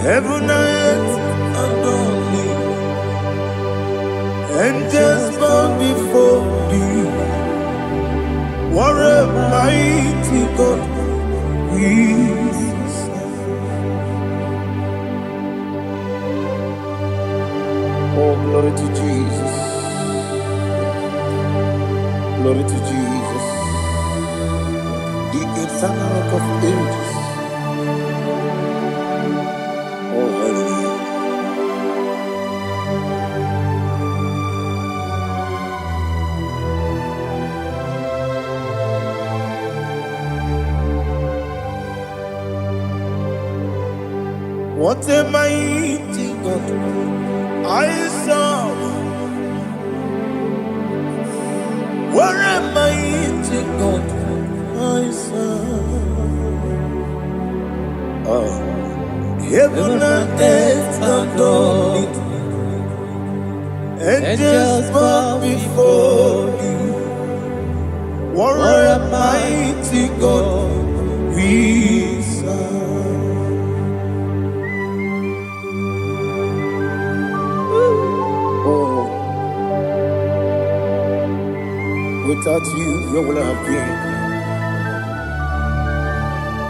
Heaven and earth adore thee. Angels bow before thee. What a mighty God we serve. Oh, glory to Jesus. Glory to Jesus. The eternal rock of ages. Oh, hallelujah. What a mighty God I serve. What a mighty God I serve. Oh. Heaven and earth adore it. Angels bow before thee. What a mighty God we serve. Oh, without you, where will I have been?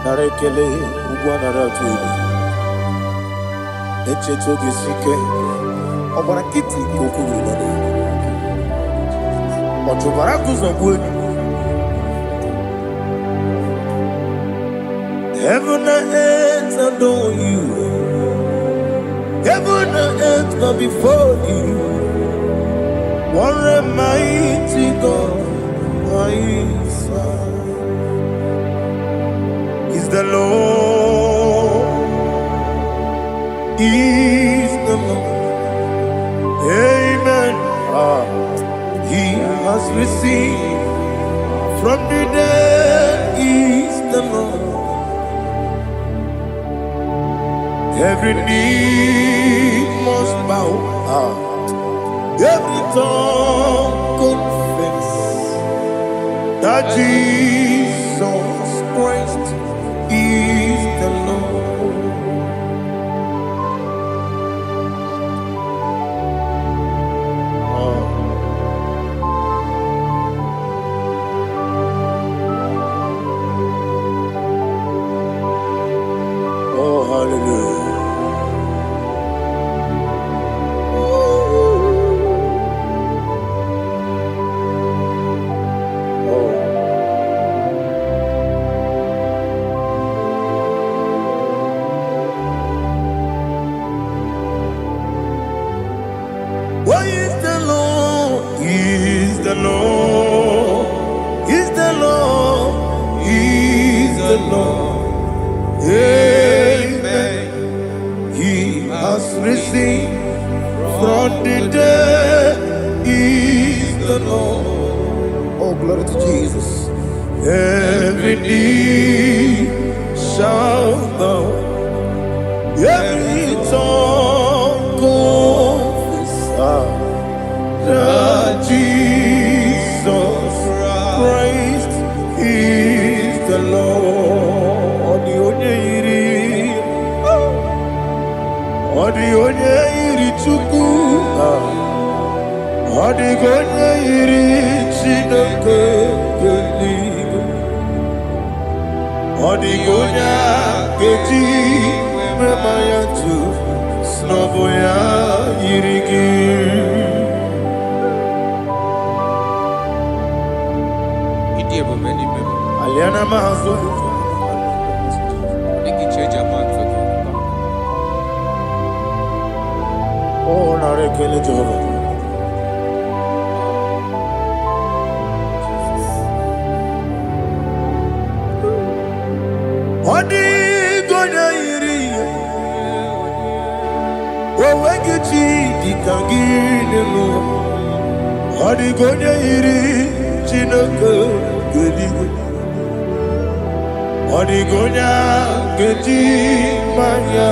Narekele, Ugwanaratu. Echetogizike, Obarakiti, Kokuru. Otobarakus of wood. Heaven and earth adore you. Heaven and earth bow before you. What a mighty God I serve. Is the Lord. Is the Lord. Amen. He has received from the dead. Is the Lord. Every knee must bow. Every tongue confess that Jesus Christ is the Lord. Oh, hallelujah. What is the Lord? Is the Lord? Is the Lord? Is the Lord? Amen. He has risen from the dead. Is the Lord? Oh, glory to Jesus. Every knee shall bow. Every tongue confess that Jesus Christ is the Lord. The onye iri Chukwu, the onye iri Chineke eluigwe, the onye keji mema ya tu, n'ọbụ ya yiri gị. Aliana mahazo. Oh, narekele Jehovah. Odi gonya iri. Owegichi dikangine no. Odi gonya iri Chineke eluigwe. Odi gonya keji manya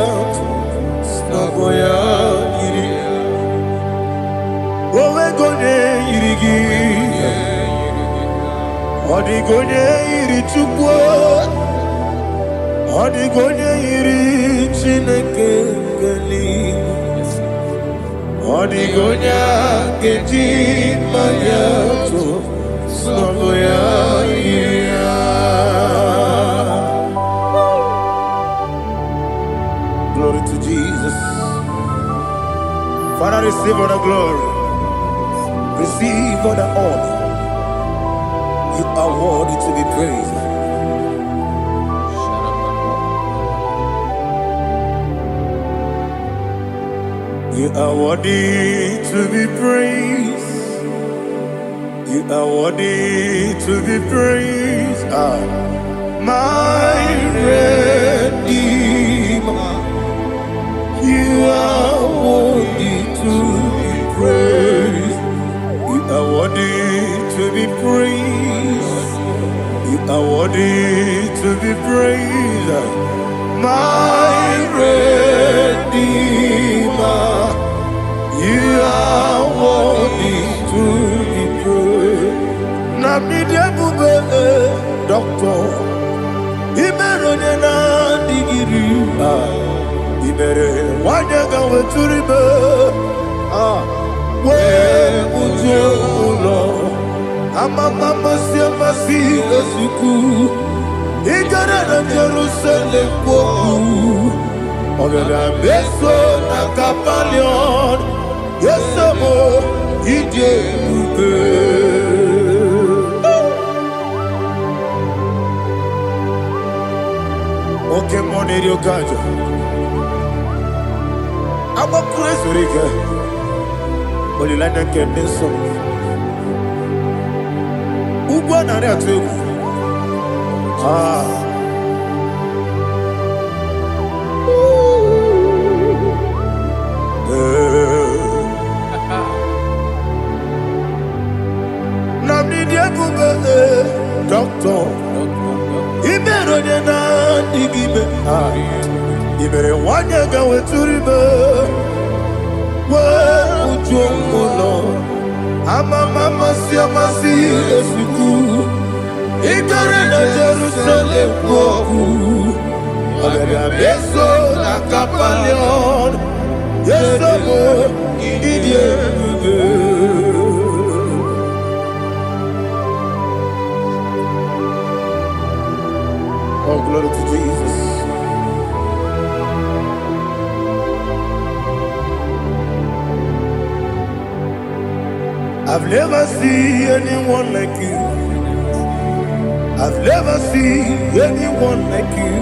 n'ọbụ ya yiri. Owe gonya yiri gị. Odi gonya iri Chukwu. Odi gonya yiri Chineke geli Odigonya keji mayato Soboya Glory to Jesus. Father, receive all the glory. Receive all the honor. You are worthy to be praised. You are worthy to be praised. You are worthy to be praised. My Redeemer. You are worthy to be praised. You are worthy to be praised. You are worthy to be praised. My Redeemer. You are worthy to be praised. Namidebube Doctor Imeronena digiri Ibere wanyaga weturibe we ujo ulo amama masi esuku igara na Jerusalem kwoku ogada beso na kapalion yesamo ije ube oke money yokajo I'm a crazy rigger. Only like that can be so. Ubana there too. Namni dia bube doctor. Ibero de na digibe. Ibere wanya gawe turibe. Ujomulo amama masi esuku igare na Jerusalem kwoku agara beso na kapalion yesamo idie Oh, glory to Jesus. I've never seen anyone like you. I've never seen anyone like you.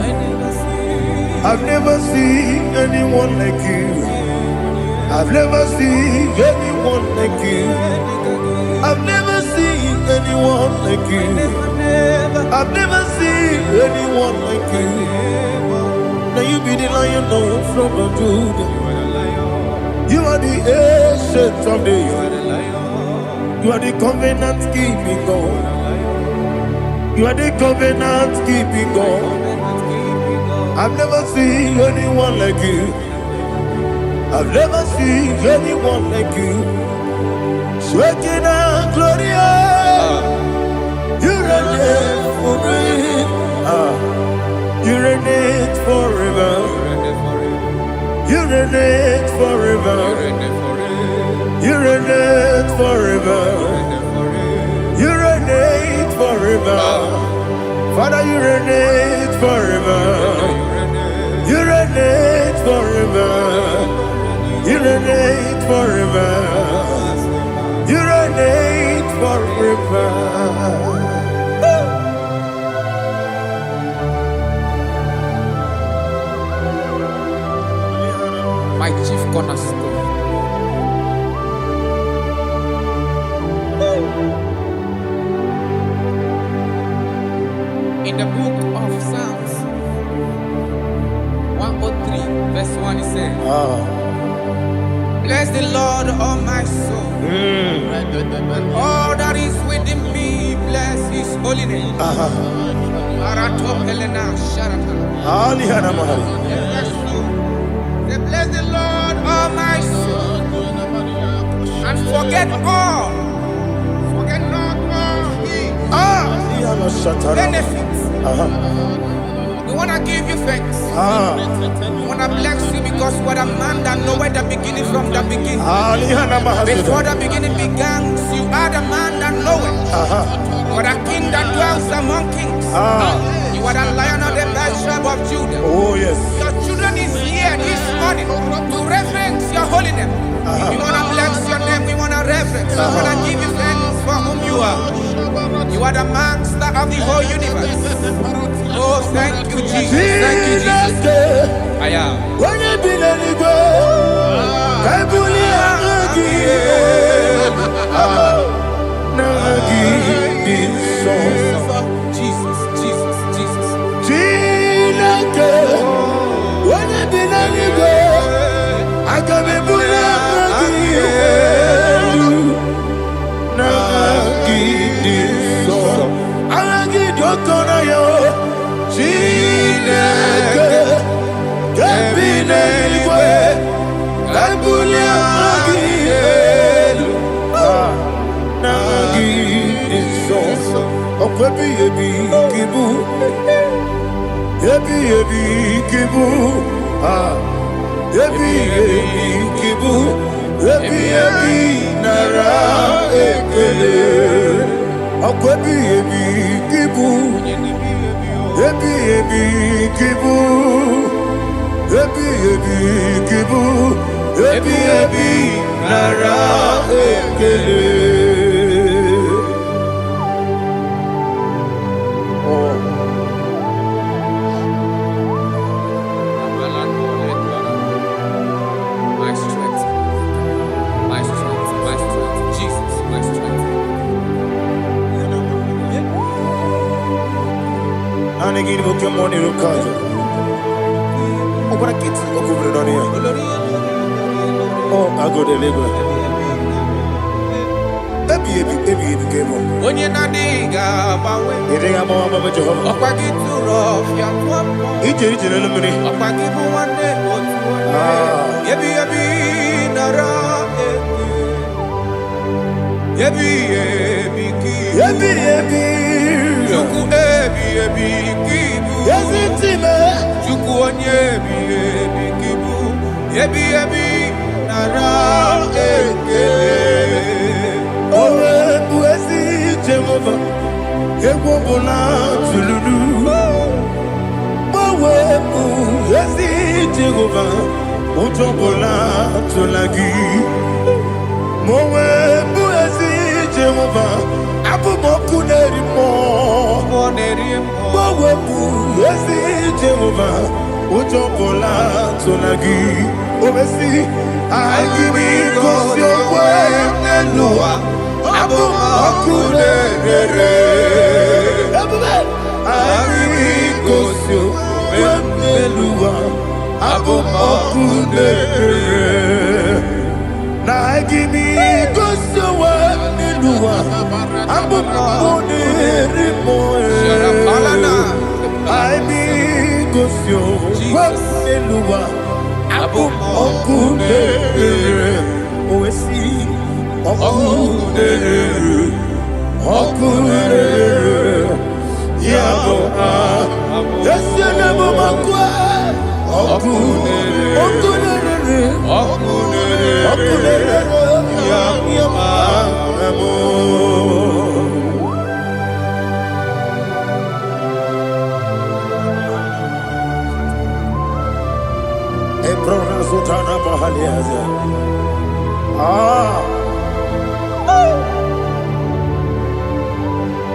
I've never seen anyone like you. I've never seen anyone like you. I've never seen anyone like you. I've never seen anyone like you. Now you be the Lion from the Judah. You are the ancient of days. You are the covenant keeping God. You are the covenant keeping God. I've never seen anyone like you. I've never seen anyone like you. Shekinah Gloria, you reign forever. You reign forever. You reign forever. You reign forever. You reign forever. Father, you reign forever. You reign forever. You reign forever. You reign forever. My chief cornerstone. In the book of Psalms 103 verse 1 it says, bless the Lord, all my soul, and all that is within me, bless his holy name. Bless the Lord, all my soul, and forget not all his benefits. The want to give you thanks. I want to bless you because you are a man that knows where the beginning from the beginning. Before the beginning began, you are the man that knows it. You are the king that dwells among kings. You are the lion of the tribe of Judah. Oh yes. Your children is here this morning to reverence your holy name. We want to bless your name. We want to reverence. We want to give you thanks for whom you are. You are the master of the whole universe. Oh, thank you, Jesus. Thank you, Jesus. I am. When you be let it go, I Jesus, Jesus, Jesus. When you be let it go, I can be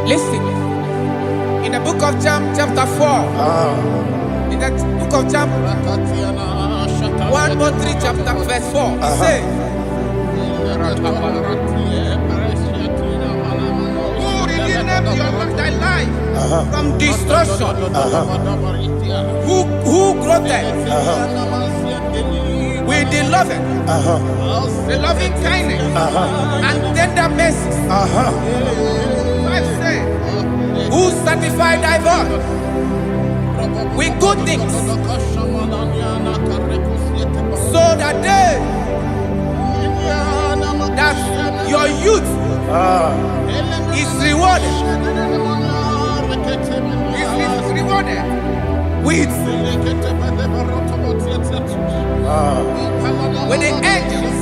Listen, in the book of John, chapter 4, in the book of John, 1:3, chapter verse 4, it says, who redeemed thy life from destruction? Who groweth with the loving kindness and tender mercies? Who satisfy thy voice with good things, so that your youth is rewarded. Is rewarded. with the angels.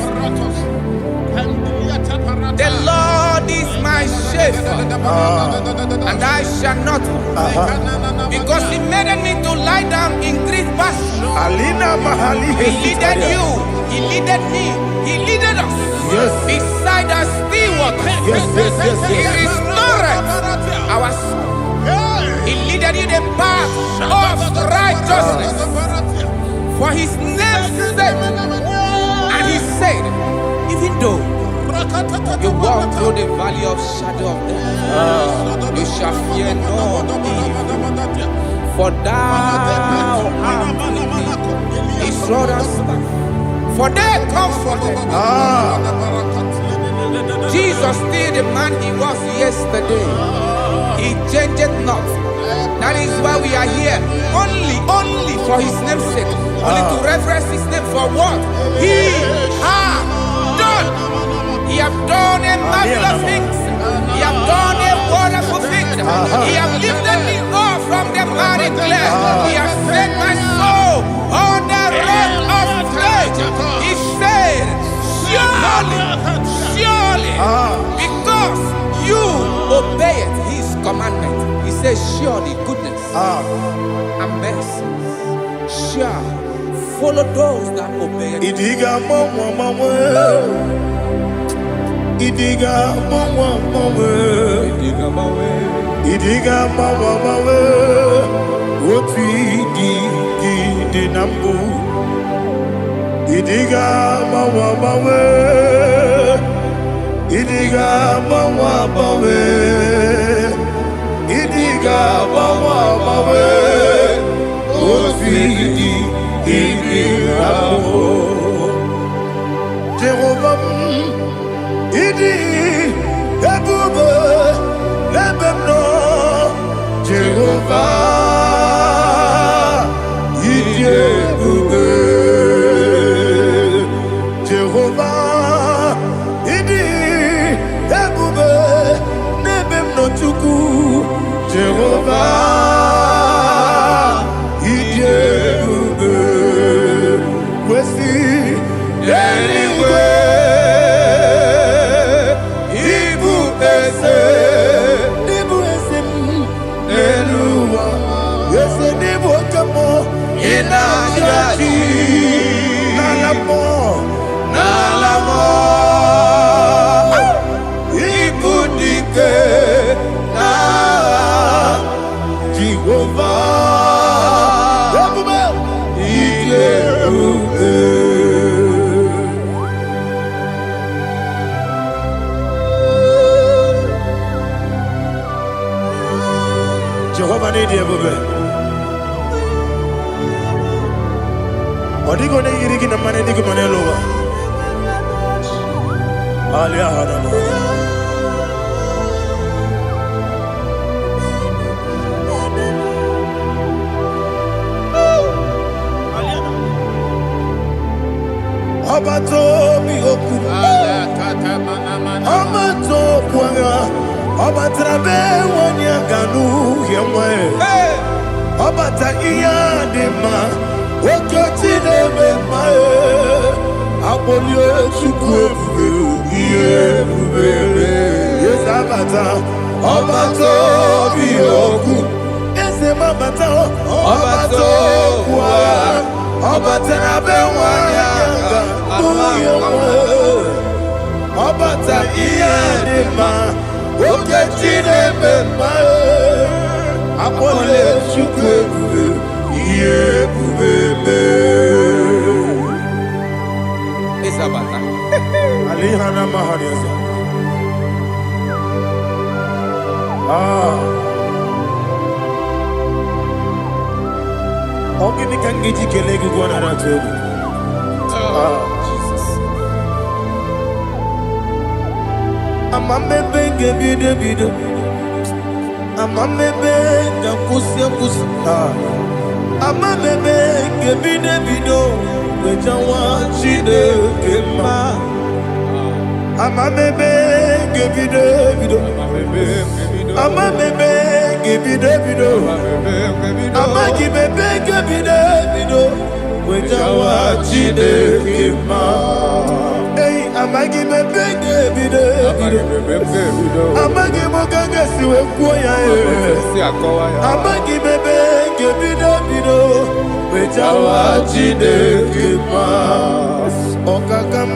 The Lord is my shepherd, and I shall not want, because He made me to lie down in green pastures. He leaded you, He leaded me, He leaded us beside the still waters. He restored our soul. He leaded you the path of righteousness for His name's sake. And He said, even though you walk through the valley of shadow of death, you shall fear no evil, for thou art with me. His rod and staff, for they comforted. Jesus still the man He was yesterday. He changed not. That is why we are here. Only for His name's sake. Only to reverence His name for what He has done. He has done a marvelous things. He has done a wonderful thing. He has lifted me up from the miry clay. He has set my soul on the rock of faith. He said, surely, because you obeyed His commandment. He says, surely goodness and mercy shall follow those that obey it. Idiga mawe, woti di nambu. Idiga mawe, idiga mawe, idiga mawe, woti di nambu. Jehovah, idi ebube lebemno. Jehovah, idi ebube. Jehovah, idi ebube lebemno chuku. Jehovah, idi ebube. Wesi anyway. Jehovah need you, baby. Odigo ne yirigi na mane digo mane lowa. Alia hana. Abato mi oku. Abato kwanga. Abatrabe wanya ganu yemwe. Abata iya dema. Okoti deme mae. Abolio chukwe iye bubele. Yes abata. Abato bioku. Ese mabata. Abato kwa. Abatrabe wanya ganu yemwe. Abata iya dema. Oketi deme mae. Apole chukwe iye bubele. Isabata. Alihana mahariasa. Ogini kangiji kelegi gwana ratobu. Jesus. Amamebe ngebido. Amamebe ngakusi. Amamebe ngebido. Wejawa chide kema. Amamebe ngebido. Ama bebe gibi de bido. Ama gibi gibi de bido. Wejawa chide kima. Hey, ama gibi gibi de bido. Ama gibi gaga siwe kuya e. Ama gibi gibi de bido. Wejawa chide kima. Okakam.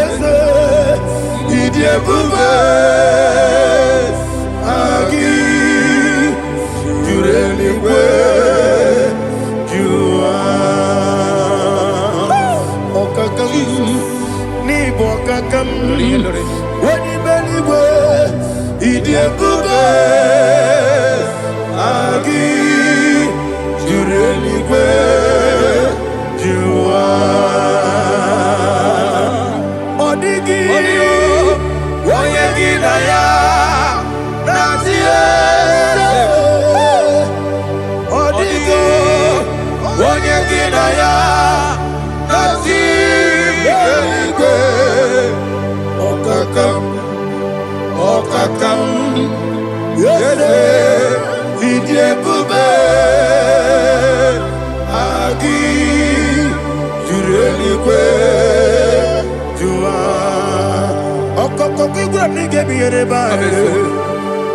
Eze idie bube agi jureligwe jua okakam ni bokakam wani beligwe idie bube agi jureligwe jua odigi oyegi na ya natie odigi oyegi na ya natie okakam yese idie bube agi jureligwe jua okokokigura nige biyereba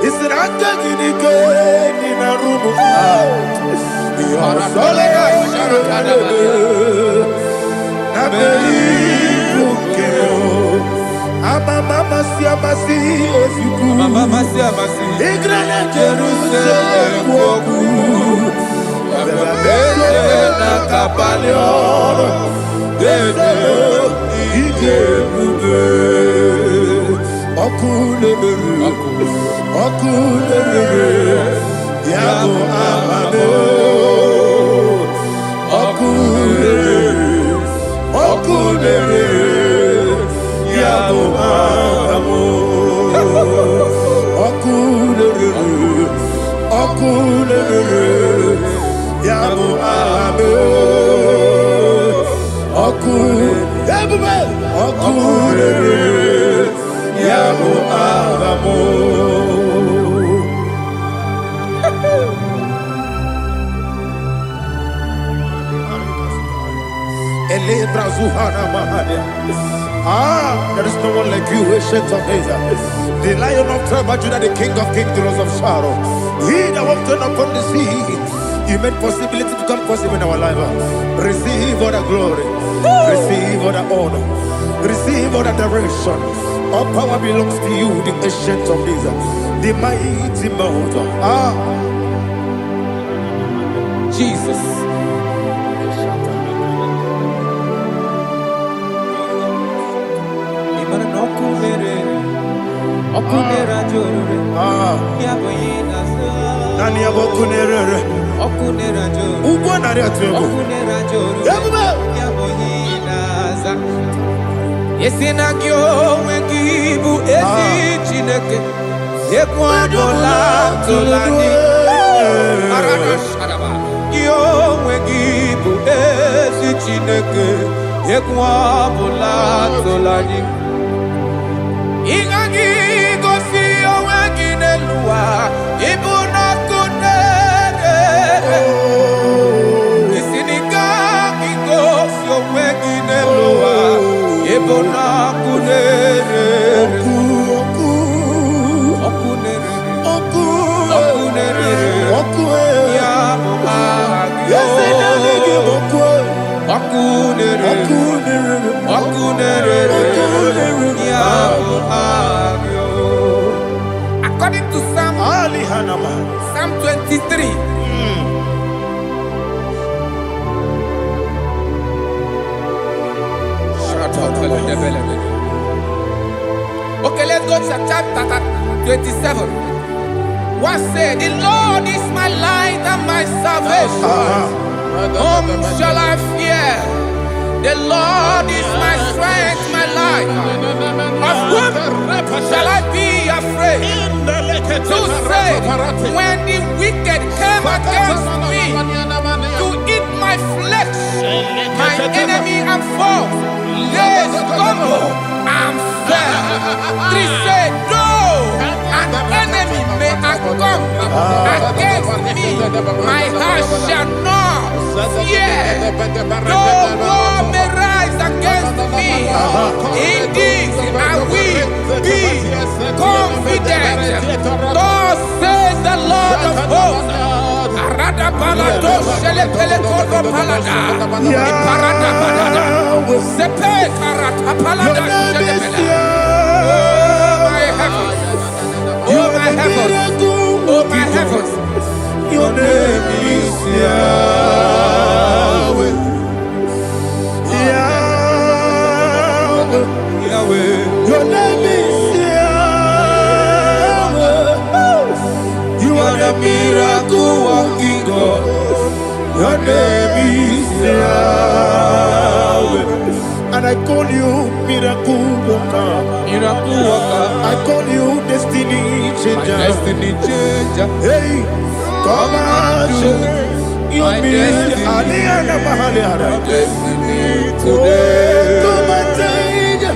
isiraka ginike nina rumu yosole nabeli ukeo amama siamasi ofiku igrana Jerusalem woku abebele na kapaleon dede ije bube okulere yabo amamo okulere yabo amamo okulere yabo amamo okulere yabo amamo. There is no one like you, ancient of days. The Lion of tribe of Judah, the King of kings, the Rose of Sharon. He that walked upon the sea, He made possibility to come possible in our life. Receive all the glory, receive all the honor, receive all the direction. All power belongs to you, the ancient of days, the mighty mountain. Jesus. Nani abokunere okunera joro ugo nari atwego okunera joro yaboyinaza yesinagyo wekibu esi chineke ekwadola tolani arana sharaba yo wekibu esi chineke ekwadola tolani ingagi gosi oweginelua ibuna kunere isinika gosi oweginelua ibuna kunere okunere ya muagyo okunere ya muagyo. According to Psalm 23. Okay, let's go to chapter 27. What said? The Lord is my light and my salvation. Whom shall I fear? The Lord is my strength, my life. Of whom shall I be afraid? To say, when the wicked came against me to eat my flesh, my enemy and foe, they stumble and fell. 3 say, though an enemy may come against me, my heart shall not fear. Though war may rise against me, in this I will be confident. Thus says the Lord of hosts. Arada balado shele pele kodo palada. Iparada balada. Sepe karata palada shele pele. Oh my heavens. Oh my heavens. Oh my heavens. Your name is Yahweh. Yahweh. Yahweh. Your name is Yahweh. You are the miracle working God. Your name is Yahweh. And I call you miracle worker. Miracle worker. I call you destiny changer. Destiny changer. Hey, come on, you mean Aliana Mahaliana. Destiny today. Come and change.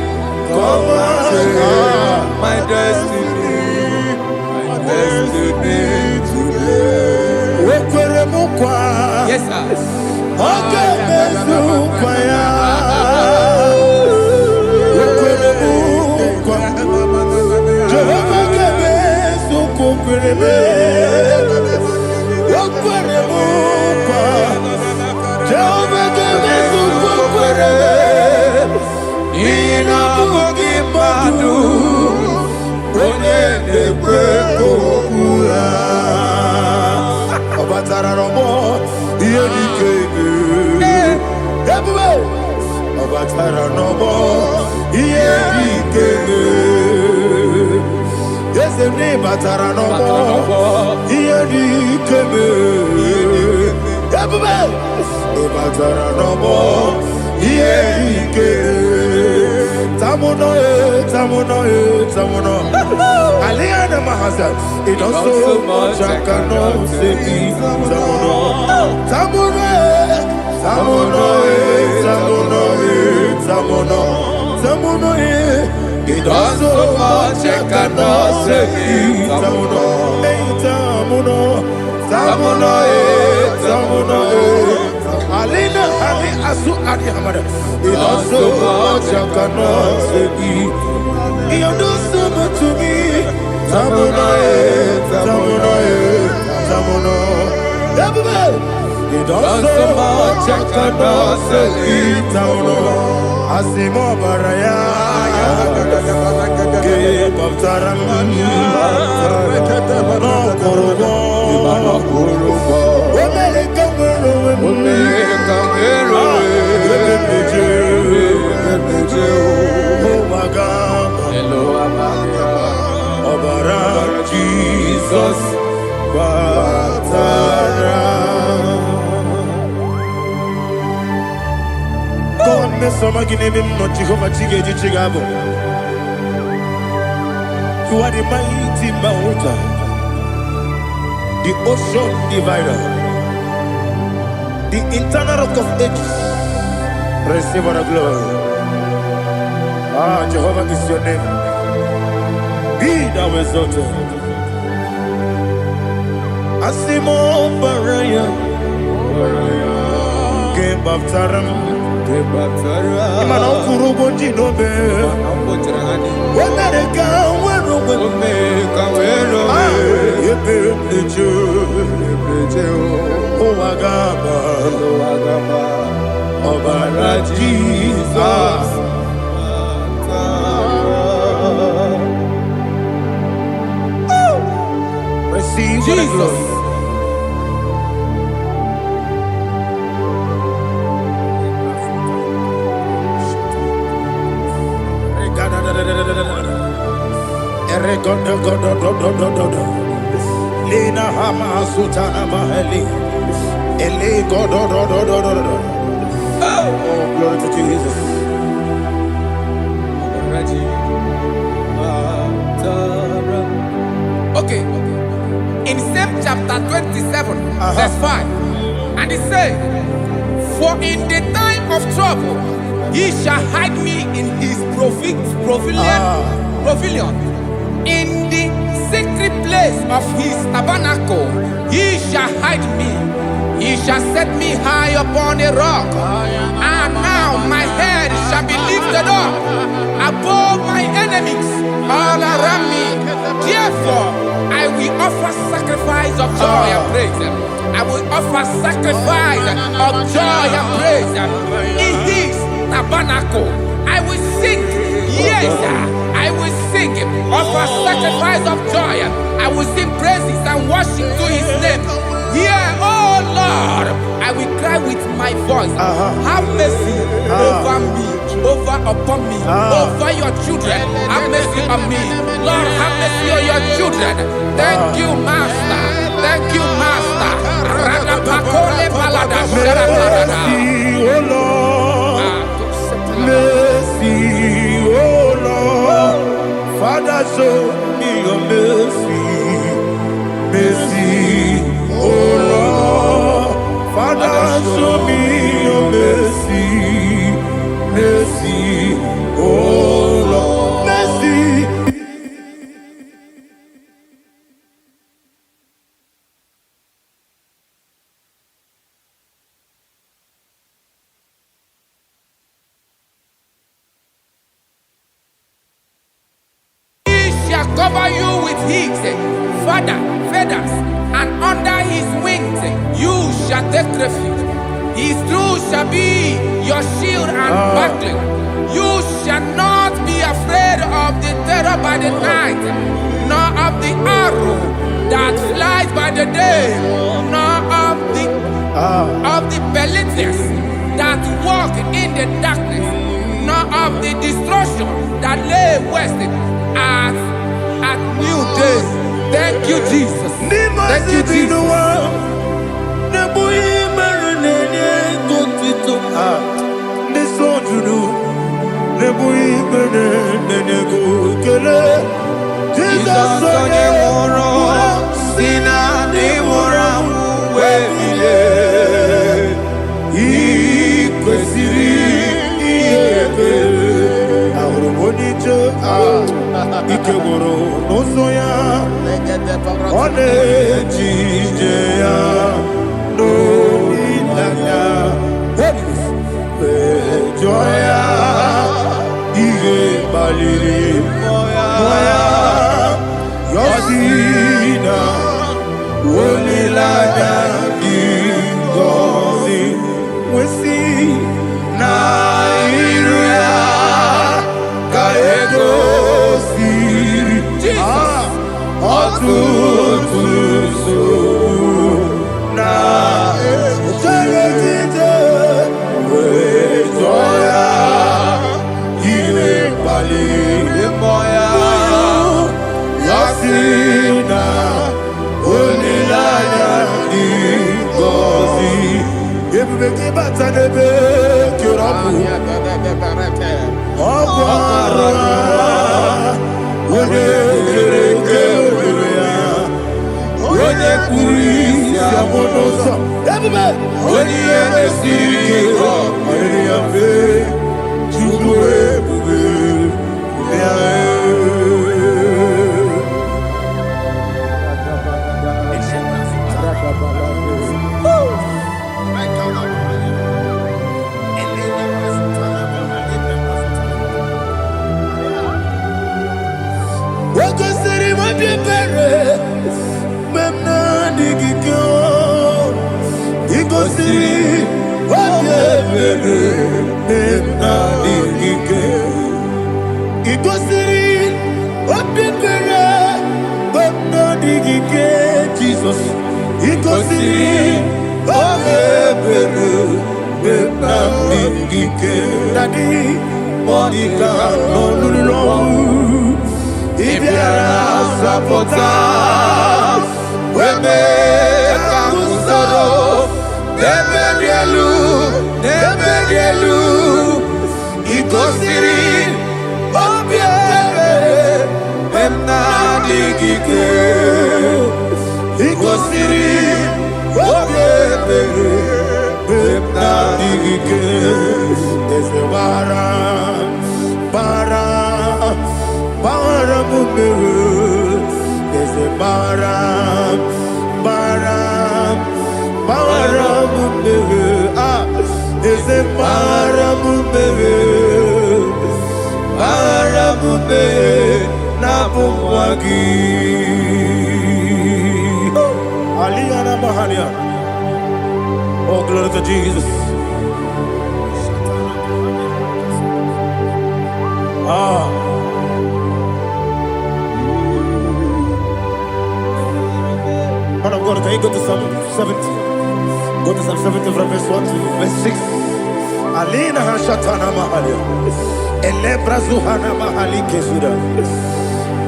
Come on, my destiny. My destiny today. Yes, sir. Okay, Aliana Mahazan, it also much I cannot say. Tamuno, it also much I cannot say. Tamuno, Alina, Ali Asu Adi Hamada, it also much I cannot say. You do so much to me. Tamuno. You do so much I cannot say. Tamuno. Asimo Baraya. Give up Taram. No Kurubo. Jesus, God, me so magine me no Jehovah Chige Chigabo. You are the mighty mountain, the ocean divider, the internal rock of ages. Receive all the glory. Ah, Jehovah is your name. Be thou exalted. Asimo Baraya, Game of Taram, Imano Kurubo Jinobe, America, where oh, Agaba, Obara Jesus. Receive Jesus. Lina Hama Sutana Mahali. Ele Godo. Oh, glory to Jesus. Okay. In same chapter 27, verse 5, and it says, for in the time of trouble, he shall hide me in his pavilion pavilion. In the secret place of his tabernacle, he shall hide me. He shall set me high upon a rock. And now my head shall be lifted up above my enemies all around me. Therefore, I will offer sacrifice of joy and praise. I will offer sacrifice of joy and praise. In his tabernacle, I will sing. Yes, I will sing. Offer sacrifice of joy. I will sing praises and worship to his name. Here, oh Lord, I will cry with my voice. Have mercy over me, upon me, over your children. Have mercy on me. Lord, have mercy on your children. Thank you, Master. Thank you, Master. Mercy, oh Lord. Mercy, oh Lord. Father, show me your mercy. Mercy, oh Lord. Father, show me your mercy. Mercy, oh Lord. Mercy. Cover you with his feathers, and under his wings you shall take refuge. His truth shall be your shield and buckler. You shall not be afraid of the terror by the night, nor of the arrow that flies by the day, nor of the pestilence that walk in the darkness, nor of the destruction that lay waste at new day. Thank you, Jesus. Thank you, Jesus. Ikegoro n'ụzọ one ejije ya n'olileanya mejọ ya ihe kpaliri mmụọ ya yọsi na olileanya dị ngọzi nwesi na iru ya ka ego ọtụtụ nsogbu na ejije wee jụọ ya ihe kpaliri mmụọ ya si na olileanya dị ngọzi ebube gị bata n'ebe kere ọkụ ọkụ arụ onye kere eke ohere ya onye kpụrụ isi abụ n'ụzọ ebube onye ihe na-esiri ike ọ nyere ya mfe Chukwu ebube ya Jesus, ikosiri obebere benamike dadi monika nolulu ibiara sapota weme kamusoro neberielu ikosiri obebere benamike ikosiri obebere benamike ese bara Baram, Baram, Baram, is a Baram, Baram, Nabumwagi. Aliyana Mahalia. Oh, glory to Jesus. Man of God, can you go to Psalm 70? Go to Psalm 70 from verse 1 to verse 6. Alina Hashatana Mahalia. Elebra Zuhana Mahali Kesuda.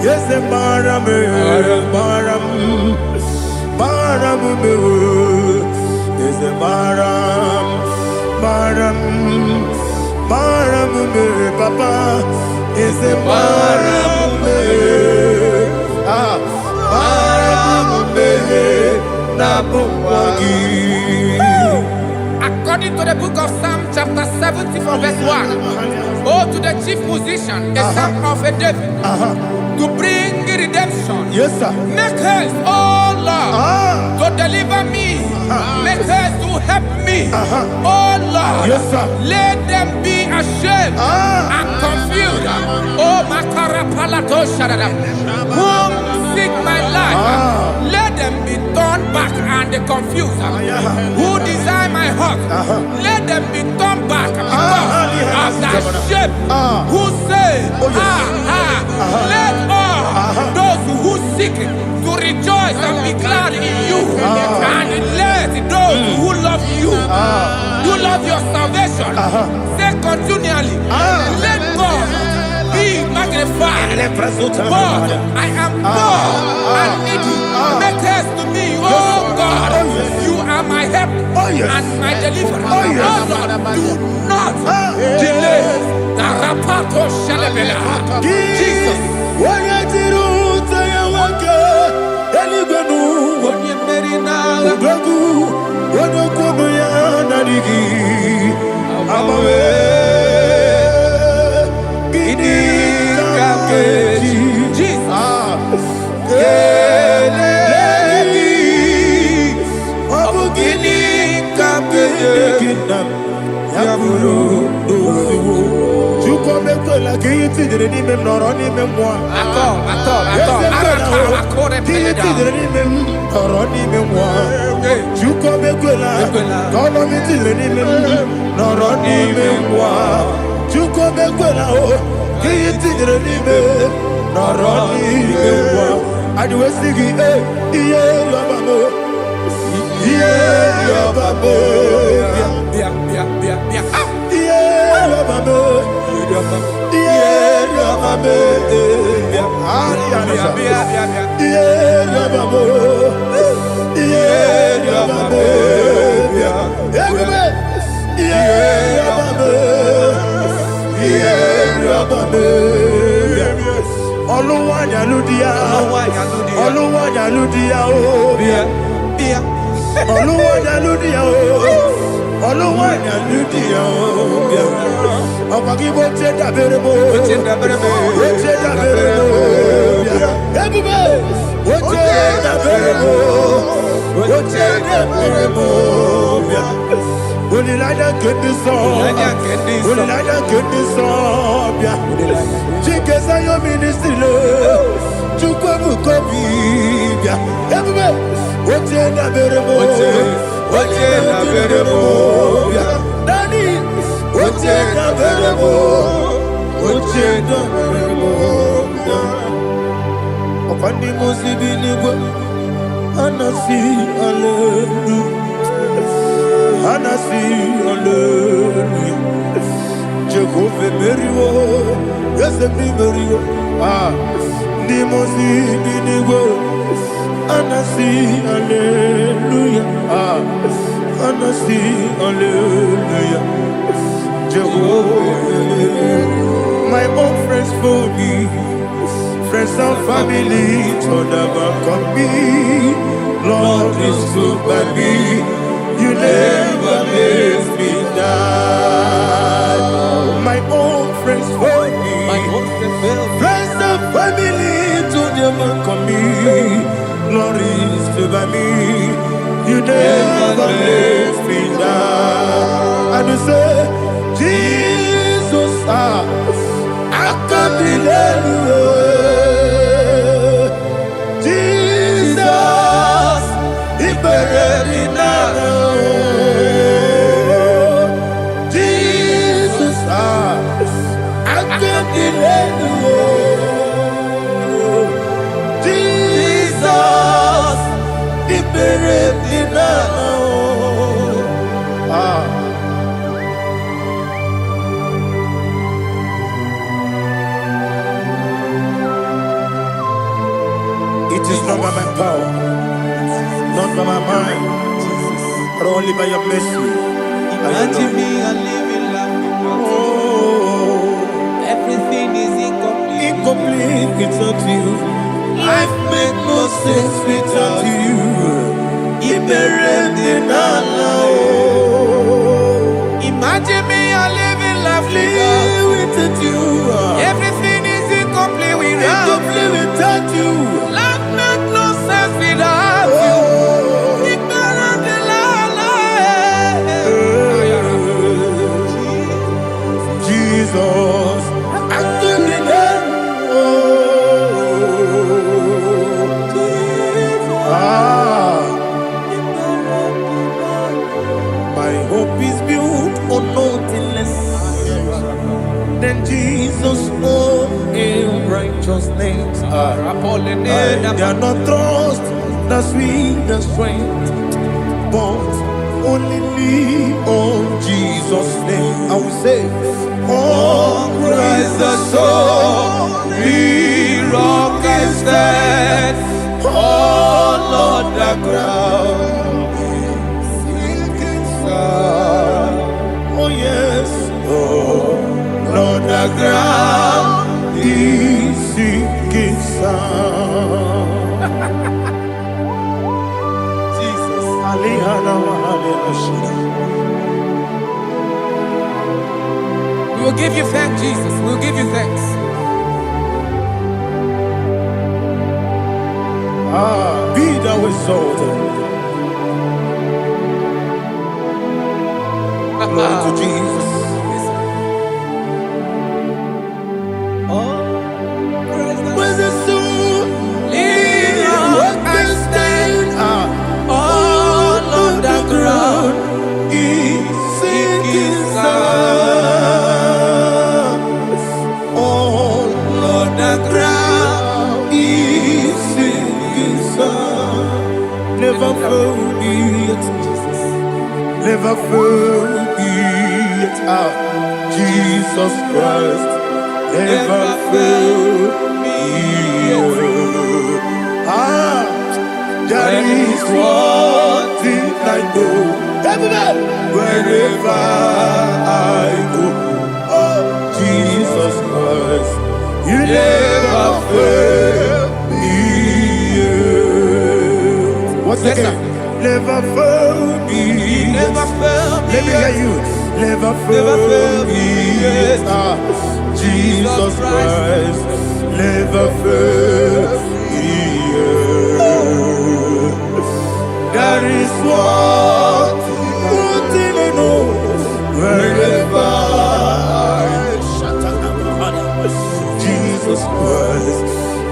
Yes, the Baram, Baram, Baram, yes, the Baram, Baram, Baram, Papa, yes, the Baram, According to the book of Psalm chapter 70 from verse 1, oh, to the chief musician, a son of a David, to bring redemption. Yes, sir. Make haste, oh Lord, to deliver me. Make haste to help me. Oh Lord, yes, sir. Let them be ashamed and confused. Oh, Makarapalato Shadada, whom seek my life, let them be turned back and confused. Who desire my heart, let them be turned back because of that shape. Who say, let all those who seek to rejoice and be glad in you, and let those who love you, you love your salvation, say continually, let God be magnified. God, I am God and needy. Make haste to me, oh God. You are my help and my deliverer. Oh Lord, do not delay. Jesus. My own friends for me, friends and family to never come me. Lord is good by me, you never let me die. My own friends for me, friends and family to never come me. never let me down. And you say, Jesus, I can't deny you. Jesus, He buried me now. Jesus, I can't deny you. Jesus, He buried me now. It is not by my power, not by my mind, but only by your mercy. Imagine me and living life without you. Everything is incomplete. Incomplete without you. Life makes no sense without you. Imagine me and living life without you. Everything is incomplete without you. Life makes no sense without you. Jesus, I couldn't my hope is built on nothing less than Jesus' own righteousness. They are not trust the sweet strength, but only lean on Jesus' name. I will say, oh, Christ the solid rock I stand. Oh, Lord, the ground is sinking sun. Oh, yes. Oh, Lord, the ground is sinking sun. Jesus. We will give you thanks, Jesus. We will give you thanks. Be thou exalted. Glory to Jesus. Where's the soul? What can stand? All on the ground is sinking sun. All on the ground is sinking sun. Never forget, never forget, Jesus Christ. Never fail me. There is one thing I know. Everybody, wherever I go, oh, Jesus Christ, you never fail me. What's the name? Never fail me. Never fail me. Let me hear you. Never fail me. Jesus Christ, never fail me. There is one thing I know. Wherever Jesus Christ,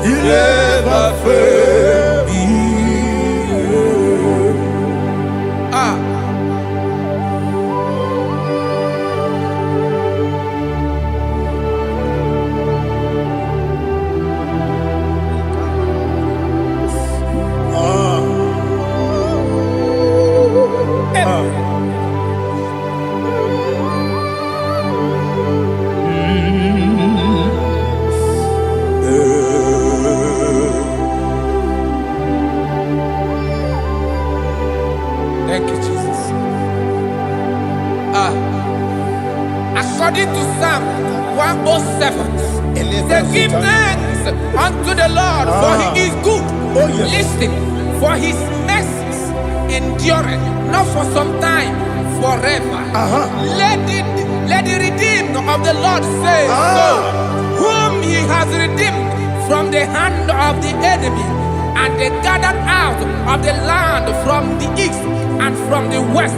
you never fail me. Thank you, Jesus. According to Psalm 107, they give thanks unto the Lord, for He is good. Listen, for His mercies endureth not for some time, forever. Let the redeemed of the Lord say so, whom He has redeemed from the hand of the enemy, And they gathered out of the land from the east and from the west,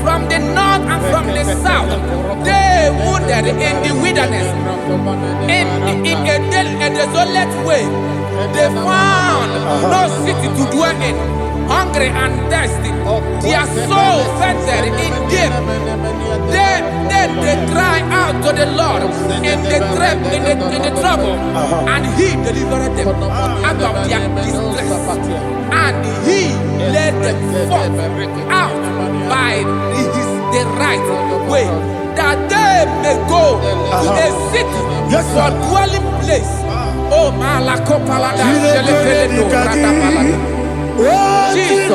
from the north and from the south. They wandered in the wilderness, in a desolate way. They found no city to dwell in, hungry and thirsty. Their soul fainted in deep. They cry out to the Lord in the trouble, and He delivered them out of their distress, and He led them forth out by the right way, that they may go to a city for dwelling place. Oh, Malakopalada, Jesus.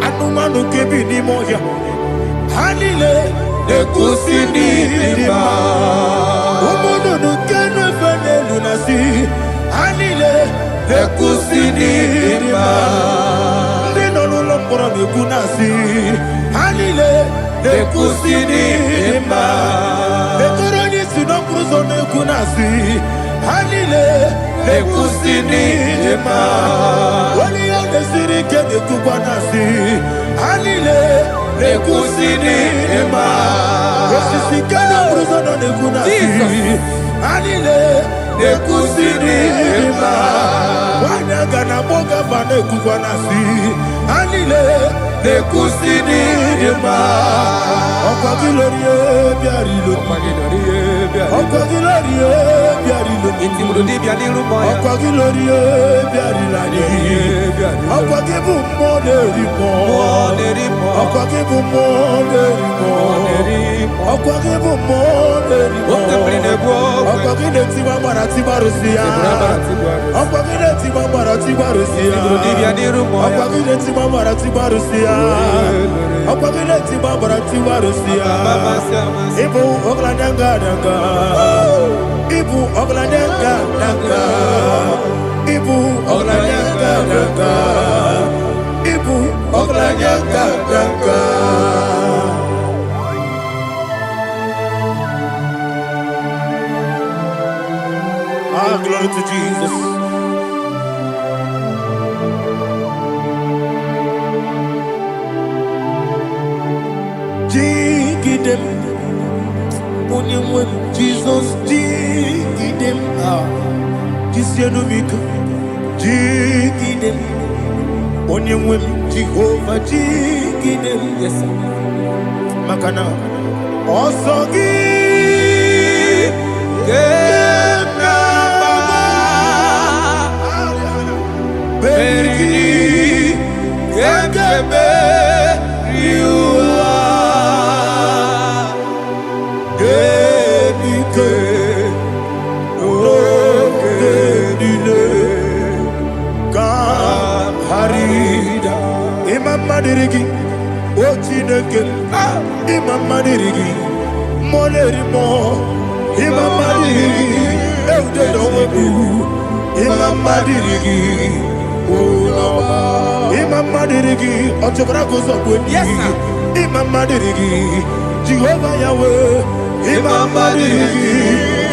Anumanu kebi ni moya Hanile Nekusini lima Umudu nukenu fene lunasi Hanile Nekusini lima Ndino lulambura nukunasi Hanile Nekusini lima Nekuroni sinokruzo nukunasi Hanile Nekusini lima Wali yande sirike nekubanasi Hanile Nekusini lima Wesisikana bruzono nekunasi Hanile Nekusini lima Wanyaga na boga vane kubanasi Hanile Nekusini lima Okwa gilorie biarilo Okwa gilorie biarilo Okwa gilorie biarilani Okwa gibu moderimo Okwa gibu moderimo Okwa gibu moderimo Okwa gileti mamara tibarusia Okwa gileti mamara tibarusia Okwa gileti mamara tibarusia Okwa gileti mamara tibarusia Ibu oglanyanga danga Ibu oglanyanga danga Ibu oglanyanga danga Ibu oglanyanga danga Ah, glory to Jesus. Jigidem Onyemwem Jesus Jigidem Jisyenumika Jigidem Onyemwem Jehovah Jigidem Yes Makana Osogi Gena Baba Beri Gekebe Riua Genike Genine Harida Imam Madirigi Ochineke Imam Madirigi Molerimo Imam Madirigi Eudedowebu Imam Madirigi Imam Madirigi Ochobrago Zobweni Imam Madirigi Jehovah Yahweh Imam Madirigi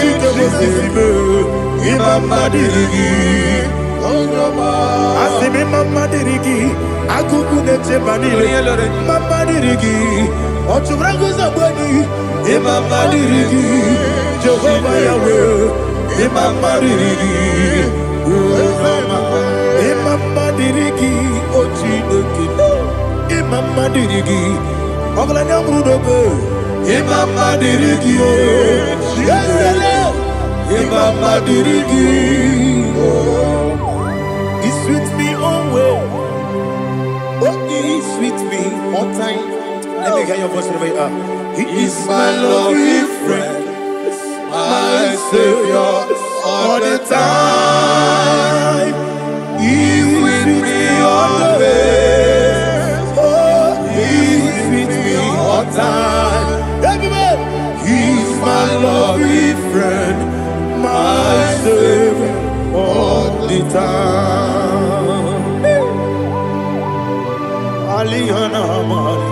Jitobosisime Imam Madirigi Asim Imam Madirigi Akukune Chebanile Imam Madirigi Ochobrago Zobweni Imam Madirigi Jehovah Yahweh Imam Madirigi Imam Madirigi Ochineke Imam Madirigi Oglanya Mrudobe Imam Madirigi Yesele Imam Madirigi He sweet me always Oh, he sweet me all time. Let me hear your voice over here. He is my loving friend, my Savior all the time. He with me always. Oh, he with me all time. Everybody, he's my loving friend, my Savior all the time. Aliyana Mari.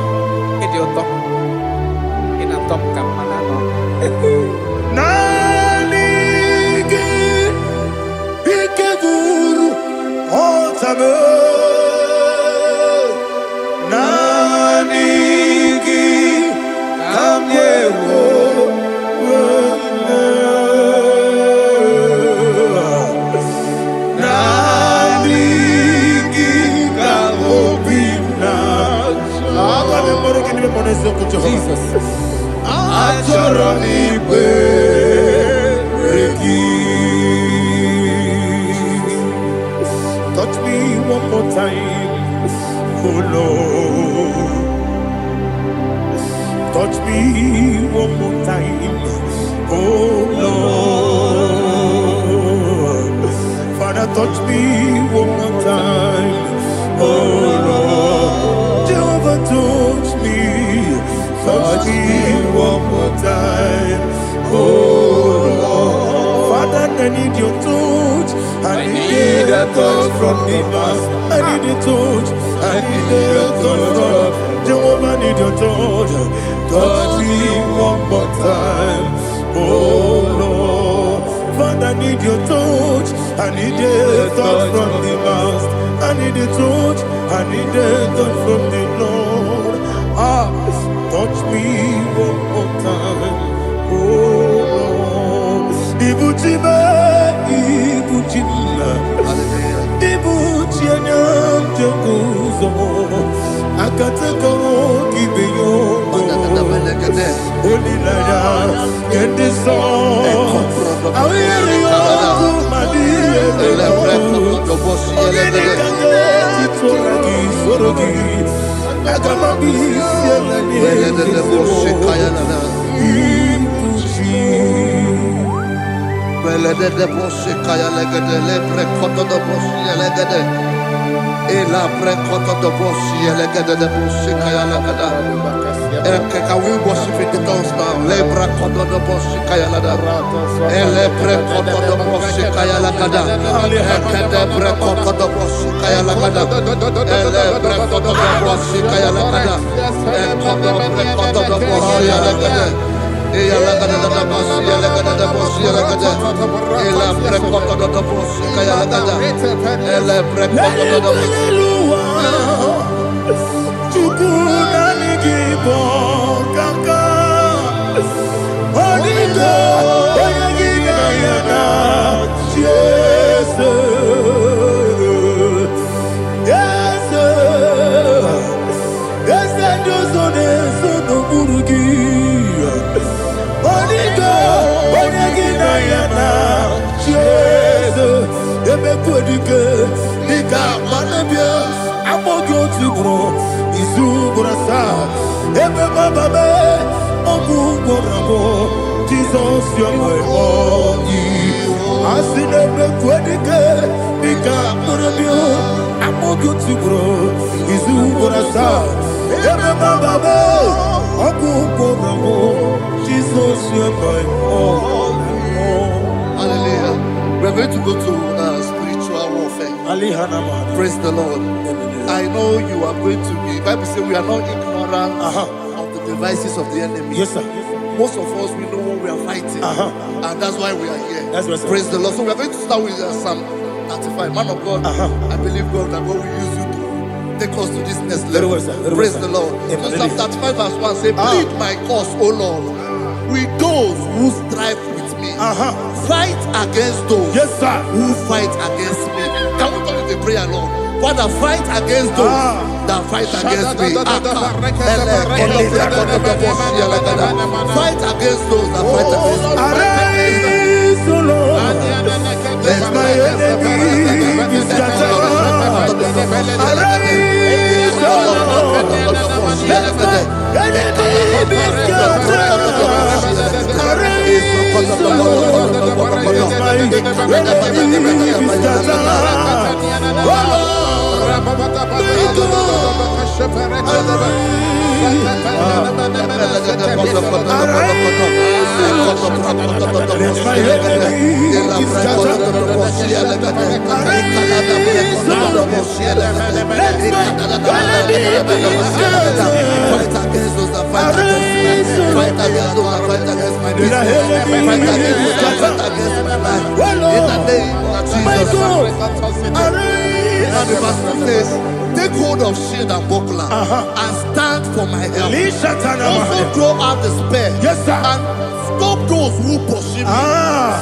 Touch me one more time, oh Lord. Touch me one more time, oh Lord. Father, touch me one more time, oh Lord. Jehovah, touch me one more time, oh Lord. Father, I need your touch. I need a touch from the Master. I need a touch. I need a touch from Jehovah. I need your touch. Touch me one more time, oh Lord. Father, I need your touch. I need a touch from the Master. I need a touch. I need a touch from the Lord. Touch me one more time, oh Lord. Ibuchima, Ibuchima, Ibuchina, Jaguzo, Akatako, Kibeyo, Olilaya, get this song. I hear you, Madia, Can we worship in the tongues now? Lebra kodo do boshi kaya lada. Ele pre kodo do boshi kaya lada. Ekede pre kodo do boshi kaya lada. Ele pre kodo do boshi kaya lada. Ekodo pre kodo do boshi lada. Eya lada da boshi lada da boshi lada. Ele pre kodo do boshi kaya lada. Ele pre kodo do boshi. Jesus, you're my all. I see them quedike, Nika Murabio, I'm more good to grow. Is who gonna start? Jesus, you're my all. Hallelujah. We're going to go to spiritual warfare. Praise the Lord. I know you are going to be. Bible says we are not ignorant of the devices of the enemy. Yes, sir. Most of us, we know what we are fighting, and that's why we are here. That's right, praise the Lord. So we are going to start with Psalm 35. Man of God, I believe God that God will use you to take us to this next level. Praise the Lord. So Psalm 35 verse 1 say, plead my cause, O Lord, with those who strive with me. Fight against those who fight against me. Can we call it a prayer, Lord? Father, fight against those that fight against me. Fight against those that fight against me. Arise, O Lord, let my enemy be scattered. Arise, O Lord, let my enemy be scattered. Arise, O Lord, let my enemy be scattered. Take hold of shield and buckler and stand for my help. Also throw out the spear and stop those who pursue me.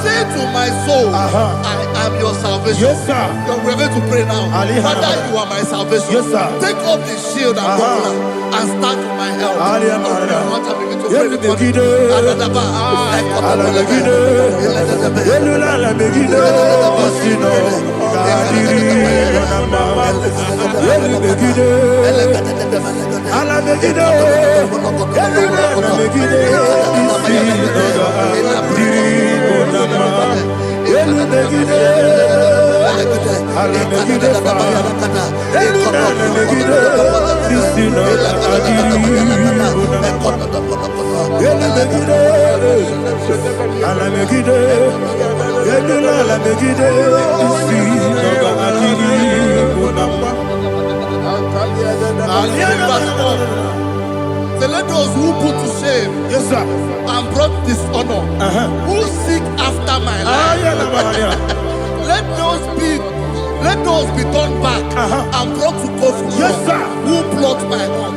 Say Say to my soul, I am your salvation. Yes, sir. We're going to pray now. Father, you are my salvation. Yes, sir. Take off the shield and buckler and stand to my help. So let those who put to shame, yes, sir, and brought dishonor, who seek after my life, let those be turned back and brought to confusion. Yes, sir. Who plot my hurt?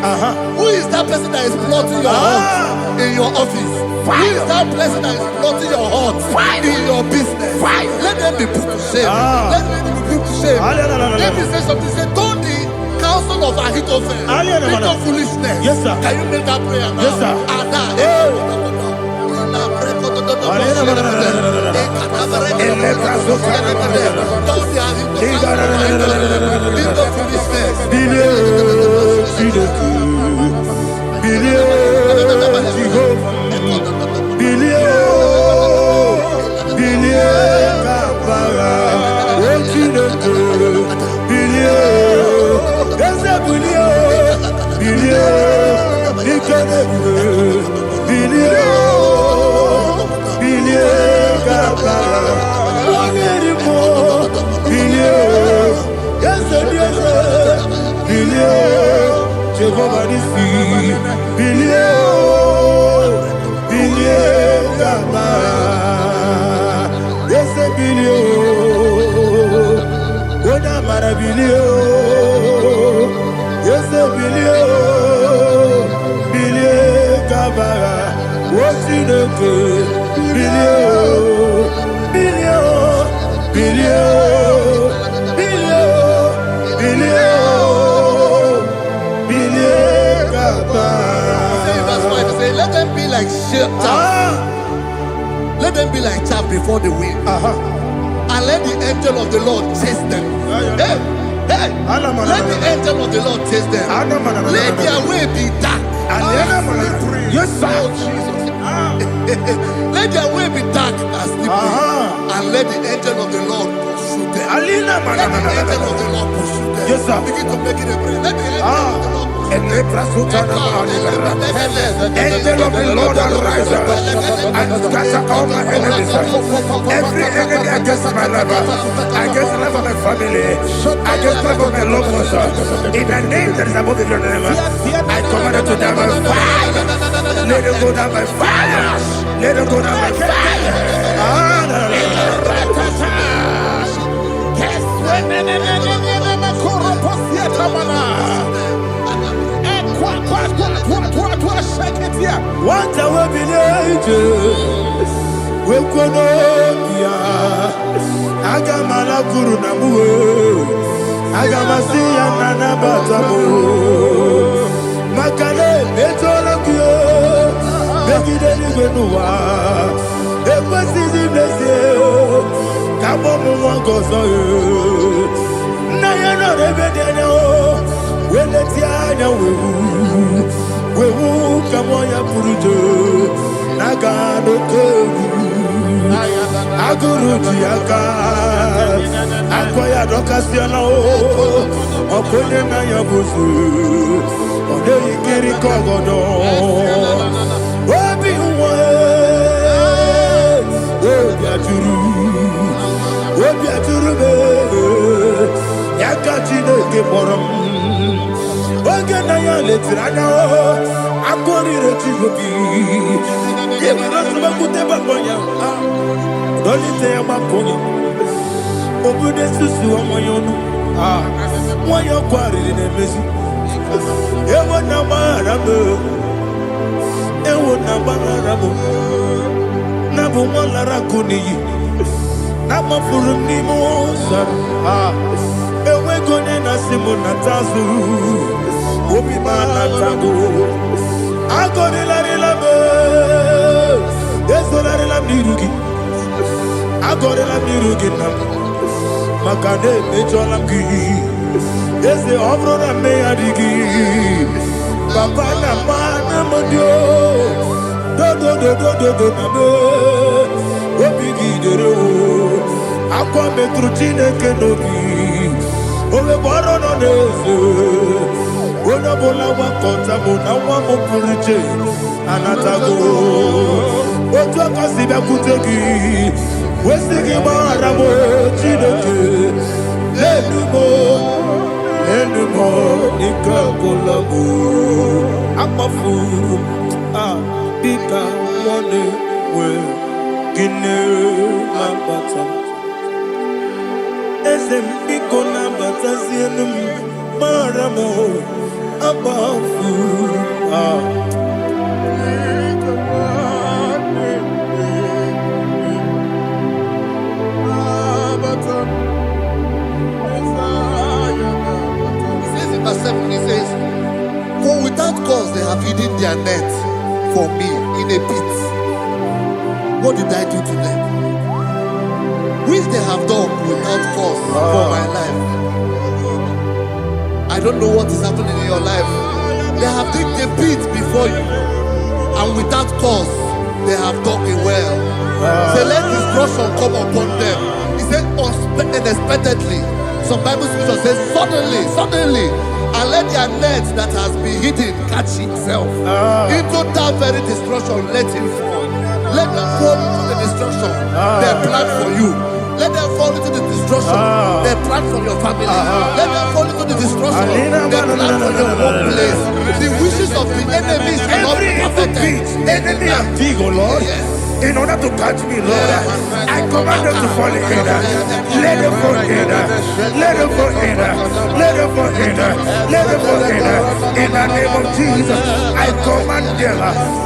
Who is that person that is plotting your hurt in your office? Who is that person that is plotting your hurt in your business? Let them be put to shame. Let them be put to shame. Let me say something. Say, don't the counsel of Ahithophel into foolishness. Yes, sir. Can you make that prayer now? Yes, sir. Let them be like chaff. Let them be like chaff before the wind. And let the angel of the Lord chase them. Hey, hey. Let the angel of the Lord chase them. Let their way be dark. Yes, sir. Let their way be dark and slippery. And let the angel of the Lord pursue them. Let the angel of the Lord pursue them. Yes, sir. Begin to make it a prayer. Let the angel of the Lord Angel of the Lord arise and scatter all my enemies. Every enemy against my life, against the life of my family, against the life of my loved ones. In the name that is above your name, I command it to die by fire. Let it go down by fire. Let it go down by fire. What I will be we kono ya agamala guru na muwe agamasi ya nana batamo makale etola kyo begide ni gbenuwa ekwesi ni blese kabo mu won gozo na ya no rebede na o wele ti anya wewu kamo ya purujo naga no kewu aguru jiaka akoya dokasiana o okonye na ya bozu ode ikiri kogodo obi nwa obi aturu be yaka chineke borom oge na ya letiranya o akori rechigobi yebiro subakute bakonya dolite ya bakonya obude susu omoyonu moyo kwari ne mesu ewo na marabe Nabu Malara Kuni, Nama Furunimosa, Ewe Gonena Simonatazu, Obi Manatago, Agonela Labe, Esola Mirugi, Agorela Mirugi, Makade Mejolamgi, Ese Obrona Meadigi, Papa Namana Modio, do Nabe, Obigi Dero, Aqua Metrutine Kenobi, Ole Barono Nese, Ona Bola Wakota Mona Wamo Puriche, Anatago, Otua Kasiba Kutegi, Westigi Maramo, Chineke, Lenumo, Nika Kolabu, Amafu, Bika, One, Gine, Lambata. Esem Bikona Batazianum, Maramo, Abafu, Verse 7, he says, for without cause they have hidden their net for me in a pit. What did I do to them? Which they have done without cause for my life. I don't know what is happening in your life. They have digged a pit before you, and without cause they have dug it well. Say, let destruction come upon them. He said, unexpectedly. Some Bible scripture says, suddenly, and let their net that has been hidden catch itself. Into that very destruction, let it fall. Let them fall into the destruction they plan for you. Let them fall into the destruction they plan for your family. Let them fall into the destruction they plan for your workplace. The wishes of the enemies are not perfected. Enemy of VIGIL, Lord. Yes. In order to catch me, Lord, I command them to fall in. Let them fall in. Let them fall in. Let them fall in. Let them fall in. In the name of Jesus, I command them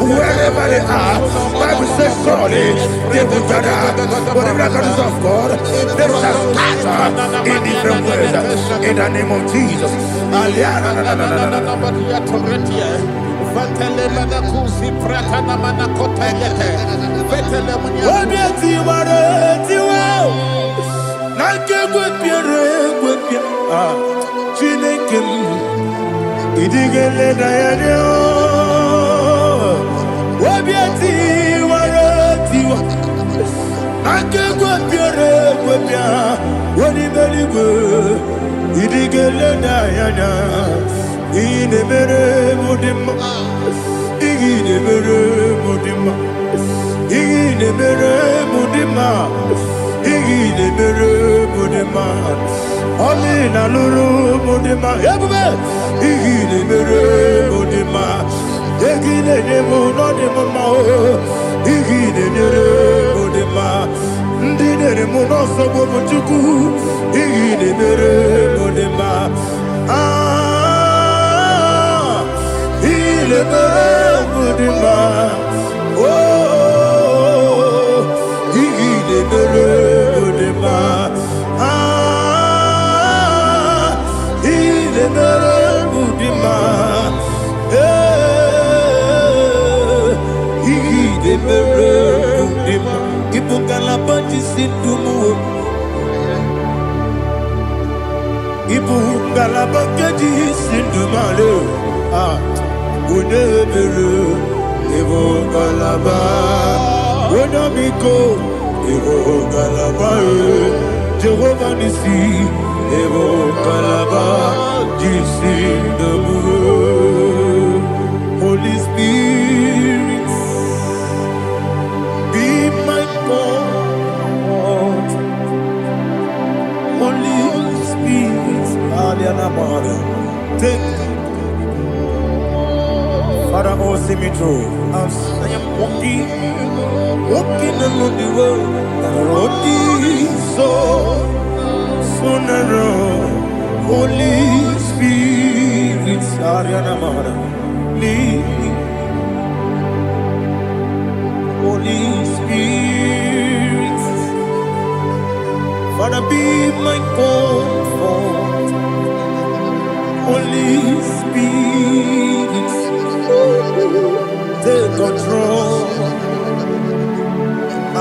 wherever they are. Bible says surely they will gather. But the miracles of God, they shall scatter in different ways. In the name of Jesus. Jehovah Nissi, Evo Kalaba, Jisi Dabu, Holy Spirit, be my God. Holy Spirit, Aliana Mara, take Father, oh, see me through. As I am walking along the road, the road is so narrow. Holy Spirit, Ariana Mara, lead me. Holy Spirit. Father, be my comfort. Holy Spirit, take control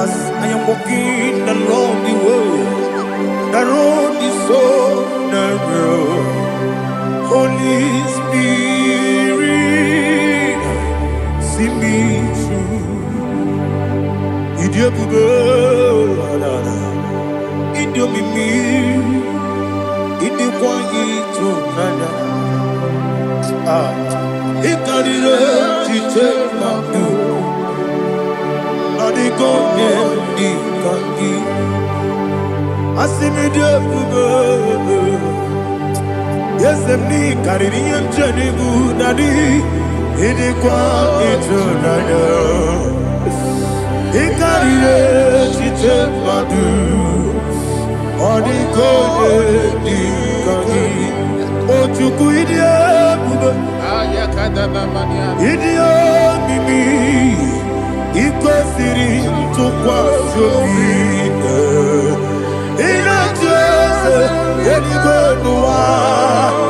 as I am walking along the way. The road is so narrow. Holy Spirit, see me through. Idiabube, Idiomimi, Idikwani to Nana. Ikanire, Chitemaku, Adigone, Ikangi. Asimidiabube. Yes, me carrying Jenny Budadi, Idikwa Itunana. He carried it, she took my do. On the code, oh, to Guidia, Idia, Mimi, Icosiri, to Quashobi. In a chest, any good one.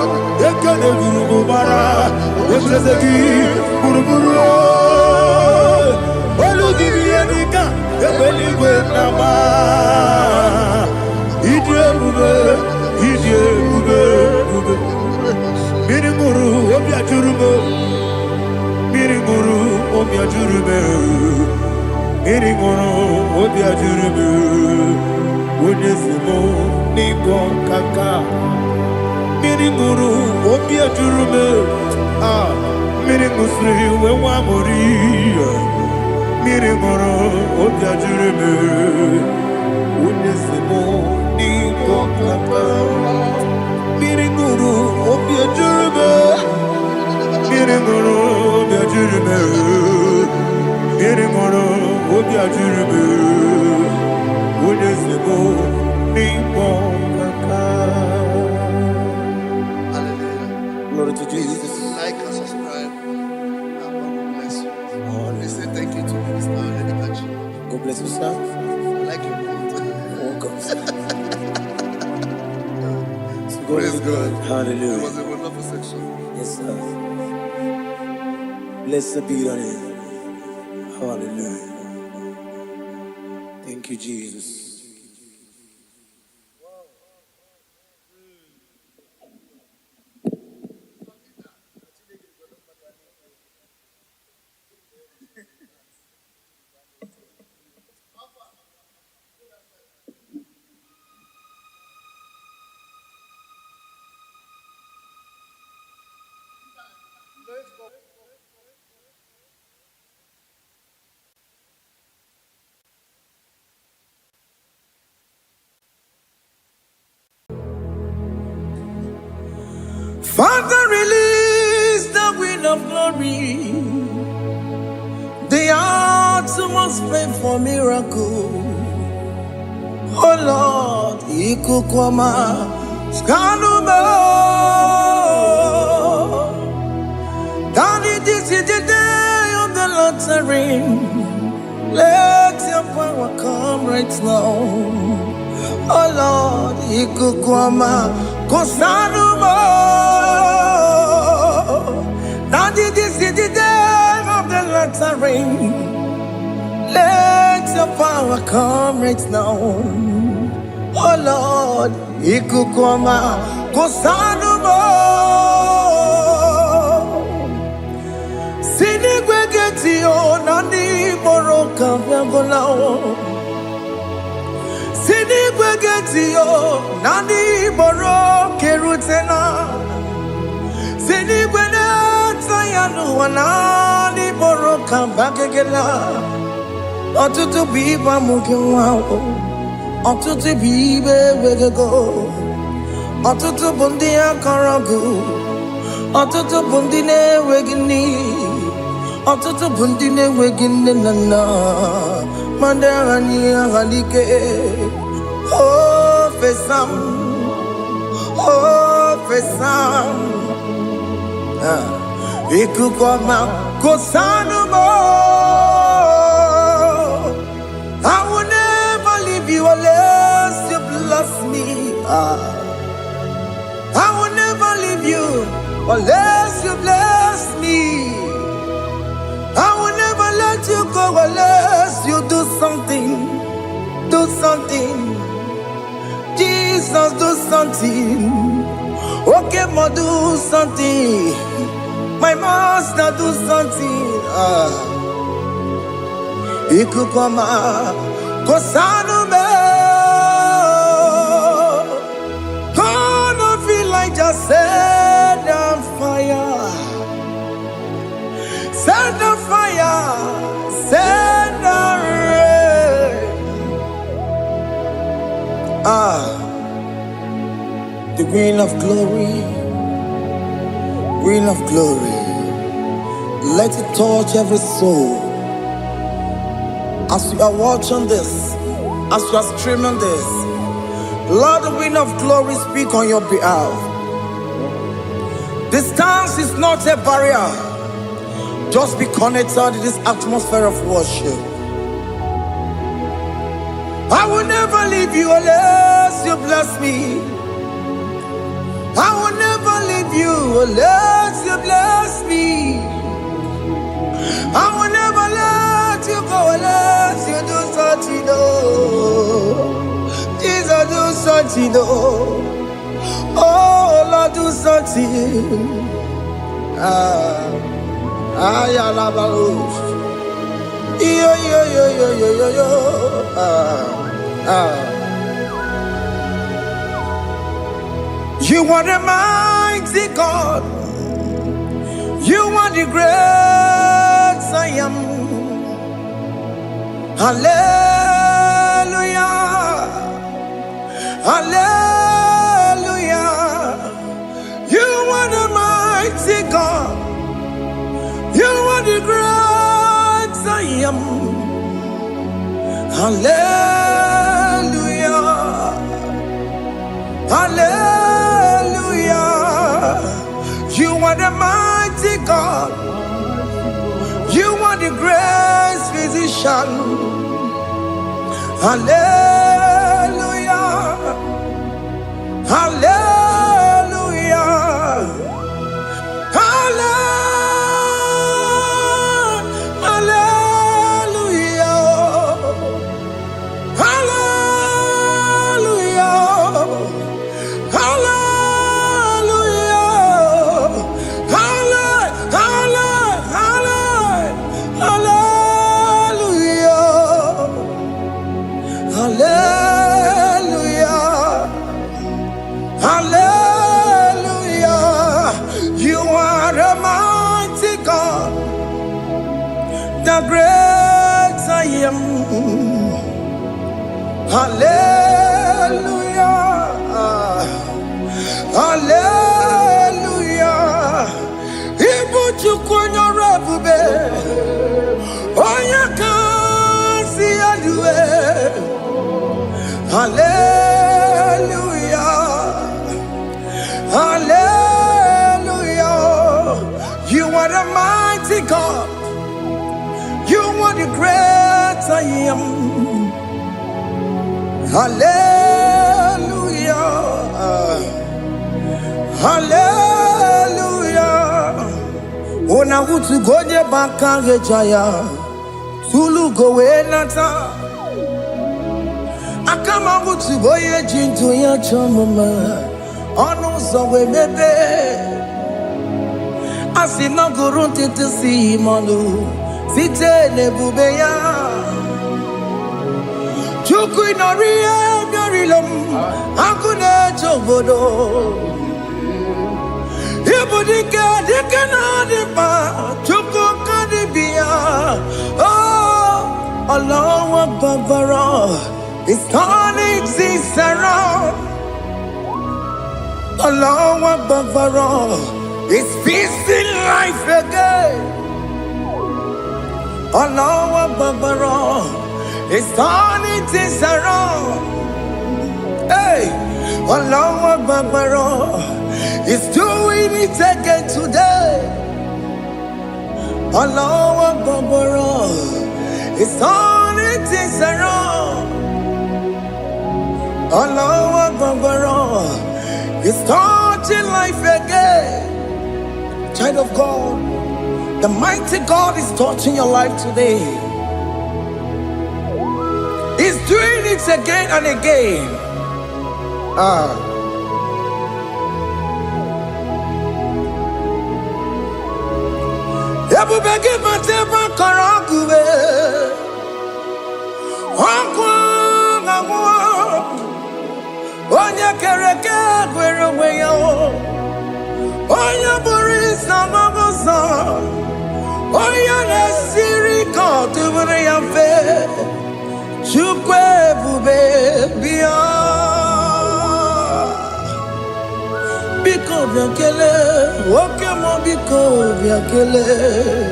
Ekane Guru Bara, Wesezeki, Buruburu, Oludibianika, Ebeligwe Nama, Idiabube, Mirimuru, Obiajurube, Mirimuru, Obiajurube, Mirimuru, Obiajurube, Wodesimo, Ningon Kaka. Mirimuru, Obia Jurume, Mirimusri, Wamori, Mirimuru, Obia Jurume, Unesimo, Nigo Papa, Mirimuru, Obia Jurume, Mirimuru, Obia Jurume, Mirimuru, Obia Jurume, Unesimo, Nigo Papa. Glory to Jesus. Like and subscribe. God bless you. Please say thank you to Minister Lady. God bless you, sir. I like you. Welcome. Praise God. Hallelujah. It was a wonderful section. Yes, sir. Blessed be your name. Hallelujah. Thank you, Jesus. Father, release the wind of glory. The hearts must pray for miracle. Oh Lord, Ikukwama, Skanuma. Daddy, this is the day of the Lord's ring. Let your power come right now. Oh Lord, Ikukwama, Kosanuma. Daddy, this is the day of the Lord's ring. Let your power come right now. Oh Lord, Ikukwama, Kosanuma. Sinigwegetio, Nani Moroka, Viagolao. Sinigwegetio, Nani Moroke Rutena. Sinigwena, Tayanu, Nani Moroka, Bagagela. Otutu biba mukiwao, otutu bibe wegego, otutu bundi akaragu, otutu bundi ne wegini, otutu bundi ne wegini nana, mandarani ahalike, oh fesam, Ikukwama kosanumo. I will never leave you unless you bless I will never leave you unless you bless me. I will never let you go unless you do something. Do something. Jesus, do something. Okay, ma, do something. My master, do something. Ikukoma, Kosanume. Gonna feel like just set on fire. Set on fire. Set on rain. The green of glory. Green of glory. Let it touch every soul. As you are watching this, as you are streaming this, Lord, the wind of glory speak on your behalf. Distance is not a barrier. Just be connected to this atmosphere of worship. I will never leave you unless you bless me. I will never leave you unless you bless me. I will never let you go unless you do something. Jesus, do something. Oh, Lord, do something. Yo. You are the mighty God. You are the great I am. Hallelujah. Hallelujah. You are the mighty God. You are the great I am. Hallelujah. Hallelujah. You are the mighty God. You are the great physician. Hallelujah. Hallelujah. The great I am. Hallelujah. Hallelujah. Ibuchukwanya rabube. Oya kasi alue. Hallelujah. Hallelujah. You are the mighty God. You are the great I am. Hallelujah. Hallelujah. Ona utu goje bakage jaya. Tulu gowe nata. Akama utu goye jinto ya chomama. Ono sowe mebe. Asina gurunti tisi manu. Site nebubeya Chuku inoria garilom Akune chobodo Ibudika dikana dipa Chuku kadibia Oh Allah Akbar It's turning things around Allah Akbar It's feasting life again Allah Akbar, it's turning things around. Hey, Allah Akbar, it's doing it again today. Allah Akbar, it's turning things around. Allah It's touching life again. Child of God, the mighty God is touching your life today. He's doing it again and again. Onye kereke gwere onwe ya, onye bụrụ isi ọmụmụzọ, onye na-esiri ka ọ dịbụrụ ya mfe, Chukwu ebube bịa. Biko bịa kelee, nwoke m biko bịa kelee.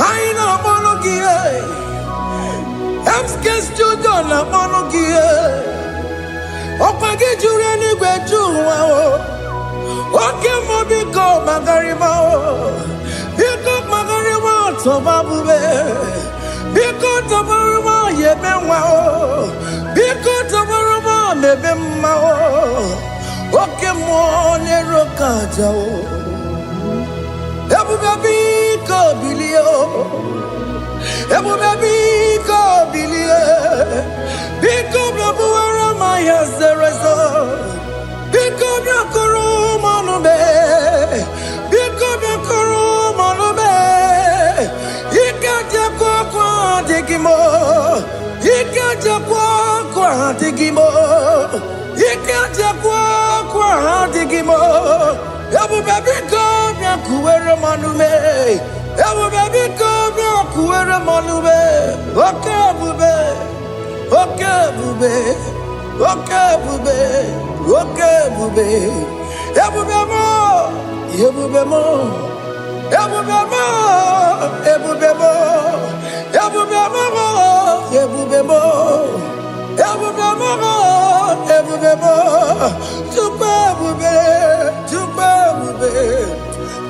Anyị na-akpọrọ gị MSK Studio na-akpọrọ gị ọkwa gị juru eluigwe ju ụwa nwoke m biko magarịba biko magarịba tọba bube biko tọbarịba yebe nwa biko tọbarịba mebe mma nwoke m na-ero ka aja ebube biko bilie ebube biko bilie biko bịabuwara ma ya zerezo biko bịakọrọ manube biko bịakọrọ manube ike jakwa kwa adịghị m ike jakwa kwa adịghị m ike jakwa kwa adịghị m ebube biko bịakuwere manube ebube biko bịakuwere manube oke ebube oke ebube oke ebube oke ebube ebube mo ebube mo ebube mo ebube mo ebube mo ebube mo ebube mo ebube mo Chukwu ebube Chukwu ebube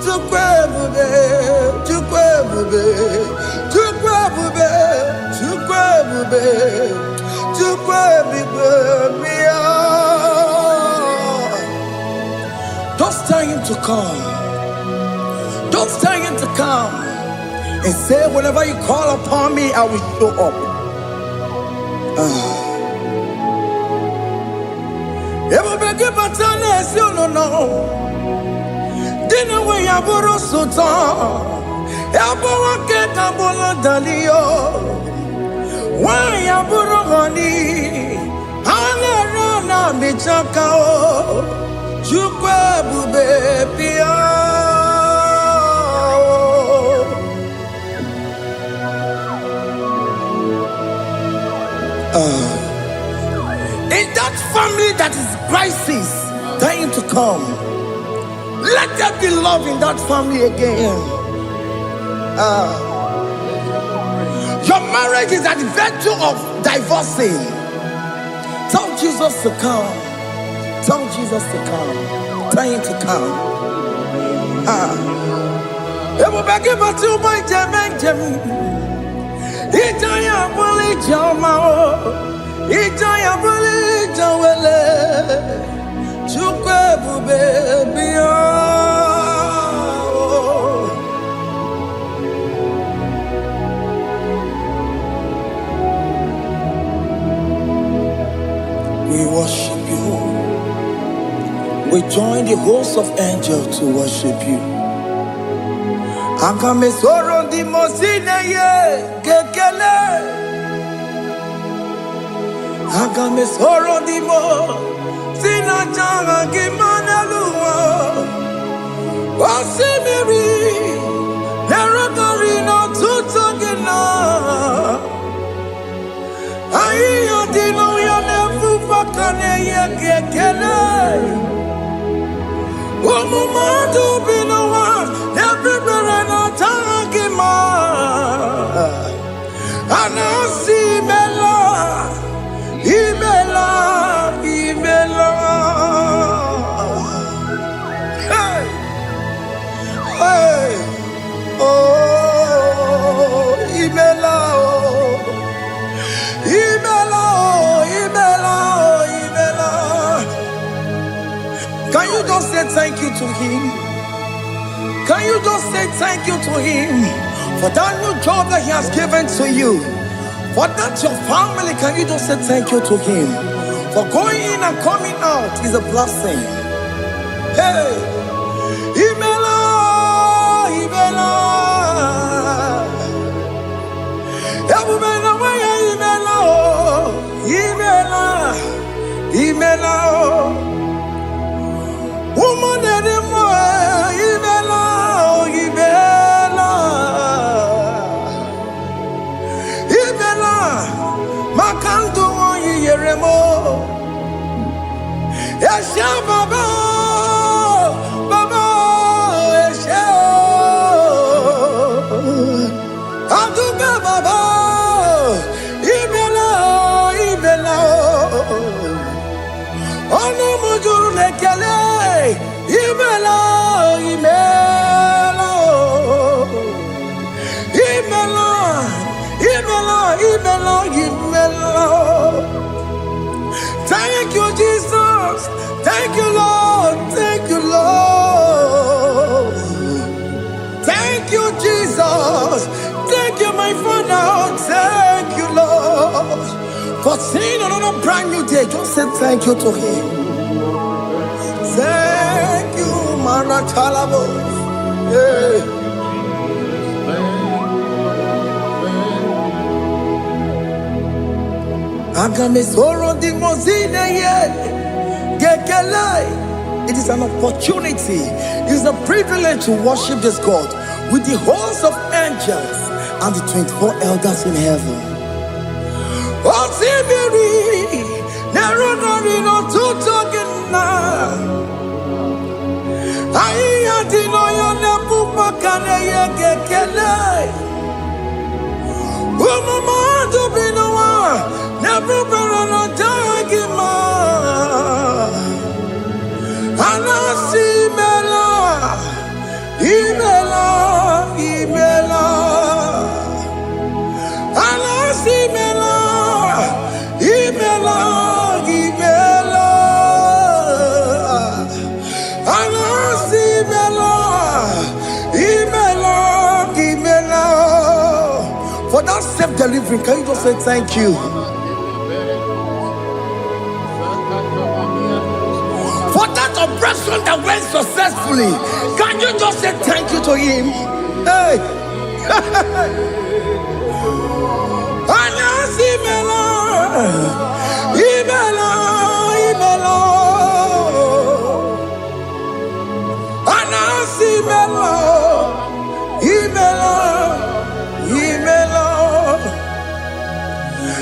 Chukwu ebube Chukwu ebube Chukwu ebube Chukwu ebube Chukwu ebube bịa. Don't tell him to come. Don't tell him to come and say whenever you call upon me I will show up. Ebube gị bata na-esi ụlọ dị na nwe ya bụrụ sultan ya bụ nwoke ka bụrụ dalio nwaanyị abụrụ honey ha na-ere na michaka Chukwu ebube bịa. In that family that is crisis dying to come, let there be love in that family again. Your marriage is at the verge of divorcing. Tell Jesus to come. Tell Jesus to come. Tell him to come. Ebubegi batu boy jemenjem. Ijaya buli jamao. Ijaya buli jawele. Chukwu ebube bịa. We worship you. We join the host of angels to worship you. Akame soro di mosine ye kekele. Akame soro di mo sina changa kimanaluwa. Wasimiri nerokari no tutogina. Ayo dino ya nefu fakane ye kekele. Omumadu binowa everybody no tangima. Anasi mela imela imela. Hey hey oh imela oh imela oh imela oh thank you to him? Can you just say thank you to him for that new job that he has given to you? For that your family, can you just say thank you to him? For going in and coming out is a blessing. Hey, Imela, Imela, Imela, Imela, Imela, woman anymore, Imela, Imela, Imela, Makanto, Yeremo, Yasha Baba, Baba, Yasha, Aduka Baba, Imela, Imela, Ono Mujuru Lekele, Imela, Imela, Imela, Imela, Imela, Imela. Thank you, Jesus. Thank you, Lord. Thank you, Lord. Thank you, Jesus. Thank you, my Father. Thank you, Lord. For seeing another brand new day, just say thank you to him. Thank you, Manatalabo. Yeah. It is an opportunity, it is a privilege to worship this God with the host of angels and the 24 elders in heaven. For that self-delivery, can you just say thank you? For that operation that went successfully, can you just say thank you to him? Hey.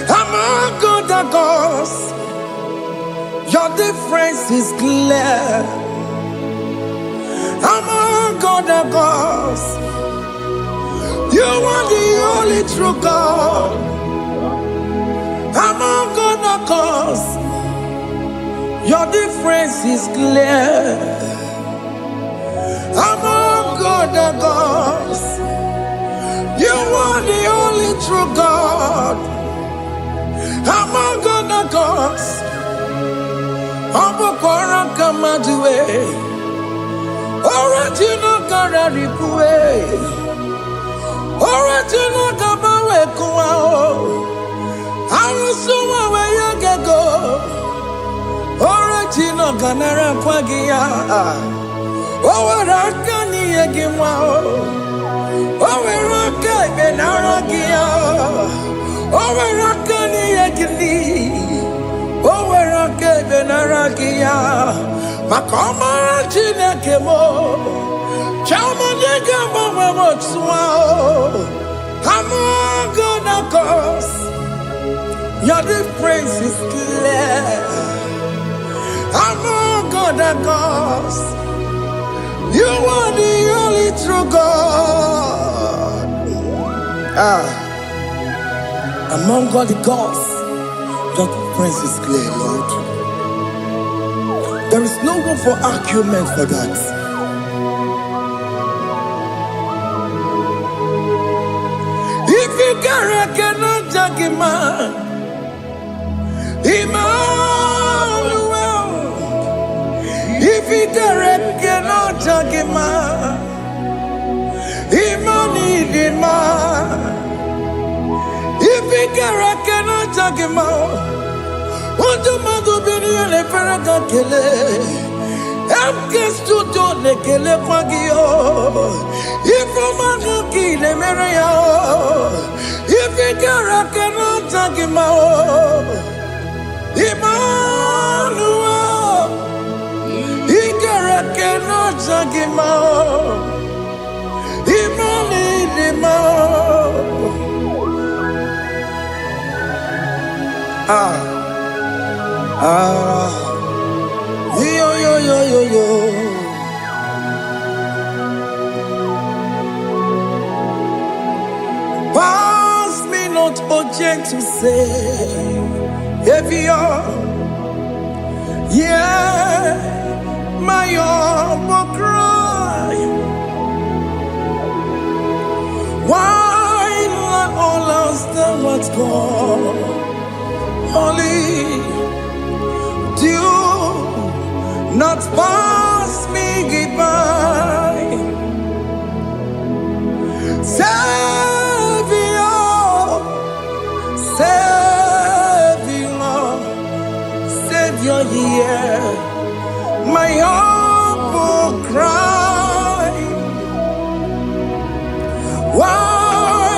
Among other gods, your difference is clear. Among other gods, you are the only true God. Among other gods, your difference is clear. Among other gods, you are the only true God. Among other gods, Abokora Kamadue, original Kararipue, original Kabawe Kuao, Arusuma Wayagego, original Ganara Kwagia, Owarakani Yagimao, Owaraka Benaragia, Owarakani Yagini. Owerake benaragia, makoma chinekemo, chamanega mamamotswao. Among other gods, your difference is clear. Among other gods, you are the only true God. Among all the gods, your difference is clear, Lord. There is no room for argument for that. If you cannot judge him, Emmanuel. If Ifigere cannot jagima. Imani dima. Ifigere cannot jagima. Ojo madu bini ele feraka kele. Emke studio le kele kwagio. Ifomanu ki le mereya. Ifigere cannot jagima. Emmanuel, Igara cannot jagima. Yo. Pass me not object to say, if you're, yeah, my will cry. Why let all else than what's gone? Only do not pass me by. Savior, yeah, my humble cry. Why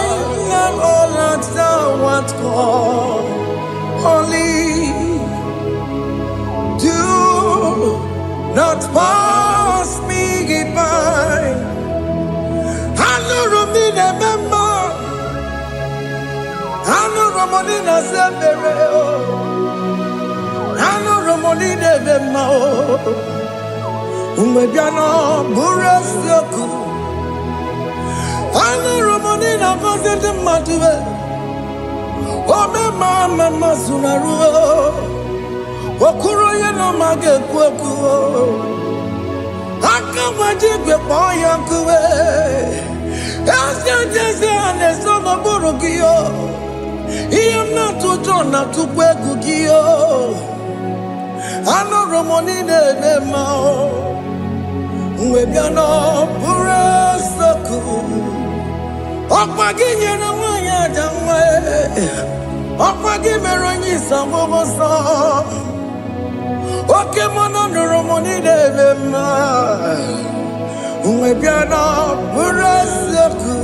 not all that thou art called? Only do not pass me by. I know Romina member. I know Romonina Severo. I know Romonina member. Umebiano Burasioku. I know Romonina Vaset Matue. Oh, Mama Sunaru. Okuro Yano Mage Kweku. I can't magic with boy uncle. As I'm a Borogio. I am not to turn up to Kwekugio. I know Romonine Mao. Webiano Burasoku. Okwaginya na wanya jamwe. Okwagimeronyi samobosa. Okemono Romonine Mao. Webiano Burasoku.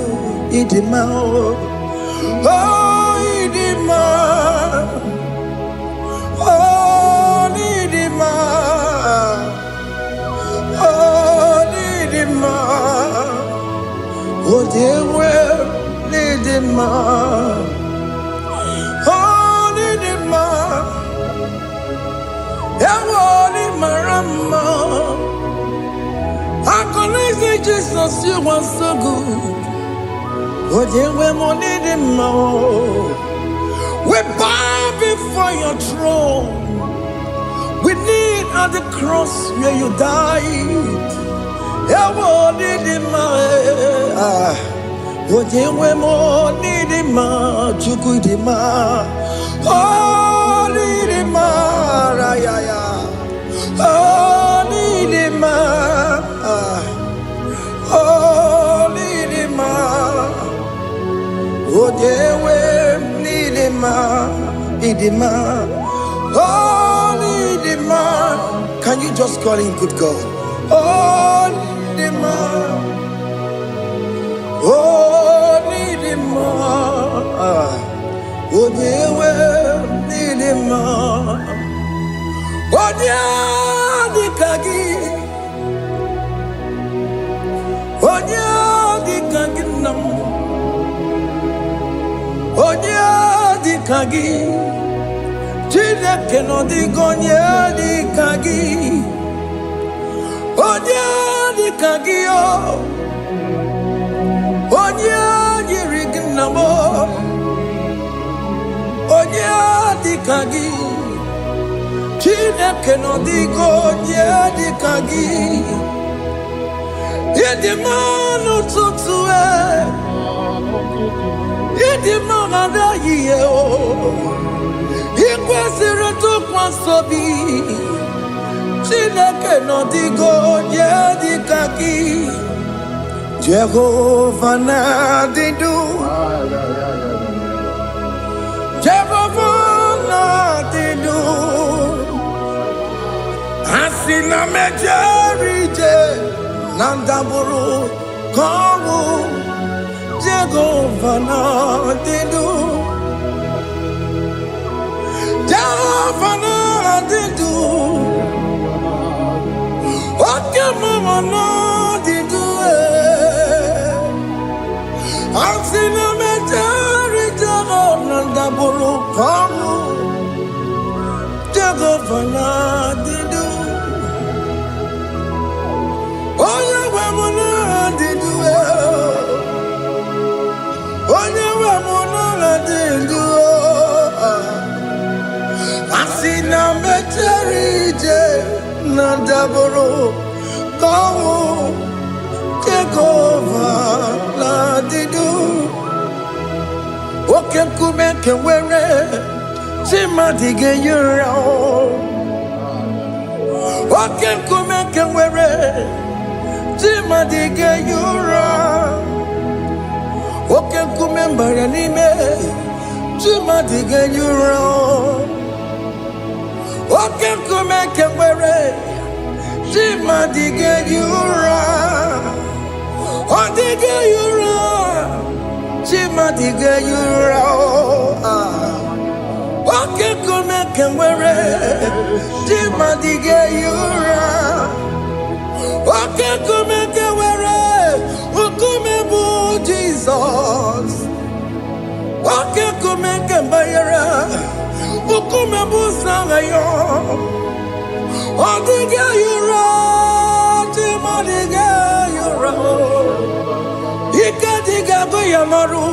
Idimao. Oh, Idima. Oh, Idima. Oh, Idima. Oh, dear, well, Idima. Oh, Idima. Ewoni Marama. I can say Jesus, you are so good. Oh, dear, we need him more. We bow before your throne. We need at the cross where you died. Yeah, we need him more. Oh, dear, we need him more. Chukwu him more. Oh, need him more. Oh, need him more. Oh, need him more. Oh, dear, we need him, oh, need him. Can you just call him good God? Oh, need him, oh, need him, oh, dear, we need him, oh, dear, the Kagi, oh, dear, the Kagi, no. Onya di kagi, chile que no digo onya di kagi, onya di kagi oh, onya di rignamo, onya di kagi, chile que no digo onya di kagi, y de mano tutue. Idi mangada yeo, ikwesire to kwasobi. Chineke no digo yedikaki Jehovah na didu Jehovah na didu Asina mejerije Nandaburu Kongu Jehovah na didu Jehovah na didu Oke mama na didu Asina mejerije Nandaburu Kongu Jehovah na didu Onye we muna didu Onye we muna didu Asina meterije Nandaburu Kongu Jehovah na didu Oke kume kewere Chimadige yura Oke kume kewere Chimadige yura Oke kume mbaranime Chimadige yura Oke kume kewere Chimadige yura Odige yura Chimadige yura Oke kume kewere Chimadige yura Oke kume kewere Ukume bu Jesus Oke kume kembayera Ukume bu sangayo Odige yura Chimadige yura Ikadiga goyamaru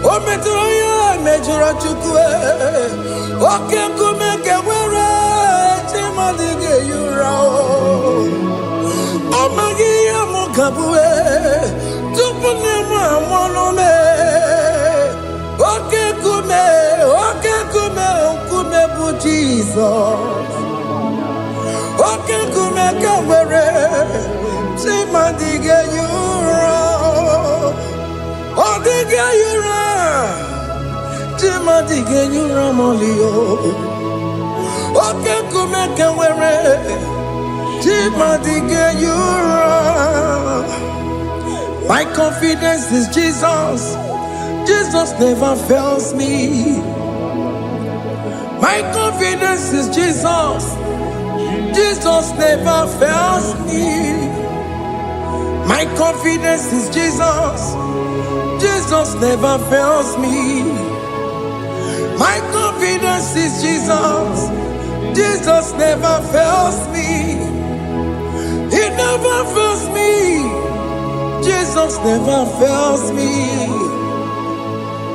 Ometroya mejura chukwe Oke kume kewere Chimadige yura Omagiya mukabwe Tupune mwamonome Oke kume bu Jesus Oke kume kewere Chimadige yura Odige yura Chimadige yura molio Oke kume kewere Chimadige yura My confidence is Jesus Jesus never fails me My confidence is Jesus Jesus never fails me My confidence is Jesus Jesus never fails me My confidence is Jesus Jesus never fails me He never fails me Jesus never fails me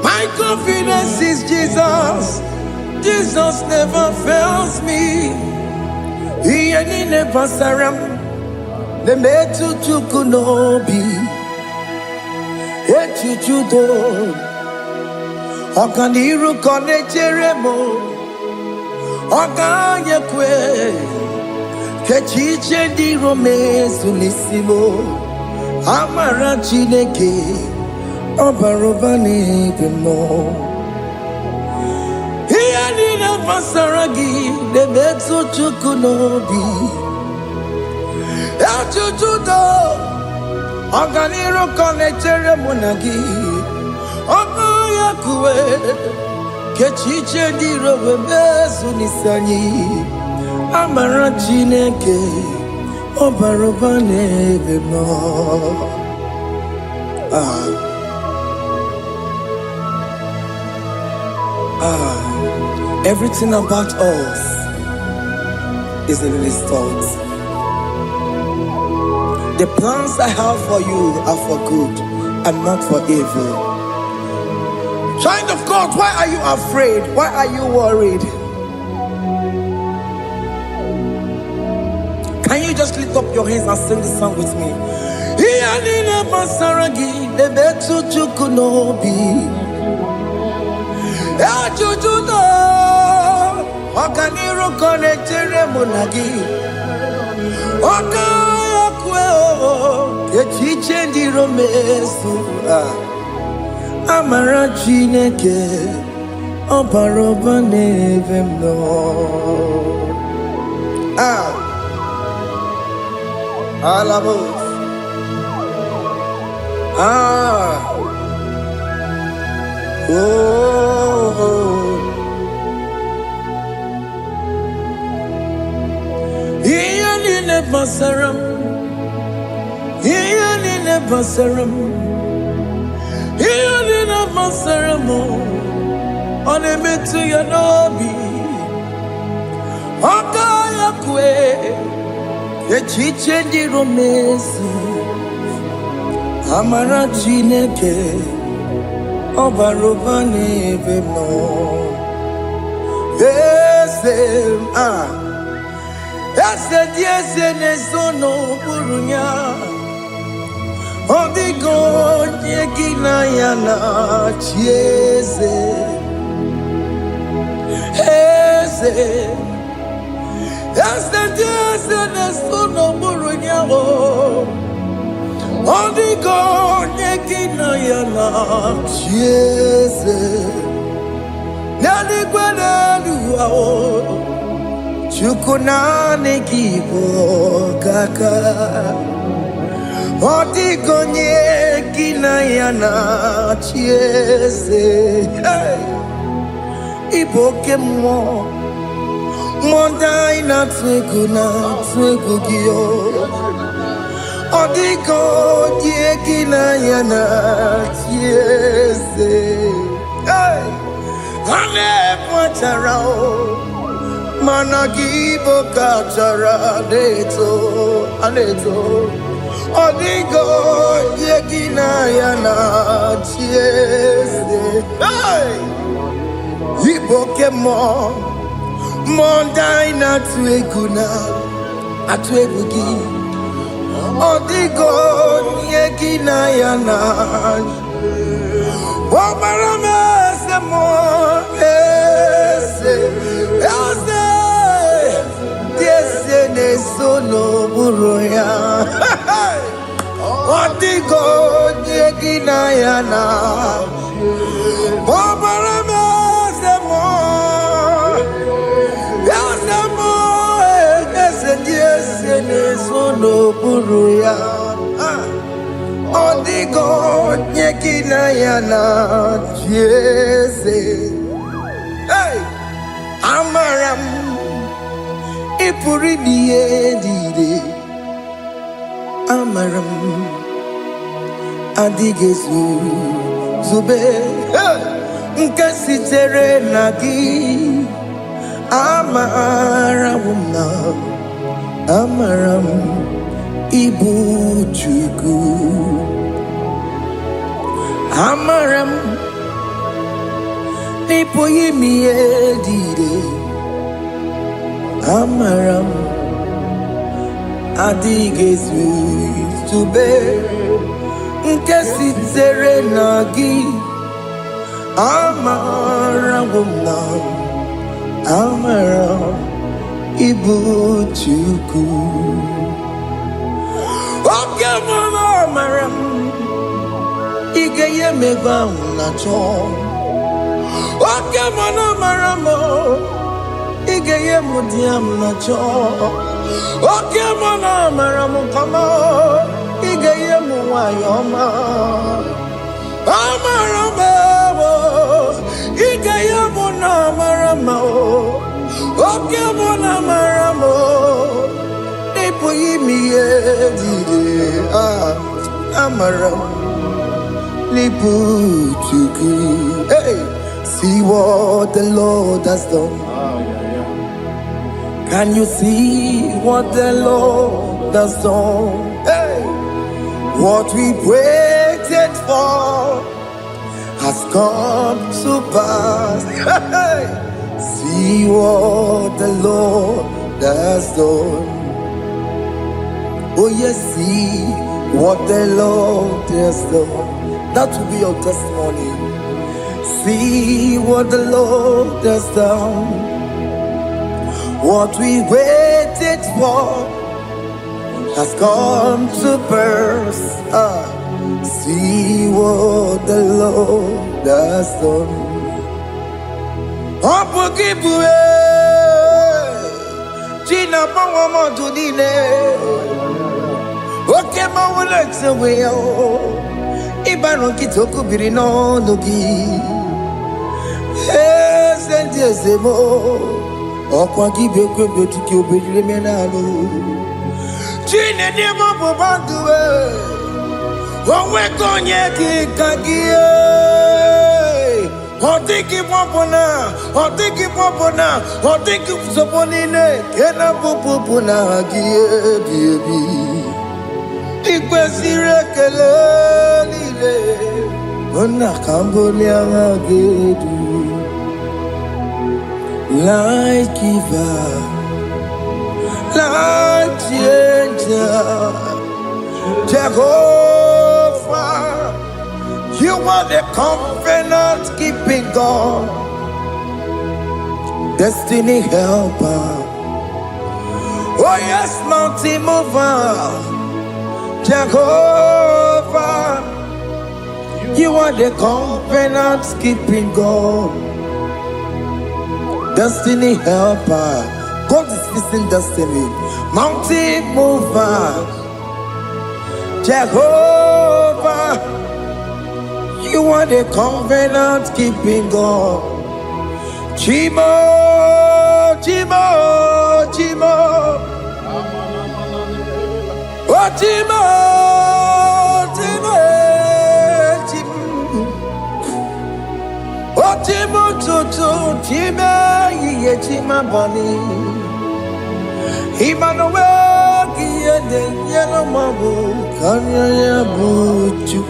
My confidence is Jesus Jesus never fails me He ain't never saram The metu chukunobi Echuchudo Okaniru kone cheremo Okanye kwe Kechiche di rome sunisimo Amara chineke Obarobane gemo He ain't never saragi The metu chukunobi Echuchudo Oganiru konechere munagi Oya kuwe Kechiche diro wemezu nisanyi Amara chineke Obarobane bemo Everything about us is in His thoughts. The plans I have for you are for good and not for evil. Child of God, why are you afraid? Why are you worried? Can you just lift up your hands and sing this song with me? Okaniru kone chere monagi. Oka yakweo echiche ndi romesu. Amara Chineke Obaroba nevem no. Alabos. Iyanine basaram. Iyanine basaram. Iyanine basaram. Onemetu ya nobi. Okaya kwe. Echiche ndi romesi. Amara Chineke Obaroba nevem no. Ese diese nesono burunya. Odigo nyekina yana chiese. Ese diese nesono burunya. Odigo nyekina yana chiese. Nani kwenelu Chukuna nekibo kaka. Odigo nyekina yana chiese. Iboke mo Mondai na twegu giyo. Odigo nyekina yana chiese. Ane pacharao Managibo kachara aneto. Odigo yekina yana chiese. Iboke mo Mondai na atwegugi. Odigo yekina yana Omarame semo Diese nesono buruya. Odigo nyekina yana Omarame semo Diese nesono buruya. Odigo nyekina yana chiese. Amaram ipuri diye. Amaram adigezu zube. Nkasitere nagi. Amaram ibu chuku. Amaram nipo yimi edide. Amaram adigezu zube. Nkasitere nagi. Amaram ibu chuku. Oke mama amaram igeye meba unacho. Oke mama maramo igeye mudiam nacho. Oke mama maramo kama igeye muwayoma. Amaramo igeye muna maramo. Oke mama maramo Nipoyimi edide. Amaram Nipuchuku. See what the Lord has done. Can you see what the Lord has done? What we waited for has come to pass. See what the Lord has done. Oh yes, see what the Lord has done. That will be your testimony. See what the Lord has done. What we waited for has come to pass. See what the Lord has done. Opokibue, China Pawamo Tudine, Okemawalex away. Ibano Kitoku Birino Nogi, yes, and yes, the more. Okwagi Beko Betiki Obedimenalo, China Demo Bobandue, Owekonyeki Kagie, Otiki Popona, Otiki Popona, Otiki Soponine, Kena Popona, Gie, baby. Ikwesire Kelele, Ona Cambodia Gedu. Light giver, light changer, Jehovah, you are the covenant keeping God, destiny helper. Oh yes, mountain mover, Jehovah, you are the covenant keeping God. Destiny helper, God is fixing destiny. Mountain mover, Jehovah, you are the covenant keeping God. Chimo, Chimo, Chimo, oh Chimo, Chimo, Chimo. Otimo toto time ye tima bani Emmanuel kiye de yelo mabu kanya ya buchu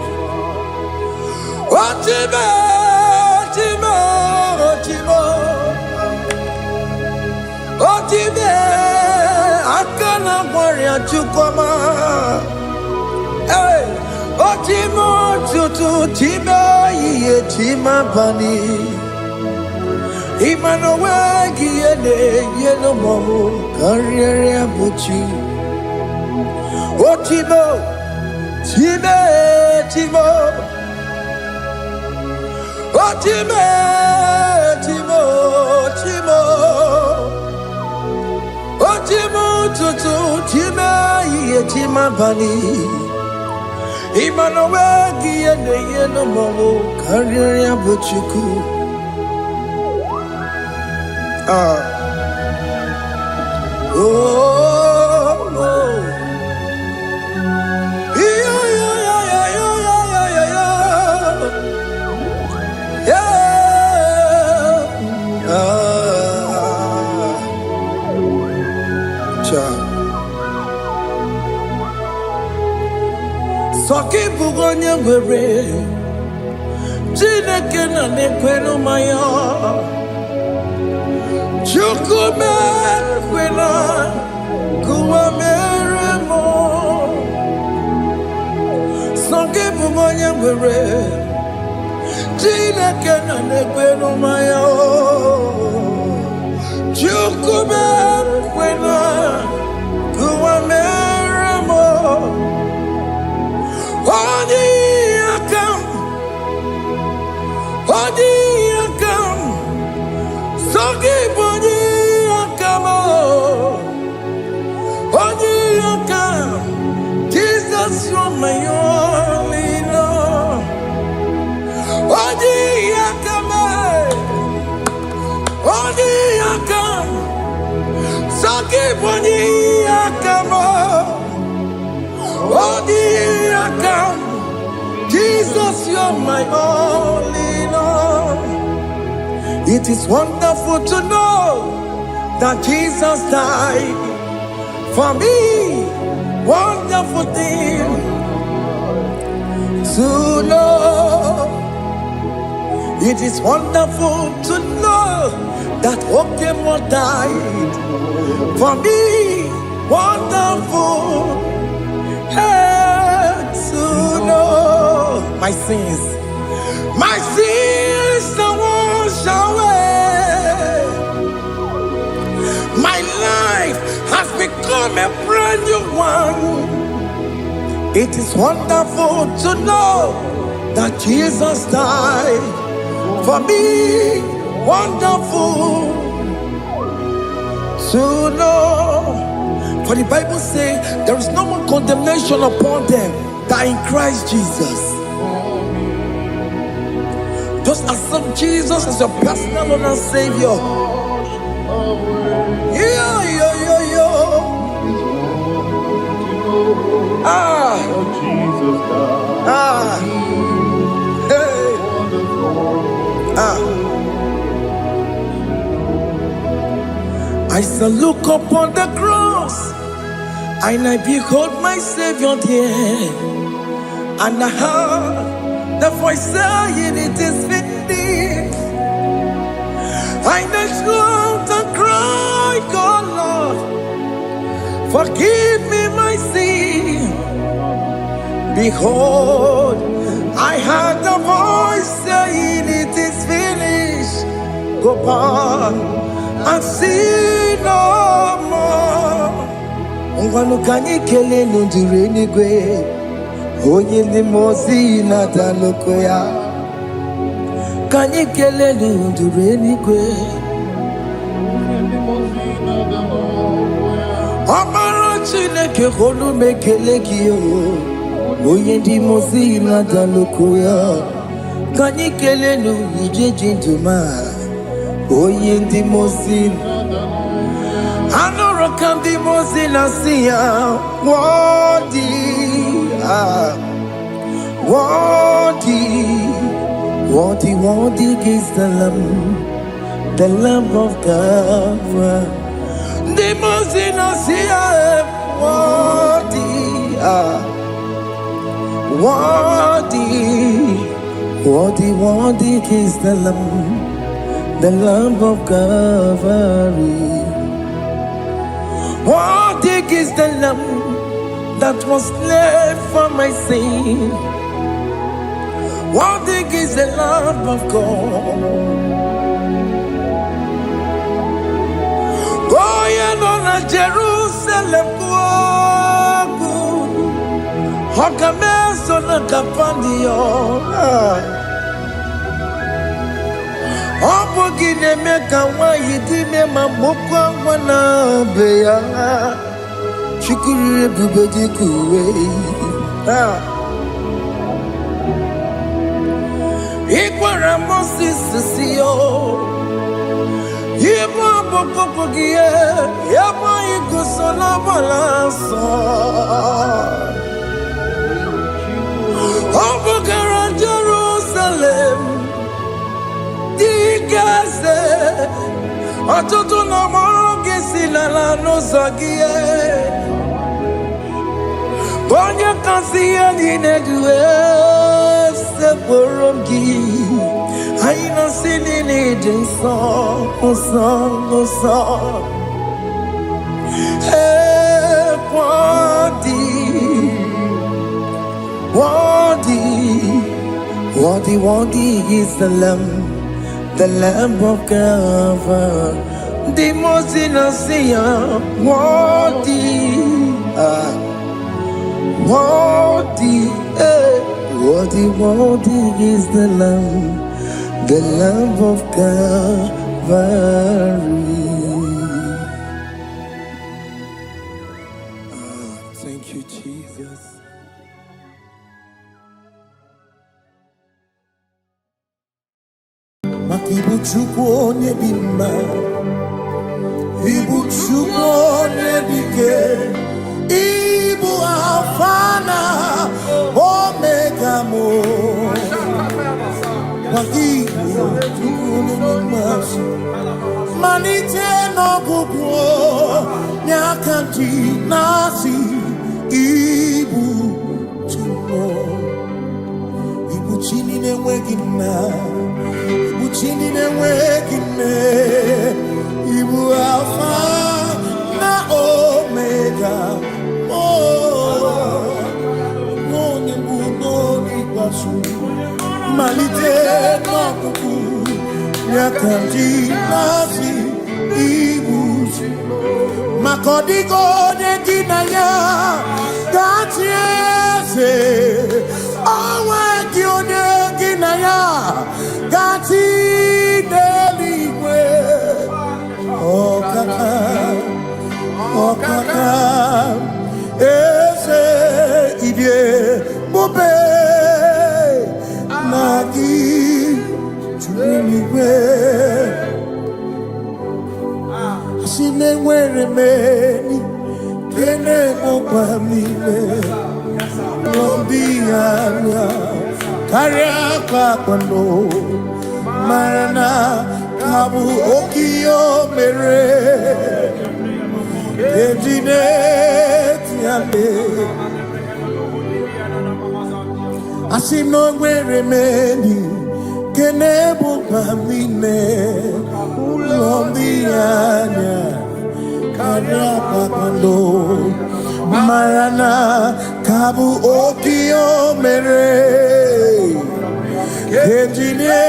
Otimo Otimo Otimo Otimo akana warrior chukoma Hey Otimo toto time ye tima bani Emmanuel Giene Yeno Momo Carriere Buchi Otimo Time Timo Otime Timo Timo Otimo Tutu Time Yetima Bani Emmanuel Giene Yeno Momo Carriere Buchiku oh, oh. Yeah, yeah, yeah, yeah, yeah, yeah, yeah. Soki bugonye were Chineke na nekwenu maya Chukume kwena kuwa meremo Soki bugonye were Chineke na nekwenu maya Chukume kwena kuwa meremo Odi akam Soki boni akamo Odi akam Jesus you're my only love Odi akam Soki boni akamo Odi akam Jesus you're my only love It is wonderful to know that Jesus died for me. Wonderful thing to know. It is wonderful to know that Okemo died for me. Wonderful to know my sins are washed away. My life has become a brand new one. It is wonderful to know that Jesus died for me. Wonderful to know. For the Bible says there is no more condemnation upon them that in Christ Jesus. Just accept Jesus as your personal Lord and Savior. I shall look upon the cross, and I behold my Savior there, and I heard the voice saying, "It is finished." I knelt and cried, "God, Lord, forgive me my sin." Behold, I heard the voice saying, "It is finished. Go back and sin no more." Ngwanukanye kele nundure nigwe, onye ndi mozi na daloko ya. Kanye kele nundure nigwe, Amara Chineke holu mekele kiyo, onye ndi mozi na daloko ya. Kanye kele nu ije jintuma, onye ndi mozi. Anoro kandi mozi na siya, worthy, worthy, worthy is the Lamb of God. The mozi na siya, worthy, worthy is the Lamb of Calvary. Worthy is the Lamb that was slain for my sin. Worthy is the Lamb of God. Going on a Jerusalem, Hokameso na kapandio. Opogine meka wa yidime mamokwa wana beya. Shukuru bubedi kuwe. Ikwara Moses siyo. Yema bokopogie. Yema igusola balanso. Opogara Jerusalem. Digase. Atoto na moge silala no zagie. Bonya kansiya dinedue seporomgi. Aina sinini jinso song. Hey, worthy is the Lamb of God. The most innocent, worthy is the Lamb of Calvary. Thank you, Jesus. Ibu chukwu onye dị mma, Ibu chukwu onye dike, Ibu Alfa na Omega mo. Ibu chukwu onye dị mma, malite n'ọgwụgwụ n'akantị n'asị. Ibu chukwu, Ibu chini na-enweghị nna. Chini na-enweghị nne, Ibu Alfa na Omega, onye mbụ n'oge ikpeazụ, malite n'ọgwụgwụ ya ka ndị na-asị. Ibu Makodigo neginaya gatiese awe gione ginaya gati deligwe okaka ese idie bobe nagi chuligwe Sinewere meni kene mopamile Lombianya Kariaka kwano Marana Kabu okio mere Ejine tiale Asinewere meni kene mopamile Lombianya Kariaka kwando Marana Kabu okio mere Ejine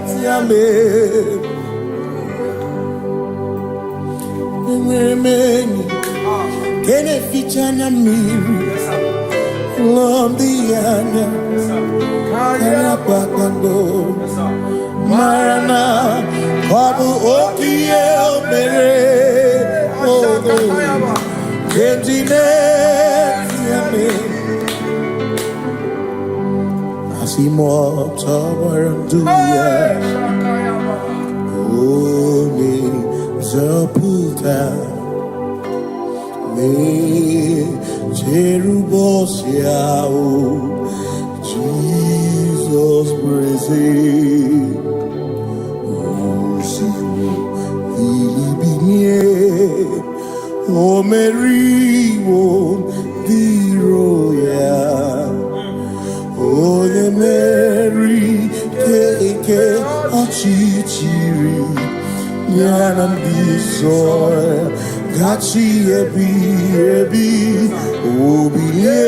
tiale Mweni Kene fichana miri Lombianya Kariaka kwando Marana Kabu okio mere Kentine Asimo tabaranduya Oni zaputa Me Jerubosia Jesus praise O Mary, O the royal, O the Mary, Keke, Achichiri, Yanam Bisor, Gachi Ebi, Obiye,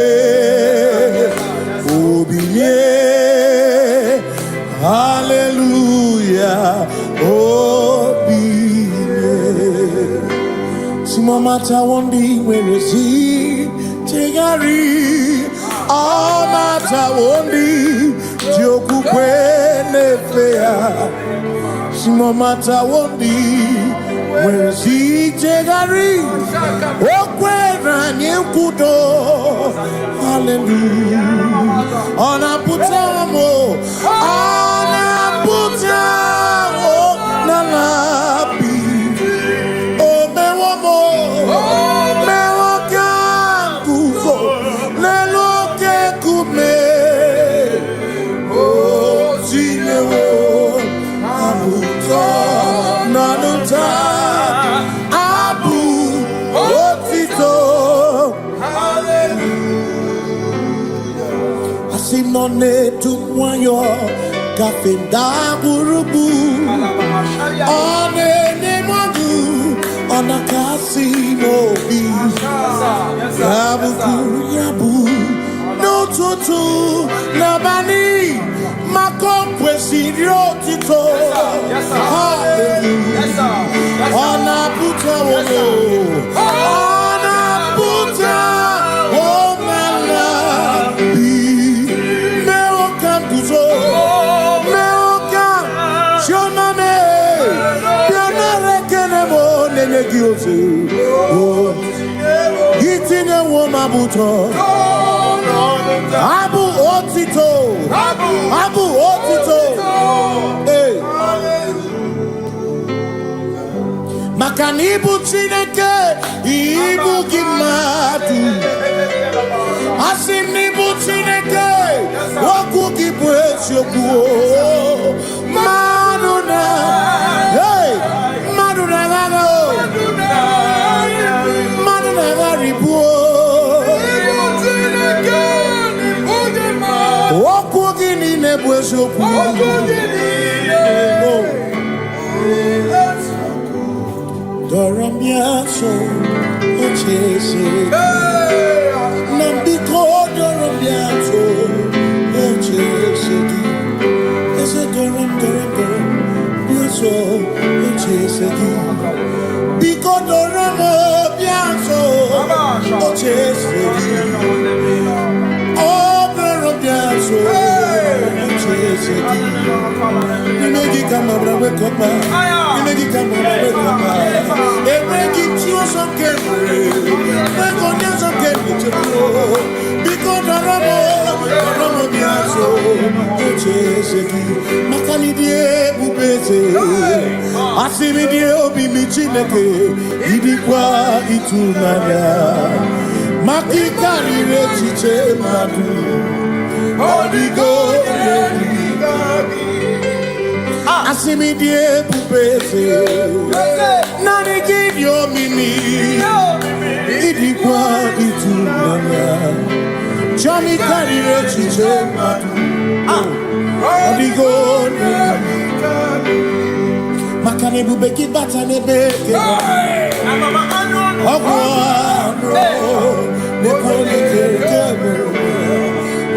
Hallelujah, Mata wondi werezi tegari all mata wondi joku kwene fea Simo mata wondi werezi tegari okwena nyekudo hallelujah ona putamo nalabi None to yo kafenda burubu one nemadu ona kasimo bi yabu no tutu nabani makompwe sirio tito hallelujah ona puta wono ona puta Itine woma buto Abu otito Hey Makanibu chineke Ibu gimatu Asinibu chineke Woku gibwesyoku Maduna Hey Maduna gano Doramiaso, Ochese, Nambiko Doramiaso, Ochese, Doram, Ochese, Biko Bigodoramo Bianso, Ochese, Obero Bianso, Ochese, Nimegi Kamabra Wekopa, Nimegi Kamabra Wekopa, Emegi Chioso Kemre, Megonyaso Kemre, Bigodoramo Bianso, Ochese, Makanidie Bubeze, Asimidie Obi Michineke, Idikwa Itunanya, Makikari Rechiche Madu, Odigo Asimidie Bubeze, Nani Gidio Mimi, Idikwa Itunanya, Chami Kari Rechiche Madu, Odigo Makane bubeki batane beke Ogwano Nekone kekebe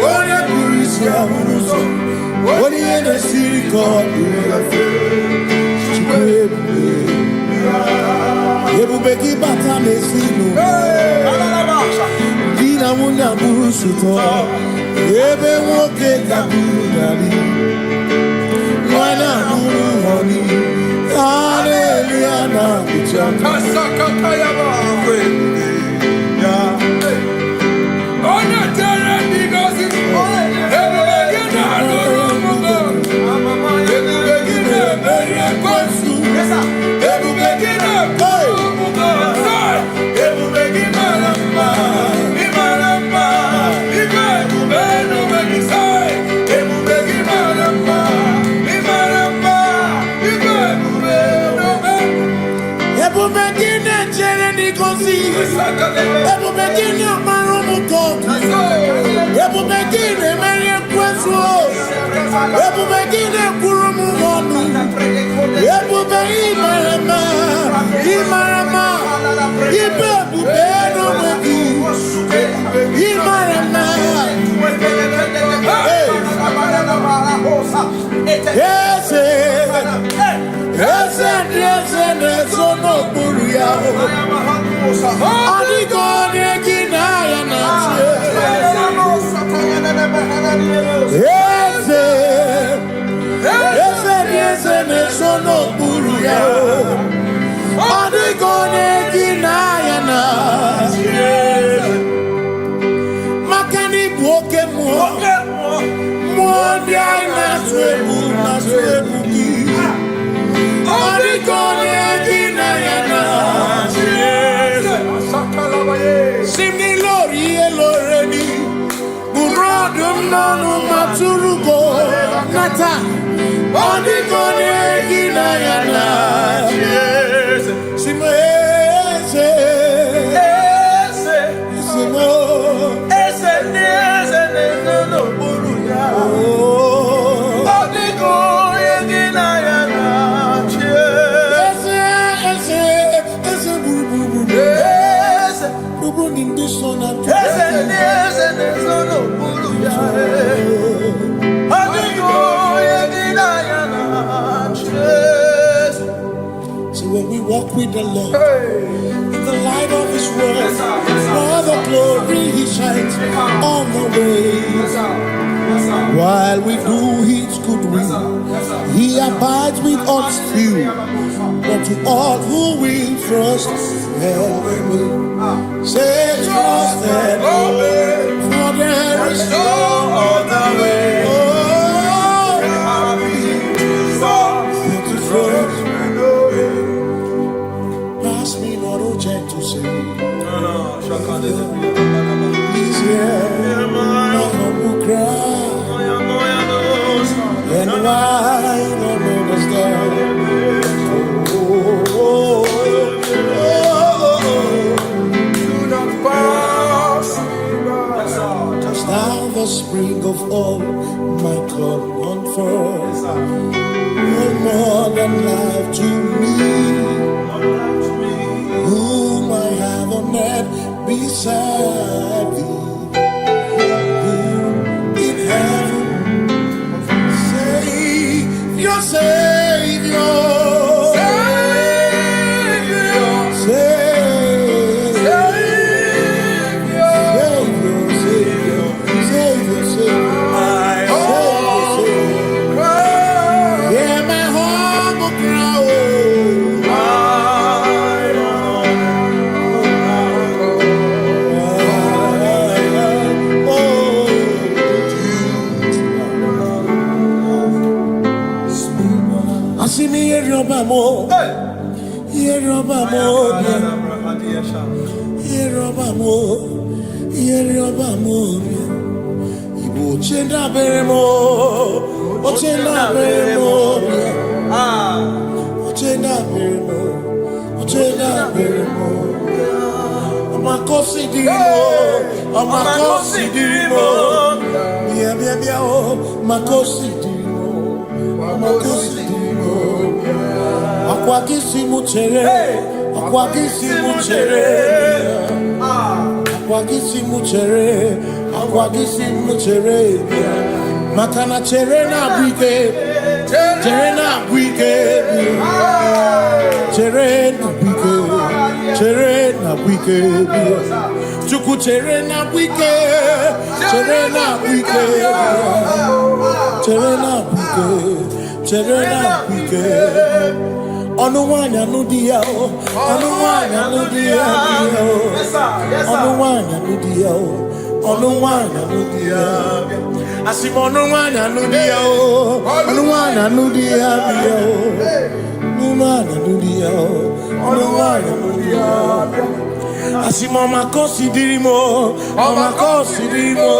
Oye kurisia unuso Oni ene siriko Chikwebe Yebubeki batane sinu Dina muna busuto Yebe woke kabunari Wana nuru honi Hallelujah, na bichaka. Kasakatayaba. Ya. Ona tere bigosi. Everybody na romugo. Everybody na beria kwasu. Yes sir. Everybody na romugo. Everybody na lamba. Imaramba. Ibebu beno benisai. Everybody na lamba. Imaramba. Ibebu Ebu begine jere ni kosi. Ebu begine marumu koki. Ebu begine merie kwesu. Ebu begine kurumu wonu. Ebu be imarama. Imarama. Ibebu beno wegi. Imarama. Yes, no buria. Adigo negina ya na. Yes, no buria. Adigo negina ya na. Makani buoke mo. Dia na swebu ki. Adigo negina ya na. Simni lori eloreni. Burodum nonu maturugo nata. Adigo negina ya na. So when we walk with the Lord, in the light of His word, for the glory He shines on the way. While we do His good will, He abides with us few. But to all who will trust and obey, say trust and obey, for there is no other way. Oh, but to trust and obey. Pass me not, O gentle say. He's here, my humble cry. And I don't understand. Thou the spring of all my God comfort, no more than life to me, whom I have on earth beside thee, in heaven, Savior, Savior, Savior, Obamo, Yeri Obamo, Ibu Chenda Beremo, Ochenda Beremo, Ochenda Beremo, Ochenda Beremo, Amakosi Dirimo, Amakosi Dirimo, Bia, Makosi Dirimo, Amakosi Dirimo, Akwagisi Muchere, Akwagisi Muchere, Akwagisi Muchere, Akwagisi Muchere, Makana Cherena Bike, Cherena Bike, Cherena Bike, Cherena Bike, Chuku Cherena Bike, Cherena Bike, Cherena Bike, Cherena Bike. Onuwanya nudia o, Onuwanya nudia o, Onuwanya nudia o, Onuwanya nudia. Asim Onuwanya nudia o, Onuwanya nudia o, Onuwanya nudia o, Onuwanya nudia. Asim Omakosi dirimo, Omakosi dirimo,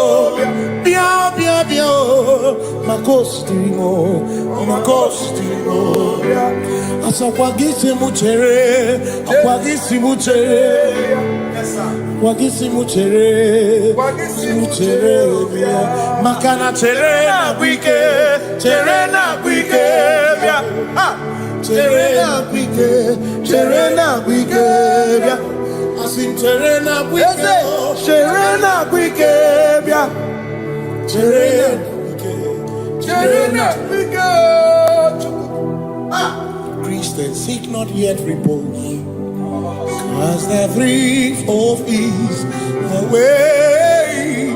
bia o, Makosi dirimo, Omakosi dirimo. Akwagisi Muchere, Akwagisi Muchere, Akwagisi Muchere, Muchere, Makana Cherena Bike, Cherena Bike, Cherena Bike, Cherena Bike, Asim Cherena Bike, Cherena Bike, Cherena Bike, Christians seek not yet repose, cause the brief of ease away.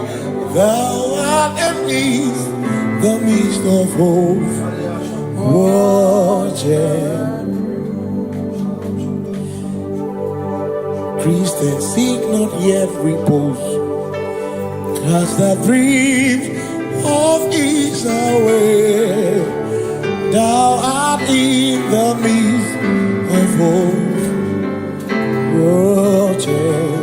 Thou art amidst the midst of hope, watching. Christians seek not yet repose, cause the brief of ease away. Thou art in the midst of hope, watching.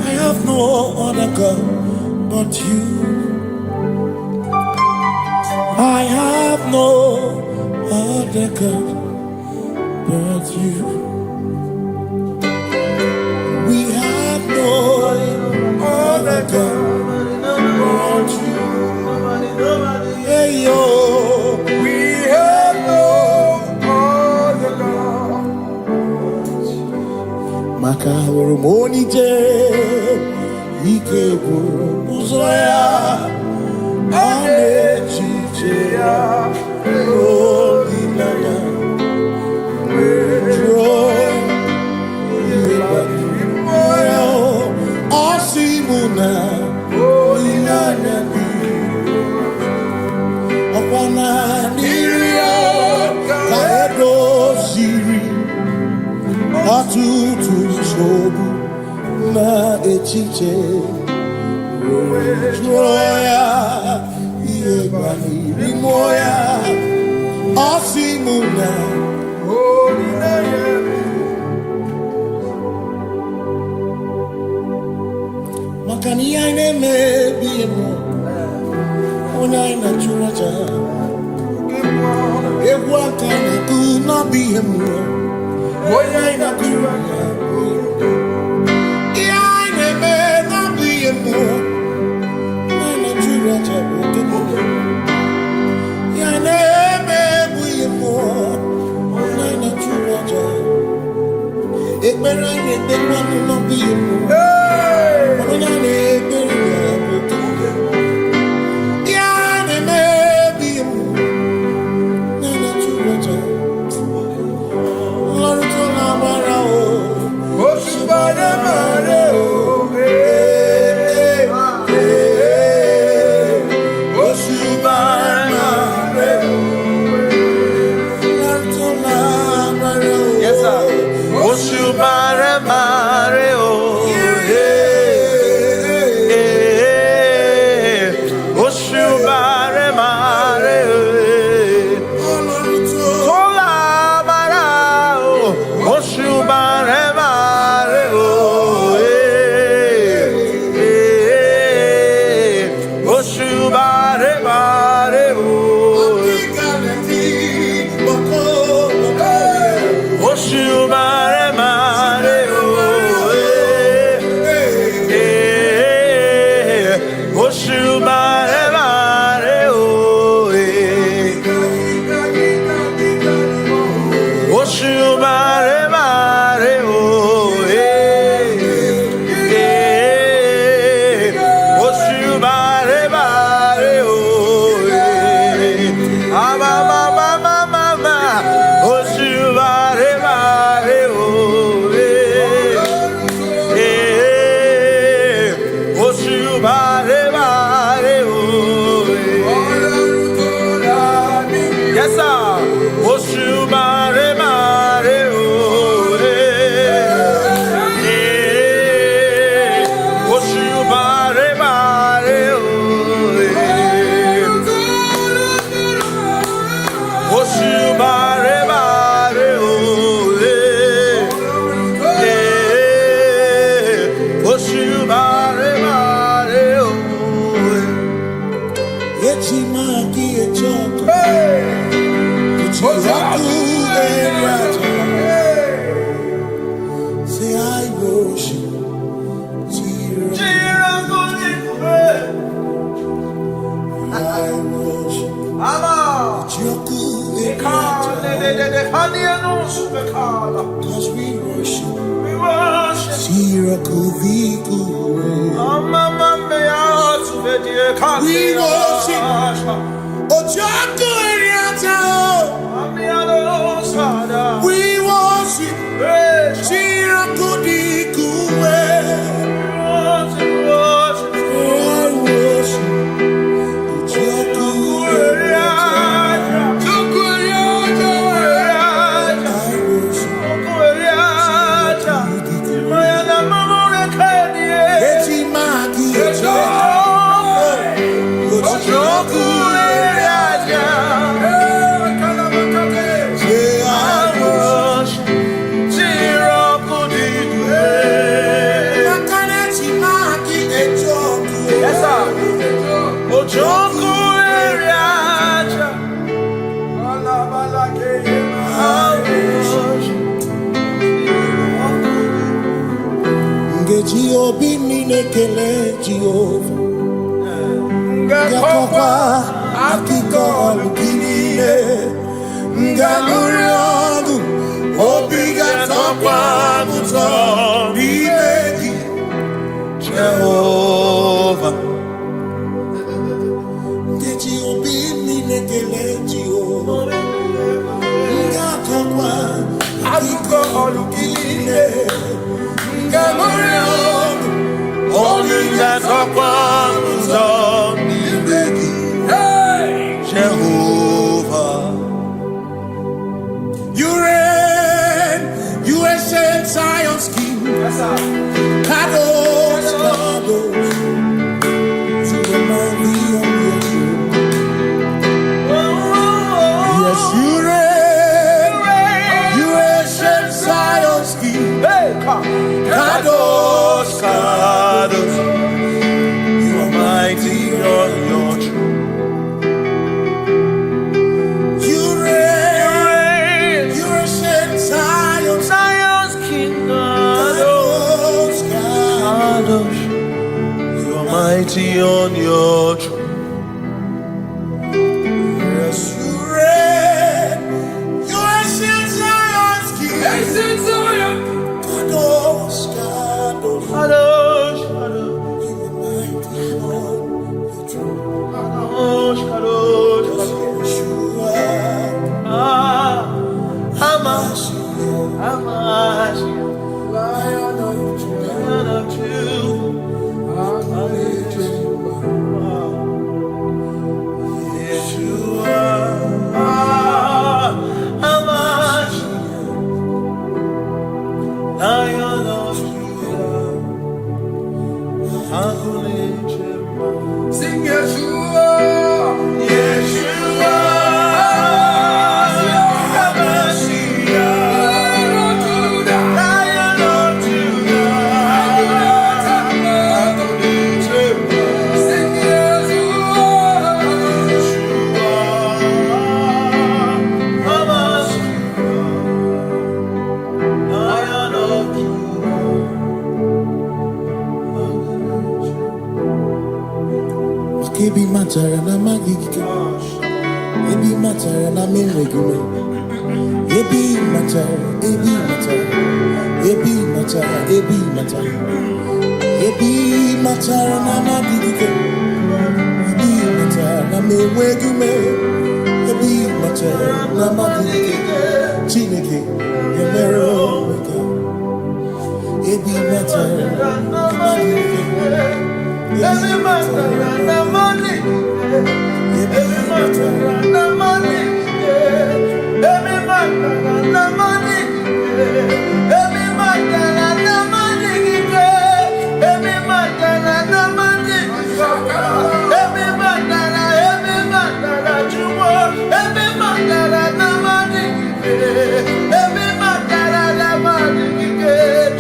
I have no other God but you. I have no other God but you. We have no other God but you. Hey yo, we have no other God. Makahuru monije, ikeburu uzoya, anechicheya, olinaya, joy. Osimuna, Olinana, Okwana Niria, Kaedo Siri, Atutu Sobu, Na Echiche, Joya, Iebani, Rimoya, Osimuna, Olinana. Makani aine me biemo, onai na churaja. Ewa kana tu na biemo, onai na churaja. Aine me na biemo, onai na churaja. Aine me biemo, onai na churaja. Ekbera ne tekwa na biemo. Say I worship. I worship. Cause we worship. We worship. Obi minekele Jehovah Ngakokwa akiko lukile Ngamuriangu Obi gatokwa muto Bimeki Jehovah Ngeji obi minekele Jehovah Ngakokwa akiko lukile Ngamuriangu Jehovah, you reign, you ancient Zion's King. Kadosh, Kadosh, to the mighty on your throne. Yes, you reign, you ancient Zion's King. Kadosh, Kadosh, you are mighty on your throne. You reign, you ancient Zion's King. Kadosh, Kadosh, you are mighty on your throne. Yes, you reign, you ancient Zion's King. Ancient Zion. Kadosh, Kadosh, Kadosh, Kadosh, you are mighty on your throne. Kadosh, Kadosh, Kadosh, you are Hamash, Lion of sing Yeshua, Yeshua, Lion of Judah, sing Yeshua, Lion of Judah. Ebi matara na magigike, ebi matara na menwegume, ebi matara, ebi matara, ebi matara, ebi matara, ebi matara na magigike, ebi matara na menwegume, ebi matara na magigike, Chineke yemero weka, ebi matara na magigike. Every matter and the money, every matter and the money, every matter and the money, every matter and the money, every matter and the money, every matter that you want, every matter and the money, every matter and the money,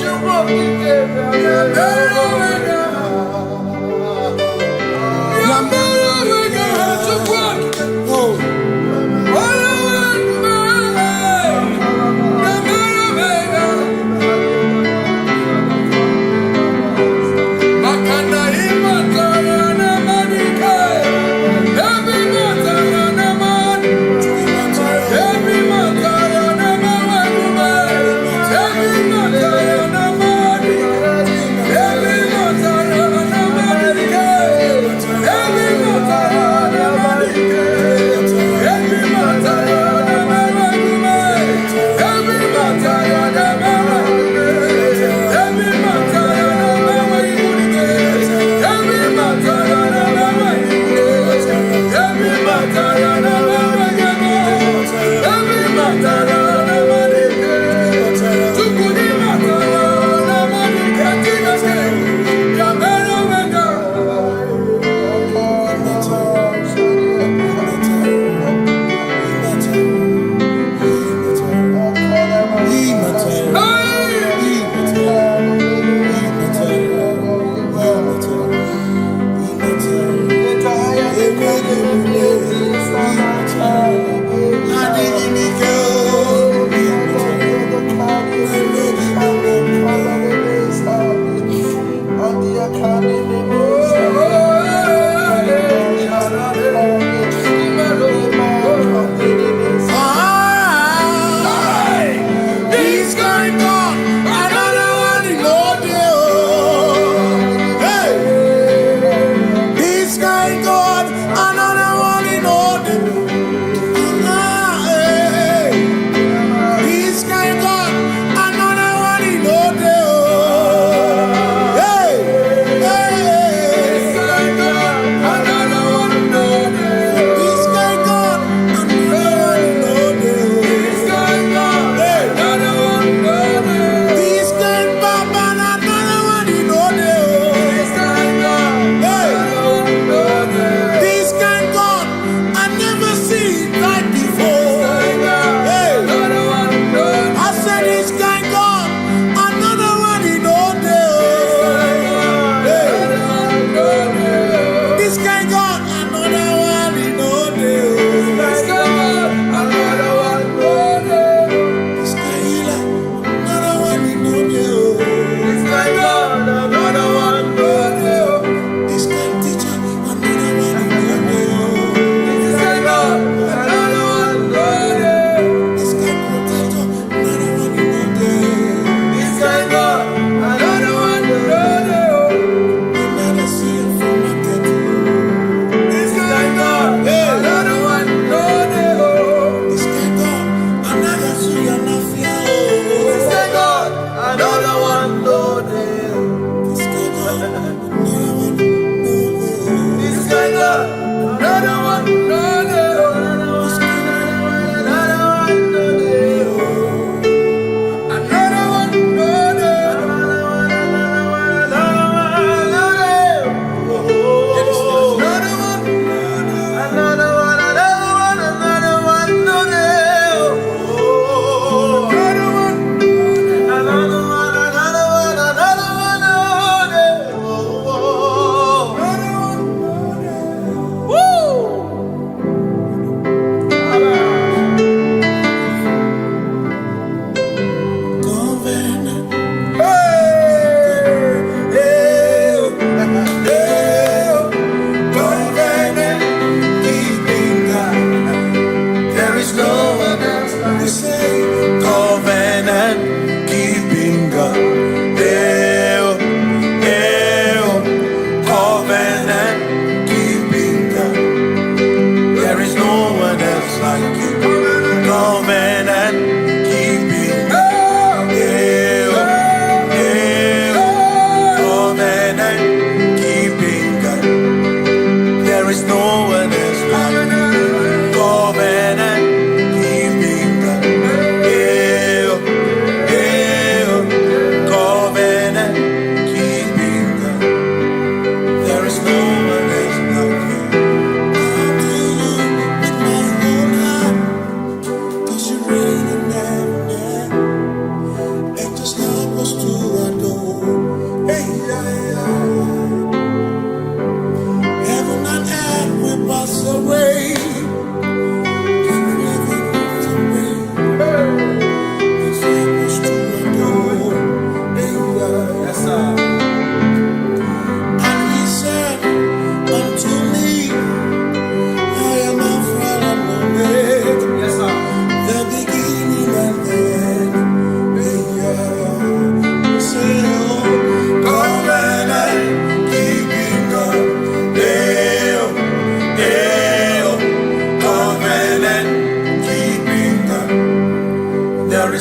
you want to give.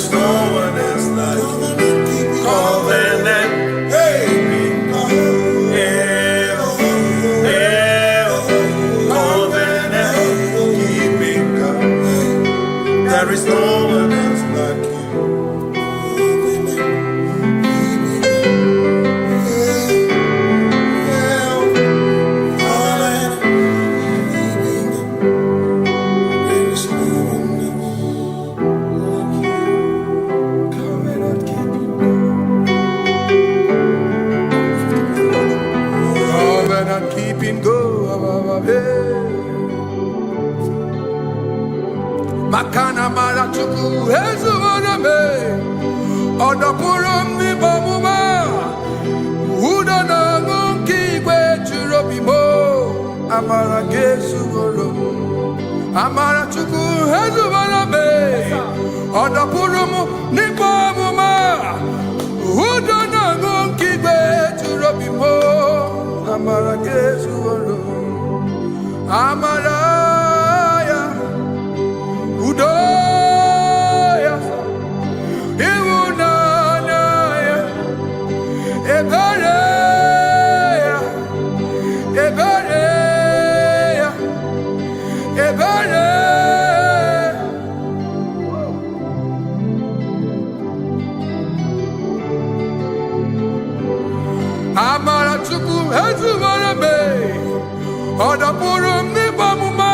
is no one else like you. Covenant. Hey. There is no one else like you. Covenant keeping go. Makana mara chuku hezu waname odapurum ni bamuma uda na ngonki kwe churobimo amara gesu worum amara chuku hezu waname odapurum ni bamuma uda na ngonki kwe churobimo amara gesu worum amara Udoya, Iwunanaya, Ebereya, Ebereya, Ebereya. Amara chuku hezu warame, odapurum ni bamuma.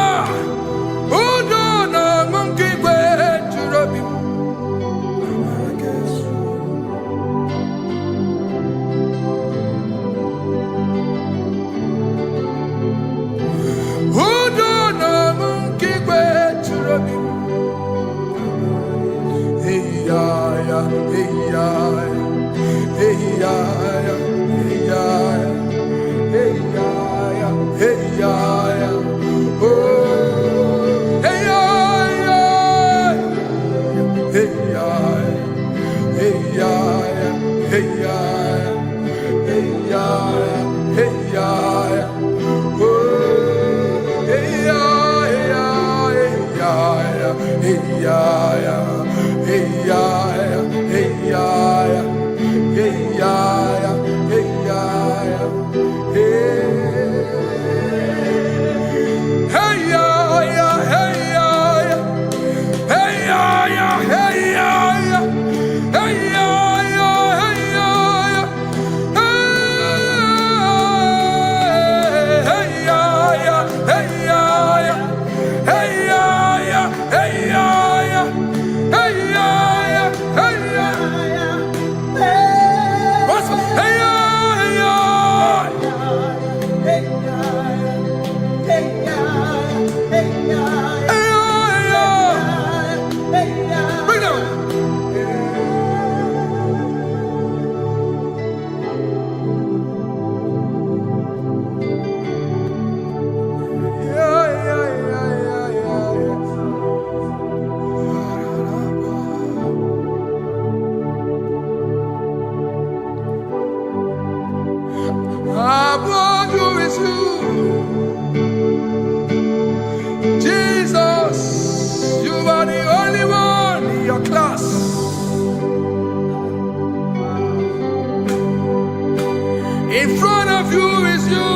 In front of you is you.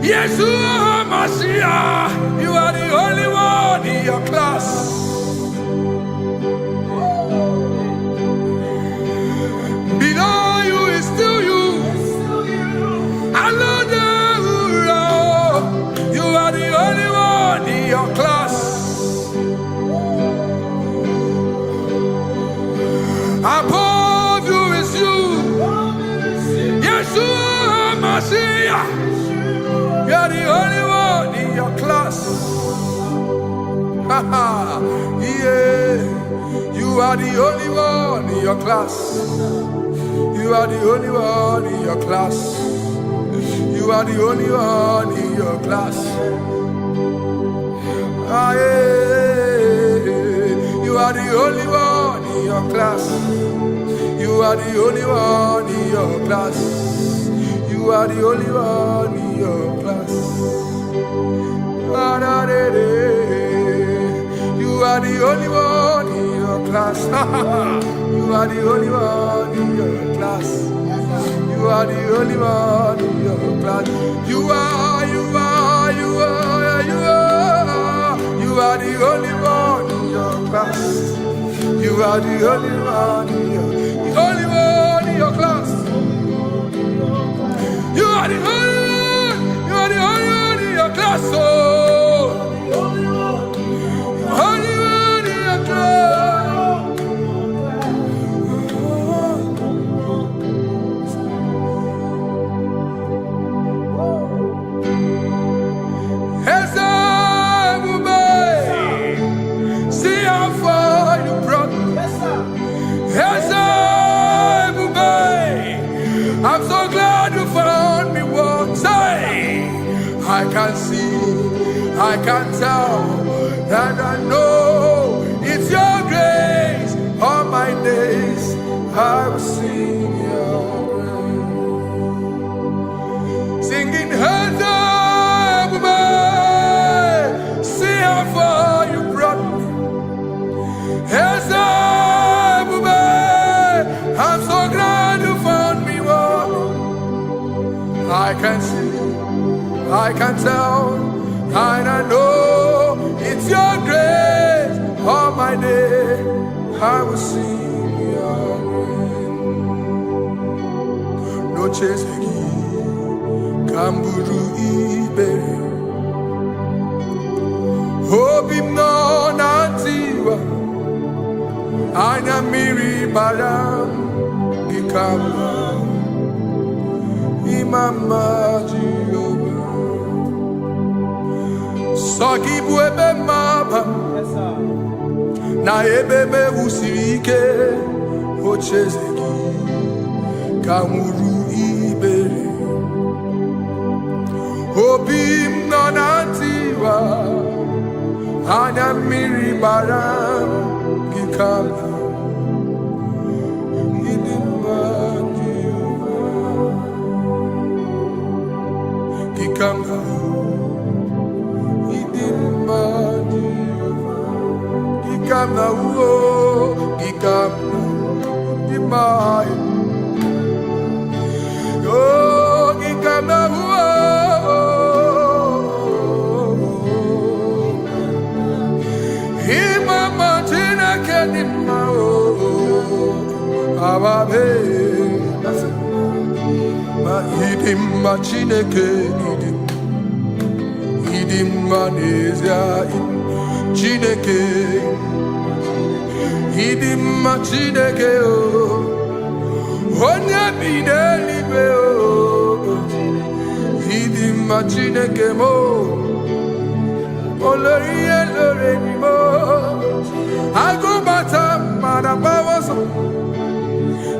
Yeshua Mashiach, you are the only one in your class. Below you is still you. You are the only one in your class. Above you is you. Yeshua Mashiach, you are the only one in your class. Yeah, you are the only one in your class. You are the only one in your class. You are the only one in your class. Ah, yeah. You are the only one in your class. You are the only one in your class. You are the only one in your class. Ah, da, da, da. You are the only one. class. You are the only one in your class. You are the only one in your class. You are the only one in your class. You are the only one in your class. You are the only one in your class. Oh, only one in your class. See how far you brought me. I'm so glad you found me once. I can see, I can tell, and I know it's your grace. All my days I will sing your grace. Singing, see how far you brought me. I'm so glad you found me one. I can see, I can tell, and I know it's your grace. All my day I will sing your grace. No chase again, Kamburu Ibe. Hope him no nantiwa. Anya miri baram gikama imama Jehovah Sagibu ebe maba na ebe me usirike ochezegi kamuru ibere obim nanatiwa anya miri baram gikama Chineke idim manezia Chineke idim Chineke o onye bidelibe o idim Chineke mo oloriye loreni mo agubata marabawoso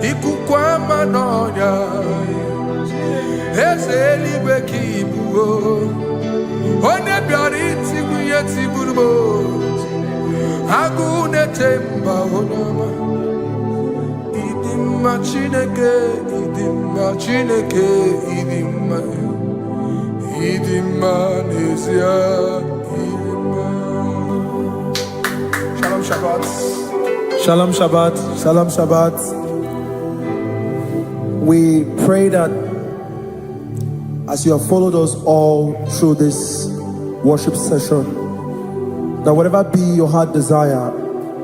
ikukwa manonya Ezeligwe kibuo One biari tibuye tiburbo Agune temba onama Idimma Chineke Idimma nezia Idimma. Shalom Shabbat. Shalom Shabbat. We pray that as you have followed us all through this worship session, that whatever be your heart desire,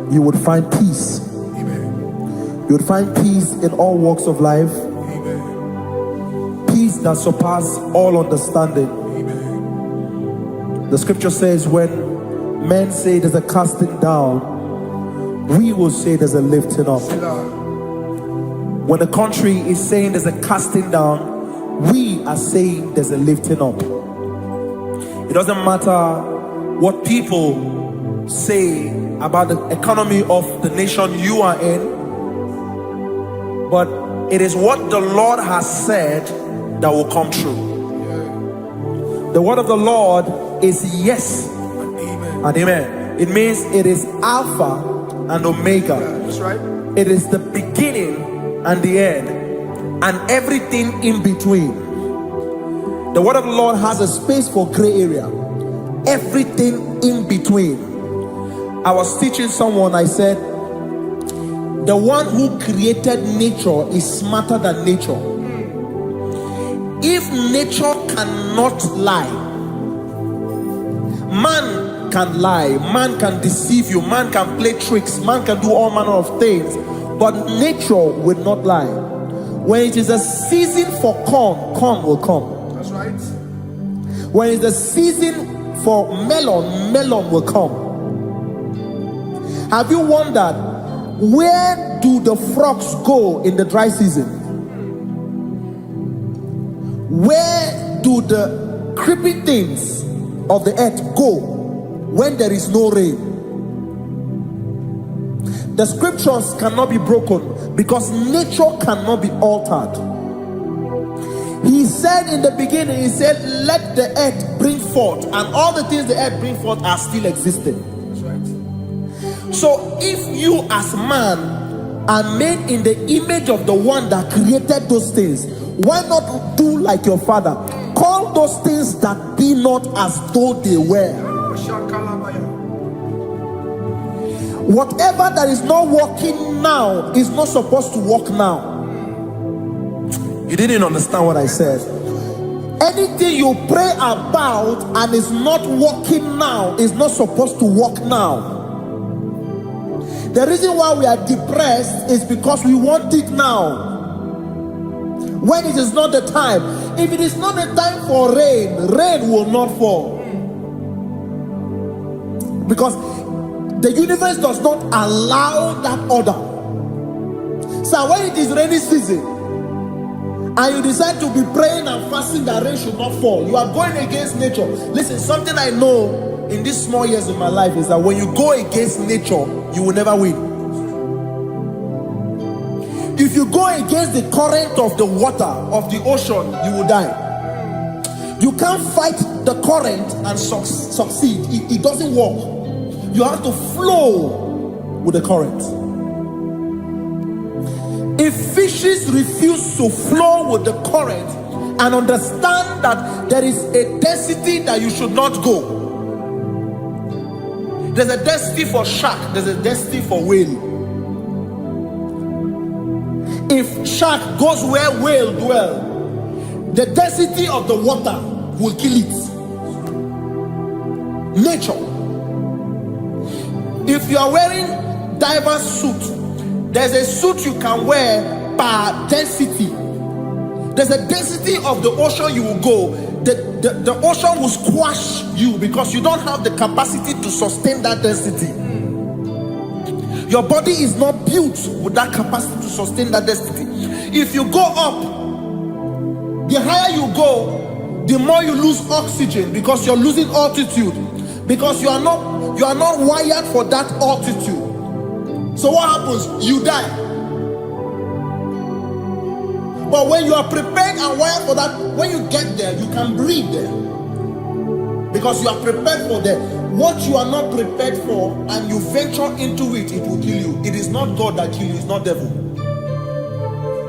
you would find peace. Amen. You would find peace in all walks of life. Amen. Peace that surpasses all understanding. Amen. The scripture says when men say there's a casting down, we will say there's a lifting up. When the country is saying there's a casting down, we are saying there's a lifting up. It doesn't matter what people say about the economy of the nation you are in, but it is what the Lord has said that will come true. The word of the Lord is yes and amen. It means it is Alpha and Omega. That's right. It is the beginning and the end, and everything in between. The word of the Lord has a space for gray area. Everything in between. I was teaching someone, I said, The one who created nature is smarter than nature. If nature cannot lie, man can lie, man can deceive you, man can play tricks, man can do all manner of things, but nature will not lie. When it is a season for corn, corn will come. That's right. When it's the season for melon, melon will come. Have you wondered, where do the frogs go in the dry season? Where do the creeping things of the earth go when there is no rain? The scriptures cannot be broken because nature cannot be altered. He said in the beginning, he said, let the earth bring forth, and all the things the earth bring forth are still existing. That's right. So if you as man are made in the image of the one that created those things, why not do like your father? Call those things that be not as though they were. Whatever that is not working now is not supposed to work now. You didn't understand what I said. Anything you pray about and is not working now is not supposed to work now. The reason why we are depressed is because we want it now, when it is not the time. If it is not the time for rain, rain will not fall, because the universe does not allow that order. So when it is rainy season and you decide to be praying and fasting that rain should not fall, you are going against nature. Listen, something I know in these small years of my life is that when you go against nature, you will never win. If you go against the current of the water of the ocean, you will die. You can't fight the current and succeed. It doesn't work. You have to flow with the current. If fishes refuse to flow with the current and understand that there is a density that you should not go, there's a density for shark, there's a density for whale. If shark goes where whale dwell, the density of the water will kill it. Nature. If you are wearing diver's suit, there's a suit you can wear per density. There's a density of the ocean you will go. The ocean will squash you because you don't have the capacity to sustain that density. Your body is not built with that capacity to sustain that density. If you go up, the higher you go, the more you lose oxygen because you're losing altitude, because you are not wired for that altitude. So what happens? You die. But when you are prepared and wired for that, when you get there, you can breathe there, because you are prepared for that. What you are not prepared for and you venture into it, it will kill you. It is not God that kills you, it's not devil.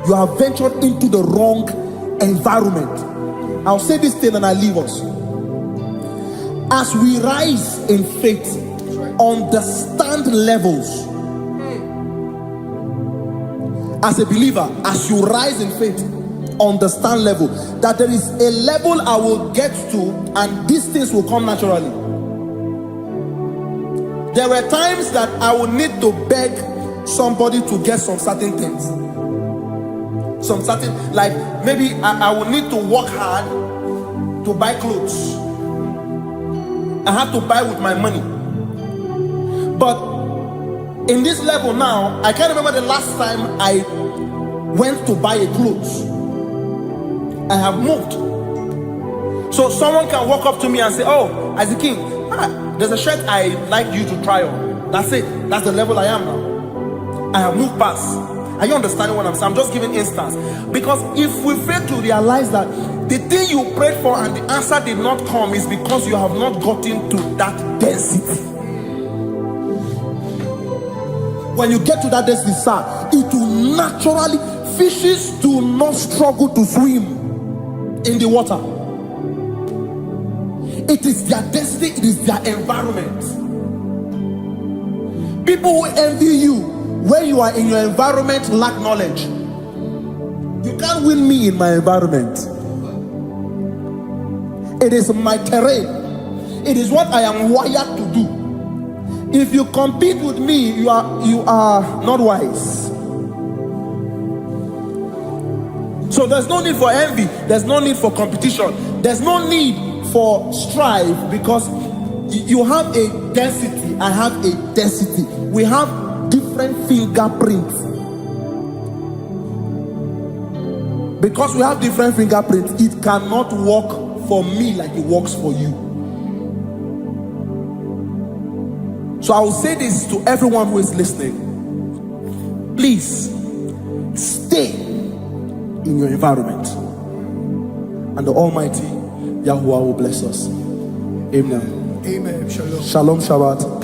You have ventured into the wrong environment. I'll say this thing and I leave us. As we rise in faith, understand levels. As a believer, as you rise in faith, understand level. That there is a level I will get to and these things will come naturally. There were times that I would need to beg somebody to get some certain things. Some certain, like maybe I would need to work hard to buy clothes. I have to buy with my money. But in this level now, I can't remember the last time I went to buy a clothes. I have moved. So someone can walk up to me and say, oh, as a king, there's a shirt I like you to try on. That's it. That's the level I am now. I have moved past. Are you understanding what I'm saying? I'm just giving instance. Because if we fail to realize that the thing you prayed for and the answer did not come is because you have not gotten to that density. When you get to that density, sir, it will naturally, fishes do not struggle to swim in the water. It is their density, it is their environment. People who envy you Where you are in your environment, lack knowledge. You can't win me in my environment. It is my terrain. It is what I am wired to do. If you compete with me, you are not wise. So there's no need for envy. There's no need for competition. There's no need for strife, because you have a density. I have a density. We have different fingerprints. Because we have different fingerprints, it cannot work for me like it works for you. So I will say this to everyone who is listening. Please stay in your environment, and the Almighty Yahuwah will bless us. Amen. Amen. Shalom. Shalom Shabbat.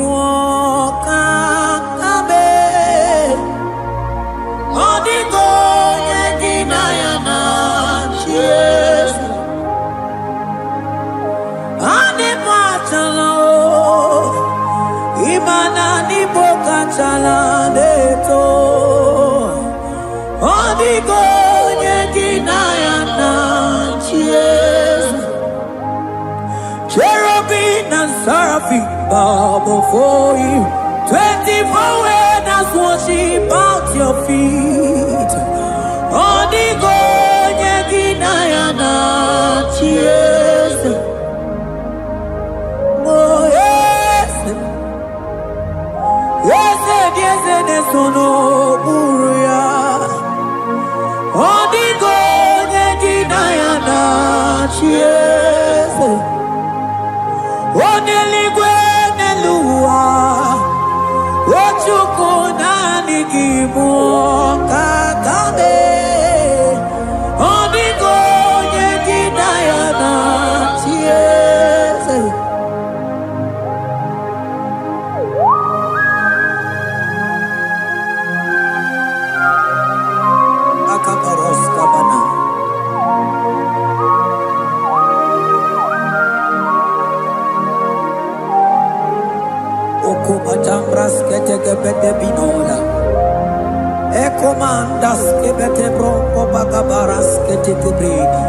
muoka kabe odigo yegina yana cheers ane pachalo imana ni boka chala deto odigo yegina yana cheers cherubim and seraphim bow before you. 24 elders worship at your feet. Odigo yegina yana cheers. Oh yes, yes, yes, yes, no buruya. Odigo yegina yana cheers. Oneligwe neluwa Ochuku nani gibu kakabe Odigo yegina yana tiese Akaparos kabana Patambras kete kebete binola Ekomandas kebete bronco bagabaras kete kebredi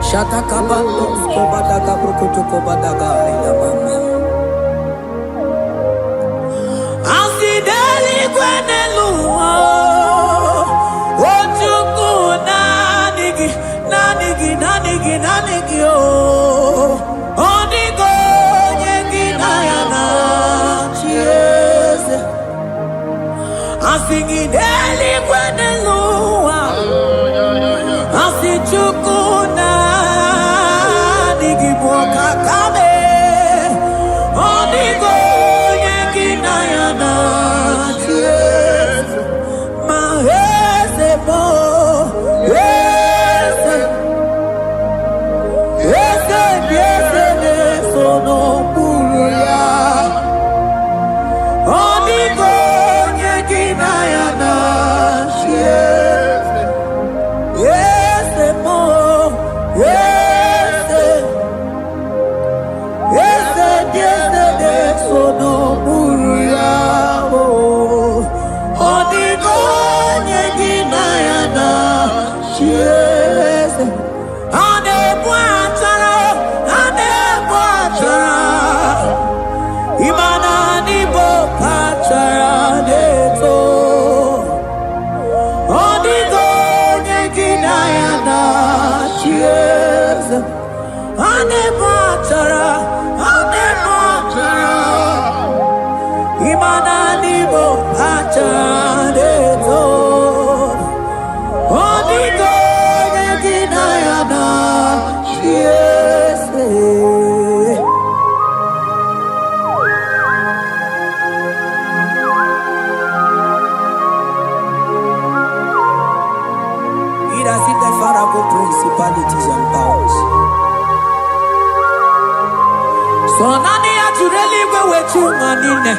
Shata kabandos kobadaga brokoto kobadaga ila mama Asideli kwenelua Ochuku nanigi nanigi nanigi nanigi oh Odigo Singing daily when the Lord, I see Chukuna, Nigiboka Kabe, Odigo, Yakinayana, my Hesebo, yes, so no Buria, Odigo. Principalities and powers. So nani actually go with you manine.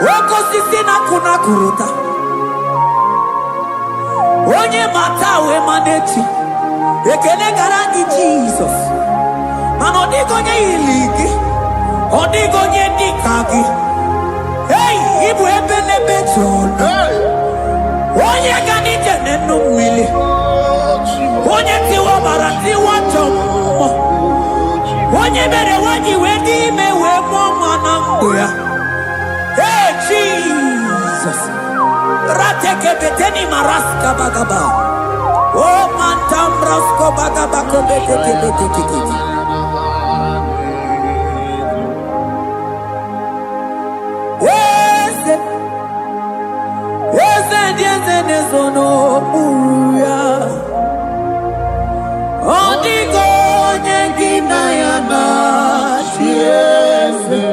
Woko sisi na kuna kuruta. Onye matawe maneti. Ekele garangi Jesus. Manodigo nye iligi. Odigo nye dikagi. Hey, ibu ebele bechono. Onye gani jene numili. Onye tiwa barati wachomo. Onye bere waji wedi mewe mwana mbuya. Hey Jesus. Rateke beteni maraska bagaba. Oh mantambrasko bagaba kobeteke beteke. Yes, no buya. Odigo yegina yana tiese.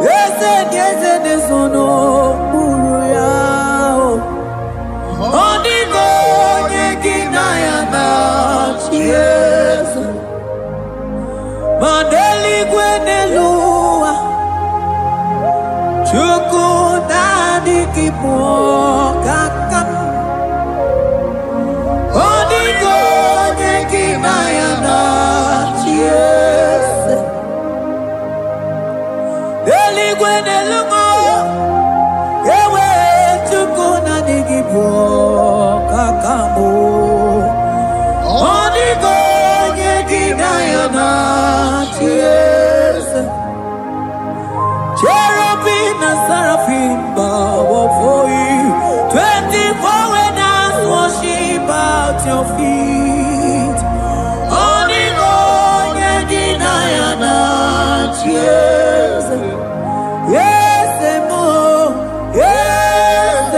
Yes, no buya. Odigo yegina yana. kakam Odigo neki mayana Yes Eligwe nelungo Ewe tukuna nigibo kakamo Odigo neki mayana Yes Cherubim and seraphim bow for you. 24 elders worship at your feet. Onigo yedinayana yes, yes mo, yes,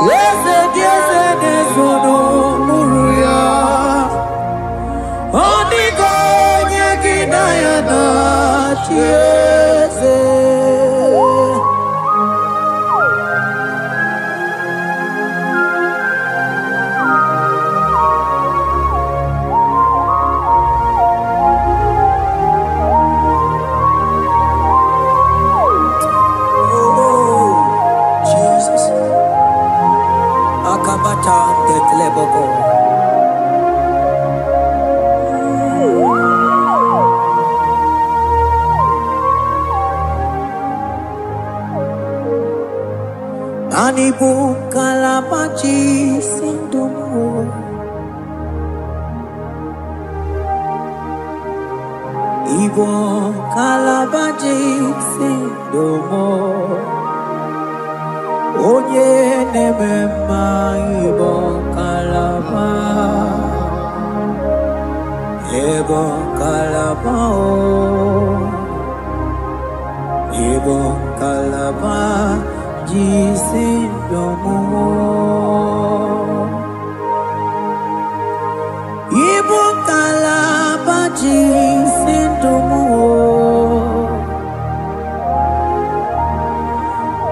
yes, yes, yes, no muruya. Onigo yedinayana yes. Anibu kalabaji sindumu Ibo kalabaji sindumu Onye nemema Ibo kalaba Ibo kalaba Ibo kalaba Jisindomo Ibo kalaba jisindomo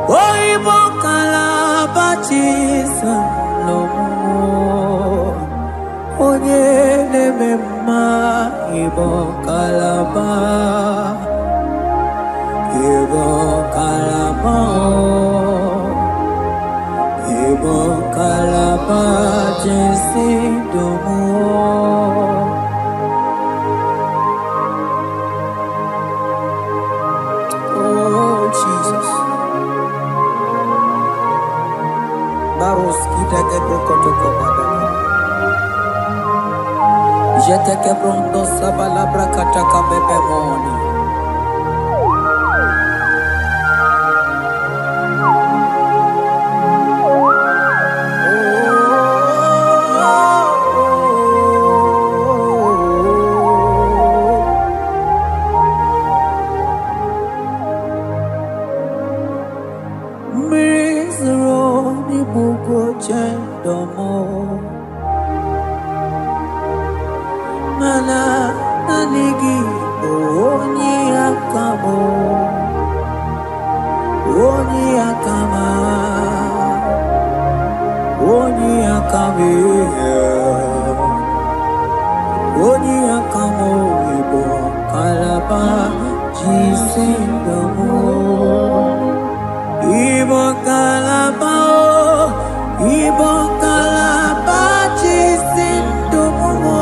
Oh Ibo kalaba jisindomo Onye nemema Ibo kalaba Ibo kalaba Ibo kalaba jisindomo Oh Jesus Baros kita ke prokotoko badaka Jete ke pronto sabalabra kataka bebe moni Mana nanigi oni akamo oni akama oni akame oni akamo ibo kalaba jisindomo ibo kalaba jisindomo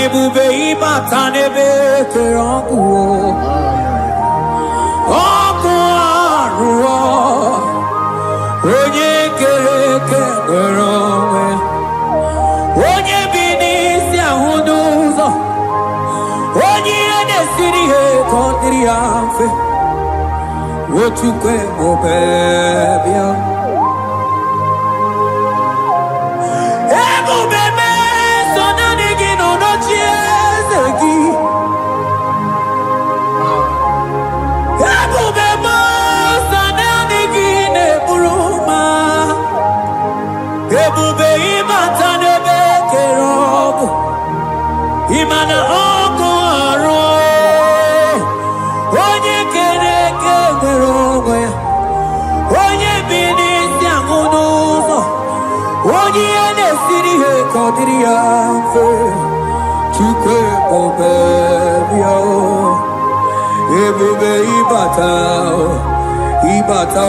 ebube ịbata n'ebe kere ọkụ ọkụ arụọ onye kere eke nwere onwe onye bi n'isi ahụ n'ụzọ onye ihe na-esiri ihe ka ọ dịrị ya mfe Ochukwu ebube bịa ebube mee so naanị gị nọ n'ochi eze gị ebube mee so naanị gị na-eburu ma ebube ịbata n'ebe kere ọkụ ịma na ọkụ arụ onye kere eke nwere onwe ya onye bi n'isi ahụ n'ụzọ onye ihe na-esiri ihe ka ọ dịrị ya mfe Chukwu ebube bịa ebube ịbata ịbata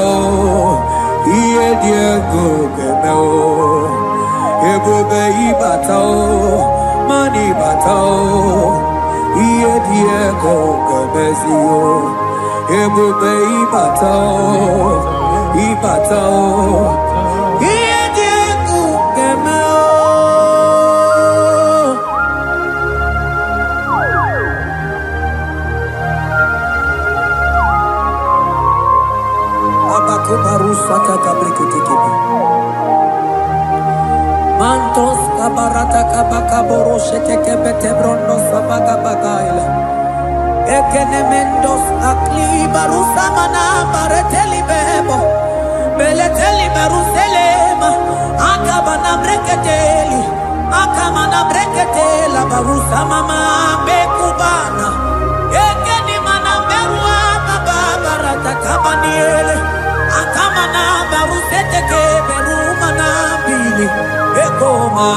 ihe dị ego ga-eme ebube ịbata mana ịbata ihe dị ego ga-emezi ebube ịbata ịbata ihe dị ego ga-eme abakubarusaka kabriketekebe mantos kabarata kabakaboroshetekebete brondo sabagabagaila Ekenemendos aklibarusa mana bareteli bebo beleteli beruselema akabana breketeli akamana breketela barusa mama bekubana ekeni mana berua babarata kabaniele akamana baruseteke berumana bili ekoma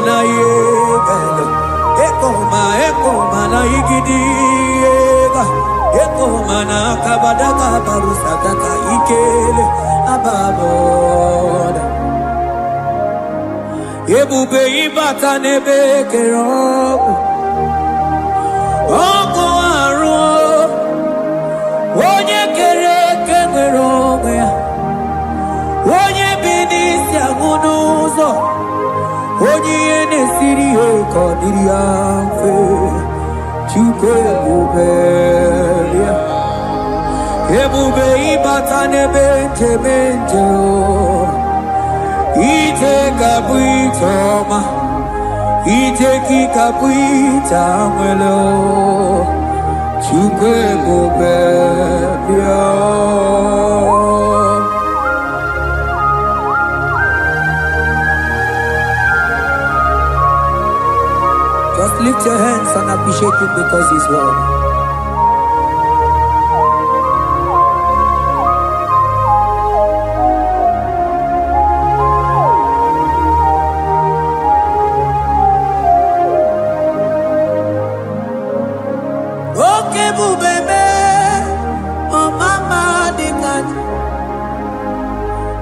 na yegalo Ekoma na igidiega Ekoma na kabadaka barusataka ikele ababoda Ebube ịbata n'ebe kere ọkụ ọkụ arụ onye kere eke nwere onwe ya onye bi n'isi ahụ n'ụzọ onye ihe na-esiri ihe ka ọ dịrị ya mfe Chukwu ebube bịa ebube ịbata n'ebe nchebe nche ije ga-abụ ije ọma ije gị ga-abụ ije nwere Chukwu ebube bịa Just lift your hands and appreciate him because he's worthy. Okay, bubebe, oh mama dikat,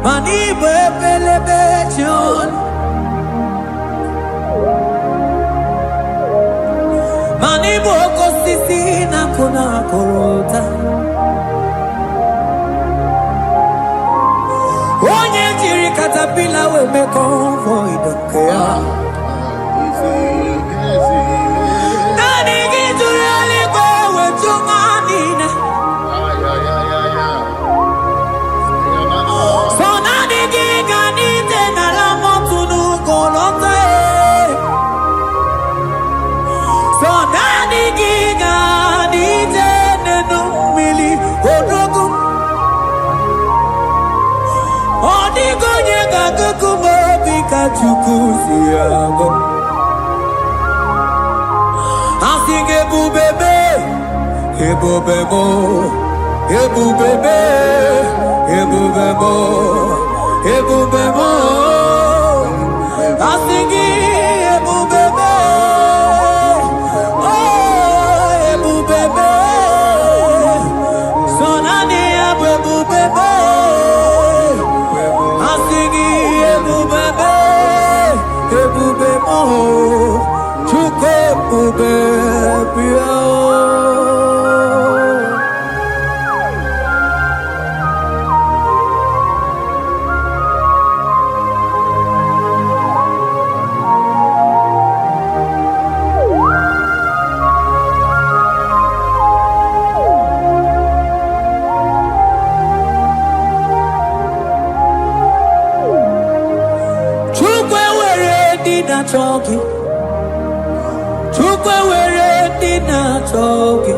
mani bebelebe chon. Mani boko sisi na kuna korota Onye jiri katapila we me convoy don't care Nani gijuri aligwe we chunganina So nani giganite na la motunu kolota So nani giga nije nenu mili odogu Odigo nyega kukumo bika chukuzi yago Asing ebubebe Ebubebo Ebubebe Ebubebo Ebubebo Asing ebubebe Ebube na-achọ gị. Chukwu ewere ndị na-achọ gị.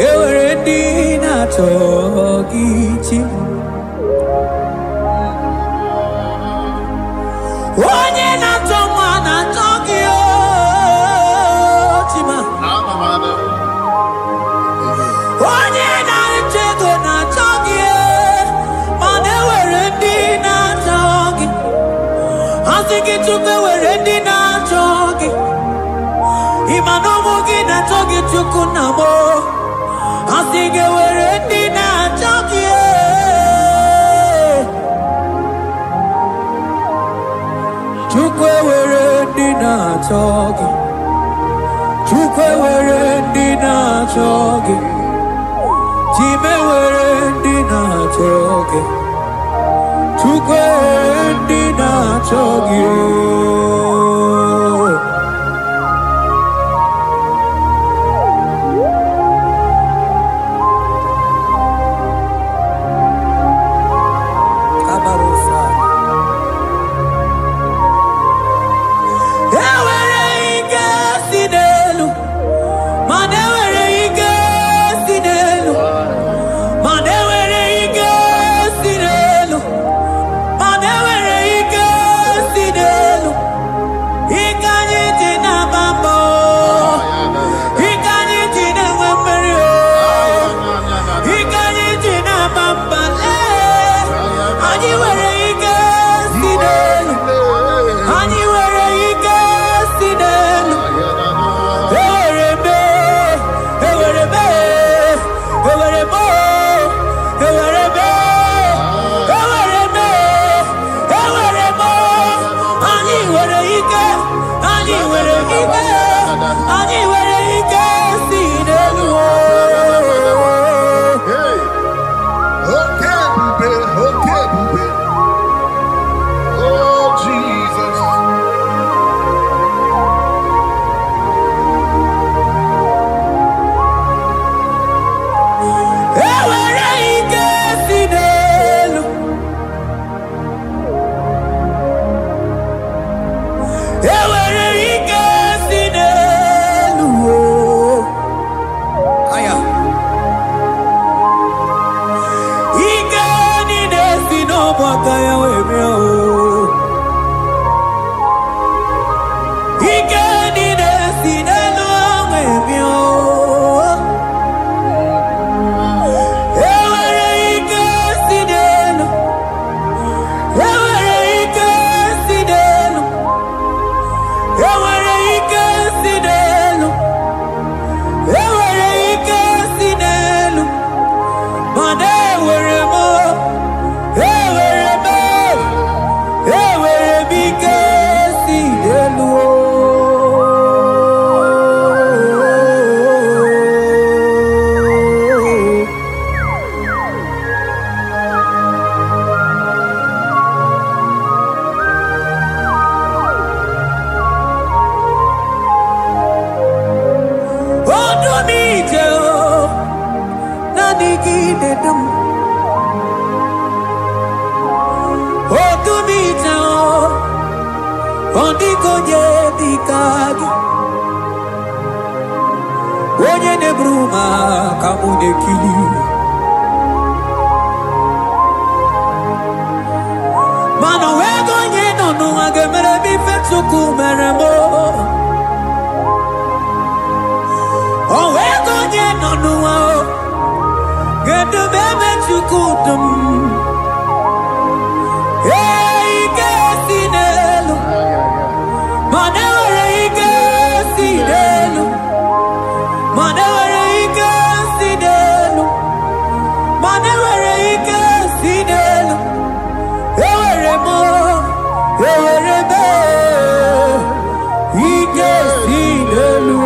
Ewere ndị na-achọ gị chi. Onye na-achọ nwa na-achọ gị chima. Onye na-achọ ego na-achọ gị, mana ewere ndị na-achọ gị. Asị gị Chukwu ewere ndị na-achọ gị. Ịma na ụmụ gị na-achọ gị Chukwu na mbụ. Asị gị ewere ndị na-achọ gị. Chukwu ewere ndị na-achọ gị. Chukwu ewere ndị na-achọ gị. Chime ewere ndị na-achọ gị. Chukwu ewere ndị na-achọ gị. Onye neburu ma ka mụ na-ekiri. Mana wee go onye nọ n'ụwa ga-emere m ife Chukwu mere m. O wee go onye nọ n'ụwa ga-edube ebe Chukwu dum. Ike si n'elu, mana enwere ike si n'elu. Mana enwere ike si n'elu. Mana enwere ike si n'elu. Enwere m ike si n'elu.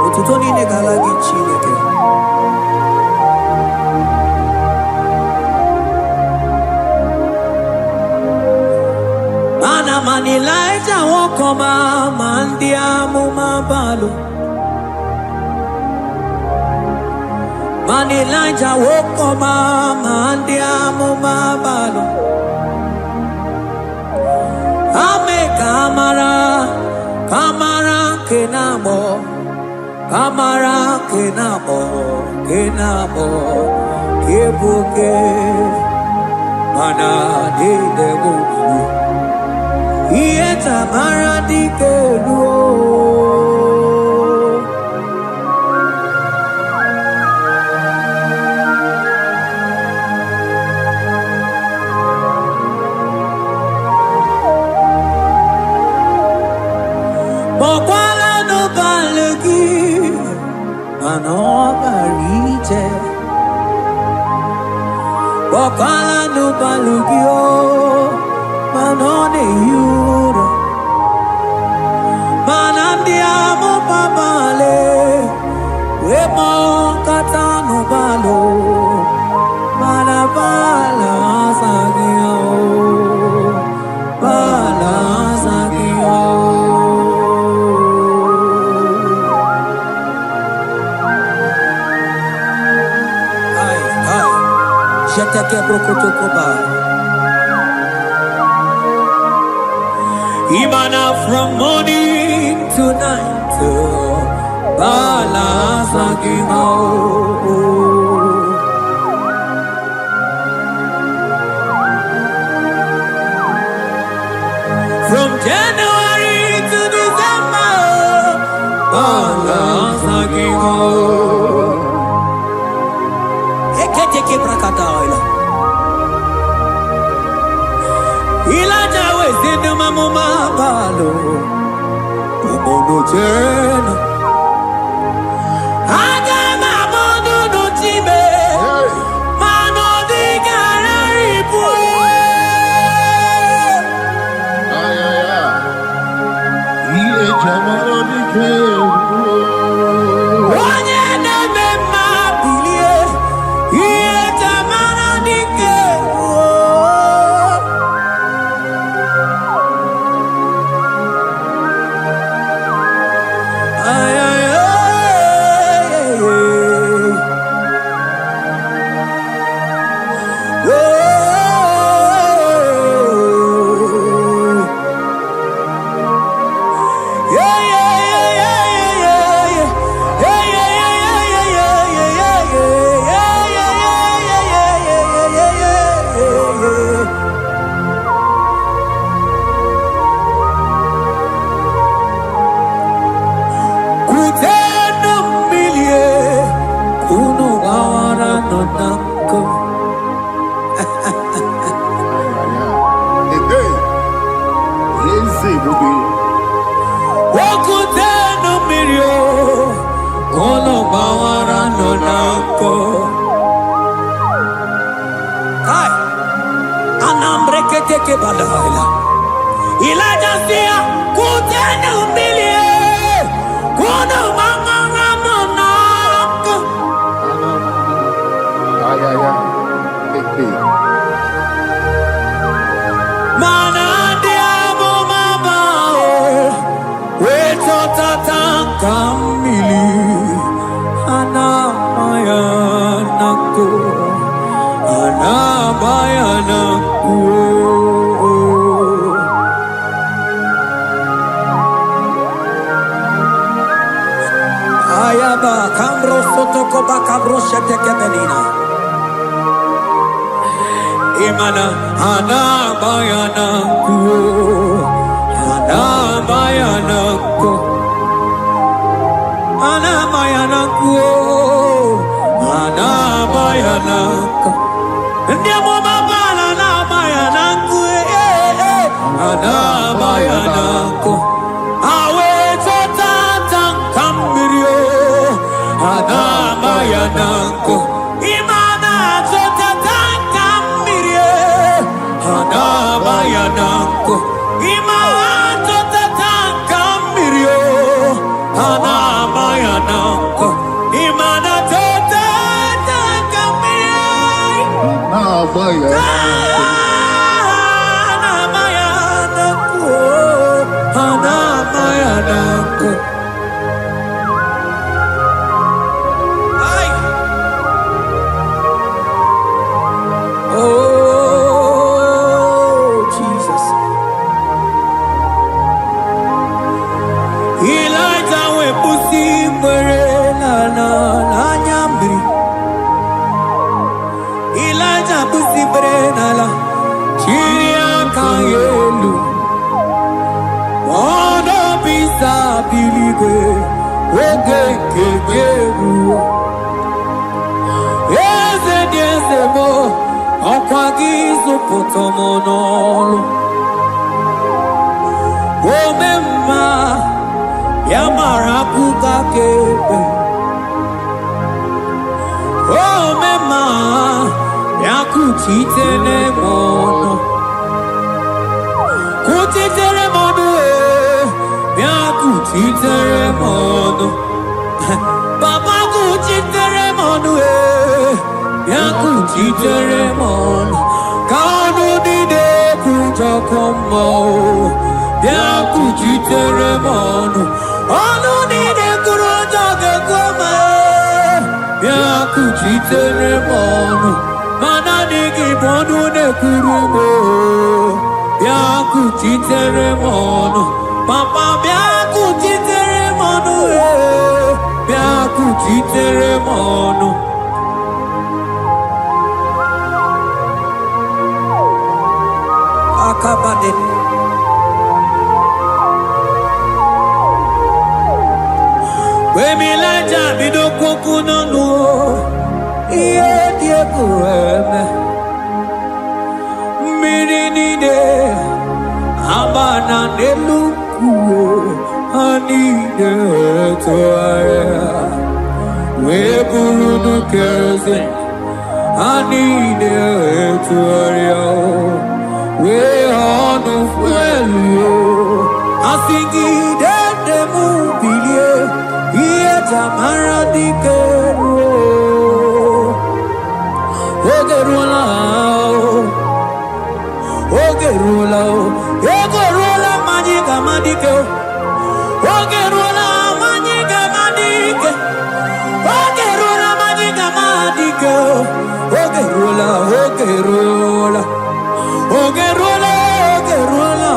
Otuto niile ga-ala gị Chineke. Man Elijah won't come out, man diamuma balu. Man Elijah won't come out, man diamuma balu. Ame kamara, kamara kenamo, kamara kenamo, kenamo, kebuke, mana de debu. Ieta maradike luo. Bokwala no balegi, mano barite. Bokwala no balegi o. Manone yura, manandiamo babale, wemo katano balo, manabala sagio, bala sagio. Ay, jete que prokotokoba. Imana from morning to night, balance again. From January to December, balance again. Eketeke brakadaila. Ilaja wezinu mamuma balo, umono jena. Aga mamono no tibe, mano di gararipu. Ay, ay, ay. Iye jamaro di kebu. Onye neme mabilie, iye jamaro di kebu. Ay, ay, ay, ay, ay. Elijah sia kutenu milie kuno mama ramonako. Ay, ay, ay. Mana diamo mama weto tatanka mili ana mayanako Ayaba kambro sotoko bakabro sheteke belina. Imana ana bayana ku, ana bayana ku, ana bayana ku, ana bayana ku. Ndiamo mabala na bayana ku, ana bayana ku. Awe totata kambirio, ana bayana ku. Imana totata kambirio, ana bayana ku. Imana totata kambirio, ana bayana ku. Imana totata kambirio, ana bayana ku. oge kegeru eze dị eze mo ọkwa gị zụpụta m n'ọrụ ome mma ya mara akụkọ kebe ome mma ya kuchitere m ọnụ kuchitere m ọnụ ya kuchitere m ọnụ papa kuchitere m ọnụ ya kuchitere m ọnụ ka ọnụ niile kwujọkọ mma ya kuchitere m ọnụ ọnụ niile kwuru ụjọ ga-ekwe ya kuchitere m ọnụ mana n'ihi bụ ọnụ na-ekwuru m ya kuchitere m ọnụ papa bịa kuchitere m ọnụ bịa kuchitere m ọnụ akabade wemilaja bido kwoku n'ọnụ ihe dị egwu eme mmiri niile agba na n'elu kwuo ha niile tụgharịa wee bụrụ n'kerozin ha niile tụgharịa wee ọnụ fuelu asị gị dede m bilie ihe jamara dike ruo oge ruola oge ruola ego ruola mmanya ga-ama dike oge ruola mmanya ga-ama dike oge ruola mmanya ga-ama dike oge ruola oge ruola oge ruola oge ruola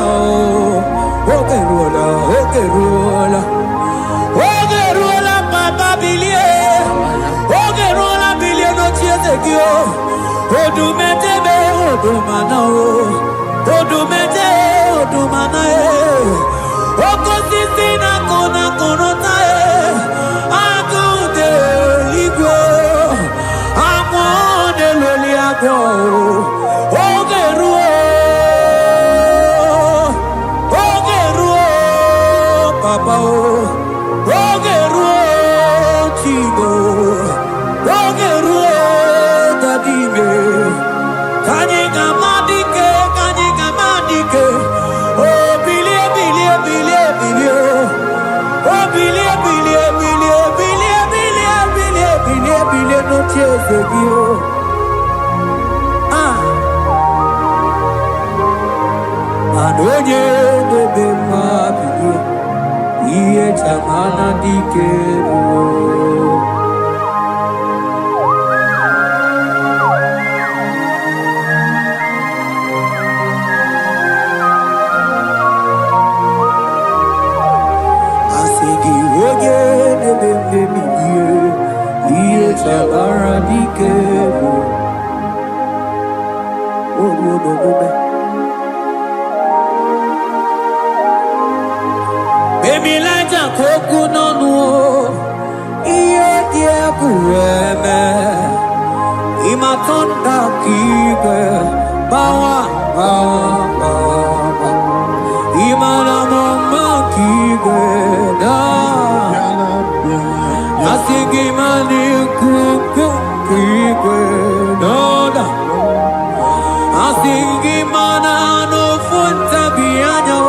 oge ruola oge ruola oge ruola papa bilie oge ruola bilie n'ochie eze gị odumetebe odumana odumete odumana okosisi na kona konota agụde igwe amụ n'eloli agwọ oge ruo papa oge ruo chigo oge ruo dadime kanye gamadike oh bilie bilie bilie bilie oh bilie bilie bilie bilie bilie bilie bilie bilie no tieze gio adonye debe ma bilie iye chamana dikero Chabara dikero Baby laja koku nonu iye die kueme imatonda kige bawa imana mama kige da asigi mani kuku kige da asigi mana no funta bianyo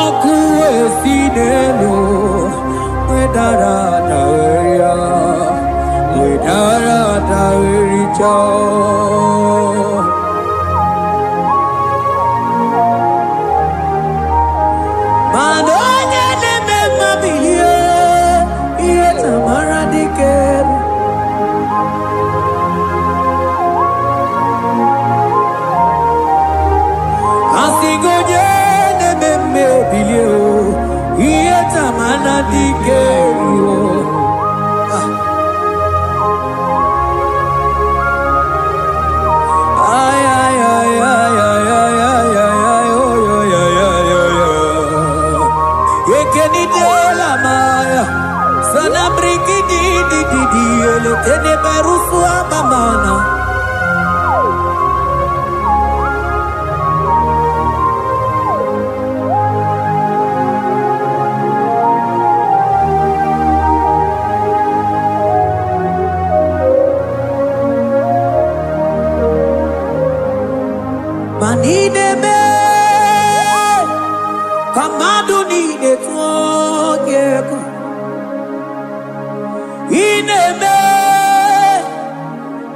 oku esinelo wedara daweria wedara dawericha Madonya neme mabilie iye tamara dikeru asigoje neme mabilie iye tamara dikeru le tene berusu abamana. Manine me kamadu ni de tuogeko. Ine me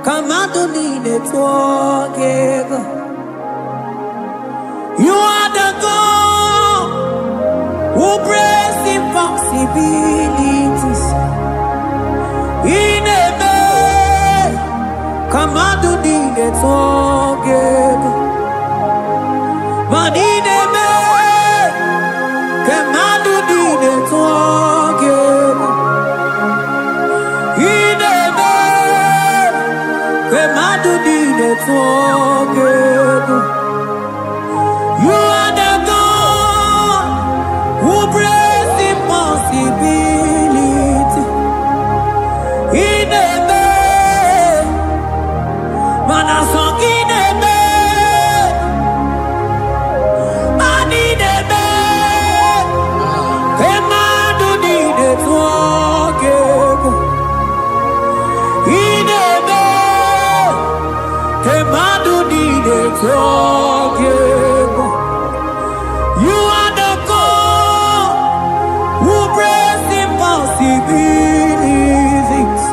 kamadu ni de tuogeko. You are the God who breaks impossibilities. Ine me kamadu ni de tuogeko. Manine me kamadu ni de tuogeko. Ine me kamadu ni de tuogeko. You are the God who breaks impossibility. Ine me manasong ine me. You are the God who breaks impossibilities.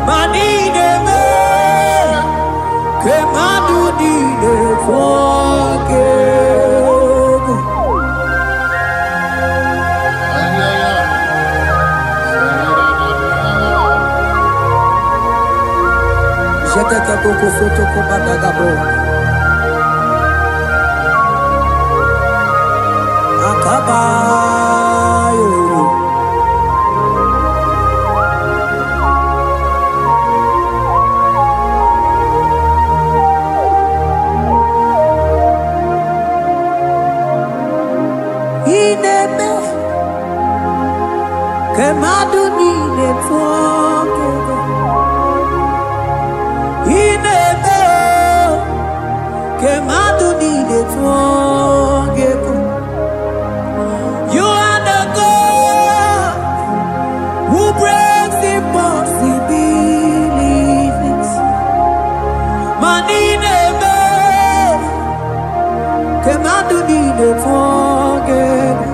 Manine me kemadu dide fogego. Jeteke boko soto ko badagabo. Akabayo. Ineme kemadu nine tuogego. Ineme kemadu nine tuogego. You are the God who breaks impossibilities. Manine me kemadu nine tuogego.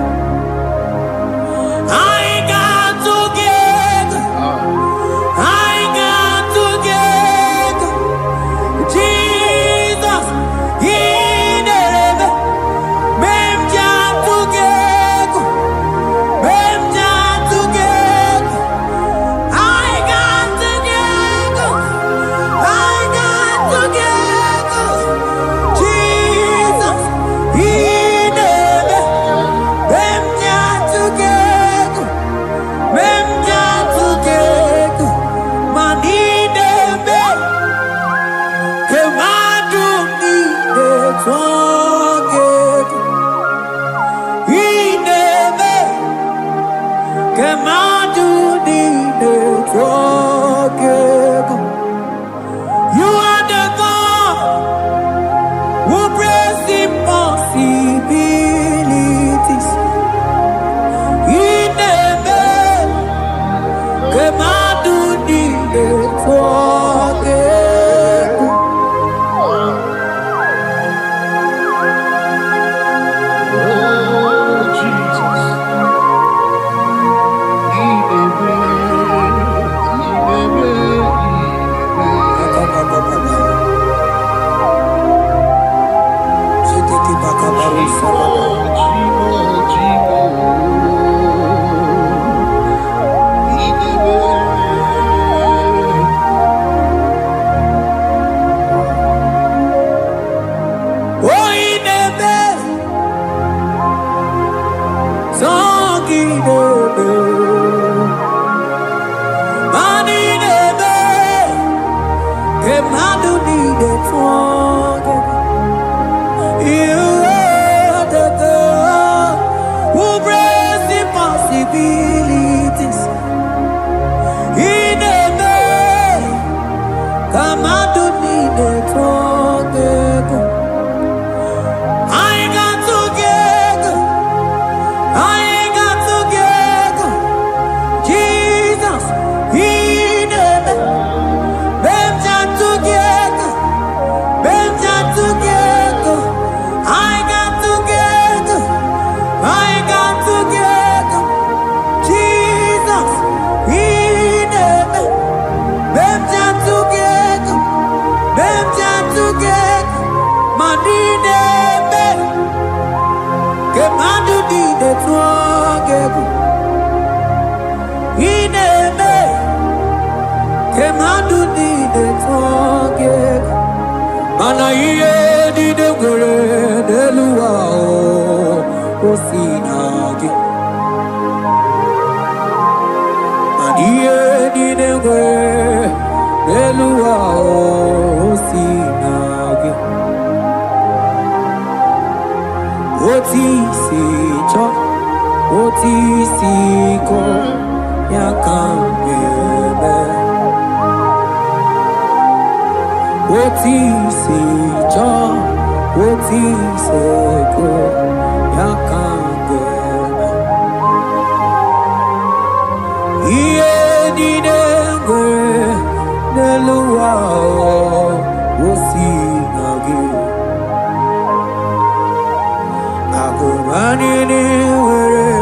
I got together. I got together. Jesus, ineme mem jam together. Mem jam together. I got together. I got together. Jesus, ineme mem jam together. Mem jam together. Manine me kemadu nine tuogeko. Ineme kemadu nine tuogeko. You are the God who breaks impossibilities. Ineme kemadu nine tuogeko. Jeteki bakabaru sababa. Oh, ineme songineme. Manineme kemadu nine tuogeko. You are the God who breaks impossibilities. Ineme tuangegu ineme kemadu dide tuangegu mana iye dide gore deluwa o sinagi iye dide gore deluwa o sinagi oti si cho oti si ko yakambebe oti si cho oti se ko yakambebe iye didengwe neluwa o sinagi Agoranini were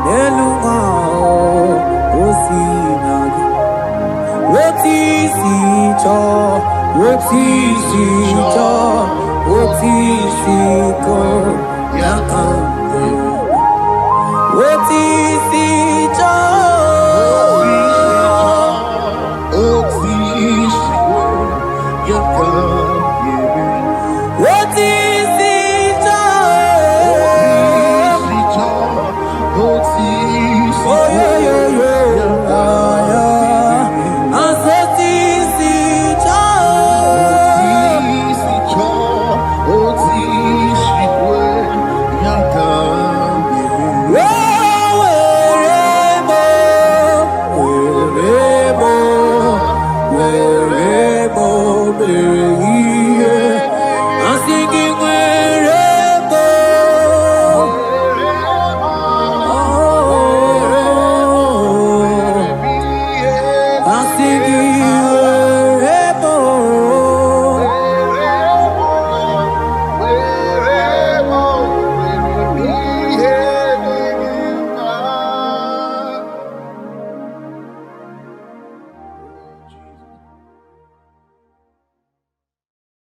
neluma osinagi. Woti si cho, woti si cho, woti si ko yakambe. Woti si cho, woti si ko yakambe. Woti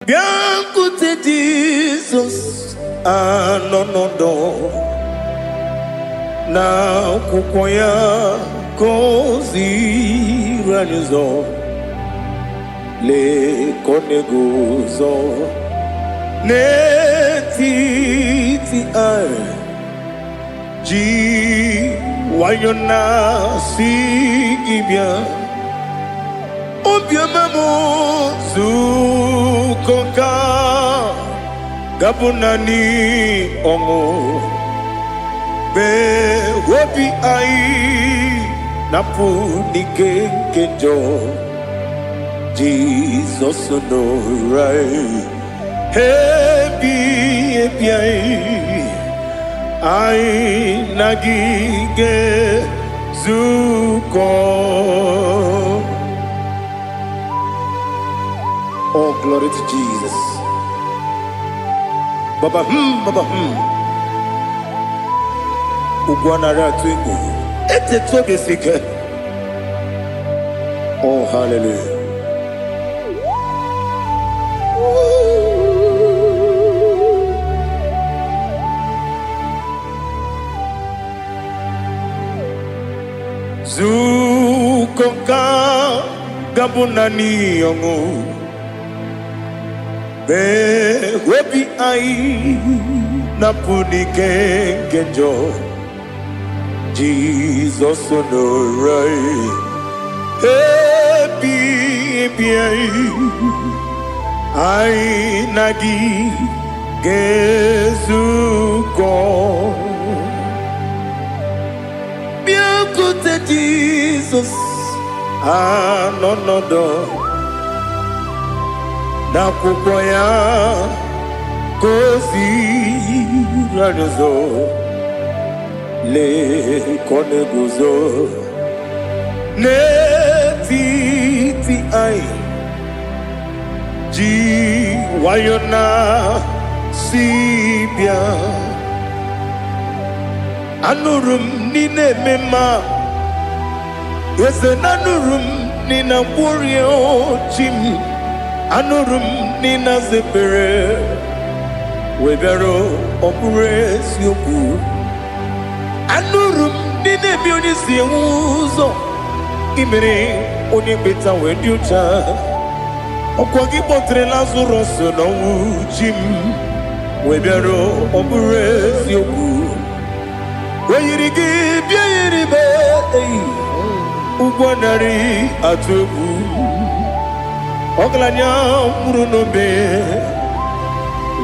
Biancote Jesus, anonodo na kukoya kozi ranizo le koneguzo ne titi ai ji wayona sigibia obiamamu zukoka gabunani omo be wobi ai napu nikenjo Jesus no right hebi ai nagige zuko. Oh, glory to Jesus. Baba Baba Ugwanara twingu. Ete tobe sike. Oh, hallelujah. Zukoka gabunani yongu. Be webi ai napuni kenjo Jesus no right happy ai nagi gezuko biancote Jesus anonodo na kukoya kozi ranizo le koneguzo ne titi ai ji wayona sibia anurum nine mema yese nanurum nina warrior chim anurum nina zepere webero opure sioku Anurum nine bi oni si uzo imere oni beta we diucha okwogi potre Lazarus no jim we biaro obure si oku we yirigi bi yiribe ugwanari atugu oglanya muru no be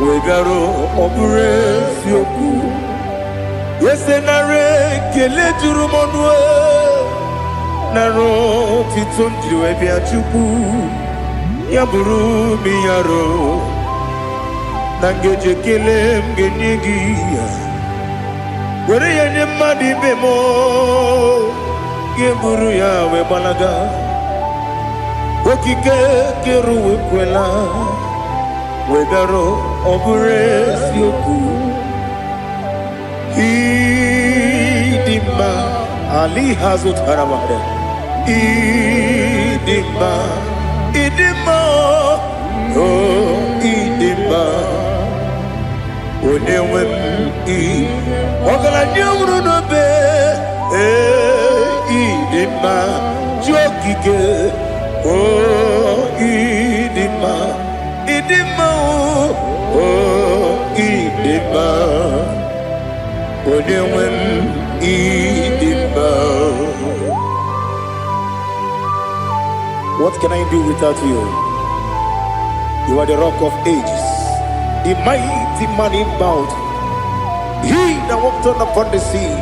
we biaro obure si oku yesenare kele jurumonwe naro titondriwe bia chuku yaburu miyaro nangeje kele mgenigi were yenye madi bemo yeburu ya we balaga okike keru we kwela we daro obure sioku Idima Ali Hazut Haramade Idima Oh Idima Onewem Ogala nyamru no be Idima Jokike Oh Idima Oh Idima What can I do without you? You are the rock of ages, the mighty man in mountain. He that walked on upon the sea.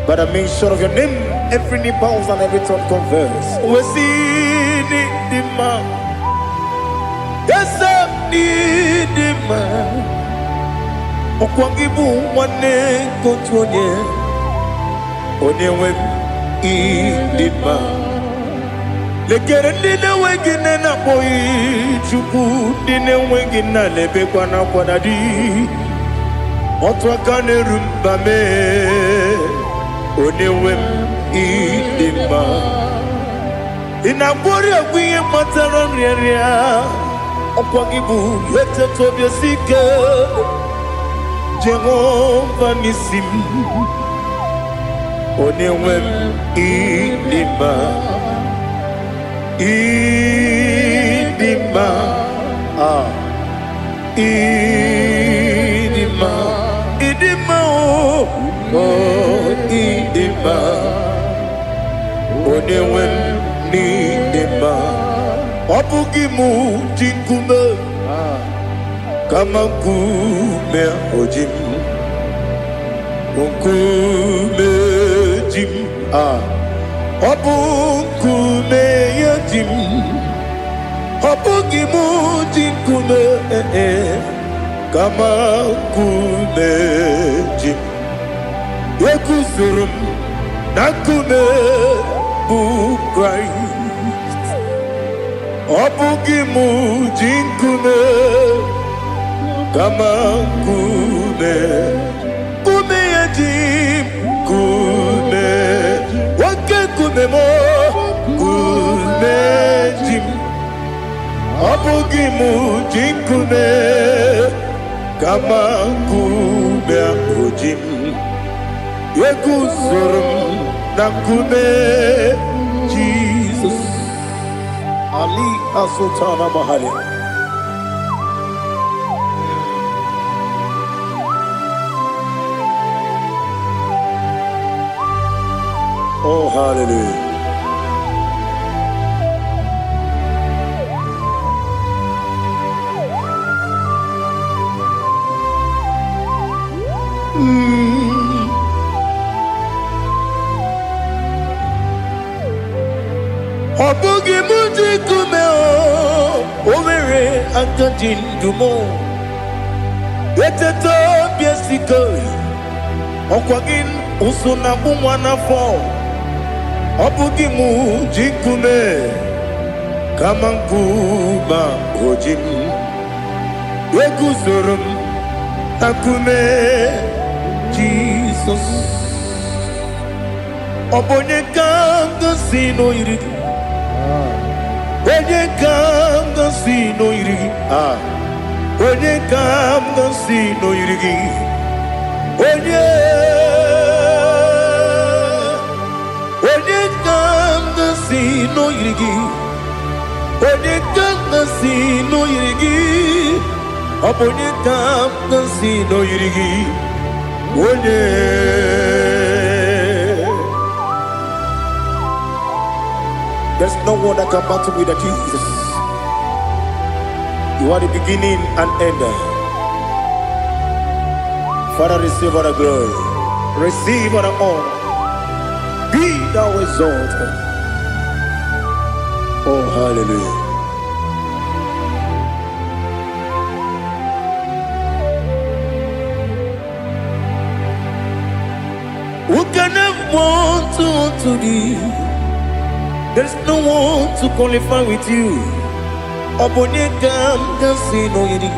By the mention of your name, every knee bows and every tongue confess. We see the man. Yes, the man. Okwangibu wane kotonye Onyewe idima Lekere nine wengine na boyi Chuku nine wengine lebe kwa na kwa nadi Otwa kane rumbame Onyewe idima Inabori akwiye matara nyeria Okwangibu yete tobye sike Jehovah Nisim Onewem Idima Idima Idima Idima Oh Idima Onewem Idima Obugimu Jinkume Kama kume ojim kume jim obu kume yajim obu gimu jinkume kama kume jim yekusurum nakume bu Christ obu gimu jinkume Kama kume yajim kume wake kume mo kume jim abugi mujim kume kama kume ujim yekusurum na kume Jesus Ali Asultana Mahali. Oh, hallelujah. Obugi muji kume omere antajindumo eteto biesikoi okwagin usuna bumwana fo Obugi muji kume kama nkuba ojim Yeguzorum akume Jesus Obonye kanga sino irigi Onye kanga sino irigi Onye kanga sino irigi Onye no yirigi. Onye kamgasi no yirigi. Onye kamgasi no yirigi. Onye. There's no one that can battle with Jesus. You are the beginning and end. Father, receive all the glory. Receive all the honor. Be thou exalted. Oh, hallelujah. Who can have one to thee? There's no one to qualify with you. Onye kamgasi no yirigi.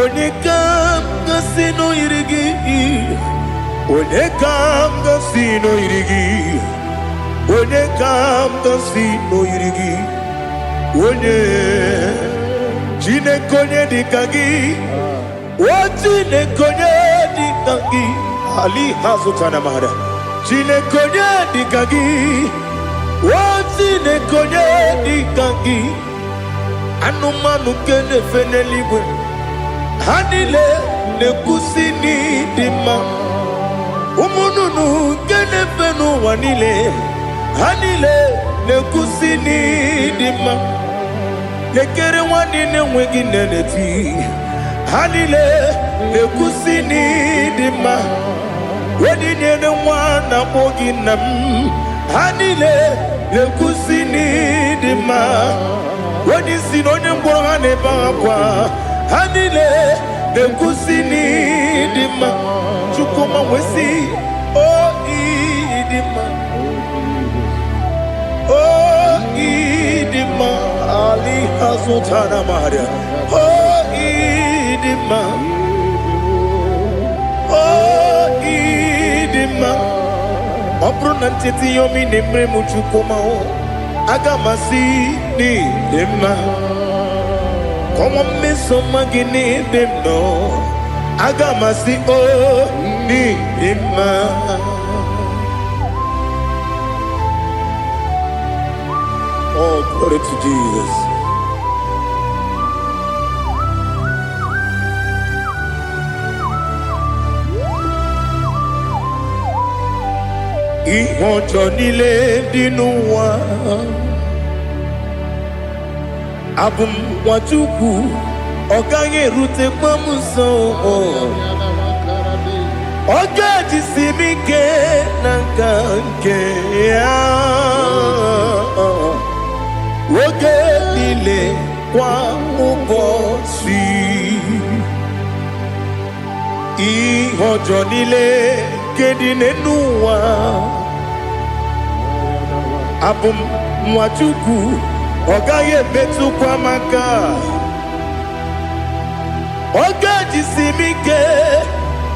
Onye kamgasi no yirigi. Onye kamgasi no yirigi. Onye kamgasi no yirigi. Onye Chineke onye dịka gị. O Chineke onye dịka gị. Ali hazutana mahada. Chineke onye dịka gị. O Chineke onye dịka gị. Anụmanụ nke na-efe n'eluigwe ha niile na-ekwusi n'ịdị mma. Ụmụ nnụnụ nke na-efe n'ụwa niile ha niile na-ekwusi n'ịdị mma. Lekere nwanne na-enweghị nne n'eti ha niile na-ekwusi n'ịdị mma. Odinyere nwa na-akpọ gị nna m ha niile na-ekwusi n'ịdị mma. Onye si na onye mkpọrọ ha na-ebe akwa ha niile na-ekwusi n'ịdị mma. Chukwuma nwesi o ịdị mma. O ịdị mma. Ali hazụtara Maria. O ịdị mma. O ịdị mma. Ọ bụrụ na ncheta ihe omi na-emere m Chukwuma aga m asị n'ịdị mma. Kọnwa mmeso mma gị n'ebe m nọ aga m asị o n'ịdị mma. Oh, glory to Jesus. Ihe ọjọọ niile dị n'ụwa abụ m nwa Chukwu ọ gaghị erutekwa m nso. Ọ ga-ejisi m ike na nka nke ya oge niile kwa ụbọchị. Ihe ọjọọ niile nke dị n'ụwa abụ m nwa Chukwu ọ gaghị emetụkwa m aka. Ọ ga-ejisi m ike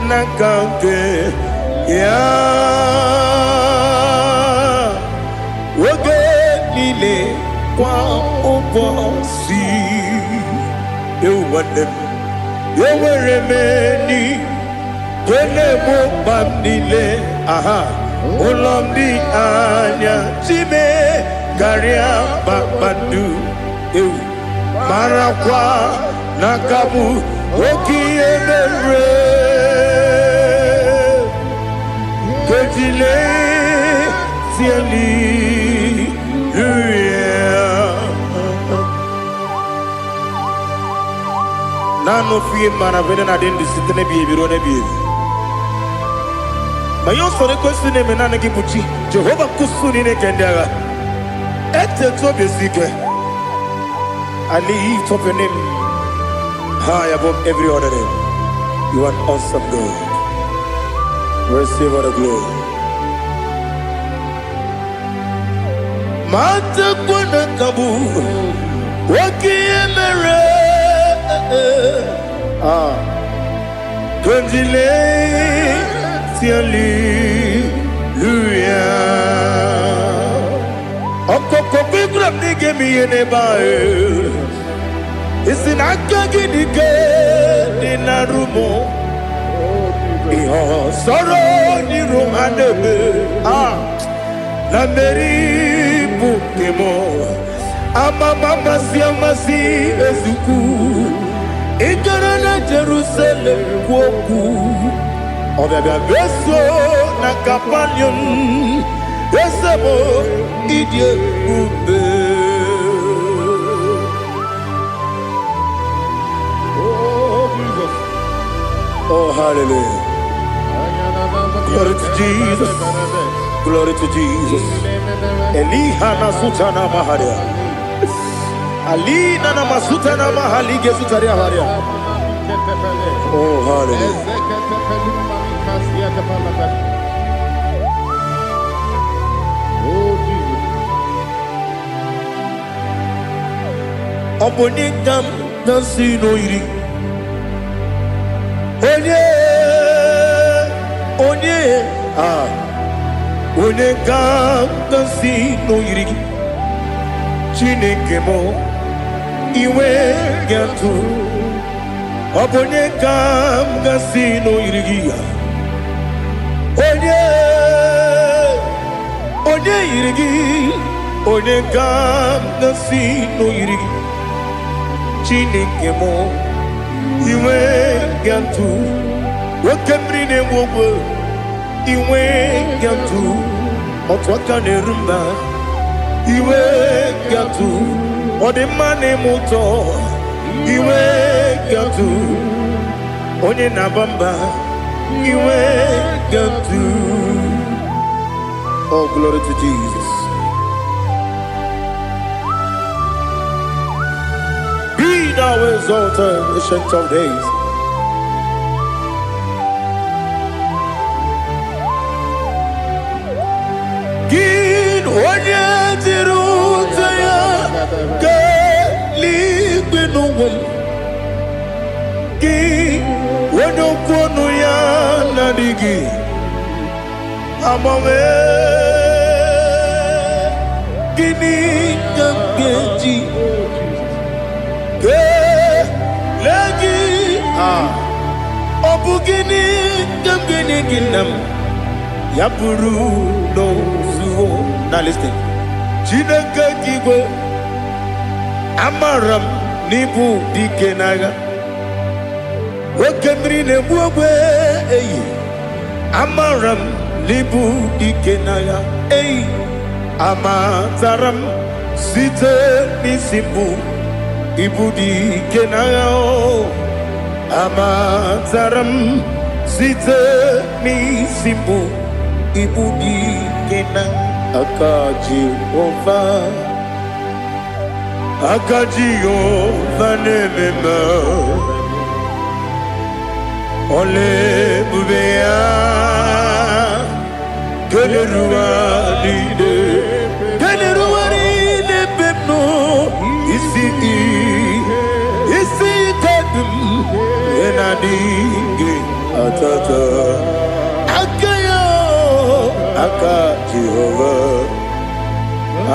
na nka nke ya oge niile kwa ụbọchị. Ewu nwanne m enwere m enyi na-egbo mkpa m niile. Ụlọ m dị anya chime karịa kpakpando. Ewu marakwa n'aka m oke ihe mere kejile tieli nano fie mana vene na den disitene biebiro ne biebi. Mayo sore kwesi ne menane kipuchi Jehova kusuni ne kendaga ete to besike. I lift up your name high above every other name. You are awesome God. Receive all the glory. Mata kwana kabu waki emere Gondile tiali luya Okoko bigram nige miye nebae Isinaka gidike dinarumo Iho soro ni romanebe. La meri bukemo. Amama siamasi ezuku. Igarana Jerusalem woku. Obebe beso na kapanion. Besamo idie ube. Oh, hallelujah. Glory to Jesus. Glory to Jesus. Elihana sutana maharia. Alina na masutana mahali gesutaria haria. Oh, hallelujah. Oh, Jesus. Obonikam nasino iri. Onye ga-agasi n'oyiri gị Chineke m iwe ga-atụ ọ bụ onye ga-agasi n'oyiri gị onye yiri gị onye ga-agasi n'oyiri gị Chineke m iwe ga-atụ nwoke mmiri na-enwe ogwe iwe ga-atụ otu aka na-eru mba iwe ga-atụ ọ dị mma na-eme ụtọ iwe ga-atụ onye na-aba mba iwe ga-atụ. Oh, glory to Jesus. Be thou exalted, ancient of days. Onye dịrị ụzọ ya ka eluigwe n'ụwa gị onye okwu ọnụ ya na-adịghị agbanwe gịnị ka m ga-eji kelee gị ọ bụ gịnị ka m ga-enye gị nna m ya bụrụ n'ozuo. Now listen. Chineke kigwe amaram n'ibu dike n'agha nwoke mmiri na-egbu ogwe eyi amaram n'ibu dike n'agha eyi amatara m site n'isi mbụ ibu dike n'agha amatara m site n'isi mbụ ibu dike n'agha aka Jehova na-ememe ole ebube ya keleruwa niile bepno isi tedum enadinge atata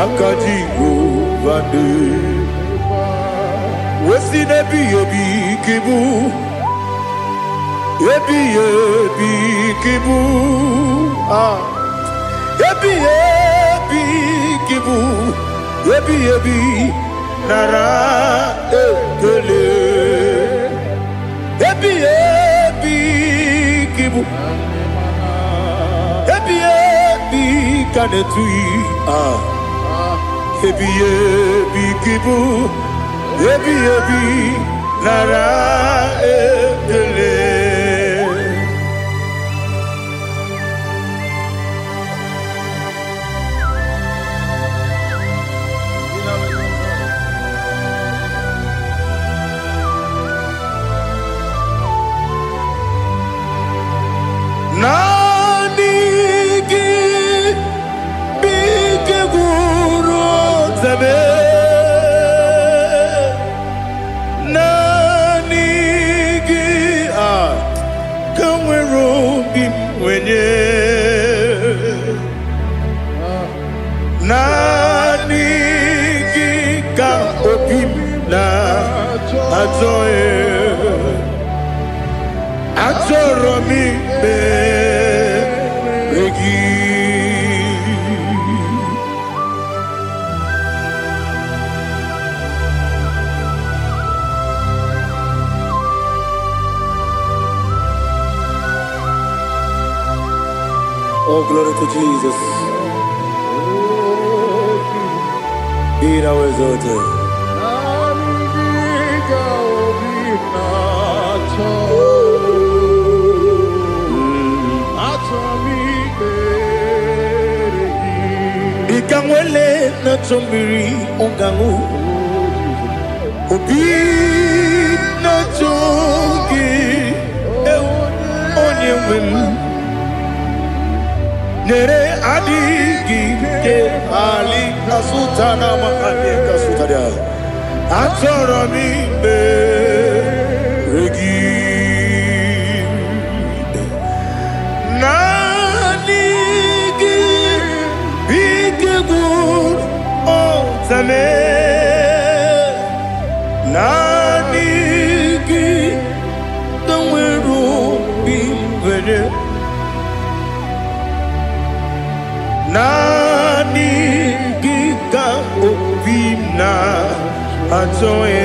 aka Jehova de wesi nebi ebi kibu ebi kibu ebi kibu ebi nara ekele ebi kibu kanetui ebi kibu ebi nara ekele. Oh, glory to Jesus. Be thou exalted. Ikangwele na chombiri ongangu. Obi na chogi. Onye wim. Nere adigi ke ali kasutana mahali kasutaria atoro mi be regi nanigi bigud otame nanigi danweru bimvere nani giga obina atoe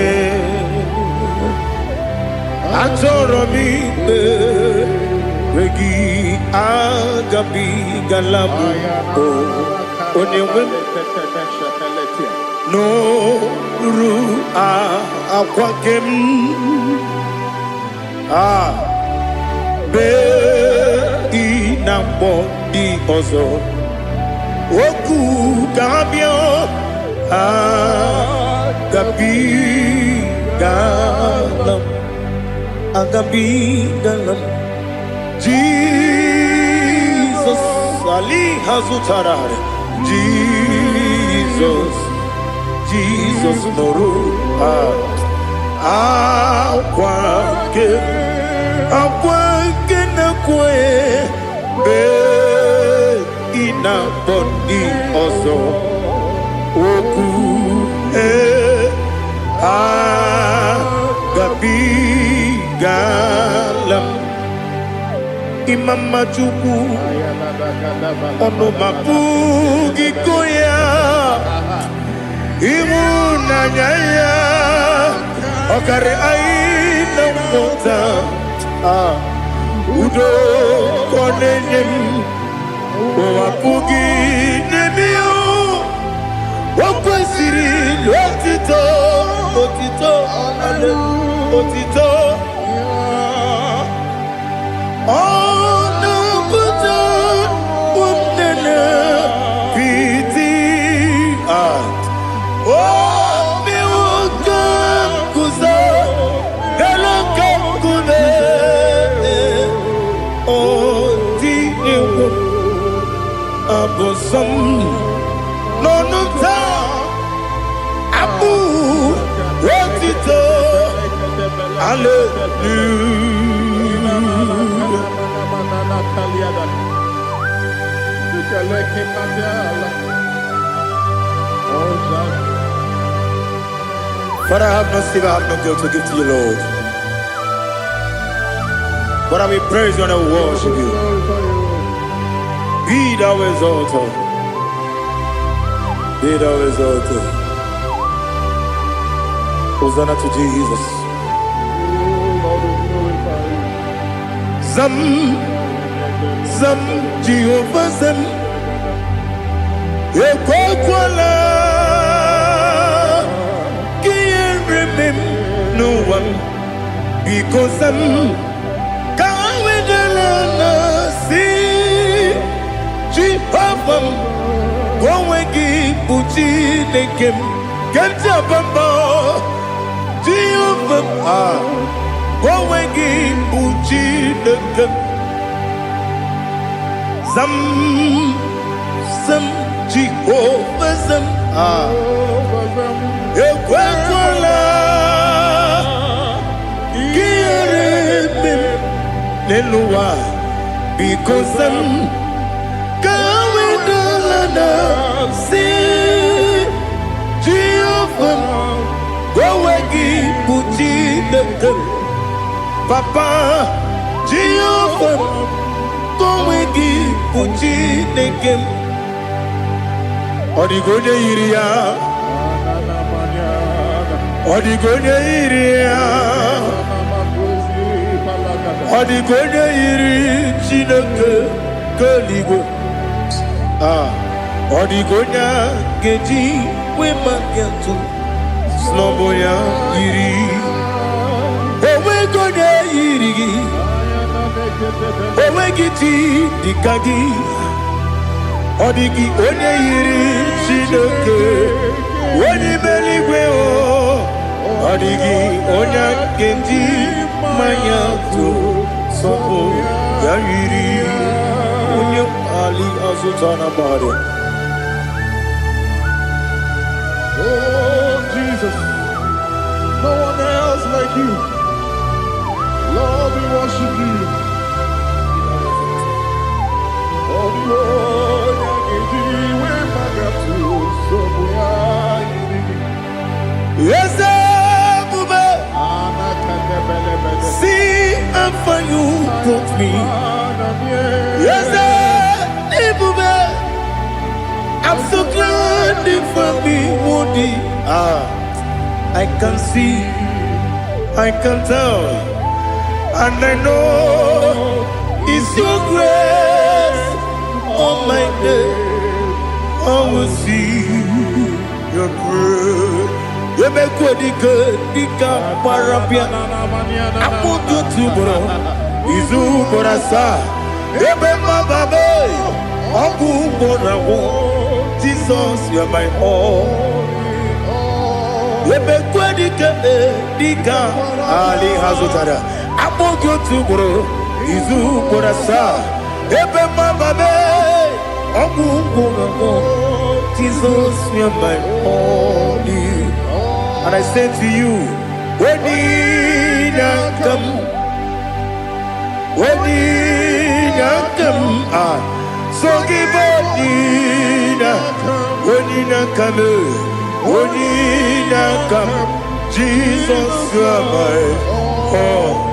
atoro mi regi agabi galabu onyewe no ru akwakem be inambo di ozo Oku kabio agabi galam Jesus Ali hazutarare Jesus noru akwake na kwe be ina bondi ozo oku agabi galam imama chuku ono mapugi koya imuna nyaya okare aina mota udo konenyem Wapugi nebio wakwesiri lotito otito ono buto umnene piti mi woka kuzo eloka kune Abosom no ta abu wotito But I have no silver, I have no gold to give to you, Lord. But I will praise you and I will worship you. Be thou exalted. Be thou exalted. Hosanna to Jesus. Zam Jehovah Zam Ekwakwala Can't remember no one because Zam Kawedalana see Jehovah Gwawegi Buchi Nekem Ganja Bamba Jehovah Gwawegi Buchi Nekem Zam Jehovah Zam Ekwakwala Kieremem Nelua because Zam Kawedalana see Jehovah Gwawegi Buchi Nekem Papa Jehovah Gwawegi Puchi nekem Odigonye iria Odigonye iria Odigonye iri Chineke Keligo Odigonya Geji Wemagetu Sloboya iri Owegonye iri Owegiti Dikagi Odigi onye yiri Chineke Onye meligwe o Odigi onye Geji Mayatu Sopo ya yiri Onye Ali Azutana Bade. Oh, Jesus. No one else like you. Lord, we worship you. Oh, Lord, yes, see how far you brought me. Yes, I'm so glad for me, Woody. I can see, I can tell, and I know it's your grace on my day. I will see your grace. You make what you good, Dika Parapia. I put you to bro. Izu Borasa. Ebema Babe. Abu Borawo. Jesus, you're my all. You make what you good, Dika Ali Hazutara. I put you to bro. Izu Borasa. Ebema Babe. Abu Borawo. Jesus, you're my all. And I say to you, when you come, so give up, when you come, Jesus, you are my all.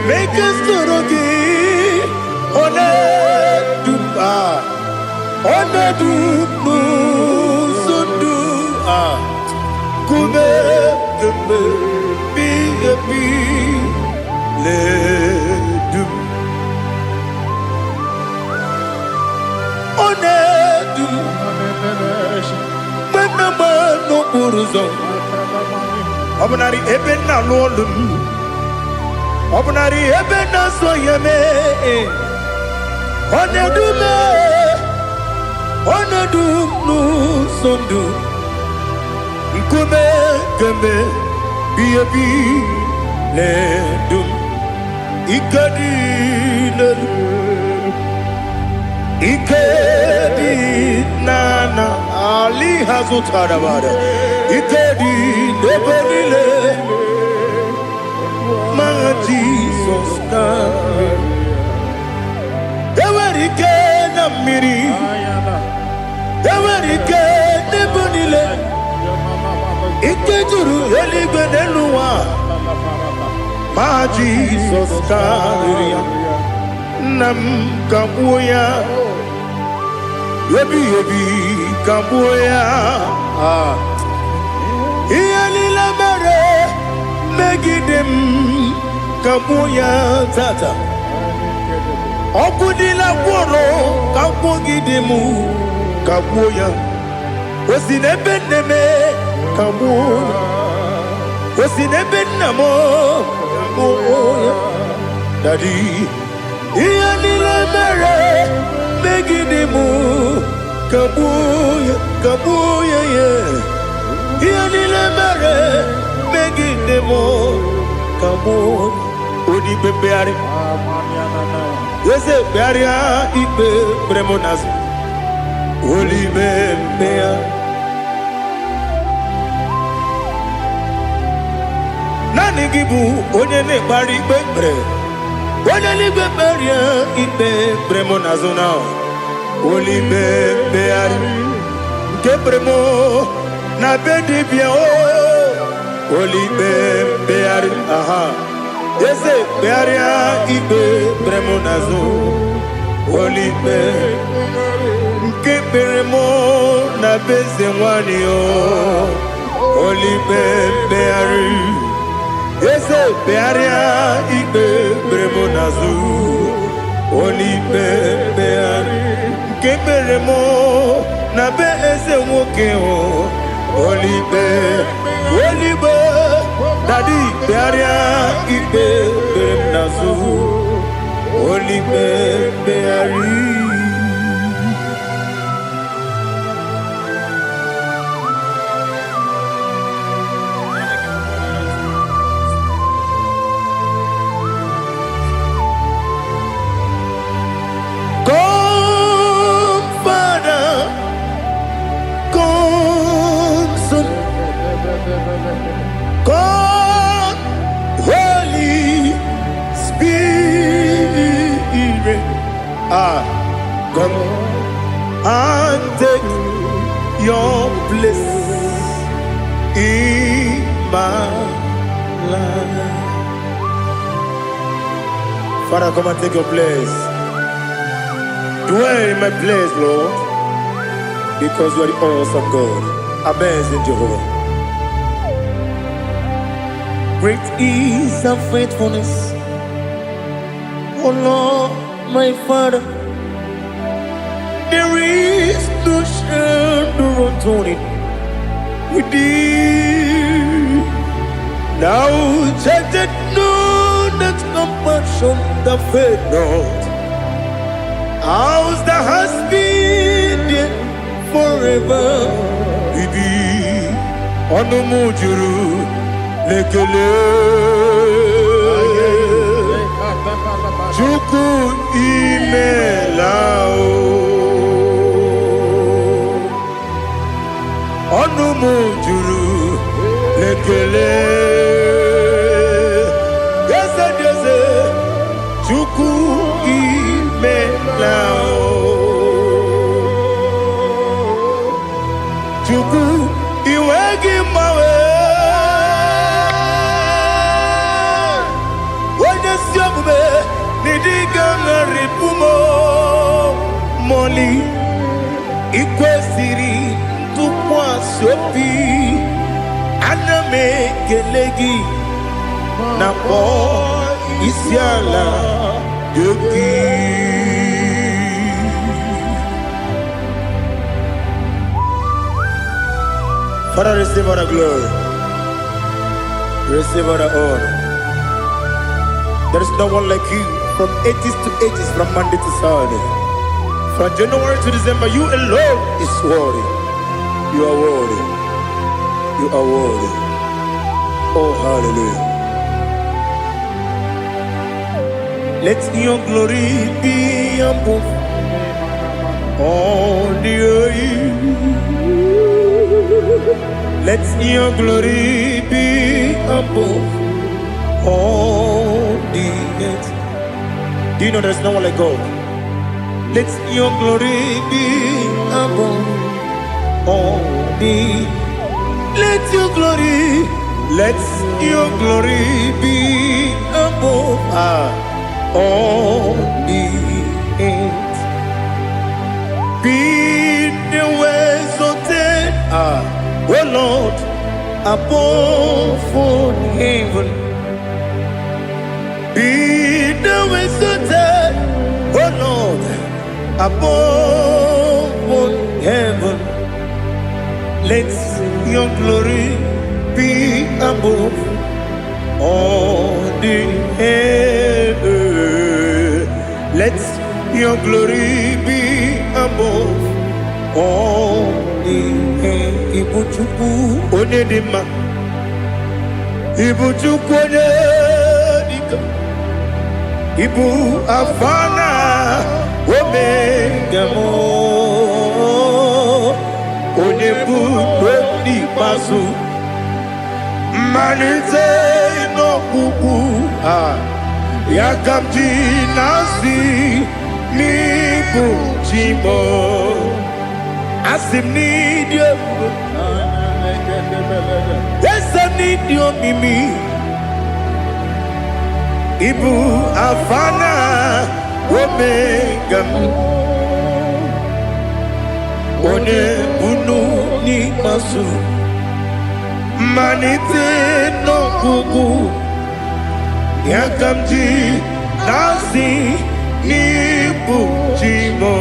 Make us Obnari ebena lolum Obnari ebena soyeme Onedu sondu Nkume keme biyebi ledum Ikedi nana Ali Hazutara Bada Ikedi Nebelile Ma Jesus Name Ewerike Namiri Ewerike Nebelile Ikejuru Eligwe Neluwa Ma Jesus Name Nam Kabuya Yebi Kabuya Iyalila mere Megidem Kabuya Tata Okudila Kworo Kabugidemu Kabuya Osinebeneme Kabuya Osinebenamo Kabuya Daddy Iyalila mere Megidemu Kabuya yeah Iyalila mere Megidemu Kabuya Odi Bebeare Eze Bearia Ibe Bremonas Olibe Bea Nani Gibu Onye Bari Bebre Onye Libe Beria Ibe Bremonazona Olibe Beari Kebremo Na Bedi Bia Olibe Beari Aha Eze Bearia Ibe Bremonazo Olibe Kebremo Na Beze Wanio Olibe Beari Eze Bearia Ibe Bremonazo Olibe Beari Kebremo Na Beze Wokeo Olibe Olibe Daddy Bearia Ibe Bremonazo Olibe Beari God, Holy Spirit, come and take your place in my life. Father, come and take your place. Dwell in my place, Lord, because you are the awesome God. Amazing Jehovah. Great is thy faithfulness, O Lord, my Father. There is no shadow of turning with thee. Now check that no that compassion that faith not. Ours that has been there forever with thee. Onomujuru Lekele Chuku Imelao Onumujuru Lekele Yese Chuku Imelao Chuku Iwegi Mawe Moli Ikwesiri Tukwa Sopi Aname Kelegi Napo Isiala Yoki. Father, receive all the glory, receive all the honor. There is no one like you. From ages to ages, from Monday to Saturday, from January to December, you alone is worthy. You are worthy. You are worthy. Oh, hallelujah. Let your glory be above all the earth. Let your glory be above all the earth. Do you know there's no one like God? Let your glory be above all the. Let your glory be above all the earth. Be the ways of death, oh Lord, above all heaven. Be the ways of death, oh Lord, above all heaven. Let your glory be above all the earth. Let your glory be above all the earth. Ibuchuku onedima, Ibuchuku onedika, Ibu Afana Omega mo Onebu Weni Masu Manite no kuku Yakamji Nasi Nibu Jimo Asim need you Yes I need you Mimi Ibu Afana Omega One Bunu Ni Masu Manite no Kuku Yakamji Nasi Nibu Jimo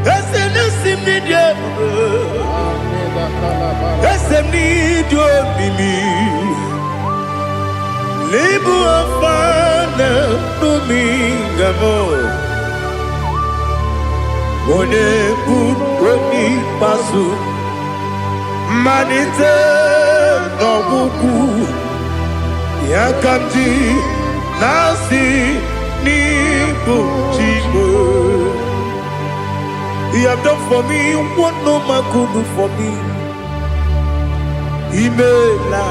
Ese Nasim Nidia Ese Nidio Mimi Libu Afana Numingamo One Buni Pasu Manite no Buku Yakamji Nasi Nibu Chibu. You have done for me what no man could do for me. Imela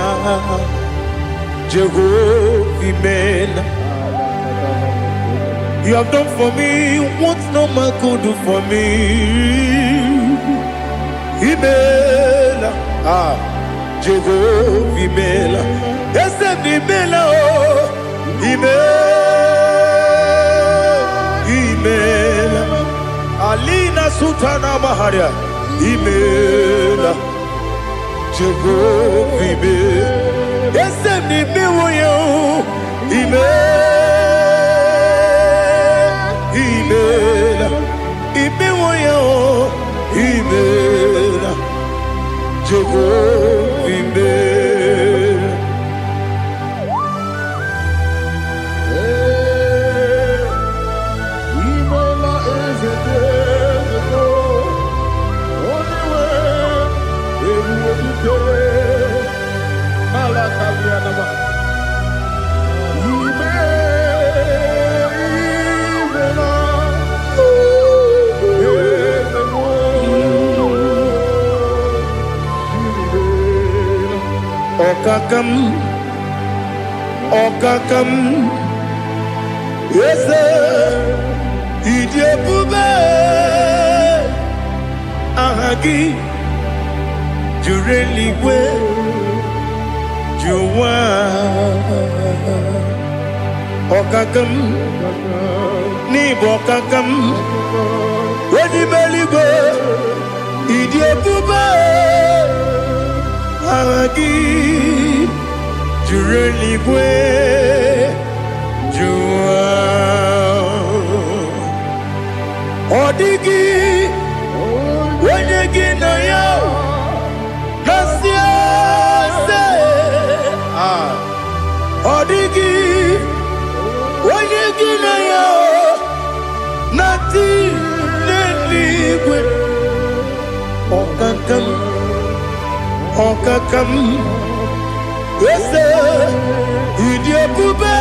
Jehovah Imela. You have done for me what no man could do for me. Imela, Jehovah Imela. Yes, Imela, Imela. Alina Sutana Maharia. Imela, Jehovah Imela. Yes, Imela, Imela, Imela, Jehovah Imela. Imela is a day only way every day. Malakalianaba. Okakam, yes, Idiabube, Ahagi, Jureli, where you are. Okakam, Nibokakam, when you belly go, Idiabube, Ahagi. Jureli bwe jua Odigi Wenyegi na yo Nasiase Odigi Wenyegi na yo Nati Neligwe Okakam Okakam Yes, Idiabube,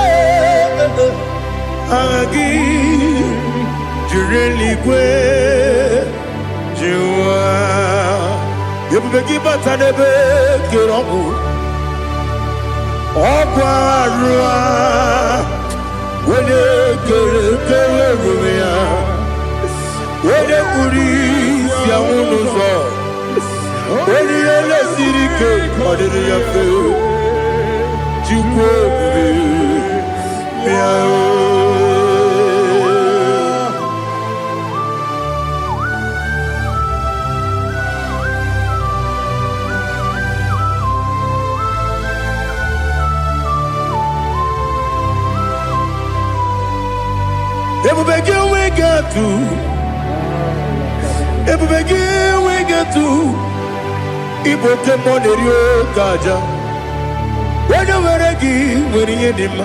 Agi, Jureli Gwe, Jua, Yabubeki Batanebe, Kiroku, Okwarua, Wede Kerumia, Wede Kuris, Yamunuzo, Wede Yele Sirike, Kodiri Yafu. Everybody we get to. Everybody we get to. Ibote monerio kaja. When you were when you did,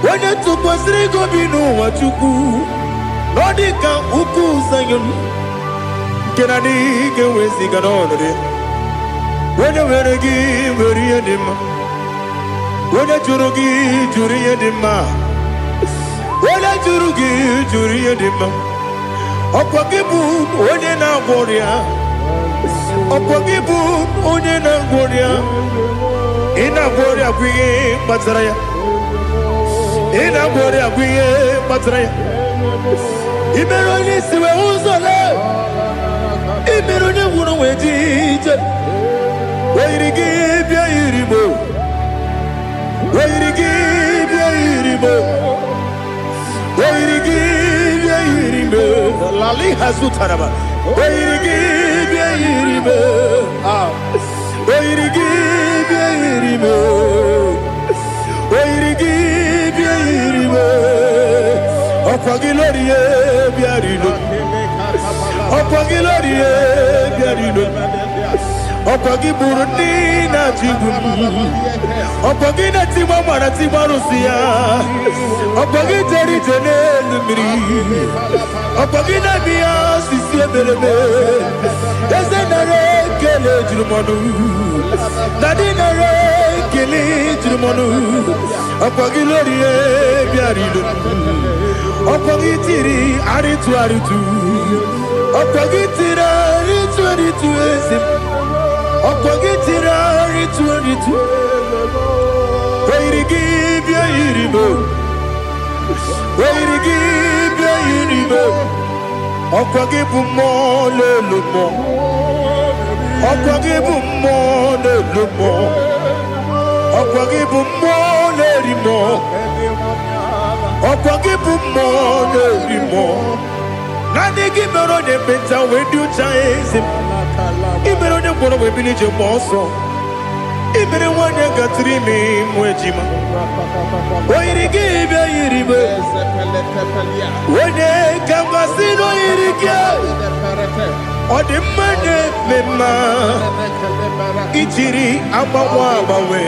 when you took was Rico Bino, what you do, Nordica, Uku, Sayon, can I get with Sigan on it? When you were when you did, Onye jụrụ gị jụrụ ihe dị mma. Onye jụrụ gị jụrụ ihe dị mma. Ọkwa gị bụ onye na-agwọ ọrịa. Ọkwa gị bụ onye na-agwọ ọrịa. Ị na-agwọ ọrịa bụ ihe kpatara ya. Ị na-agwọ ọrịa bụ ihe kpatara ya. Ị mere onye isi wee ụzọ lee. Ị mere onye nwụrụ wee dị ije. Oyiri gị bịa yiri mo. Oyiri gị bịa yiri mo. Oyiri gị bịa yiri mo. Lali hazutara ba. Oyiri gị bịa yiri mo. Oyiri gị bịa yiri mo. Oyiri gị bịa yiri mo. Ọkwa gị lórí ye bịa rilo. Ọkwa gị lórí ye bịa rilo. Ọkwa gị bụrụ ndị na-achịgbu m. Ọkwa gị na-etigbu mara tigbu arụsị ya. Ọkwa gị jere ije n'elu mmiri. Ọkwa gị na-eme ya osisi emereme. Eze nara ekele juru m ọnụ. Dadi nara ekele juru m ọnụ. Ọkwa gị lórí ye bịa rilo. Ọkwa gị tiri arịtụ arịtụ. Ọkwa gị tiri arịtụ arịtụ eze m. Ọkwa gị tiri arịtụ arịtụ. Oyiri gị bịa yiri mo. Oyiri gị bịa yiri mo. Ọkwa gị bụ mmụọ n'elu mmụọ. Ọkwa gị bụ mmụọ n'elu mmụọ. Ọkwa gị bụ mmụọ n'eri mmụọ. Ọkwa gị bụ mmụọ n'eri mmụọ. Naanị gị mere onye mkpenta wee dị ụcha eze m. Ị mere onye gwọrọ wee bili ije gba ọsọ. Ị mere nwanyị gatụrụ ime mụ ejima. Oyiri gị bịa yiri mo. Onye ka m gasị n'oyiri gị. Ọ dị mma na-eme mma. Ijiri agbanwe agbanwe.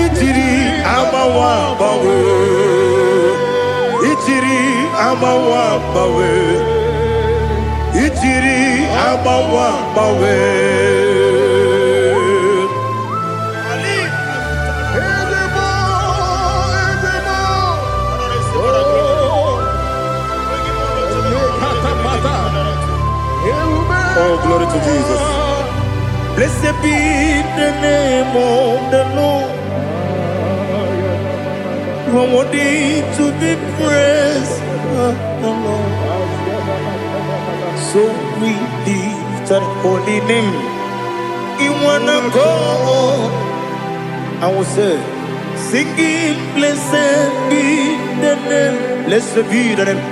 Ijiri agbanwe agbanwe. Ijiri agbanwe agbanwe. Ijiri agbanwe agbanwe. Oh, glory to Jesus. Blessed be the name of the Lord. You are worthy to be praised, the Lord. So we lift that holy name. You wanna go? I will say, singing, blessed be the name. Blessed be the name.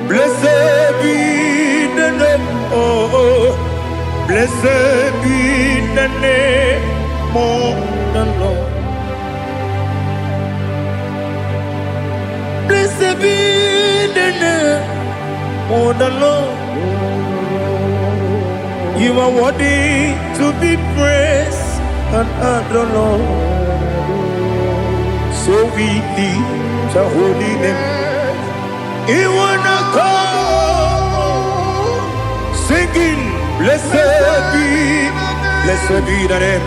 Blessed be the name. Oh, blessed be the name of the Lord. Blessed be the name of the Lord. You are worthy to be praised and adored, Lord. So we lift the holy name. You wanna come singing, blessed be the name.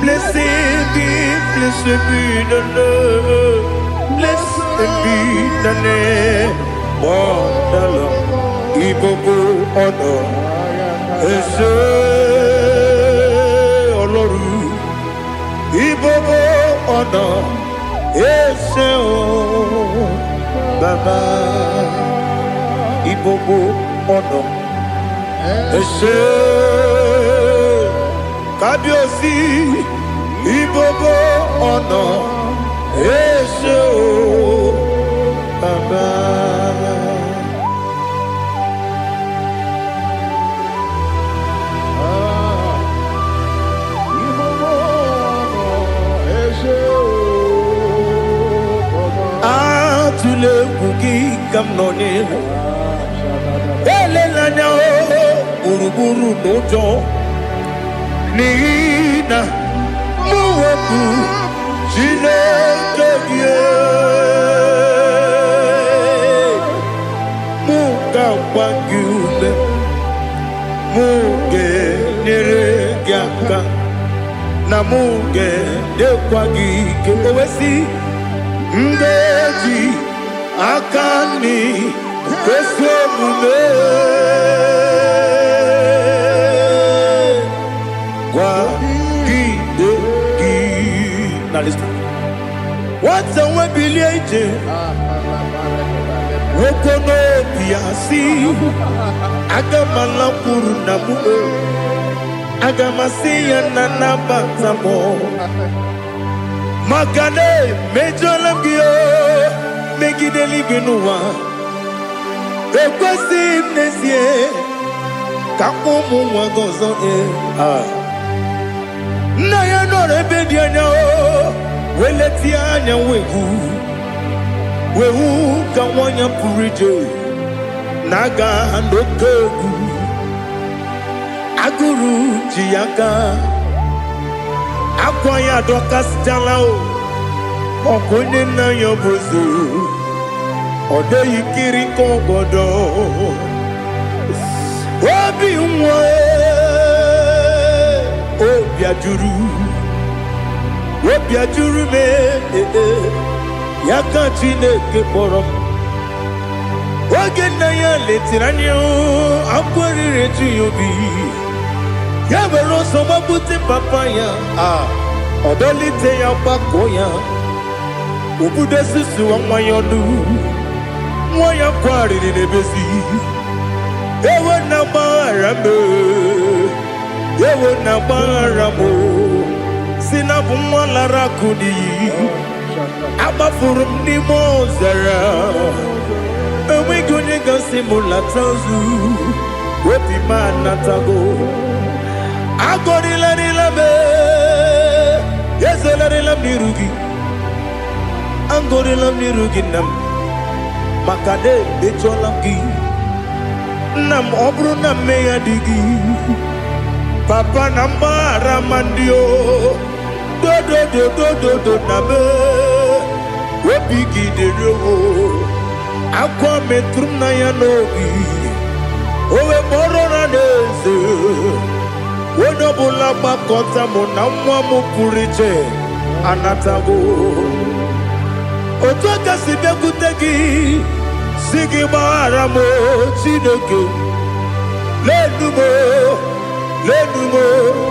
Blessed be the Lord. Blessed be the name of the Lord. Ibobo honor. Ese Oloru. Ibobo honor. Ese o Baba. Ibobo honor. Ese Kabiosi. Ibobo honor. Ese o Baba. Atule kuki kamnoni. Elelanya o uruburu nojo. Nina muweku Chineke muga wangule muge nere gyaka na muge dekwagi ke owesi ndeji akani kesomume kwa gidegi. Now listen. What's the way biliaje? Wokono biasi agamala kurunamu agamasiya nanabatamo magane mejolamgio megideli benua ekwesi nesie kakomu wagozo na ya no rebedianya weletianya wehu kawanya purije naga ndokogu aguru jiyaka akwanya dokas jalao okonye na yobozu ode yikiri kogodo obi nwa obi ajuru me yaka Chineke kpọrọ oge nna ya letiri anya akwarịrị eju ya obi ya were ọsọ gbapute papa ya ọdọlite ya gbakọ ya obodo susu nwa ya ọnụ nwa ya kwarịrị n'ebezi ewe na gbaghara m si na bụ nwa lara akụ n'iyi agbafuru m n'ime ọzara enweghị onye gasị m lata ozu obi m anatago agọrịlarịla m ezelarịla m n'iru gị agọrịla m n'iru gị nna m maka na emejọla m gị nna m ọ bụrụ na mmehie dị gị papa na mgbaghara ma ndị o dodododododo na be obi gị dịrị o akwa metụrụ m na ya n'obi owe kpọrọ na n'eze onye ọbụla gbakọta mụ na nwa m pụrụ iche anatago otu aka si bịakwute gị si gị gbaghara m Chineke lenumo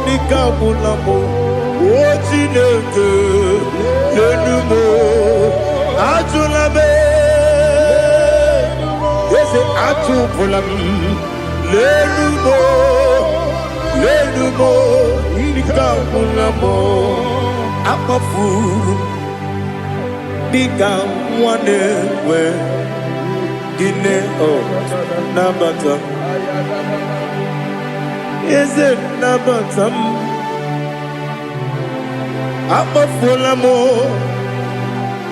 dịka ọbụla m o Chineke lenumo ajụla m eze atụpụla m lenumo dịka ọbụla m akpafuru dịka nwa na-enwe gịnị nabata eze nabata m akpafuola m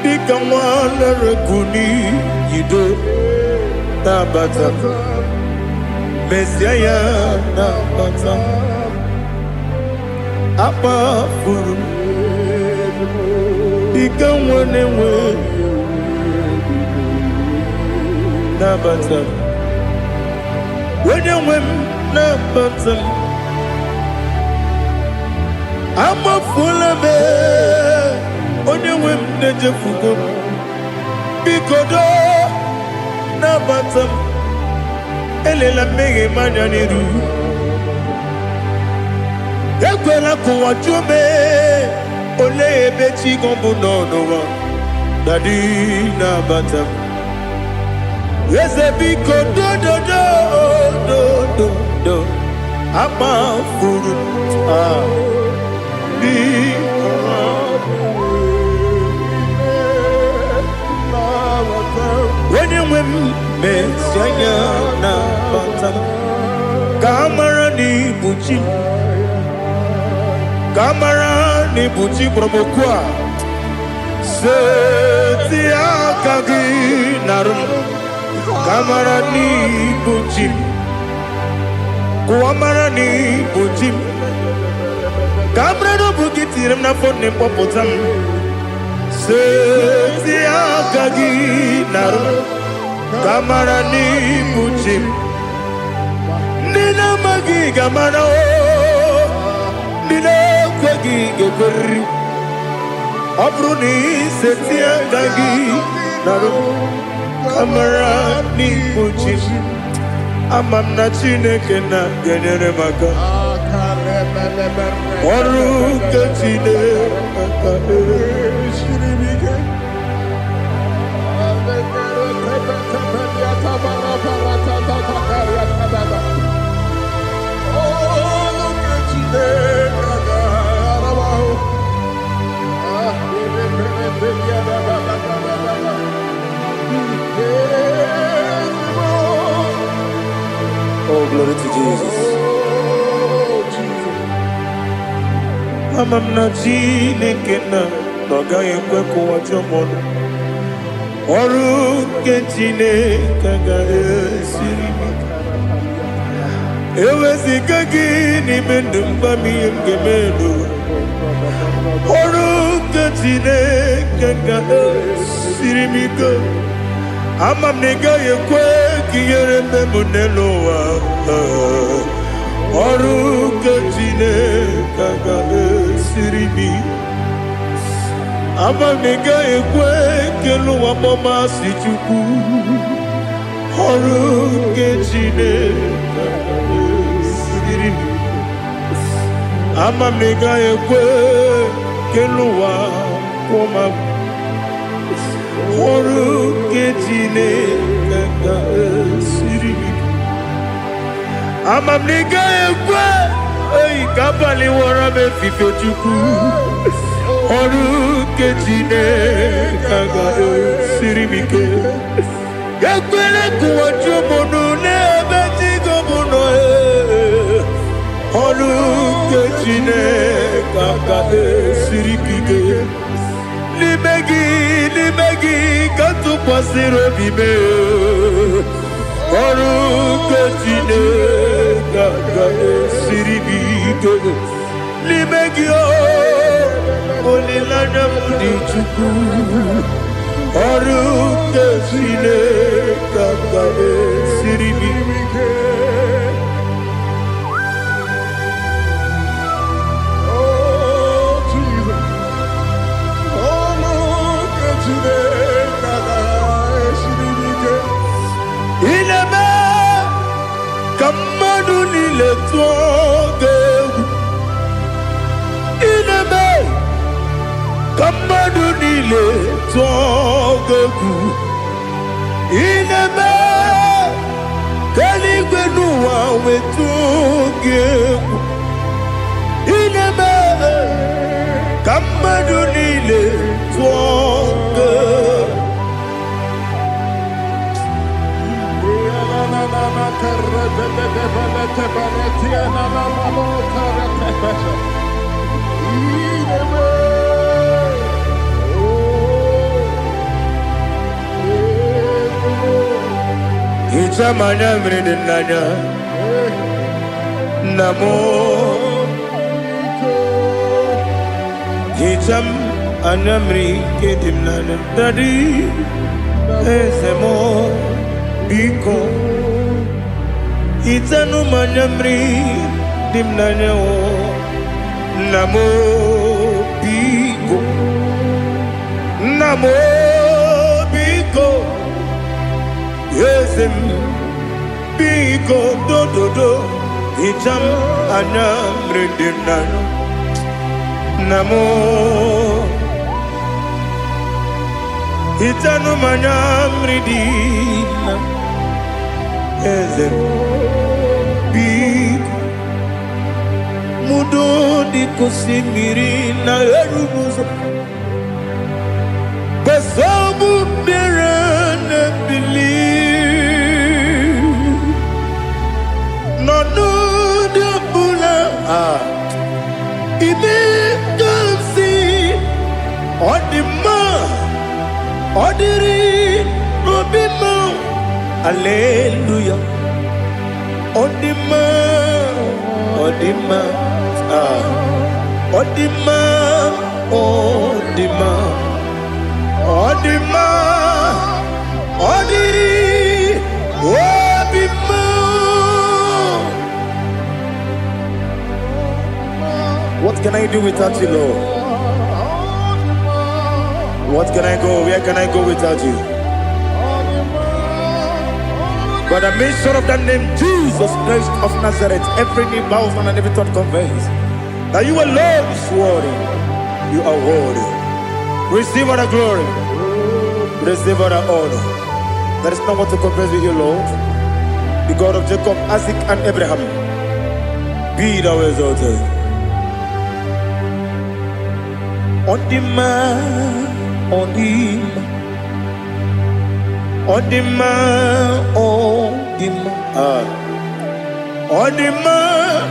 dịka nwa na-erekuni yido nabata mesia ya nabata akpafuru dịka nwa na-enwe nabata onye nwe m nabata m amafuola m onye nwe m na-ejefugo m biko do nabata m elela mmehie m anya n'iru ekwela ka ụwa jụọ m olee ebe chi gị bụ n'ụwa dadi nabata m eze biko do akpafuru onye nwe m mesi anya nabata m ka amara n'ibu chi ka amara n'ibu chi kpọrọ m okwu a seti aka gị narụ ka amara n'ibu chi kuamara n'ibu chi ka amara n'obu gị tiri m n'afọ nne mkpọpụta m seti aka gị narụ ka amara n'ibu chi ndị na-amaghị ga-amara ndị na-ekweghị ga-ekweriri Abruni setia gagi naru kamera ni puchim amam na Chineke na genyere maka ọrụ nke Chineke Oh, glory to Jesus. Amam na Chineke na n'ọgaghị ekwe ka ụwa jọọ m ọrụ nke Chineke ga-esiri m eweziga gị n'ime ndụ mgbam ihe m ga-eme ọrụ nke Chineke ga-esiri m ike ama m na ị gaghị ekwe ka ihere mbe m n'elu ụwa ọrụ nke Chineke ga-esiri m ama m na ị gaghị ekwe ka elu ụwa gbamasị Chukwu ọrụ nke Chineke ga-esiri m ama m na ị gaghị ekwe ka elu ụwa kwụma ọrụ nke Chineke ga-esiri m ama m na ị gaghị ekwe ka abalị wara m efife Chukwu ọrụ nke Chineke ga-esiri m ike ekwere ka ụwa jụọ m n'ebe Chigo m nọ ọrụ nke Chineke ga-esiri m ike n'ime gị ka tụkwasịrị obi m ọrụ nke Chineke ga-esiri m ike n'ime gị olileanya m dị Chukwu ọrụ nke Chineke ga-esiri m ike ineme ka mmadụ niile tụọ gị egwu ineme ka mmadụ niile tụọ gị egwu ineme ka eluigwe n'ụwa wee tụọ gị egwu ineme ka mmadụ niile tụọ gị egwu Hicham anya mmiri dị n'anya nna m hicham anya mmiri nke dị m n'anya dadi eze m biko hitanụ m anya mmiri dị m n'anya nna m biko nna m biko eze m biko dododo hicham anya mmiri dị m n'anya nna m hitanụ m anya mmiri dị na eze m biko mudo di kosimiri na erubuzo besobu mirane believe no no de bula ibe kamsi odima odiri obima hallelujah odima odima odima odima odima odiri obima. What can I do without you, Lord? What can I go? Where can I go without you? By the mention of that name, Jesus Christ of Nazareth, every knee bows and every thought conveys that you alone is worthy. You are worthy. Receive all the glory. Receive all the honor. There is no one to compare with you, Lord. The God of Jacob, Isaac, and Abraham. Be thou exalted. On the man, on the man. On the man, on the man, on the man,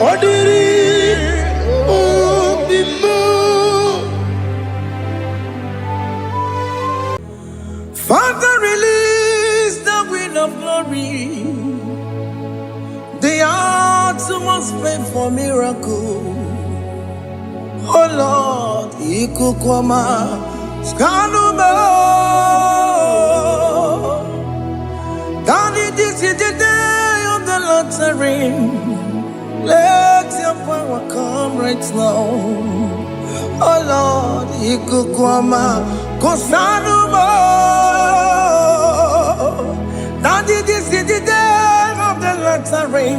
on the man. Father, release the wind of glory. The heart must pray for miracle. Oh Lord, Ikukwama, Skanuma. Daddy, this is the day of the lottery. Let your power come right now. Oh Lord, Ikukwama, Kosanuma. Daddy, this is the day of the lottery.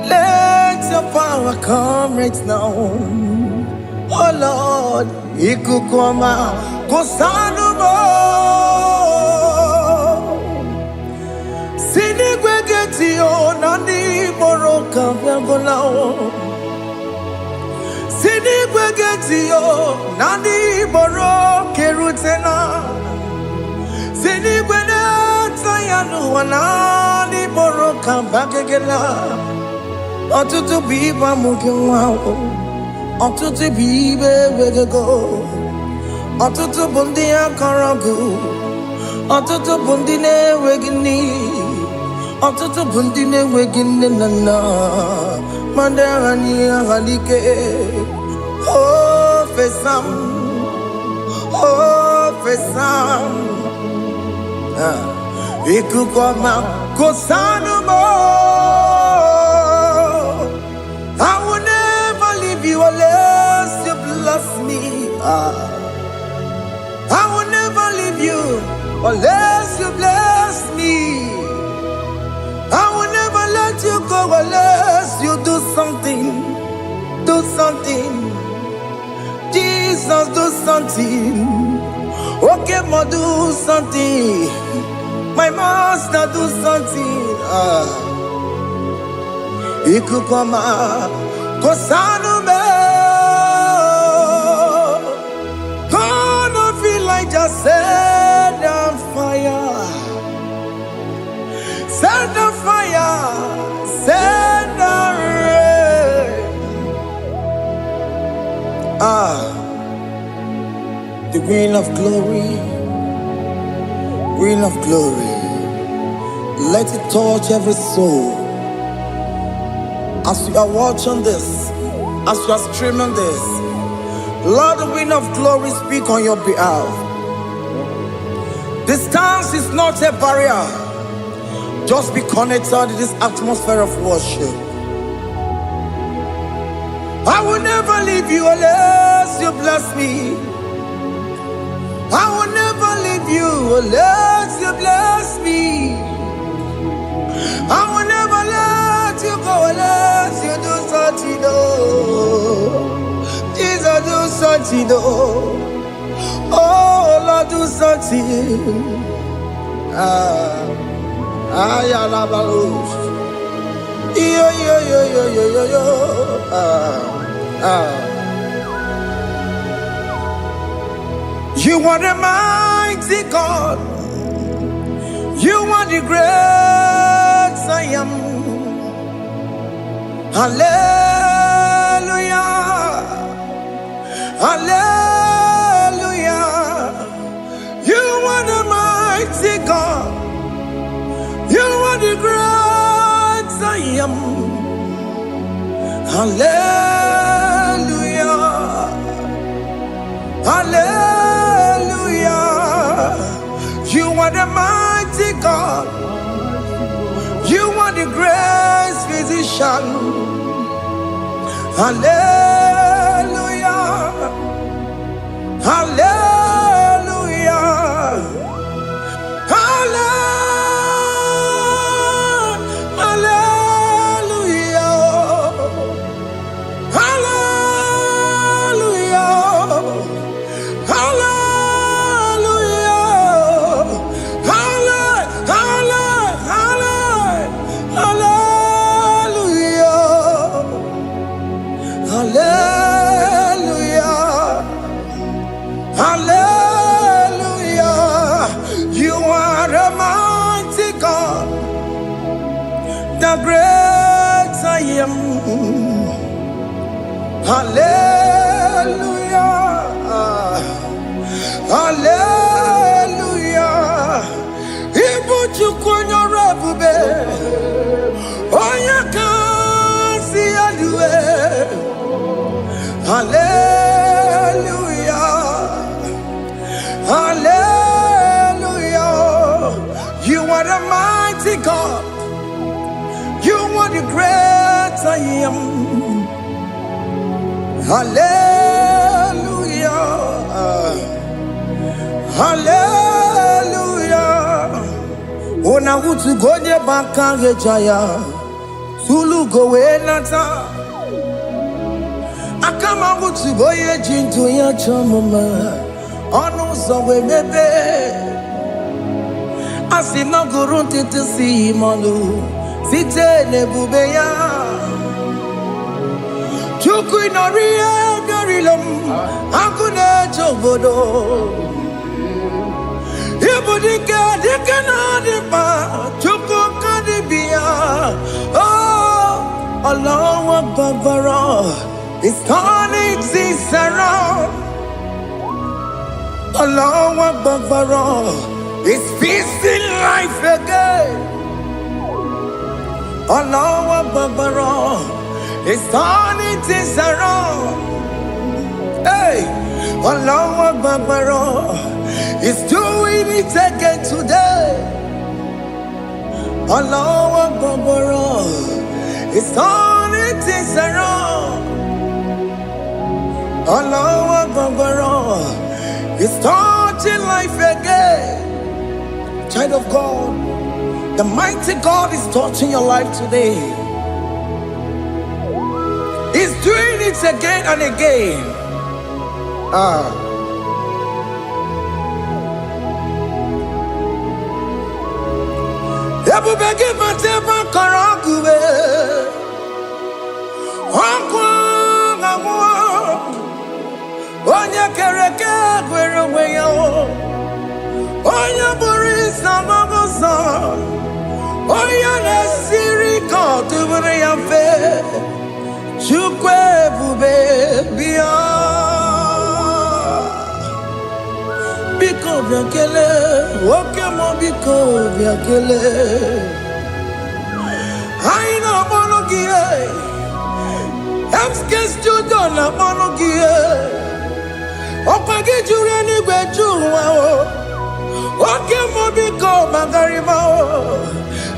Let your power come right now. Oh Lord, Ikukwama, Kosanuma. Sinigwegetio nani boroka vyangolao. Sinigwegetio nani boroke rutena. Sinigwenata yanu wanani boroka bagegela. Otutu biba mukiwao. Otutu bibe wegego. Otutu bundi akaragu. Otutu bundi ne wegini. Otutu bundi ne wegini nana. Mandarani ahalike. Oh fesam. Oh fesam. Ikukwama kosanumo. I will never leave you unless you bless me. I will never leave you unless you bless me. I will never let you go unless you do something. Do something. Jesus, do something. Okay, ma, do something. My master, do something. Ikukwama, Kosanume. Gonna feel like just set on fire. Set on fire. Set on rain. The wind of glory. Wind of glory. Let it touch every soul. As you are watching this, as you are streaming this, Lord, the wind of glory speak on your behalf. Distance is not a barrier. Just be connected to this atmosphere of worship. I will never leave you unless you bless me. I will never leave you unless you bless me. I will never let you go unless you do something. Jesus, do something. Oh Lord, do something. Yo. You are the mighty God. You are the great I am. Hallelujah. Hallelujah. You are the mighty God. You are the great I am. Hallelujah. Hallelujah. You are the mighty God. You are the great physician. Hallelujah. Hallelujah. Hallelujah. You are a mighty God, the great I am. Hallelujah. Hallelujah. Ibuchukunyo rebube. Oya kasi adue. Hallelujah. Hallelujah. You are the mighty God. You are the great I am. Hallelujah. Hallelujah. Ona utu gonye bakange jaya. Sulu gowe nata. Akama utu boye jintu ya chamama. Onu sowe mebe. Asina gurunti tisi manu. Site nebubeya. Chuku inorie garilom. Akune chobodo. Ibudika dikana dipa. Chuku kadibia. Oh, Allah Akbar. It's turning things around. Allah Akbar. It's feasting life again. Allah Akbar. It's turning things around. Hey, Allah Akbar. It's doing it again today. Allah Akbar. It's turning things around. Allah Akbar. It's touching life again. Child of God, the mighty God is touching your life today. He's doing it again and again. Ebubegi mateba karagube. Onya kereke gwerewe yo. Onya burisa magosa. Onya nesiri kotubure ya fe. Chukwe bube biya. Biko biakele. Okemo biko biakele. Aina monogie. Emskes judo na monogie. Opagi jure ni gwejuwa o. Okemo biko magarima o.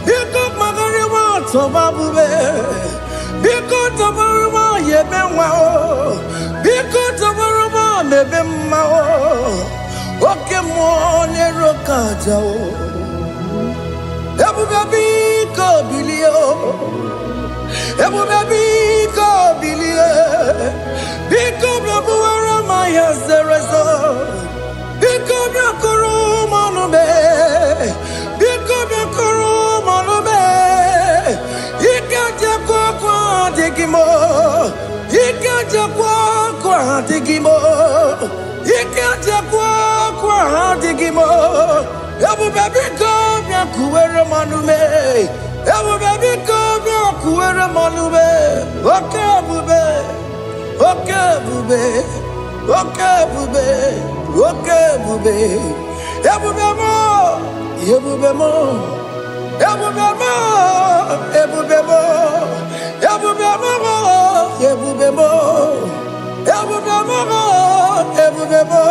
Biko magarima tobabube. Biko tabaruma yebenwa o. Biko tabaruma mebemma o. Okemo nero kaja o. Ebube biko bilio. Ebube biko bilie. Biko blabuara maya zerezo. Biko blakuru manube. Biko blakuru manube. Ikaja kwa digimo. Ikaja kwa digimo. Ikaja kwa digimo. Ebube biko blakuere manume. Ebube biko blakuere manume. Okay bube. Okay bube. Okay bube. Okay bube. Ebube mo. Ebube mo. Ebube mo. Ebube mo. Ebube mo. Ebube mo. Ebube mo. Ebube mo.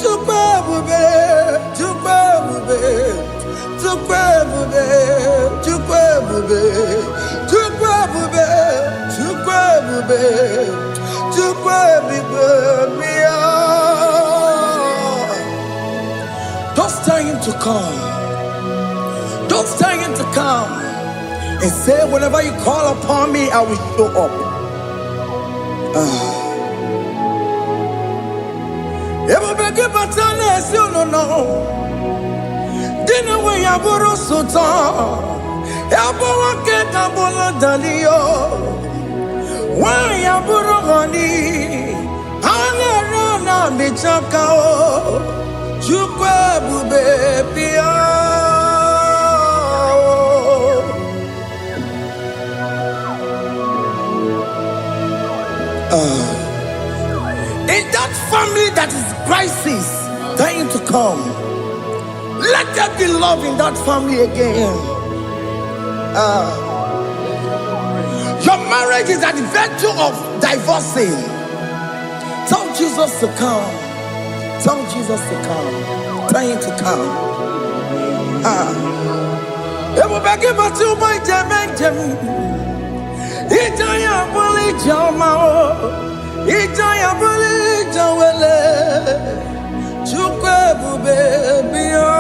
Tukwe bube. Tukwe bube. Tukwe bube. Tukwe bube. Tukwe bube. Tukwe bube. Tukwe bube. Mia. to come. Don't stay in to come. And say, whenever you call upon me, I will show up. Dina we yaburu sultan, yabuwa ke kabula dalio, wa yaburu gani, ana na michakao, chukwe bube pia. In that family that is crisis, dying to come, let there be love in that family again. Your marriage is at the verge of divorcing. Tell Jesus to come. Tell Jesus to come. Dying to come. It will be given to my Jemen. Itaya buli jamao, itaya buli jawele, chukwe bube biya.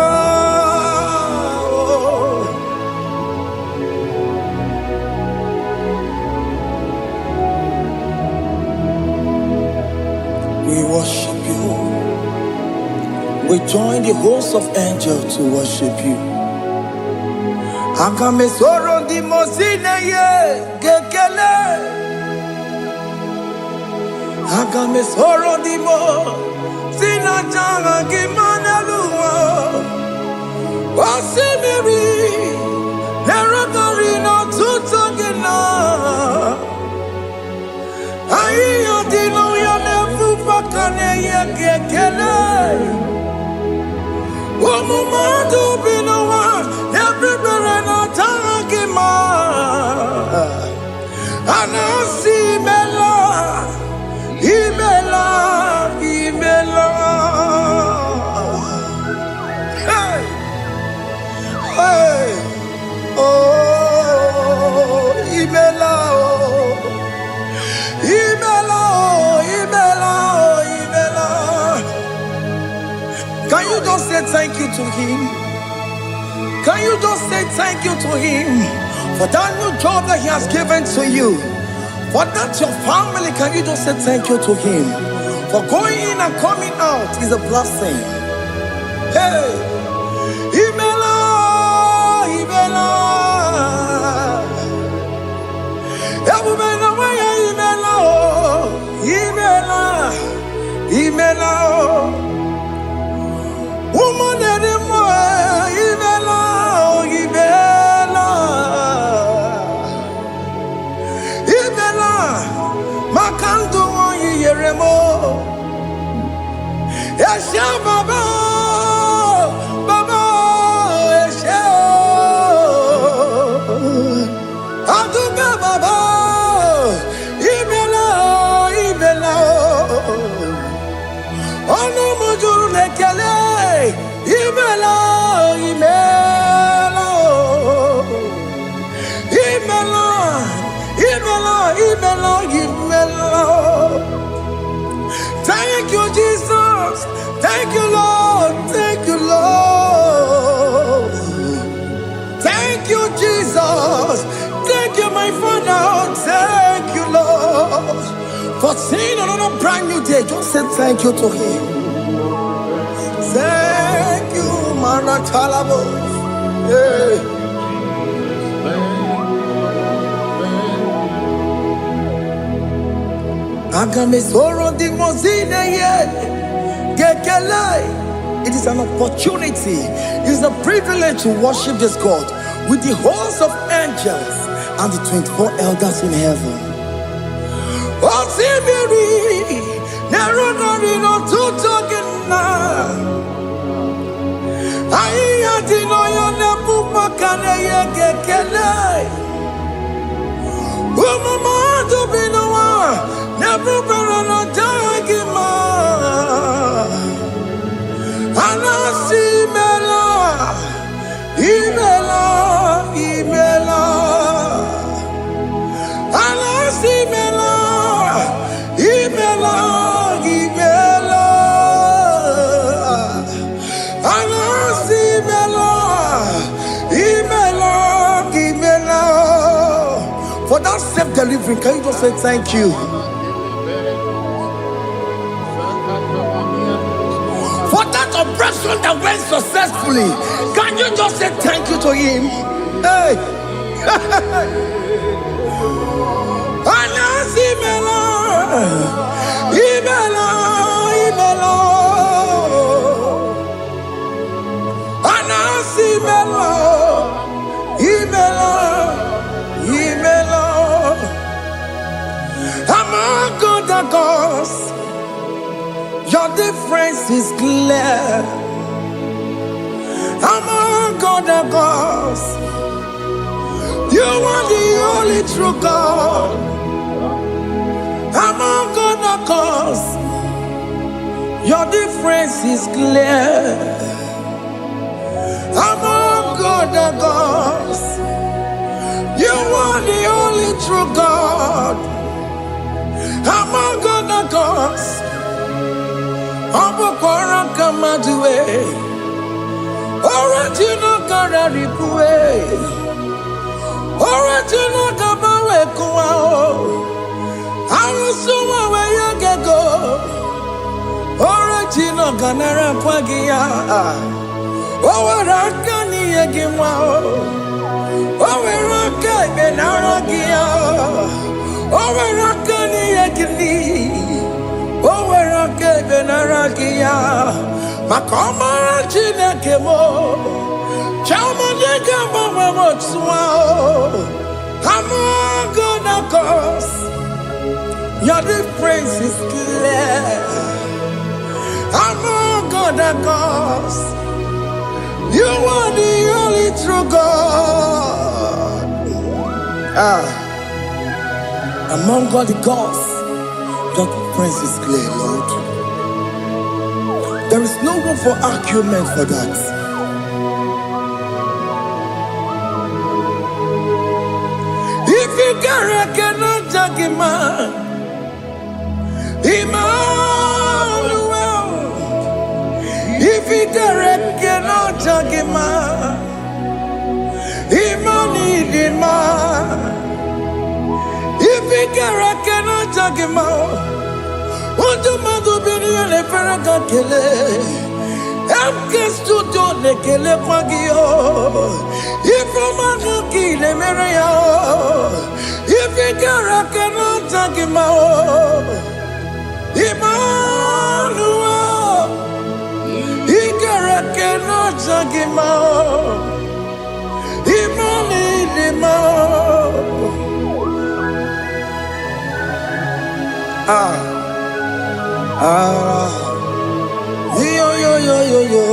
We worship you. We join the host of angels to worship you. Akame soro di mosine ye gekele. Akame soro di mo sina janga gimana luwa. Wasimiri nerogari no tutogina. Ayo dino ya nefu pakane ye gekele. Umumadu binowa everybody no tangima. Anasi mela, imela, imela. Hey, hey, oh, imela, oh, imela, oh, imela, oh, imela. Can you just say thank you to him? Can you just say thank you to him for that new job that he has given to you? For that your family, can you just say thank you to him? For going in and coming out is a blessing. Hey, Imela, Imela, Imela, Imela, Imela, woman anymore, Imela, Imela, Imela, Makandu Yeremo, Yasha Baba, Baba, Yasha, Aduba Baba, Imela, Imela, Ono Mujuru Lekele. Imela, Imela, Imela, Imela, Imela, Imela. Thank you, Jesus. Thank you, Lord. Thank you, Lord. Thank you, Jesus. Thank you, my Father. Thank you, Lord. For seeing another brand new day, just say thank you to him. Thank you, Manatalabo. Yeah. It is an opportunity, it is a privilege to worship this God with the host of angels and the 24 elders in heaven. living, can you just say thank you? For that operation that went successfully, can you just say thank you to him? Hey! Among other gods, your difference is clear. Among other gods, you are the only true God. Among other gods, your difference is clear. Among other gods, you are the only true God. Among other gods, Obokora Kamaduwe, Original Kararikue, Original Kabawe Kuao, Arusuma Wayagego, Original Ganara Pagia, Owarakani Yagimao, Owaraka Benaragia, Owarakani Yagini, Owaraka Benaragia, Makoma Chinakemo, Chamanega Mamamotswao, Among other gods, your difference is clear. Among other gods, you are the only true God. Among all the gods, your difference is clear, Lord. There is no room for argument for that. If you cannot judge him, Emmanuel. If you cannot judge him, Emmanuel. If you cannot judge him, what do you do? Le Ferraga Kele, Studio le Kele Pagio, if you Maki le Merea, if you cannot judge him, Emmanuel, he cannot judge him, yo.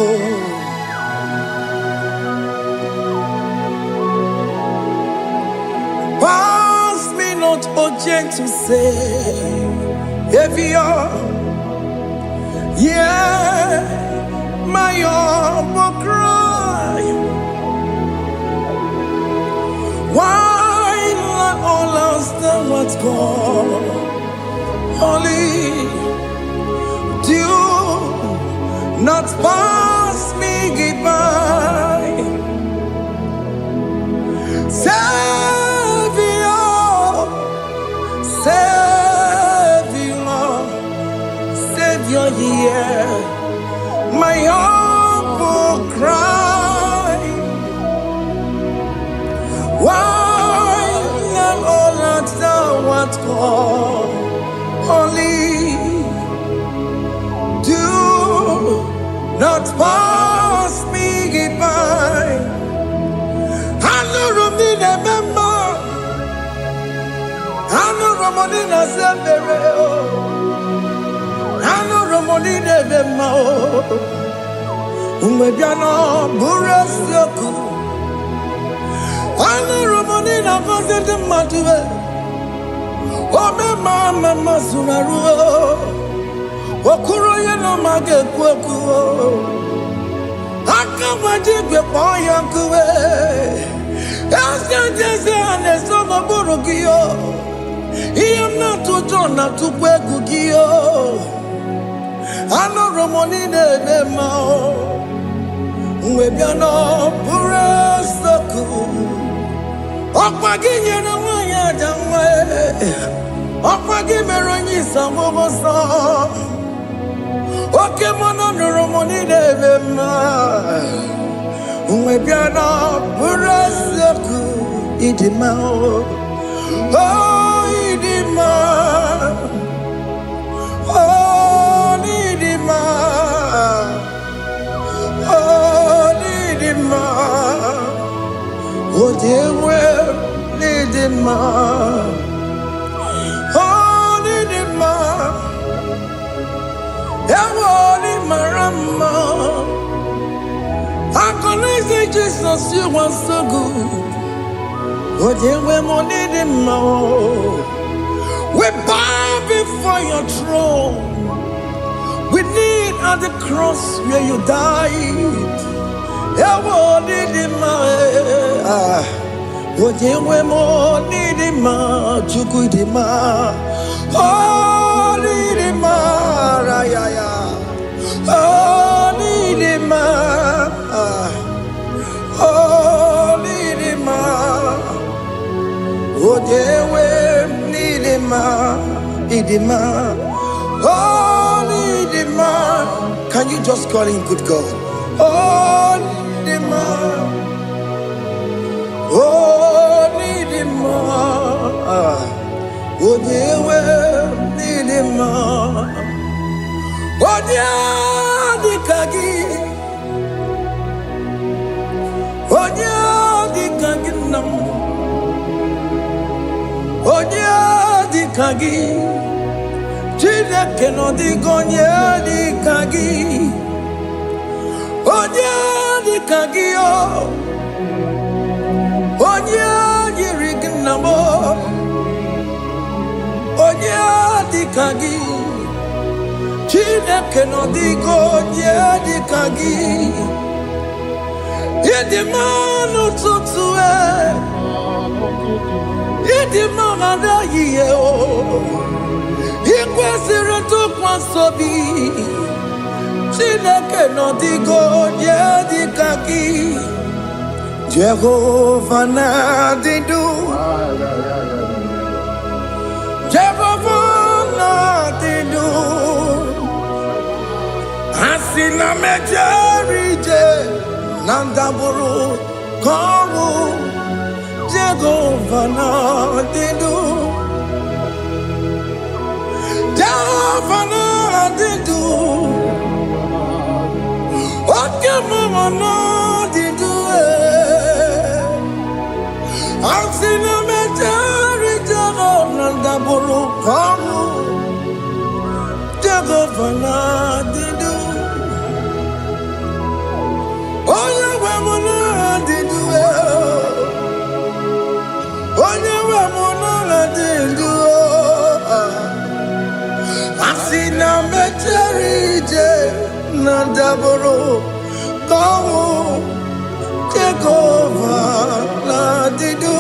Pass me not, O gentle Savior, yeah, my humble cry. Why not all else than what's gone? Only do not pass me by. Savior, hear my humble cry. Why not all that thou art called? Only do not pass me by. I know Romina member, I know Romonina Sembereo, I know Romonina Vemo, Umbebiano Burasioku, I know Romonina Vaset Matue, oh, Mama Masunaru. Okuro yeno mage kweku Akamaji boya kuwe Jese aneso maburugiyo Iyam na tuto na tukwegu giyo Ano romoni nebe mao Mwebiano pure soku Okwa ginye na wanya jamwe Ọkwagi mere onye isa mụbọsọ. Oke mmanụ nụrụ m niile eme mma. Mgbe bịa na bụrụ eziokwu ịdị mma. Oh, ịdị mma. Oh, ịdị mma. Oh, ịdị mma. Oh, dewe ịdị mma. Oh, ịdị mma. Ewo ịdị mara mma. I can say Jesus, you are so good. Oh, dewe mo ịdị mma. We bow before your throne. We kneel at the cross where you died. Ewo ịdị mma. Ojewe mo ịdị mma, Chukwu ịdị mma. Oh, ịdị mma, rayaya. Oh, ịdị mma. Oh, ịdị mma. Ojewe ịdị mma, ịdị mma. Oh, ịdị mma. Can you just call him good God? Oh, ịdị mma. Oh, need him more. Oh, dear, need him more. Oh, dear, the kagi. Oh, dear, the kagi. Oh, dear, the kagi. Chile cannot go near the kagi. Oh, dear, the kagi. Onye yiri gị nna m, onye dịka gị, Chineke nọ dịka onye dịka gị. Ịdị mma n'ụtụtụ ịdị mma n'ehihie ị kwesịrị ntụkwasị obi. Chineke nọ dịka onye dịka gị. Jehovah Nadidu, Jehovah Nadidu, Asina Mejerije, Nandaburu, Koru, Jehovah Nadidu, Jehovah Nadidu, Okemama Nadidu. Asina mejari Jehovah buru kamu Jehovah Nadidu. Oye we Nadidu. Oye we Nadidu. Asina mejari Jehovah buru kamu Jehovah Nadidu.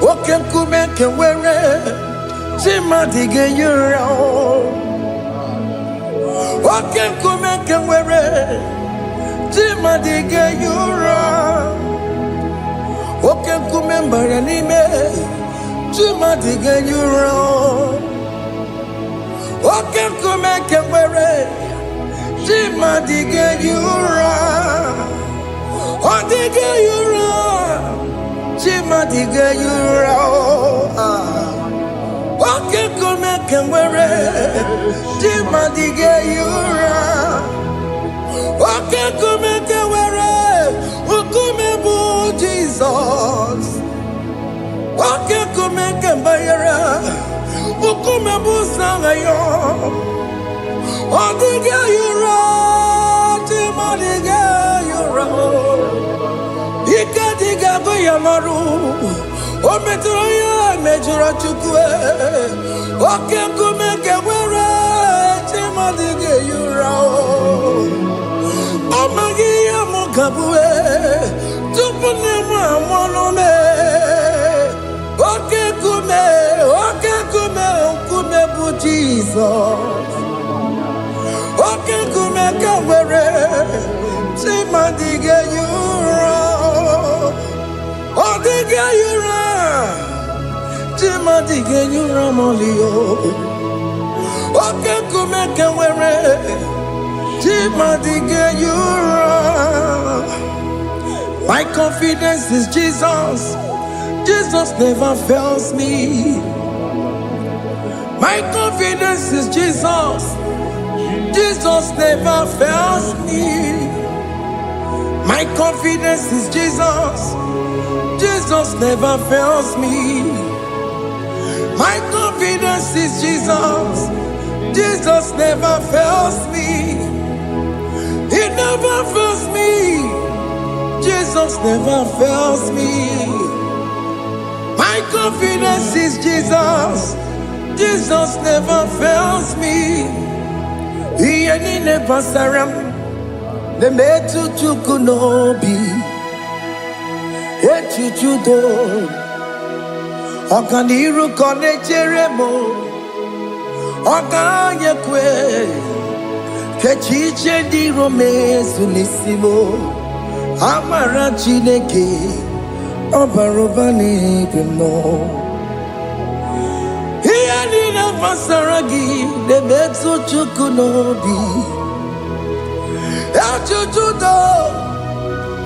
Oke nkume nke nwere chimadige yura. Oke nkume nke nwere chimadige yura. Oke nkume mbara n'ime chimadige yura. Oke nkume nke nwere chimadige yura. Odige yura, chimadige yura. Oke kume kemwere, chimadige yura. Oke kume kemwere, ukume bu Jesus. Oke kume kembayera, ukume bu sangayo. Odige yura, chimadige yura. Ikadiga goyamaru, o metro ya mejura chukwe. Oke kume kewere, chimadige yura. Omagi ya mukabue, tupune mwanome. Oke kume bu Jesus. Oke kume kewere, chimadige yura. Odige yura, you ramolio. Okay, come make a were. Chimadi you ram. My confidence is Jesus. Jesus never fails me. My confidence is Jesus. Jesus never fails me. My confidence is Jesus. Jesus never fails me. My confidence is Jesus. Jesus never fails me. He never fails me. Jesus never fails me. My confidence is Jesus. Jesus never fails me. He ain't never saram. The metu chukunobi. Echuchudo. Okaniru kone cheremo. Okanye kwe. Kechiche di rome sunisimo. Amara chineke. Obarobane gno. Nina Masaragi, the Metsu Chukunobi, Achuchudo,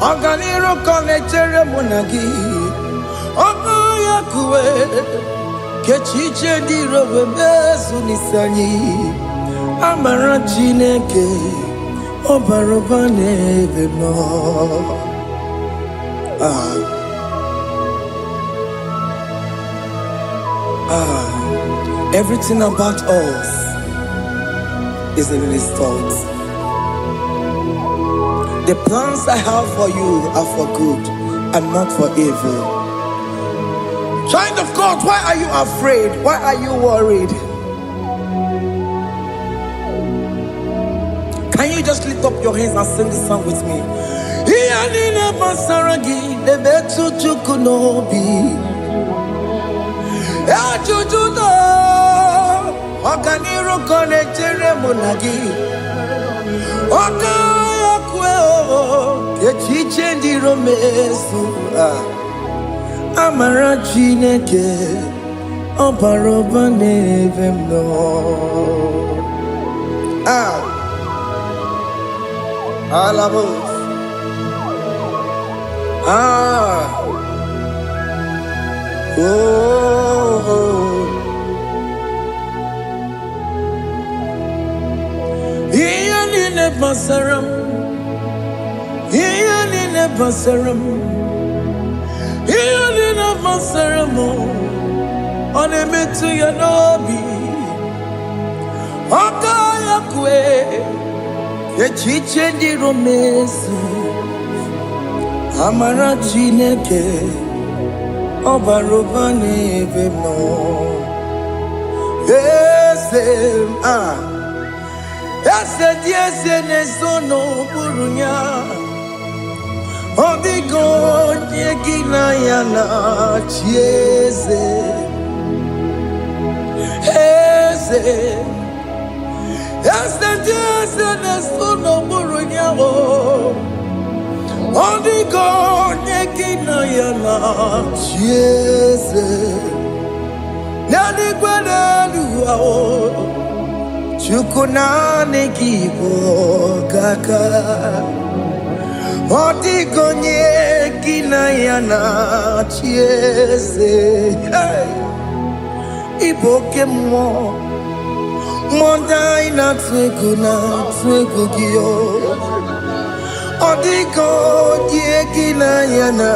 Oganiro Conectere Monagi, Omayakue, Kechiche di Robebesu Nisani, Amarachineke, Obarobane Veno. Everything about us is in His thoughts. The plans I have for you are for good and not for evil. Child of God, why are you afraid? Why are you worried? Can you just lift up your hands and sing this song with me? Okaniro konechere monagi. Okaya kweo. Kechiche ndi romesu. Amara chineke. Obaroba nevemno. Alabos. Basaram, Ianina Basaram, Ianina Basaramo, on a metu yanobi, Okaya kwe, Echiche di romesu, Amara chineke, Obarobane vemno, yes, yes, nesono burunya. Odigo yegina yana chieze. Eze. Yes, nesono burunya. Odigo yegina yana chieze. Nani gwalu Chukuna negibo kaka Otikonye kinayana chiese Iboke mo Monda ina twegu giyo Otikonye kinayana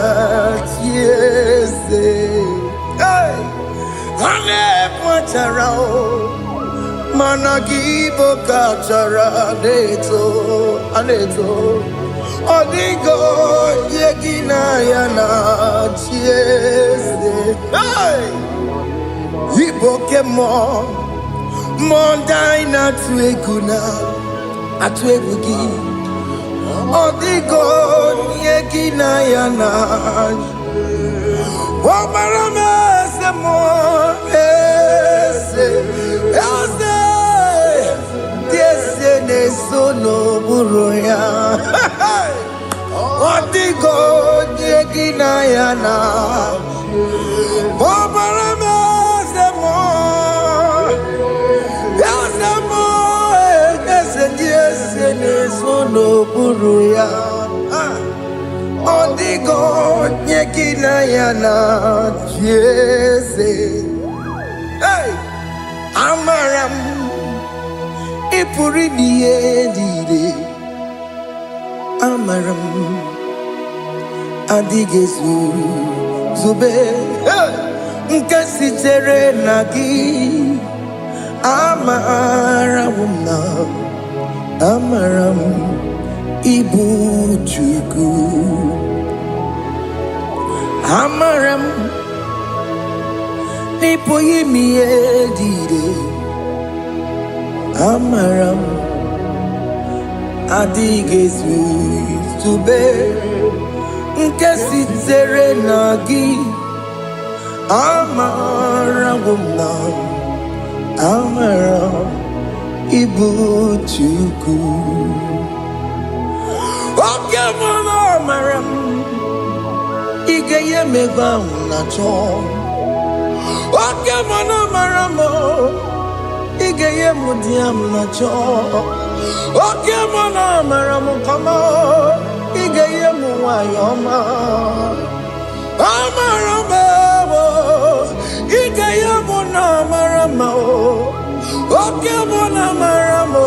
chiese Ane pwacharao Managibo kachara aneto Odigo yegina yana chiese Iboke mo Monda ina tweguna Atwegugi Odigo yegina yana Wabarame se mo Nesono buruya Odigo yegina yana Obarame se Odigo nyekina yana jese. Hey, amaram ipuri diye dide. Amaram adigezu zube. Hey, nkasi tere nagi. Amaram na amaram ibu chuku. Amaram nipo yimi edide. Amaram adigezu zube. Nkesi tere nagi. Amaram na amaram ibu chuku. Okay, mama, amaram igeye meba unacho. Okay, mama, maramo igeye mudiam nacho. Okay, mama, maramo kama igeye muwayoma. Amaramo igeye muna maramo. Okay, mama, maramo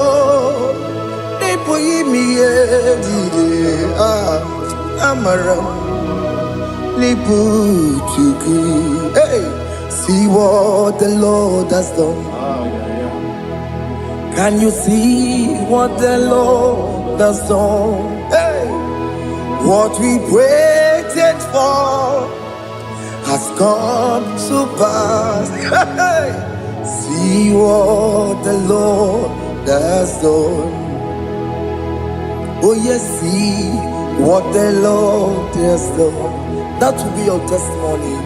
nipo yimi edide. Amaram nipo chuku. Hey, see what the Lord has done. Can you see what the Lord has done? Hey, what we waited for has come to pass. Hey, see what the Lord has done. Oh yes, see what the Lord has done. That will be your testimony.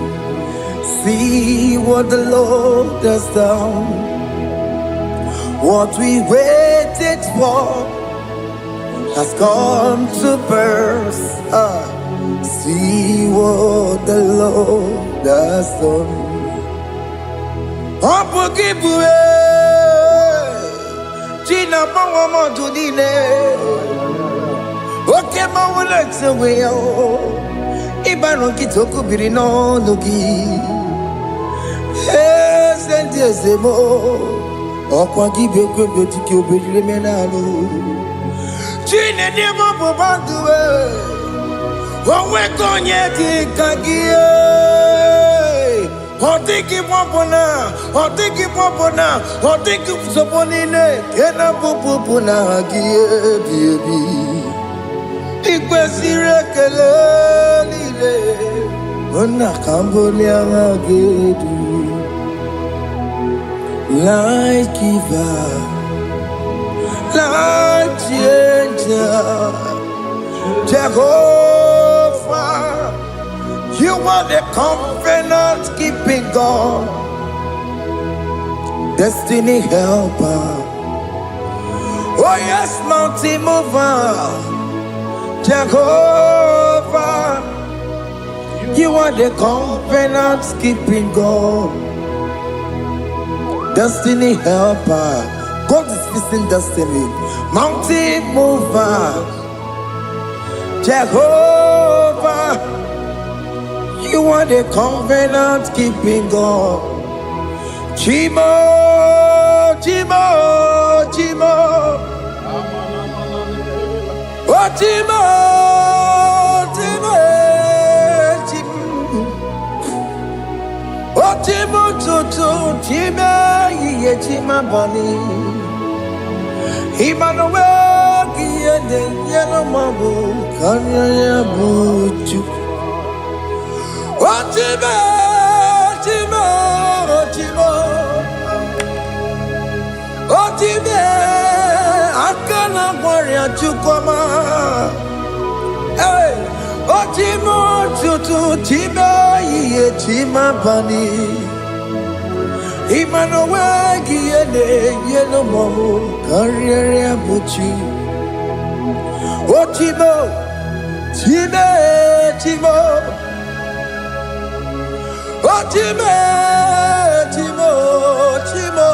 See what the Lord has done. What we waited for has come to pass. See what the Lord has done. Opokibue, Gina Bawa Modudine. Okay, my legs away. Ibano Kitoku Birino Nugi. Yes, and yes, more. Okwa give you good to kill Bimenano. Gina Demo Bobandue. When we're going yet, Kagia. Or take him up on her, or take him up on her, or take him upon in it. Get up, Pupuna, baby. Ikwesire kelele ona kambolia gedu like giver, like changer. Jehovah, you are the covenant keeping God, destiny helper. Oh yes, mountain mover. Jehovah, you are the covenant keeping God, destiny helper. God is fixing destiny, mountain mover. Jehovah, you are the covenant keeping God. Chimo, Chimo, Chimo. Oh, Chimo, Chimo, Chimo. Oh, Chimo, Chimo, Chimo, ye Chimo, Bonnie. Emmanuel, Kiende, Yellow Mabu, Kanya Buchu. Oh, Chimo, Chimo, Chimo. Oh, Chimo. Akana warrior chukoma. Hey, Otimo tutu tima ye tima bani. Emmanuel giene yeno mo career buchi. Otimo time timo. Otime timo timo.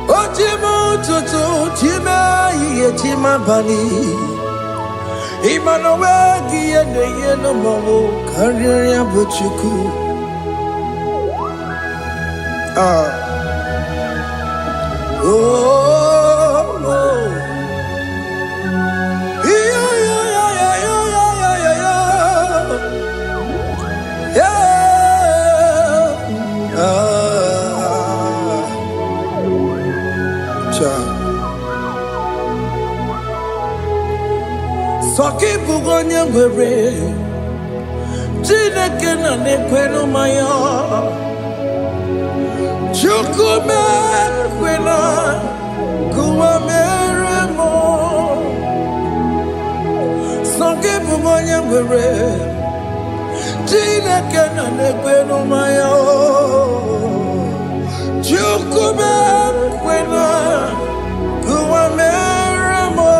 Otimo tutu tima ye tima bani. Imanowegi ene yeno momo Karya buchuku Soki bugonye ngwere Chineke na nekwenu maya Chukume kwena Kuwa meremo Soki bugonye ngwere Chineke na nekwenu maya Chukume kwena Kuwa meremo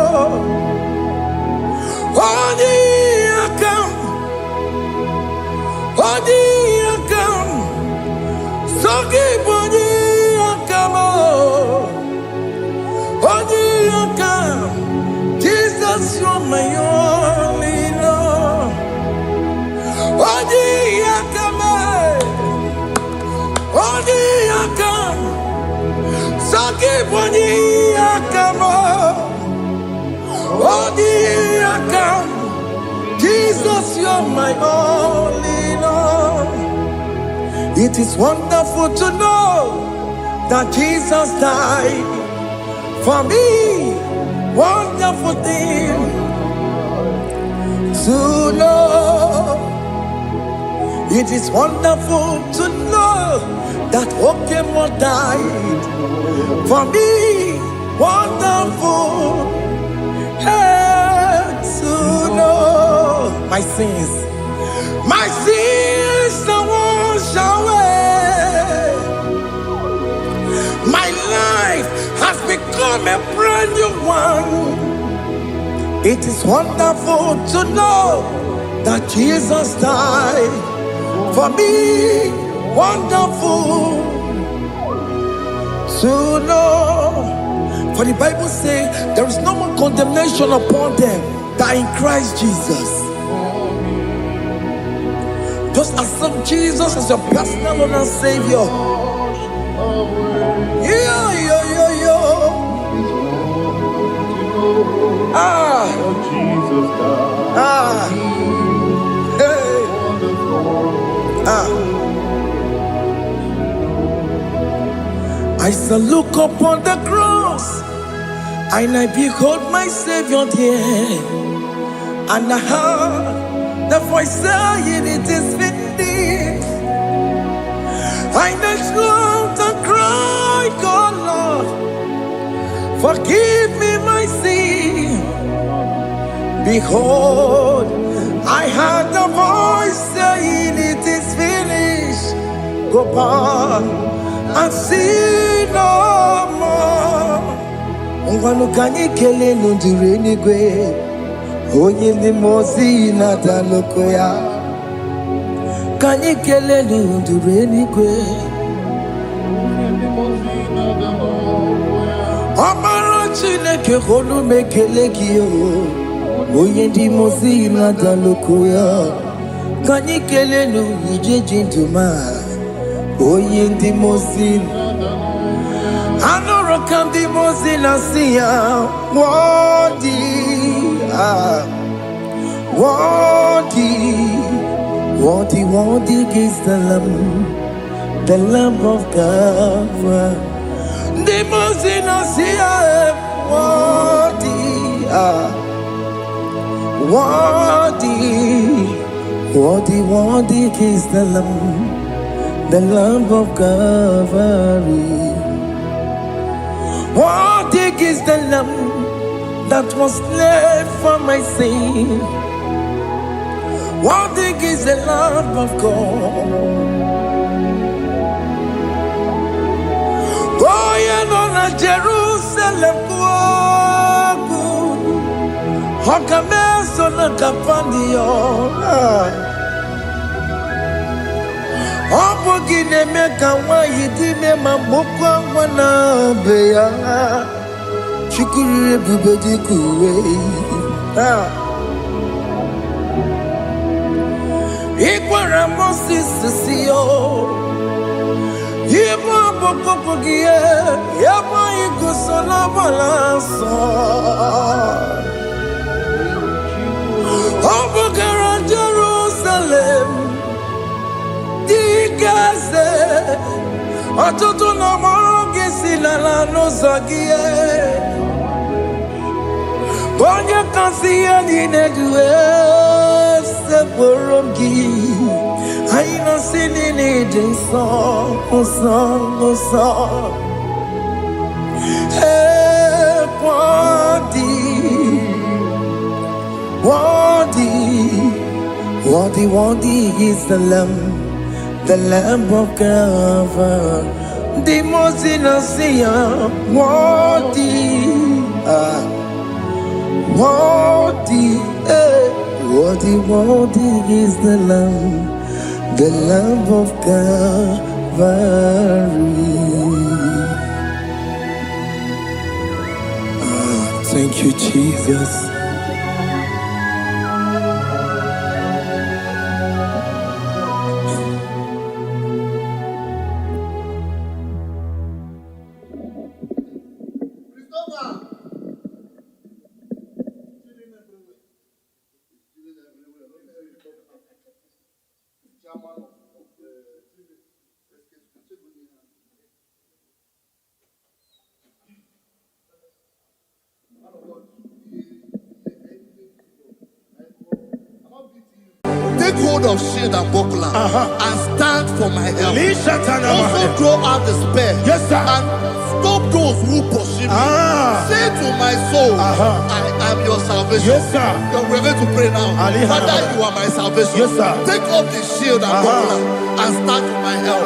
Odi akam, soki bodi akamo. Odi akam, Jesus you're my only Lord. Odi akam, soki bodi akamo. Odi akam. Jesus, you're my only Lord. It is wonderful to know that Jesus died for me. Wonderful thing to know. It is wonderful to know that Okemo died for me. Wonderful to know my sins are washed away. My life has become a brand new one. It is wonderful to know that Jesus died for me. Wonderful to know. For the Bible says there is no more condemnation upon them that in Christ Jesus. Just accept Jesus as your personal Lord and Savior. I shall look upon the cross and I behold my Savior there, and I heard the voice saying, "It is finished." I knelt down and cried, "God, Lord, forgive me my sin." Behold, I heard the voice saying, "It is finished." Go back and sin no more. Ungwanu kanyi kele nundure nigwe, onye ndi mozi na dalokoya. Kanyi kele nundure nigwe, Amara Chineke honu mekele kiyo, onye ndi mozi na dalokoya. Kanyi kele nu ije jintuma, onye ndi mozi. Anoro kandi mozi na siya, worthy is the Lamb of God. The mozi na siya, worthy is the Lamb of God. Worthy is the Lamb that was slain for my sin. Worthy is the Lamb of God. Going on a Jerusalem, Hokameso na kapandio. Opogine meka wa yidime mamukwa wana beya. Chukuru bubedi kuwe. Moses Sio. Yebo Bokogie, Yebo Igusala Balanso. Obogara Jerusalem, Digaze, Atoto Namoge Silala Nozagie. Bonja Kansia Dinedue, Seporogi. I know sinning it in song. Hey, Worthy is the Lamb of God, the most innocent, worthy is the Lamb of Calvary. Thank you, Jesus. Take hold of shield and buckler and stand for my help. Also throw out despair and stop those who pursue me. Say to my soul, I am your salvation. We're going to pray now. Father, you are my salvation. Take off the shield and buckler and stand for my help.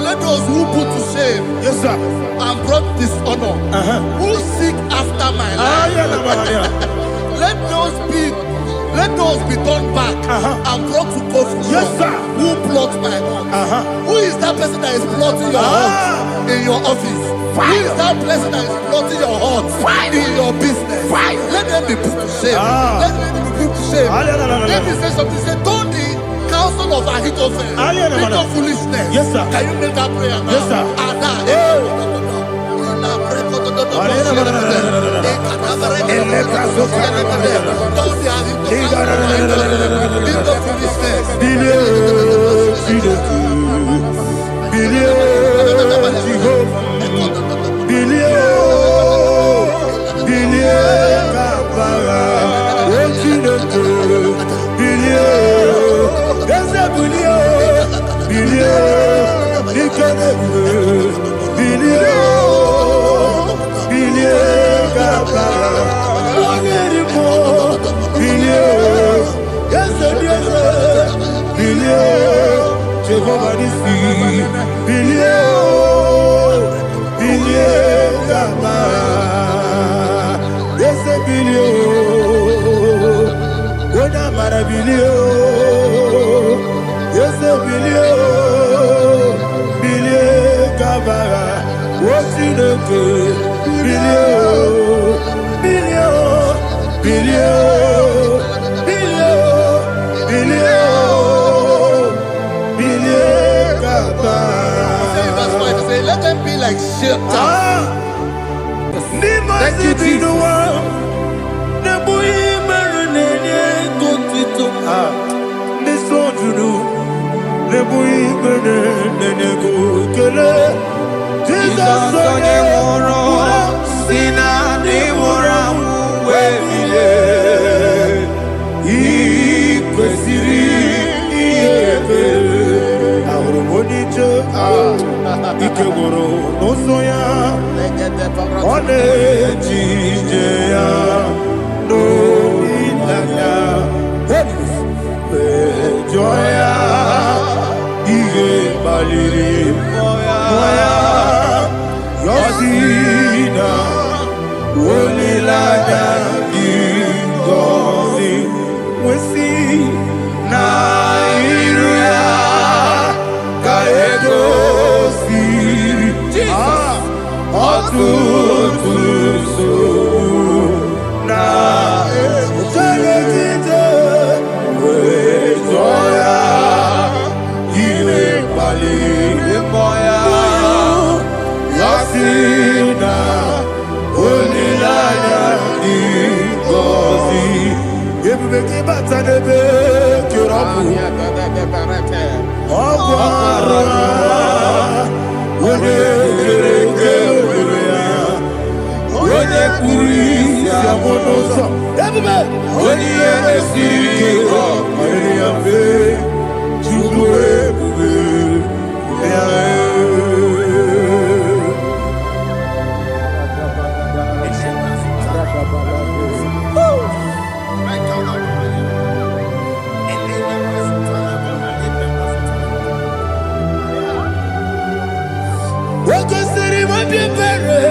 Let those who put to shame and brought dishonor, who seek after my life, let those be turned back and brought to confusion. Who plots my heart? Who is that person that is plotting your heart in your office? Who is that person that is plotting your heart in your business? Let them be put to shame. Let them be put to shame. Let me say something. Say, don't the counsel of Ahithophel make of foolishness. Can you make that prayer now? Let them be like shelter. Thank you, Joya, Ige Baliri, Moya, Yosina, Olilada, Ingozi, Wesi, Nairia, Kaego, Siri, Jesus, Otutusu, Na, Teletite, Joya, Ile Bali, Moya, Yasina, Olilaya, Ingozi, Ebubeki Batanebe, Kirabu, Okwara, Ode, Ode, Kuri, Siamonosa, everybody, Ode, Esiri, Ode, Abe, Chukwe, Wakasiri mabibere,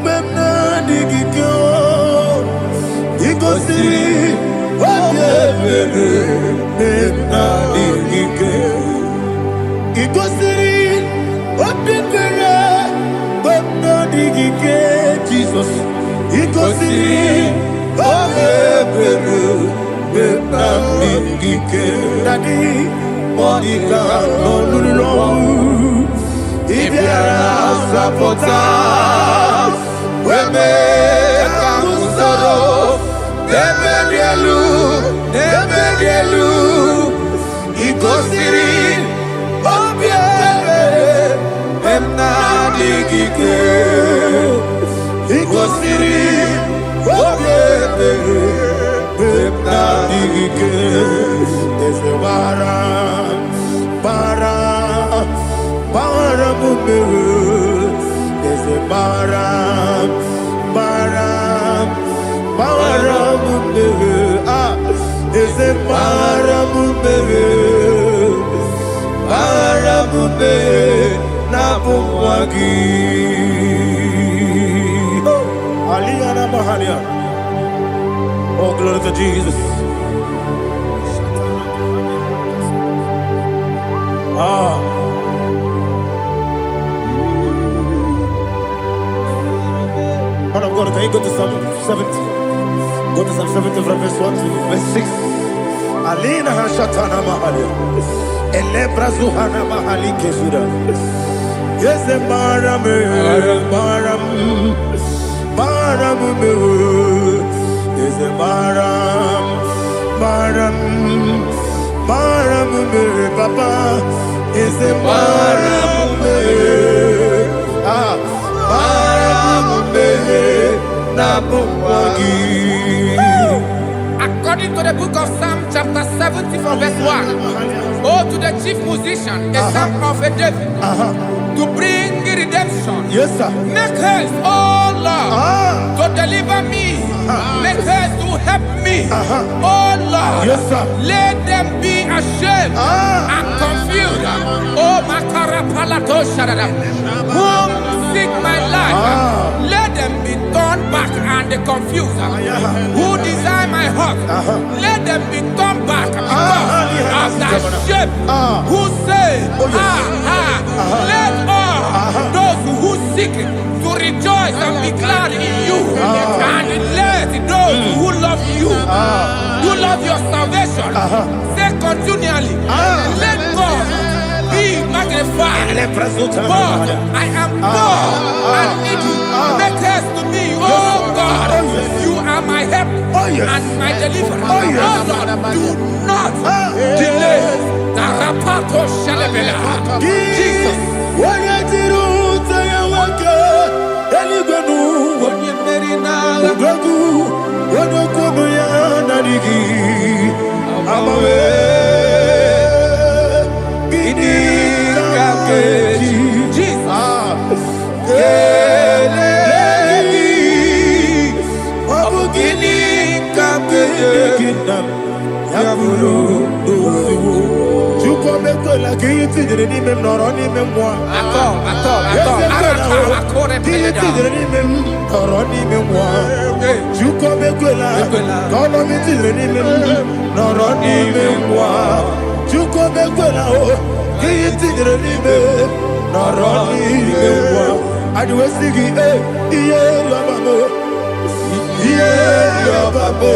memna digikyo. Ikosiri mabibere, memna digikyo. Ikosiri mabibere, memna digikyo. Jesus. Ikosiri mabibere, memna digikyo. Daddy, Monica, no lulu. Ibiara sapota, weme kamusoro, nebedielu, ikosiri, obiere, emna digike, ikosiri, obiere, emna digike, ese bara. There's a baram, there's a baramumbe, Napumwagi. Aliyana Mahalia. Oh, glory to Jesus. Man of God, can you go to Psalm 70? Go to Psalm 70 from verse 1 to verse 6. Alina Hashatana Mahalia. Elebra Zuhana Mahali Kesura. Yes, the Baram. Yes, the Baram. Papa. Yes, the Baram. According to the book of Psalm chapter 70 from verse 1, oh, to the chief musician, a psalm of a David, to bring redemption. Yes, sir. Make haste, oh Lord, to deliver me. Make haste to help me. Oh Lord, yes, sir. Let them be ashamed and confused. Oh, Makara Palato Shadada, whom seek my life, let them be turned back and confused. Who desire my heart, let them be turned back because of that shame. Who say, let all those who seek to rejoice and be glad in you, and let those who love you, who love your salvation, say continually, let God be magnified. God, I am poor and needy. Make haste to me, oh God. You are my help and my deliverer. Oh Lord, do not delay. Tarapato Shalabela. Jesus. Apuru, Chukomeko la kiti ni mem noroni mem moi. Kiti ni mem noroni mem moi. Chukomeko la kono miti ni mem noroni mem moi. Chukomeko la kiti ni mem noroni mem moi. Adiwe sigi iye yabamo. Iye yabamo.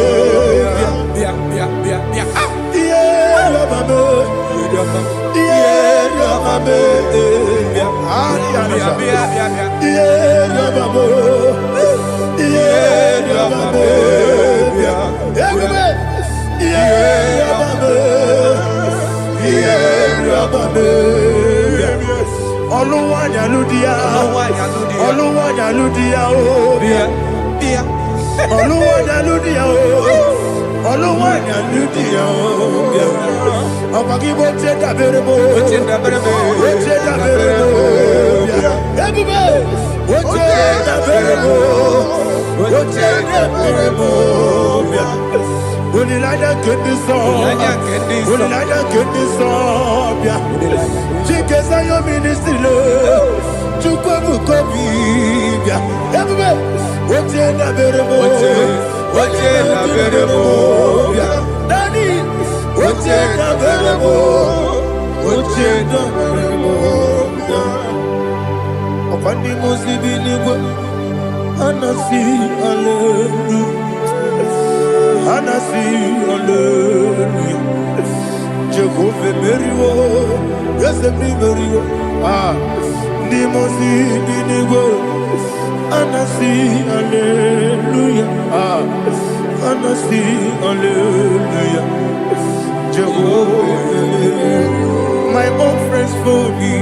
My own friends for me,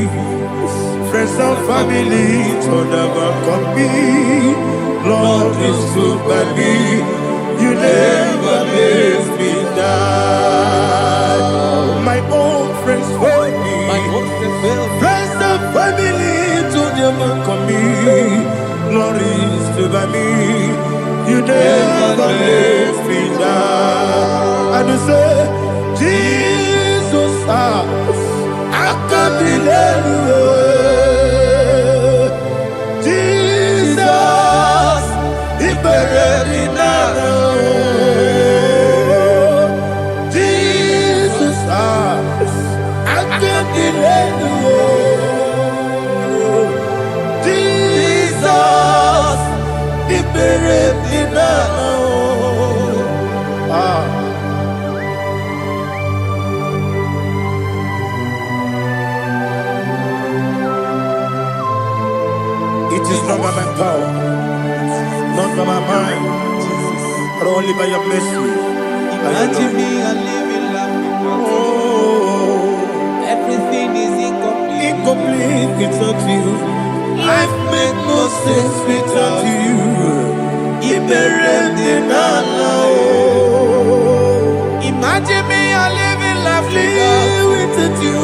friends and family told never come me. Lord is good by me, you never let me die. My own friends for me, friends and family told never come me. Lord is good by me, you never let me die. And you say, Jesus, I can't believe you. Jesus, He buried in Jesus, I can't believe you. Jesus, He buried in It is not by my power, not by my mind, but only by your mercy. Imagine me a living life without you. Everything is incomplete. Incomplete without you. Life makes no sense without you. Imagine me a living life without you.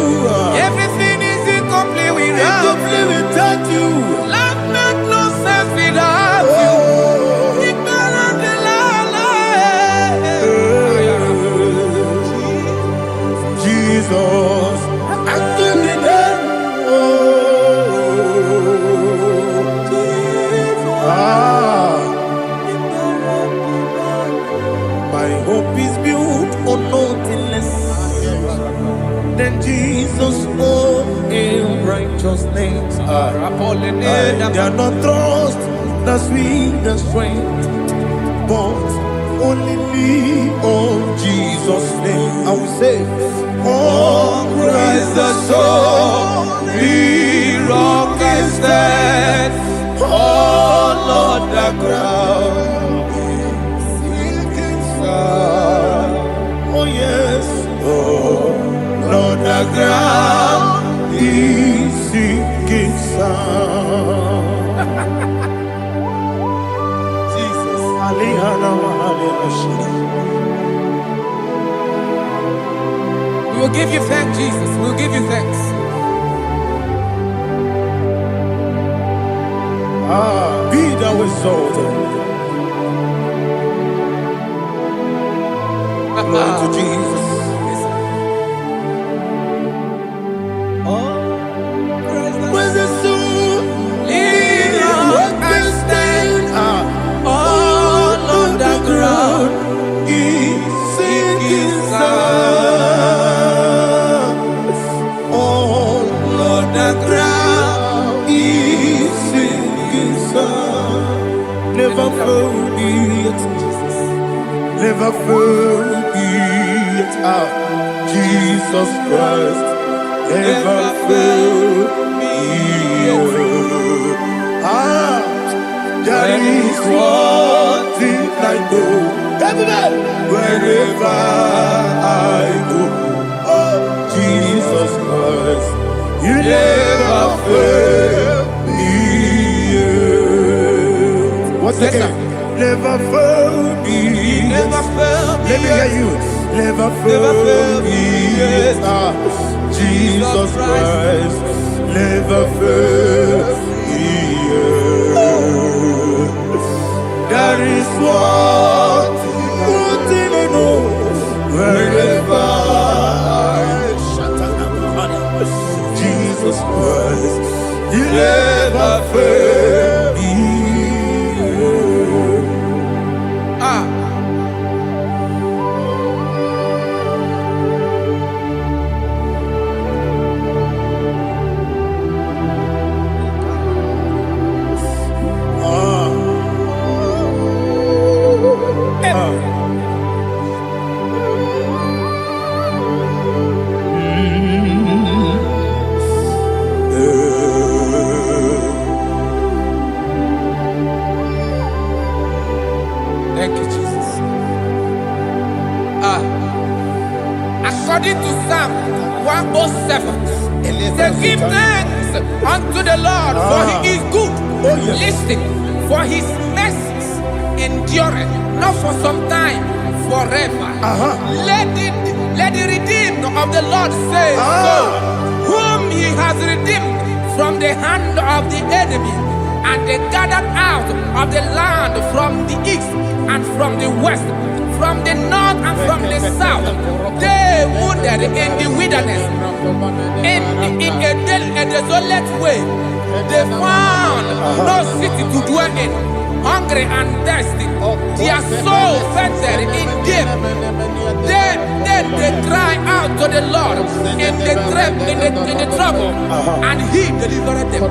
Everything is incomplete without you. Life makes no sense without you. Jesus, I give it my hope is built on nothing less than Jesus' own righteousness. They are not trust the sweetest strength, but only me on Jesus' name. I will say, on Christ the solid rock is stand. Oh Lord, the ground is sinking sand. Oh yes, oh Lord, the ground is sinking sand. Jesus, We will give you thanks, Jesus. We will give you thanks. Be thou exalted. Glory to Jesus. Where's the soul? What can stand? All on the ground is sinking sand. All on the ground is sinking sand. Never forget, never forget, Jesus Christ. Never fail me. There is one thing I know. Wherever I go, oh Jesus Christ, you never fail me. What's the name? Never fail me. Never fail me. Let me hear you. Never fail me. Jesus Christ, never fail me. There is one thing I know. Wherever I Jesus Christ, you never fail me. Thank you, Jesus. According to Psalm 107, say, give thanks unto the Lord, for he is good. Listen, for his mercies endureth, not for some time, forever. Let the redeemed of the Lord say so, whom he has redeemed from the hand of the enemy, and they gathered out of the land from the east and from the west, from the north and from the south. They wandered in the wilderness, in a desolate way. They found no city to dwell in, hungry and thirsty. Their soul fainted in deep. Then they cry out to the Lord in the trouble, and he delivered them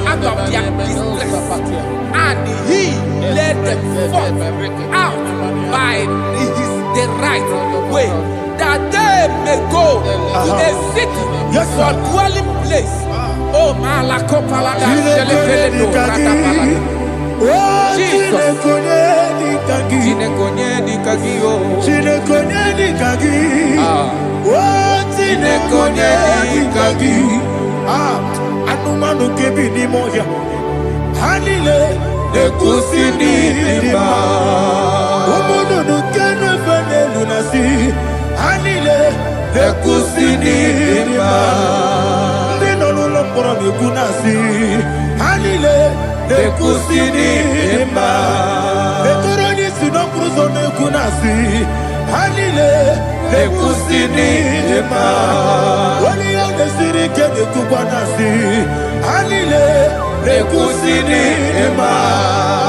out of their distress. And he led them forth out by the right way, that they may go to a city for dwelling place. Oh, Malakopalada, Jesus. Anumanu kebi ni moya. Hanile nekusini lima. Omono nukene fene lunasi. Hanile nekusini lima. Nino lulopora nukunasi. Hanile nekusini lima. Netoroni sinokruzo nekunasi. Hanile nekusini lima. Wali yane sirike nekubwanasi. Hanile nekusini lima.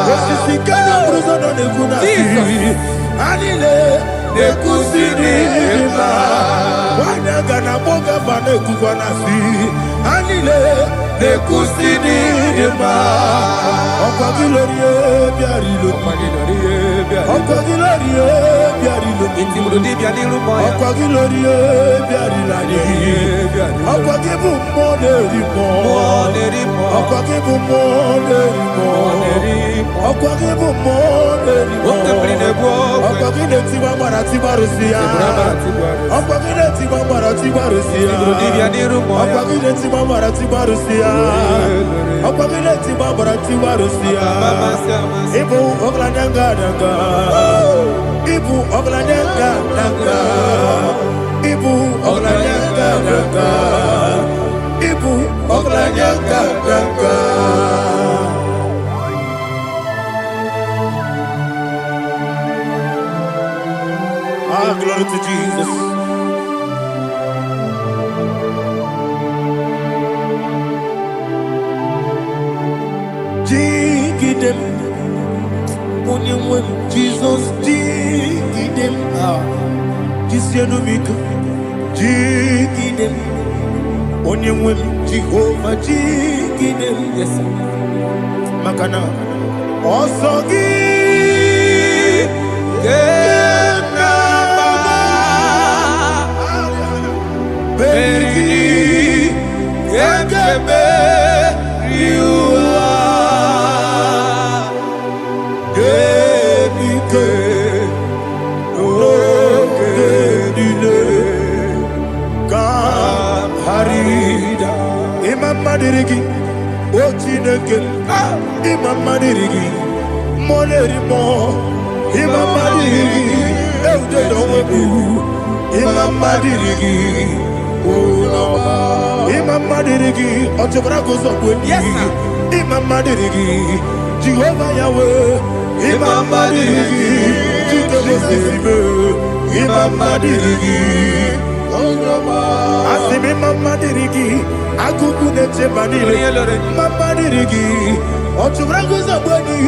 Wasisikana bruzo nekunasi. Hanile nekusini lima. Wanaga na boga bane kubwanasi. Hanile nekusini lima. Okwa gilorie biarilo. Okwa gilorie biarilo. Okwa gilorie biarilani. Okwa gibu monerimo. Okwa gibu monerimo. Okwa gibu monerimo. Okwa gile tiba mara tiba rusia. Okwa gile tiba mara tiba rusia. Okwa gile tiba mara tiba rusia. Okwa gile tiba mara tiba rusia. Ibu oglanyanga daga. Ibu oglanyanga daga. Ibu oglanyanga daga. Ibu oglanyanga daga. Glory to Jigidem, Onyemwem, Jesus, Jigidem, Jisianumika, Jigidem, Onyemwem, Jehovah, Jigidem, yes, Makana, Osogi, Genaba, Beri, Gengebe, Madirigi, Ochineke, Imam Madirigi, Monerimo, Imam Madirigi, Eudedowebu, Imam Madirigi, Imam Madirigi, Otobragos of Winnie, Imam Madirigi, Jehovah Yahweh, Imam Madirigi, Imam Madirigi, Asimi Mama Dirigi, Akuku Neche Manile, Mama Dirigi, Otubrago Zabani,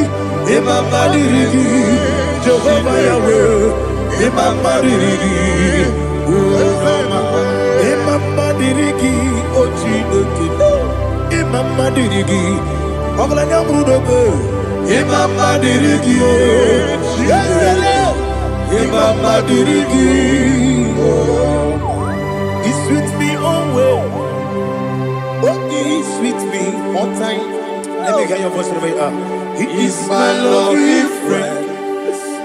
Imama Dirigi, Jehovah Yahweh, Imama Dirigi, Imama Dirigi, Ochinoki, Imama Dirigi, Oglanya Brudobe, Imama Dirigi, Imama Dirigi, He sweet me always. Oh, he sweet me all time. Let me hear your voice from here. He is my lovely friend,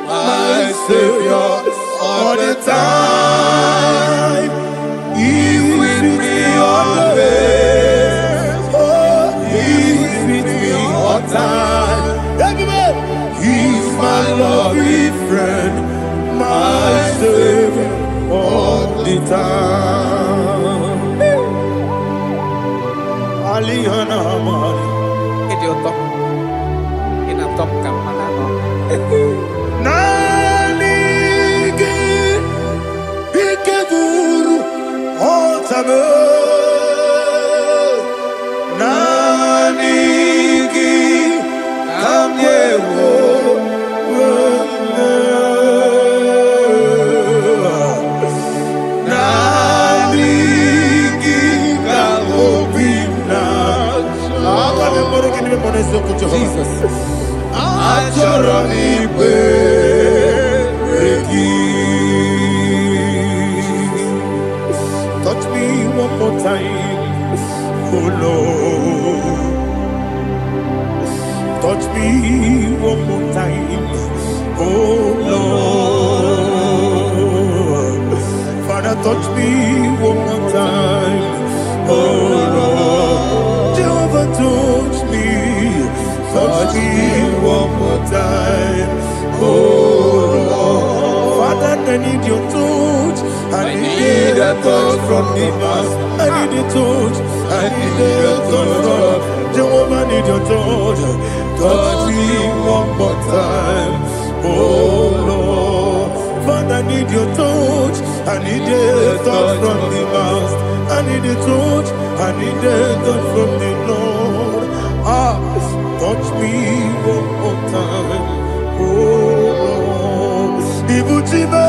my Savior all the time. He with me always. Oh, he with me all time. He is my lovely friend, my Savior all the time. Alihana Mari. Idiotok. Inatok kamanano. Nanigi Ikeguru Otame. Nanigi Kamyewo. Jesus. Touch me one more time, oh Lord. Touch me one more time, oh Lord. Father, touch me one more time, oh Lord. Jehovah, touch me. Touch me one more time, oh Lord. Father, I need your touch. I need a touch from the past. I need a touch. I need a touch from Jehovah. I need your touch. Touch me one more time, oh Lord. Father, I need your touch. I need a touch from the past. I need a touch. I need a touch from the Lord. Touch me one more time, oh Lord. Ibuchime,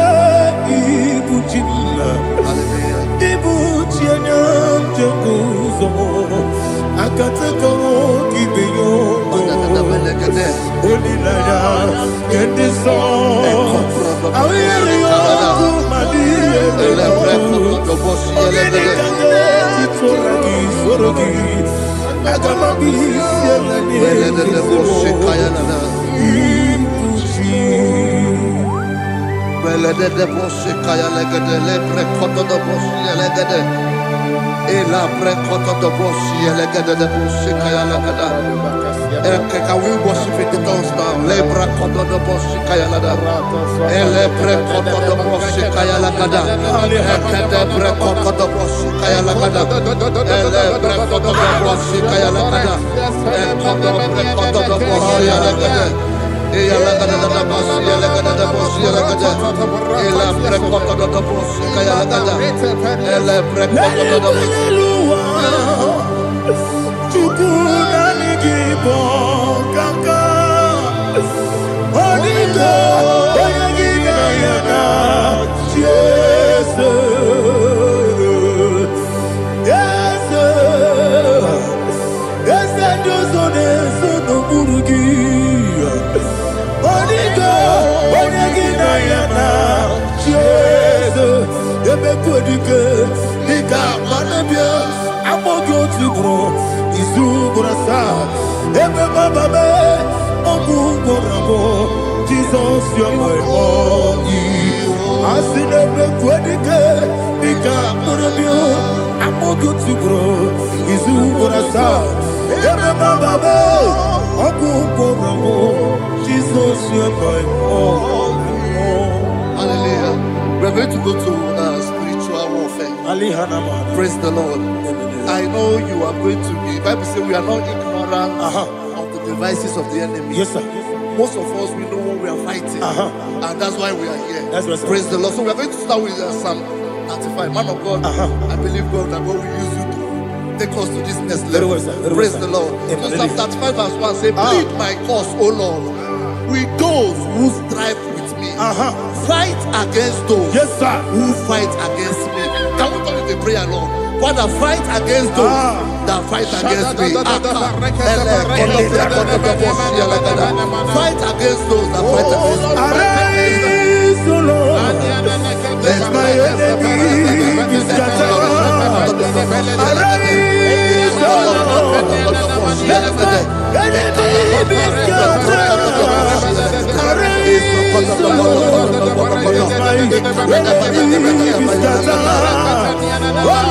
Ibuchime, Ibuchianya Jaguzo, Akatako Kibeyo, Olilaya, get this song. I will hear you, Madi, Can we worship in the tongues now? Lebra koto do bosi kaya lada. Ele pre koto do bosi kaya lada. Ekede pre koto do bosi kaya lada. Ele pre koto do bosi kaya lada. Ekodo pre koto do bosi kaya lada. Jesus, you're my all. I see never quedike, Nika Murabio, I'm more good to grow. Is who gonna start? Jesus, you're my all. Hallelujah. We're going to go to spiritual warfare. Praise the Lord. I know you are going to be. Bible says we are not ignorant of the devices of the enemy. Yes, sir. Most of us, we know what we are fighting, and that's why we are here. That's right, praise the Lord. So we are going to start with Psalm 95. Man of God, I believe God that God will use you to take us to this next level. Praise the Lord. So Psalm 35 verse 1 say, plead my cause, O Lord, with those who strive with me. Fight against those who fight against me. Can we turn with the prayer, Lord? Father, fight against those that fight against me. Fight against those that fight against me. Arise, O Lord, let my enemy be scattered. Arise, O Lord, let my enemy be scattered. Arise, O Lord, let my enemy be scattered. Oh Lord,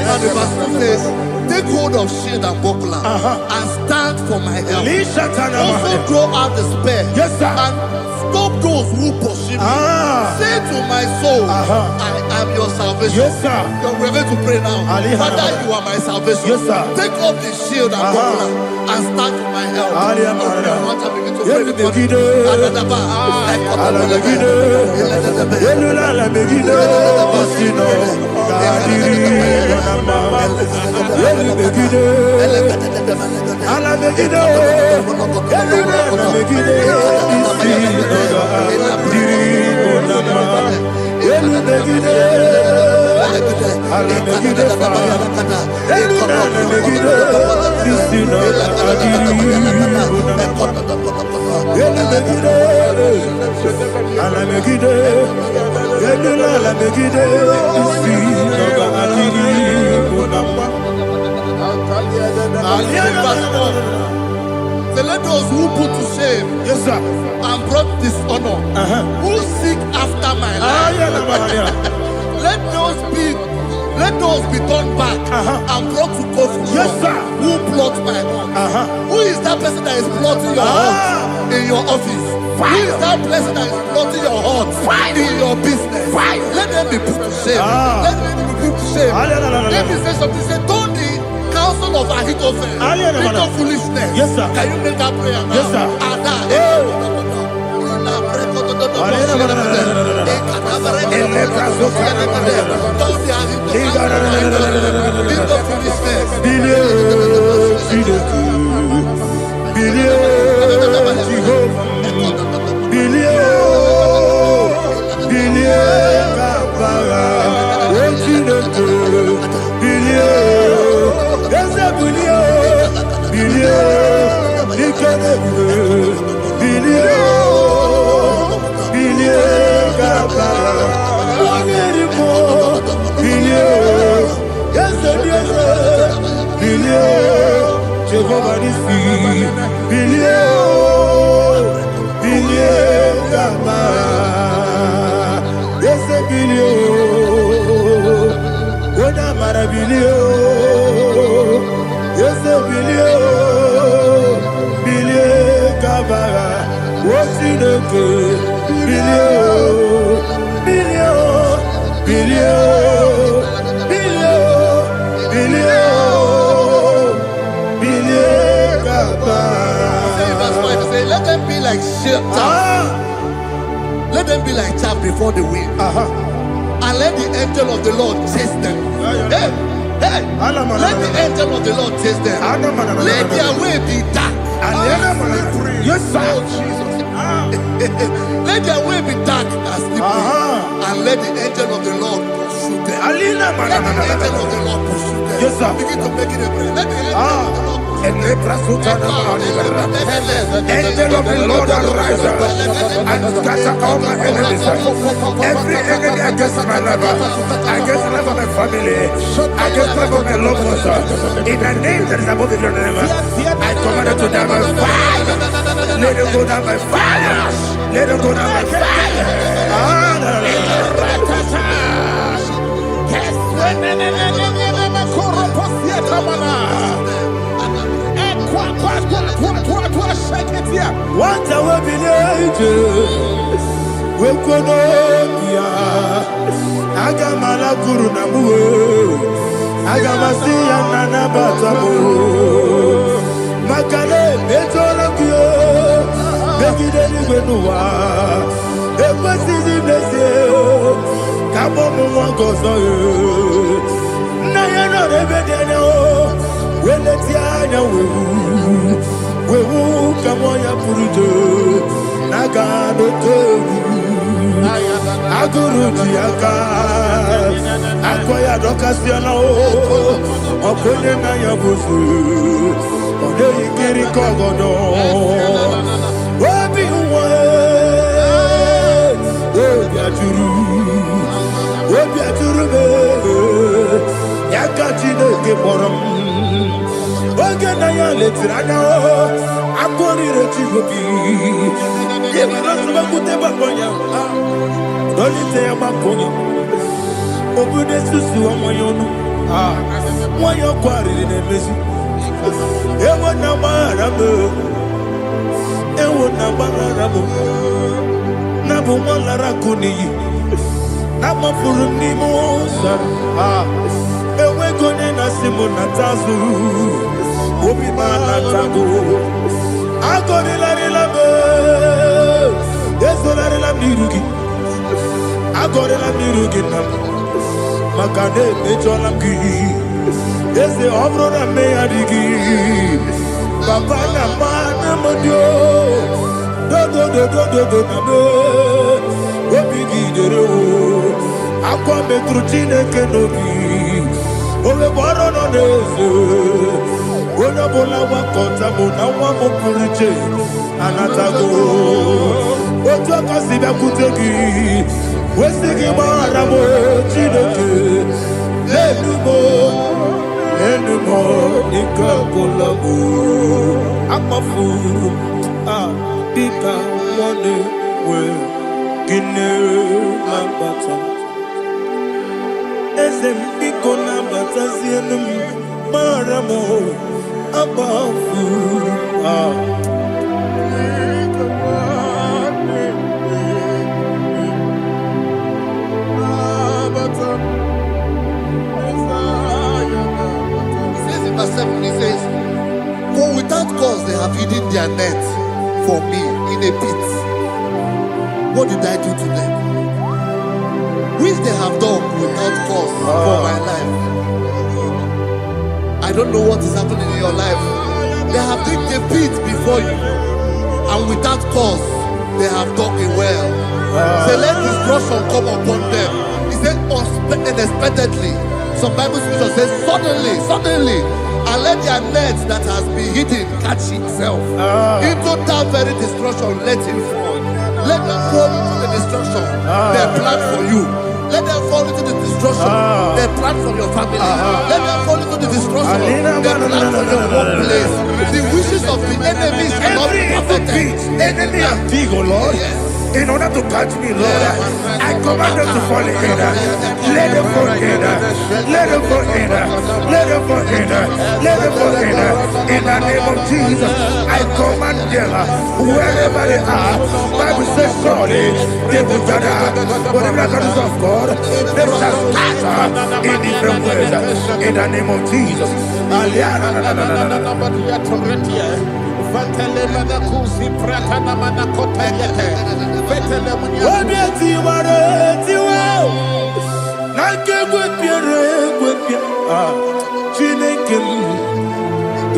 and the verse 2 says, take hold of shield and buckler and stand for my help. Also throw out the spear and stop those who pursue me. Say to my soul, I am your salvation. We're going to pray now. Father, you are my salvation. Take off the shield and buckler and stand for my help. Let those who put to shame and brought dishonor, who seek after my life, let those be turned back and brought to confusion. Who plot my heart? Who is that person that is plotting your heart in your office? Who is that person that is plotting your heart in your business? Let them be put to shame. Let them be put to shame. Let me say something. Say, don't the counsel of Ahithophel into foolishness. Can you make that prayer now? Jehovah is Let them be like chaff. Let them be like chaff before the wind. And let the angel of the Lord chase them. Hey, hey. Let the angel of the Lord chase them. Let their way be dark. Yes, sir. Let their way be dark and slippery. And let the angel of the Lord pursue them. Let the angel of the Lord pursue them. Yes, sir. Begin to make it a prayer. Let the angel of the Lord. Angel of the Lord arise and scatter all my enemies. Every enemy against my life, against the life of my family, against the life of my loved ones. In the name that is above the name, I command it to die by fire. Let it go down by fire. Let it go down by fire. What I will be we could Agamala Guru Namu Agamasia Nana Batamu Makale Betorokio Begideni Benua Ekwasizi Nesio Kabomu Wangozo Nayana Rebedeno Weletiana Wewu Kamoya Purujo Nagano Toru Aguru Diaka Akoya Dokasiana Opone Naya Busu Ode Ikiri Kogodo Obi Uwe Obi Aturu Yakachine Geboram Oge Naya Letirana Akori Rechigobi Dolite Amakonya Obude Susu Amoyono Moyo Kwari Nemesi Ewo Namarabo Ewo Namarabo Nabu Malara Kuni Nama Furuni Mosa Ewe Gone Nasimu Natazu Obi Manatago Agone Larilabe Yesolari la mirugi Agore la mirugi nam Makane mechola mgi Yese obro na meyadigi Papa na mana modio Do na me Wopigi dere o Akwa metrutine kenobi Owe boro no neze Ona bola wakota mona wamo puriche Anatago Ojo kasiba kutegi Wesigi maramo Chineke Enumo Nika kolabu Amafu Pika Wane We Gine Lambata Ezem Piko Lambata Zienum Maramo Amafu He says, for without cause they have hidden their net for me in a pit. What did I do to them? Which they have done without cause for my life. I don't know what is happening in your life. They have digged a pit before you, and without cause they have dug a well. Say, let destruction come upon them. He said, unexpectedly. Some Bible scripture says, suddenly. And let their nets that has been hidden catch itself. Into that very destruction, let it fall. Let them fall into the destruction they plan for you. Let them fall into the destruction they plan for your family. Let them fall into the destruction they plan for your workplace. The wishes of the enemies are not perfected. Enemy are big, oh Lord. Yes. In order to catch me, Lord, I command them to fall in. Let them fall in. Let them fall in. Let them fall in. Let them fall in. In the name of Jesus, I command them wherever they are. Bible says surely they will gather for the miracles of God. They shall scatter in different ways in the name of Jesus.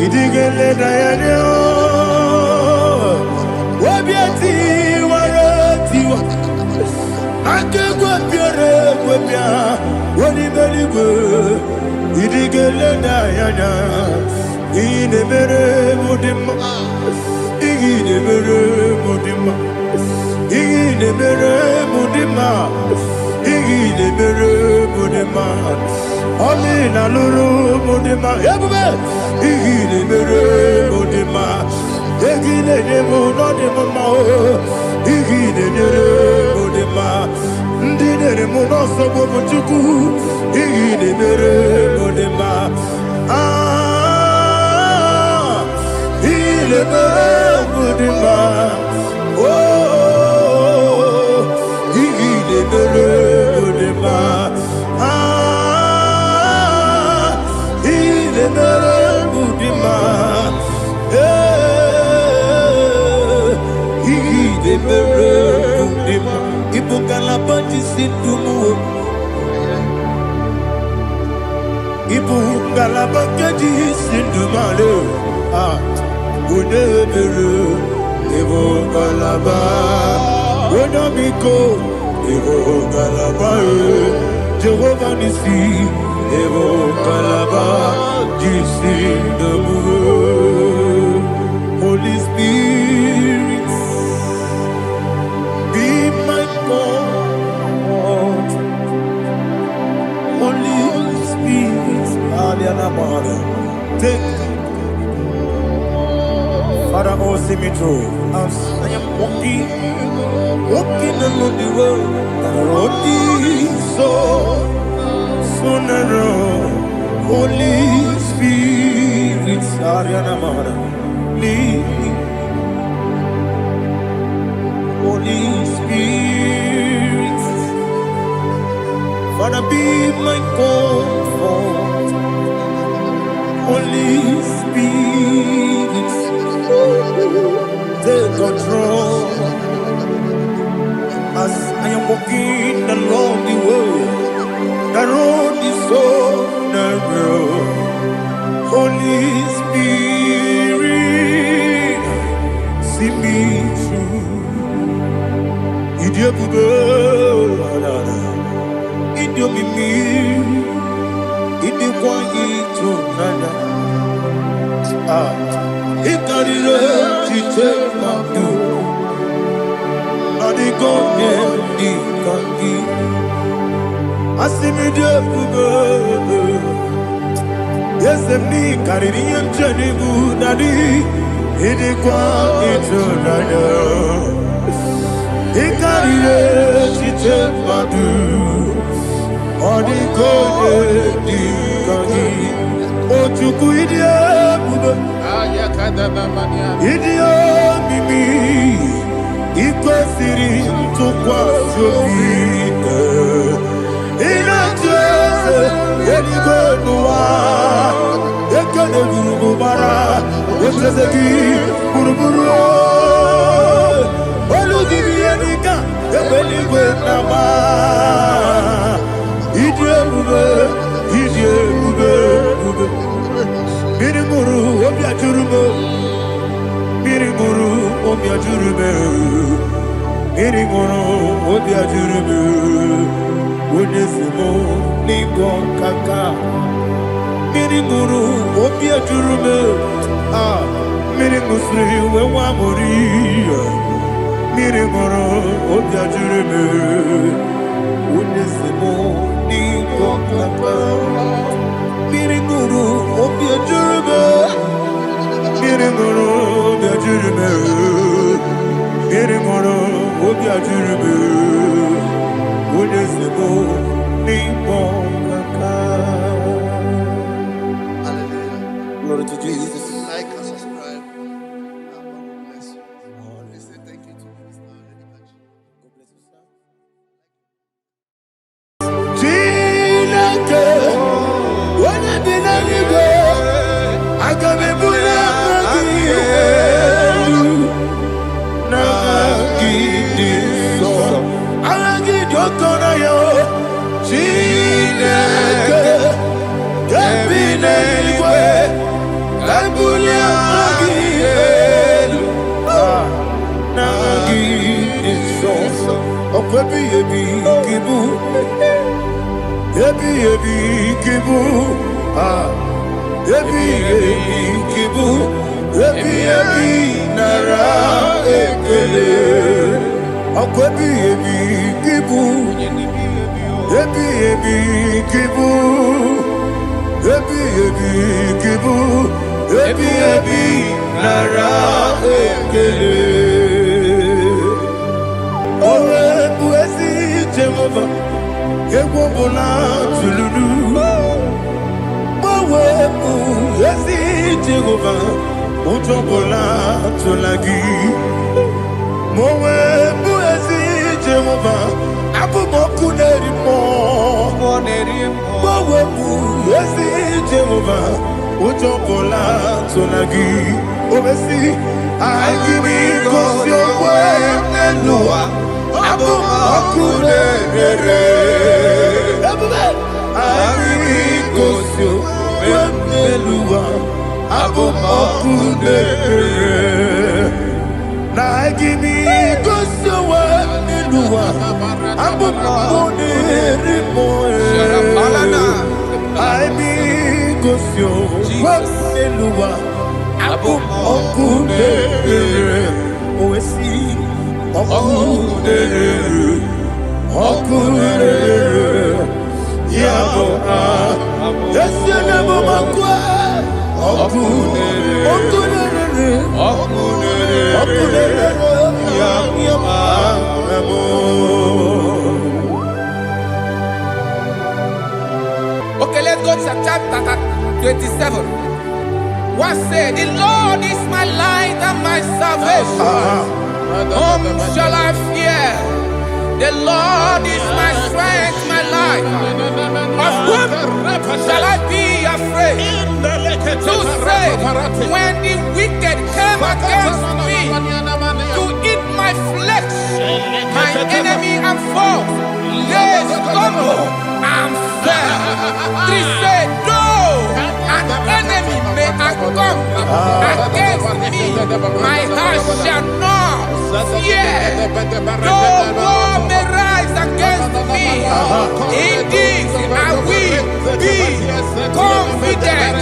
Idigele dayane o, wabiati waratiwa, ake gwapiere gwapia, wani beligwe. Idigele dayana, ine mere mudima, ine mere mudima, ine mere mudima, ine mere mudima. Oli na luru mudima, yabube. Igile mere mudima, igile nemo no demo ma o. Igile mere mudima, ndine nemo no sobo muchuku. Igile mere mudima, igile mere mudima, oh, igile mere mudima, igile mere. Ibu galabakadi sindumale, unebere, Ibu galaba, unamiko, Ibu galaba, Jehovah Nisi, Ibu galaba, jisindumu. Holy Spirit, be my God. Holy Spirit, take Father, oh, see me through. As I am walking along the road, the road is so narrow. Holy Spirit, Ariana Mara, lead me. Holy Spirit, Father, be my comfort. Holy Spirit, take control. As I am walking along the road is so narrow. Holy Spirit, see me through. Idiabube, Idiomimi, Idiwaitu nana. Ikarire chitemaku, Adigone dikangi. Asimidiabube. Yes, me carry him Janibu Nadi, Idikwa Itunada. He carried it, Madu, Odiko Dikagi, Otukuidia, Idio Mimi, Iko Siri, Tukwa Sofita, Inatese, Edigo Noa. Ekane guru bara, otezeki buruburu. Olugibi enika, ebeligwe nama. Idie bube. Biri guru obia jurume, biri guru obia jurume, biri guru obia jurume. Onesimo ningo kaka. Miri guru obia jurume, miri musri wewa mori. Miri guru obia jurume, unesimo ningo kaka. Miri guru obia jurume, miri guru obia jurume, miri guru obia jurume, unesimo ningo kaka. Glory to Jesus. Like and subscribe. God bless you. Chineke, Gebine Igwe, Kabulia Magielu, Nagi Isoso, Okwebi Ebi Kibu, Ebi Kibu, Ebi Kibu, Ebi Nara Ekele, Okwebi Ebi Kibu, Ebi Kibu, Ebi Kibu, Ebi Nara Ekele. Owe buezi Jehova, Ewobola Tululu. Owe buezi Jehova, Ojobola Tulagi. Mowe buezi Jehova, Abumoku Nerimo. Mowe buezi Jehova, Ojobola Tulagi. Obesi, I give you cause your way and Noah. Abumoku Nerere. I give you cause your way and Noah. Abumoku Nerere. Now I give me cause your way and Noah. Abumoku Nerere. I be cause your way and Noah. Okudere, Oesi, Okudere, Yabo, Yesenemo Makwa, Okudere, Yabo. Okay, let's go to chapter 27. What said, the Lord is my light and my salvation. Whom shall I fear? The Lord is my strength, my life. Of whom shall I be afraid? Who said, when the wicked came against me to eat my flesh, my enemy and foe, they stumble and fell. Three said, no, an enemy may come against me, my heart shall not fear. No war may rise against me. In this I will be confident.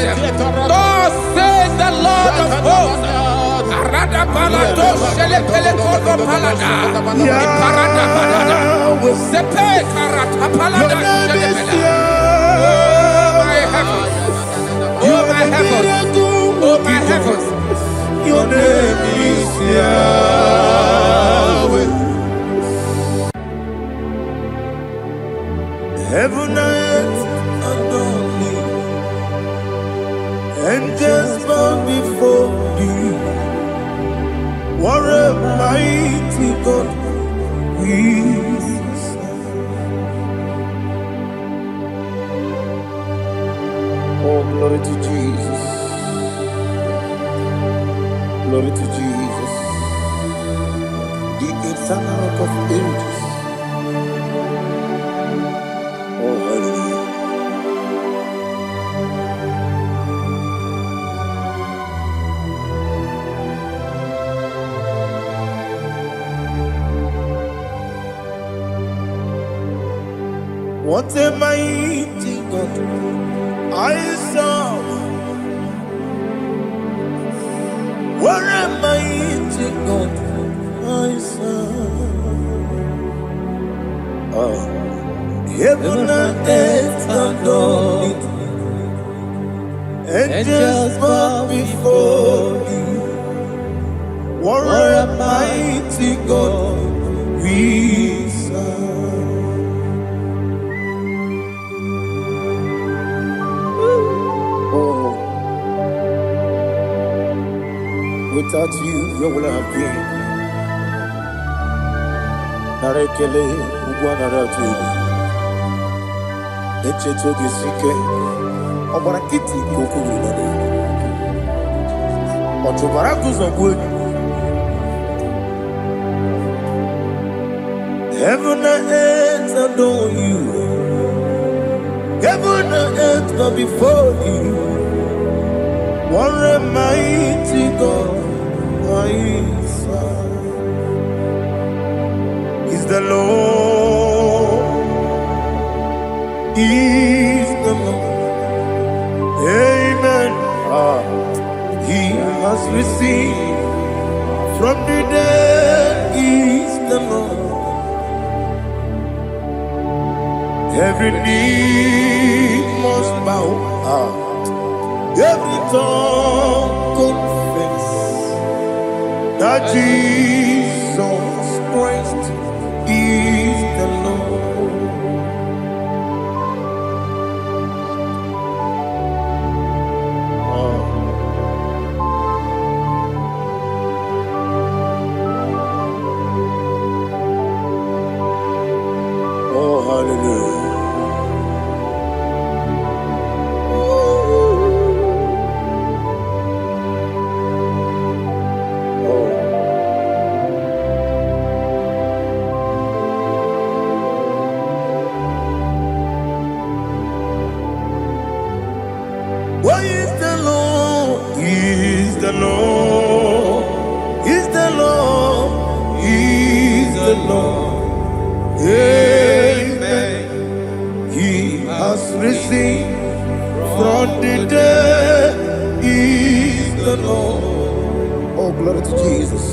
Thus says the Lord of hosts. Oh my heavens, oh my heavens, your name is Yahweh. Heaven and earth adore thee, angels bow before thee. What a mighty God we serve. Oh, glory to Jesus. Glory to Jesus. The eternal rock of ages. Oh, hallelujah. What a mighty God I serve. What a mighty God I serve. Heaven and earth adore it. Angels bow before thee. What a mighty God we serve. Without you, where would I have been? Narekele, Ugwanaratu. Echeto Gisike, Obarakiti, Koku. Otobarakus of wood. Heaven and earth adore you. Heaven and earth bow before you. What a mighty God I serve. He's the Lord. He's the Lord. Amen. He has received from the dead. He's the Lord. Every knee must bow. Every tongue confess that Jesus Christ is the Lord. Oh, hallelujah. What is the Lord? He is the Lord. He's the Lord. He's the Lord. Amen. He has risen from the dead. He's the Lord. Oh, glory to Jesus.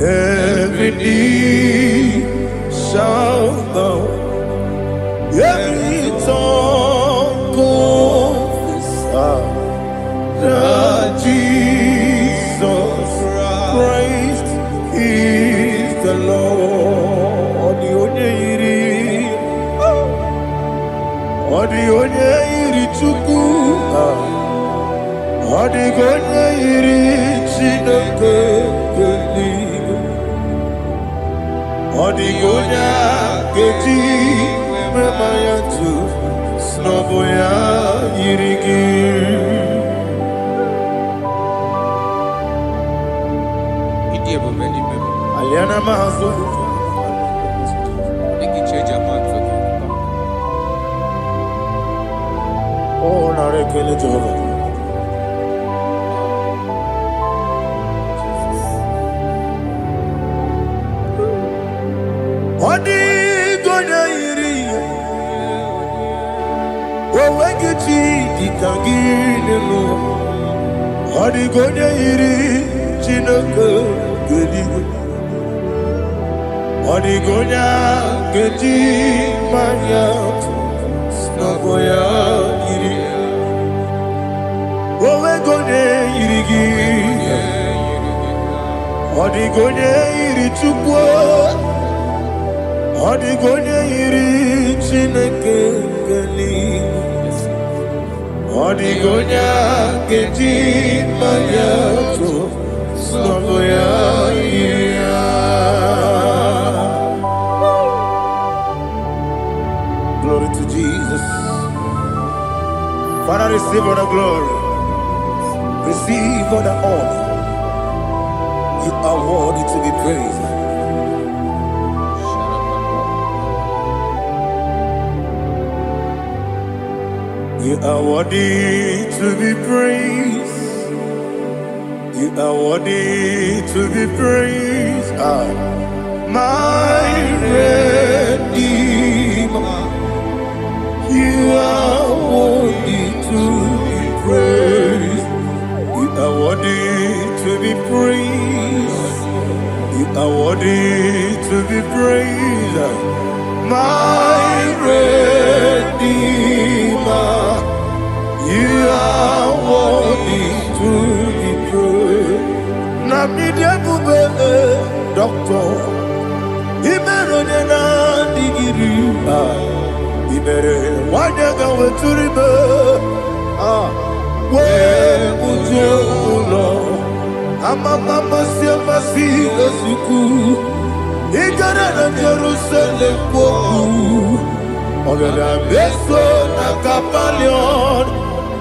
Every knee shall bow. Every tongue confess that Jesus Christ is the Lord. Onye iri Chukwu, ọdịghị onye iri Chineke eluigwe, ọdịghị onye ga-eji mmemme ya tụ n'ọbụ ya yiri gị. Aliana Mahazo. Oh, Narekele Jehovah. Odi gonya iri, owegichi ditagine lo. Odi gonya iri, Chineke geligo. Odi gonya geji manya. Nagoya iri, owe gonye iri gi, odi gonye iri Chukwu, odi gonye iri Chineke eluigwe, odi gonya geji manya to nagoya iri. Glory to Jesus. Father, receive all the glory. Receive all the honor. You are worthy to be praised. You are worthy to be praised. You are worthy to be praised. My Redeemer. You are worthy to be praised. You are worthy to be praised. You are worthy to be praised. My Redeemer. You are worthy to be praised. Namidebube, Doctor. Imeronena digiri. Ibere wanyaga weturibe we ujulo amama masi esuku igara na Jerusalem kwoku ogada beso na Kapalion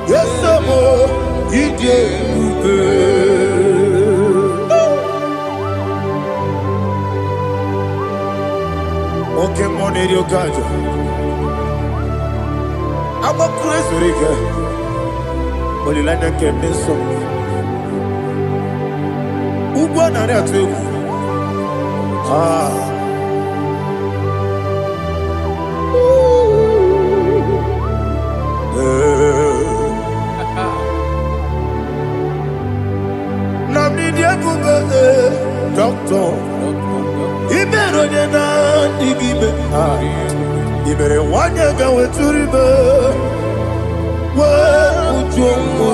yesemo ije ube oke moneri okajo Aba Kuresurika. Olilanya Keneso. Ugwa na reatu. Namni dia kuba doctor. Ibero na digibe. Ibere wanya ga weturibe. Wa ujongo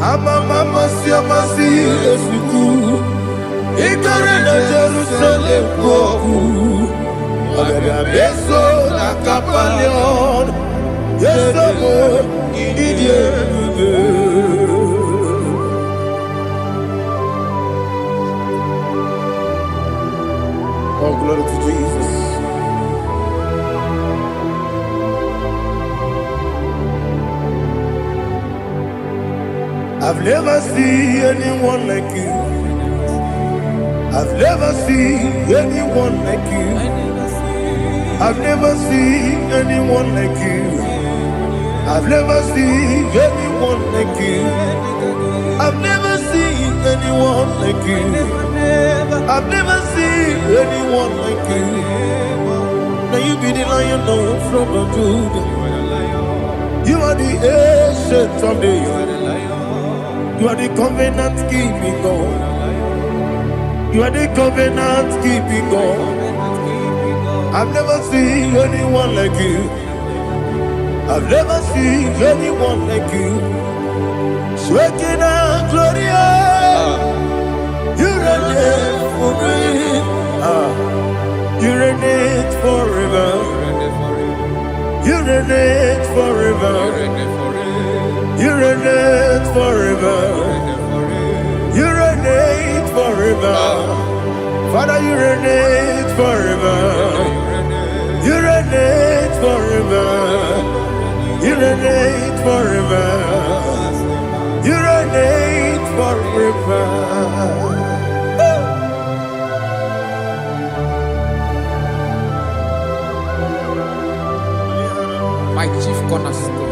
Mama siamasi esiku. Ikare na Jerusalem koku. Abebe beso na kapalion. Yeso mo idie. Oh, glory to Jesus. I've never seen anyone like you. I've never seen anyone like you. I've never seen anyone like you. I've never seen anyone like you. I've never seen anyone like you. I've never seen anyone like you. Now you be the lion from the Judah. You are the ancient of days. You are the covenant keeping God. You are the covenant keeping God. I've never seen anyone like you. I've never seen anyone like you. Shekinah Gloria, you reign for me. You reign forever. You reign forever. You reign forever. You reign forever. Father, you reign forever. You reign forever. You reign forever. You reign forever. My chief cornerstone.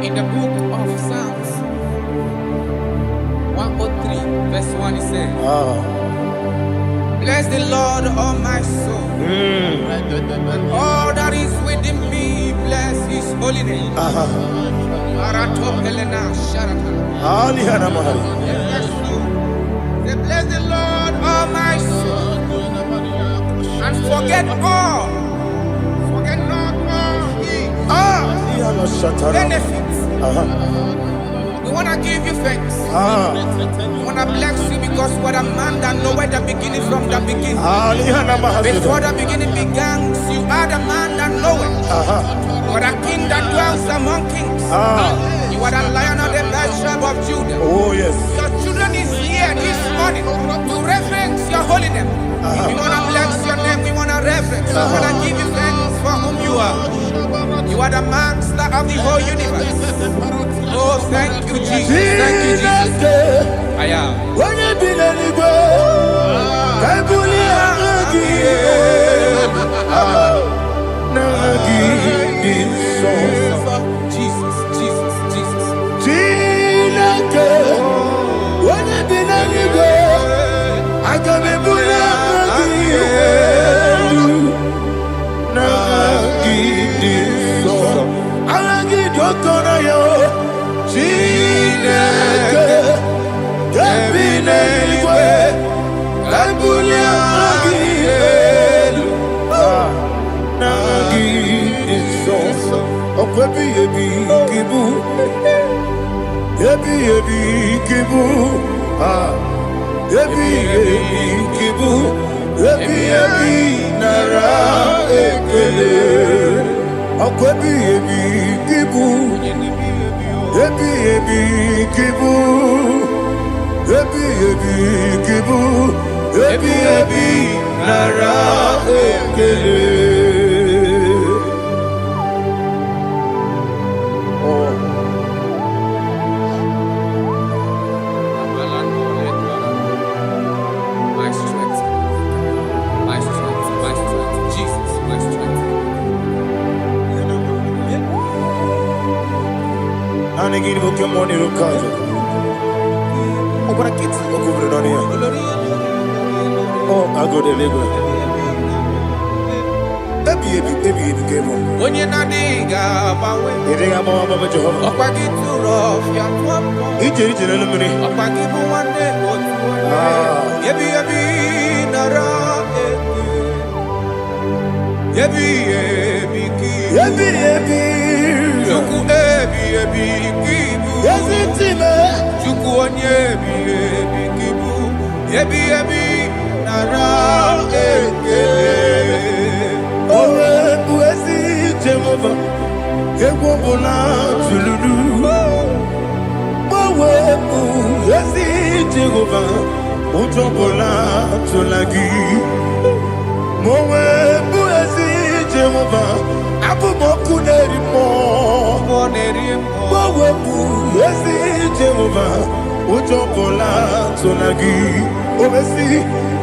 In the book of Psalms 103 verse 1 it says, bless the Lord, all my soul, and all that is within me, bless his holy name. Bless the Lord, all my soul, and forget not all his benefits. We want to give you thanks. We want to bless you because what a man that know where the beginning from the beginning. Before the beginning began, you are the man that know it. You are the king that dwells among kings. You are the lion of the tribe of Judah. Oh yes. Your children is here this morning to reverence your holy name. We want to bless your name. We want to reverence. We want to give you thanks for whom you are. You are the master of the whole universe. Oh, thank you, Jesus. Thank you, Jesus. I am. When you be Jesus, Jesus, Jesus. I can My negini boke moni rukajo. Okora kiti okubre donia. Oh, I go to Lagos. Baby, kemo. Onye na diga bawe. Iriga bawa baba Jehovah. Okwagi turo fia tuampo. Ije na lumini. Okwagi muwane otuwe. Yebi nara eke. Yebi ki. Yebi. Chuku ebi kibu. Yazitime. Chuku onye ebi kibu. Yebi nara eke. Owe buezi Jehovah. Egwobola tululu. Owe buezi Jehovah. Utobola tulagi. Mowe buezi Jehovah. Abu moku nerimo. Mowe buezi Jehovah. Utobola tulagi. Obesi.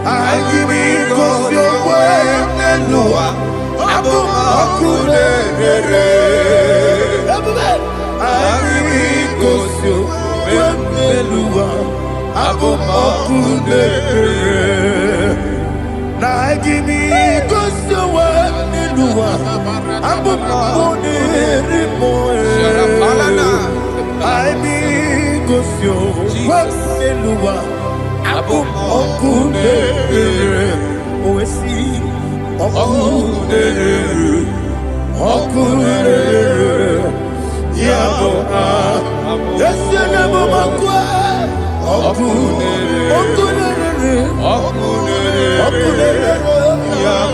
I give you cause your way and Noah. Abu Makune. I give you cause your way and Noah. Abu Makune. Now I give you cause your way and Noah. Abu Makune. I give cause your way and Noah. Abu Okune, Oesi, Okune, Yabo, Yesianabo Makwa, Okune, Yabo.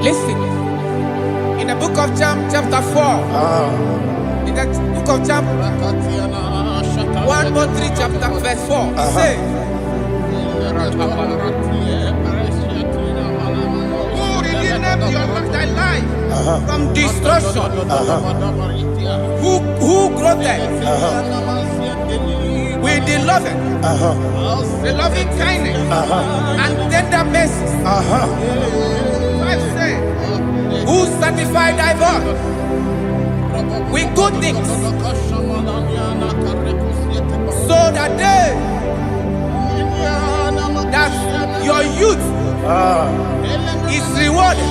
Listen, in the book of John, chapter 4, in the book of John, 1:3, chapter verse 4, it says, who redeemed thy life from destruction, who growth with the loving kindness and tender mercies. Bible says, who satisfy thy voice with good things, so that your youth is rewarded.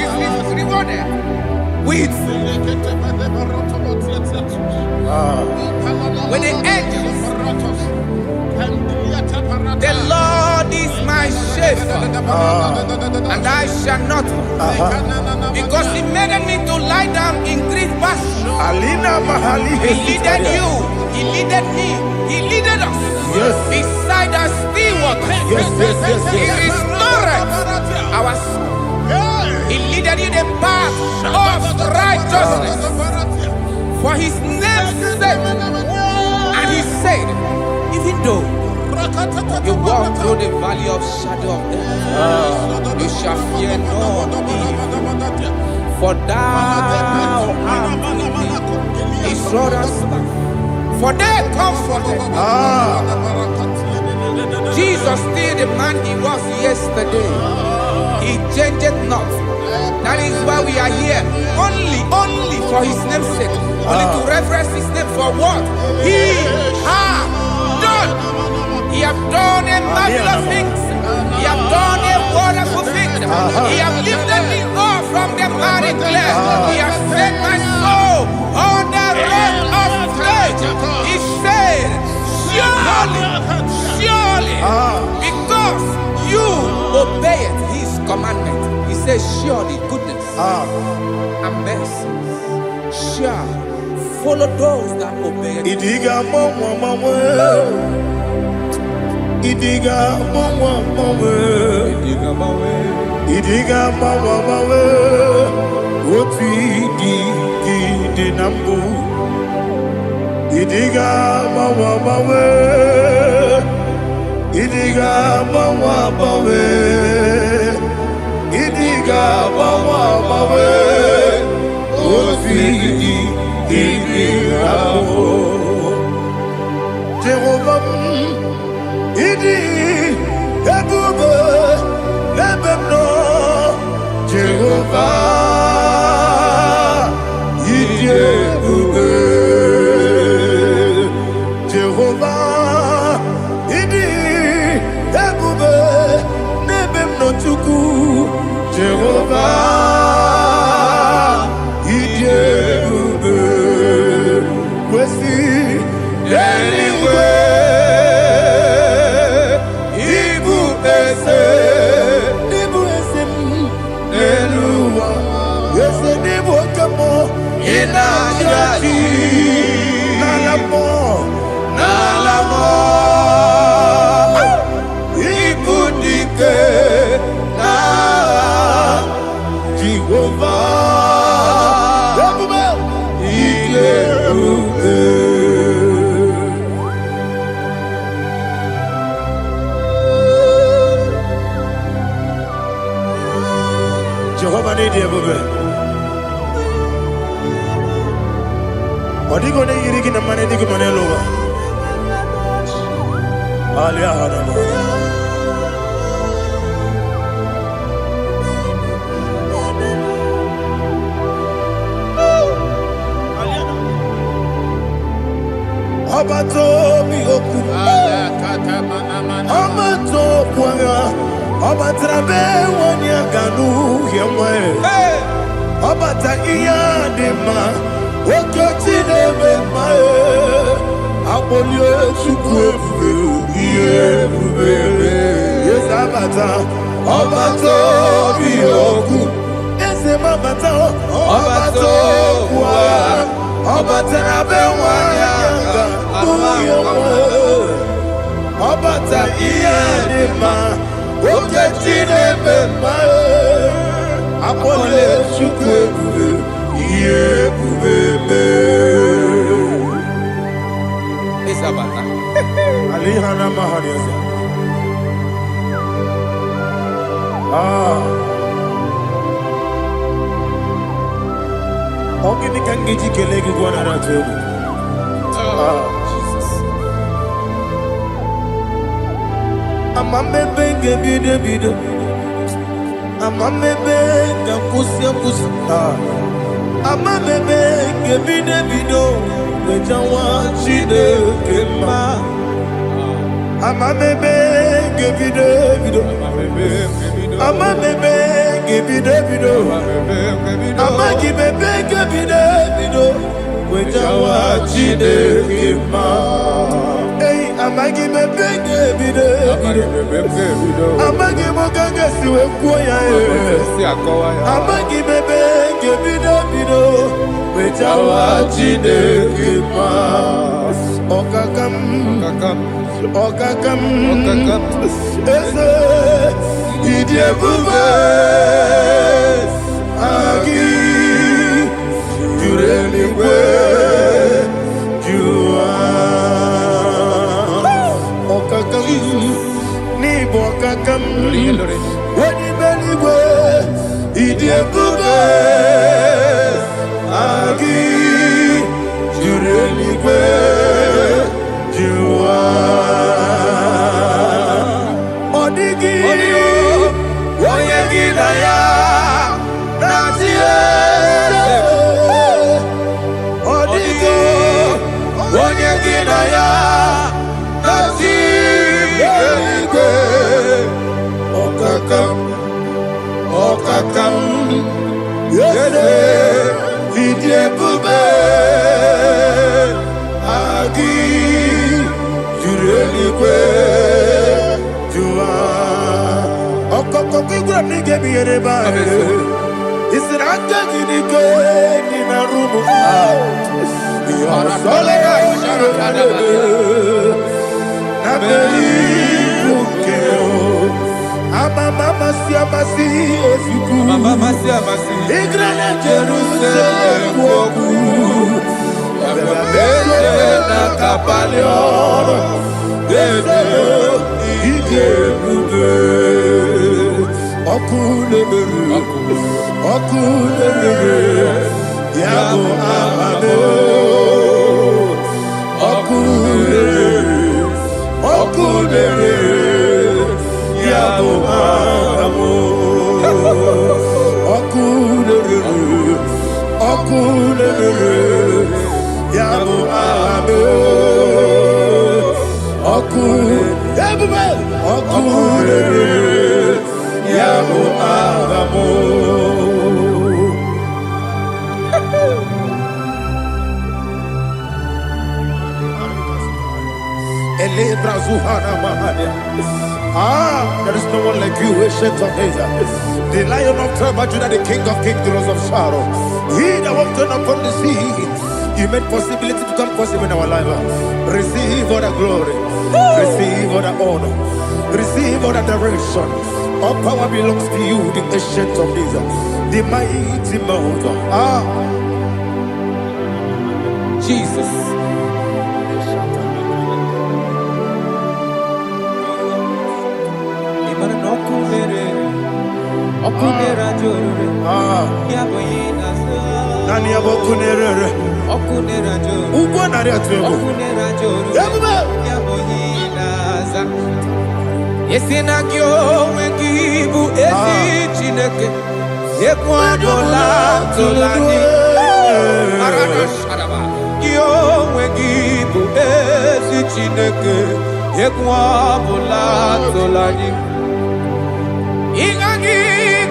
Is rewarded with when the angels, the Lord is my shepherd, and I shall not, because He made me to lie down in green pastures. He leaded you, He leaded me, He leaded us beside the still waters. He restored our soul. He leaded you the path of righteousness for His name's sake. And He said, even though you walk through the valley of shadow of death, you shall fear no evil, for thou art with me. His rod and staff, for they comforted. Jesus still the man He was yesterday. He changed not. That is why we are here. Only for His name's sake. Only to reference His name for what He has done. He has done a marvelous things. He has done a wonderful thing. He has lifted me up from the miry clay. He has set my soul on the rock of faith. He said, surely, because you obeyed His commandment. He says, surely goodness and mercy shall follow those that obey. Idiga mama, Idiga mama, Oti di nambu. Idiga mama, Idiga mama, Idiga mama. Megidi, Jehovah, Idi, Ebube, Lebemno, Jehovah, Idi, Ebube, Jehovah, Idi, Ebube, Lebemno Chuku, Jehovah, Idi, Ebube, Kwesi, anyway, Ibu Ese, Eluwa, Ese Nibu Kamo, Inajati, Nalamo, Ibu Dike, Na, Jehovah, Ide, Jehovah need you, baby. What are you going to get in the money? You can lower. Abato bihoku, Abato puanga, Abatrabe wanya ganu yamwe, Abata iya dema, Wakati nebe mae, Abolio chukwe bube, Yes Abata, Abato bihoku, Ese mabata, Abato puanga, Abatrabe wanya Obata iyadema Oketine bema Apole chukwe Yebubebe Isabata. Alihana mahariasa Ogini kangeji kelegi kwa naratobu Amamebe ngebido Amamebe ngakusi Amamebe ngebido Wejawa chide kema Amamebe ngebido Amamebe ngebido Amagibebe ngebido Wejawa chide kema Amagi me benge bide, Amagi mo ganga siwe kuya Amagi me benge bide, Wejawa chide kima. Okakam, Ese, Idie bube, Agi, Jureli we, Ni bokakam Wani beliwe Idie bube Agi Jureliwe Jua Odigi Oyegi daya Natie Odigi Oyegi daya Natie Okakam, Yede, Idie bube, Agi, Jureliwe, Jua. Okokoki grami gebi yereba. Isiranga ginike nina rumu. Yasole Nabeli bukeo. Mama siamasi ofiku. Mama siamasi. Igrane Jerusalem woku. Bebe na kapalioro. Bebe ide bube. Okule bebe. Yabo Amame, Okudere, Yabo Amamo, Okudere, Yabo Amame, Okudere, Yabo Amamo. There is no one like you, ancient of days. The Lion of tribe of Judah, the King of kings, the Rose of Sharon. He that walked upon the sea, you made possibility to come possible in our life. Receive all the glory, receive all the honor, receive all the direction. All power belongs to you, the ancient of days, the mighty mountain. Jesus. Yesinagyo wegibu esi chineke ekwadola tolani arana sharaba yo wegibu esi chineke ekwadola tolani igagi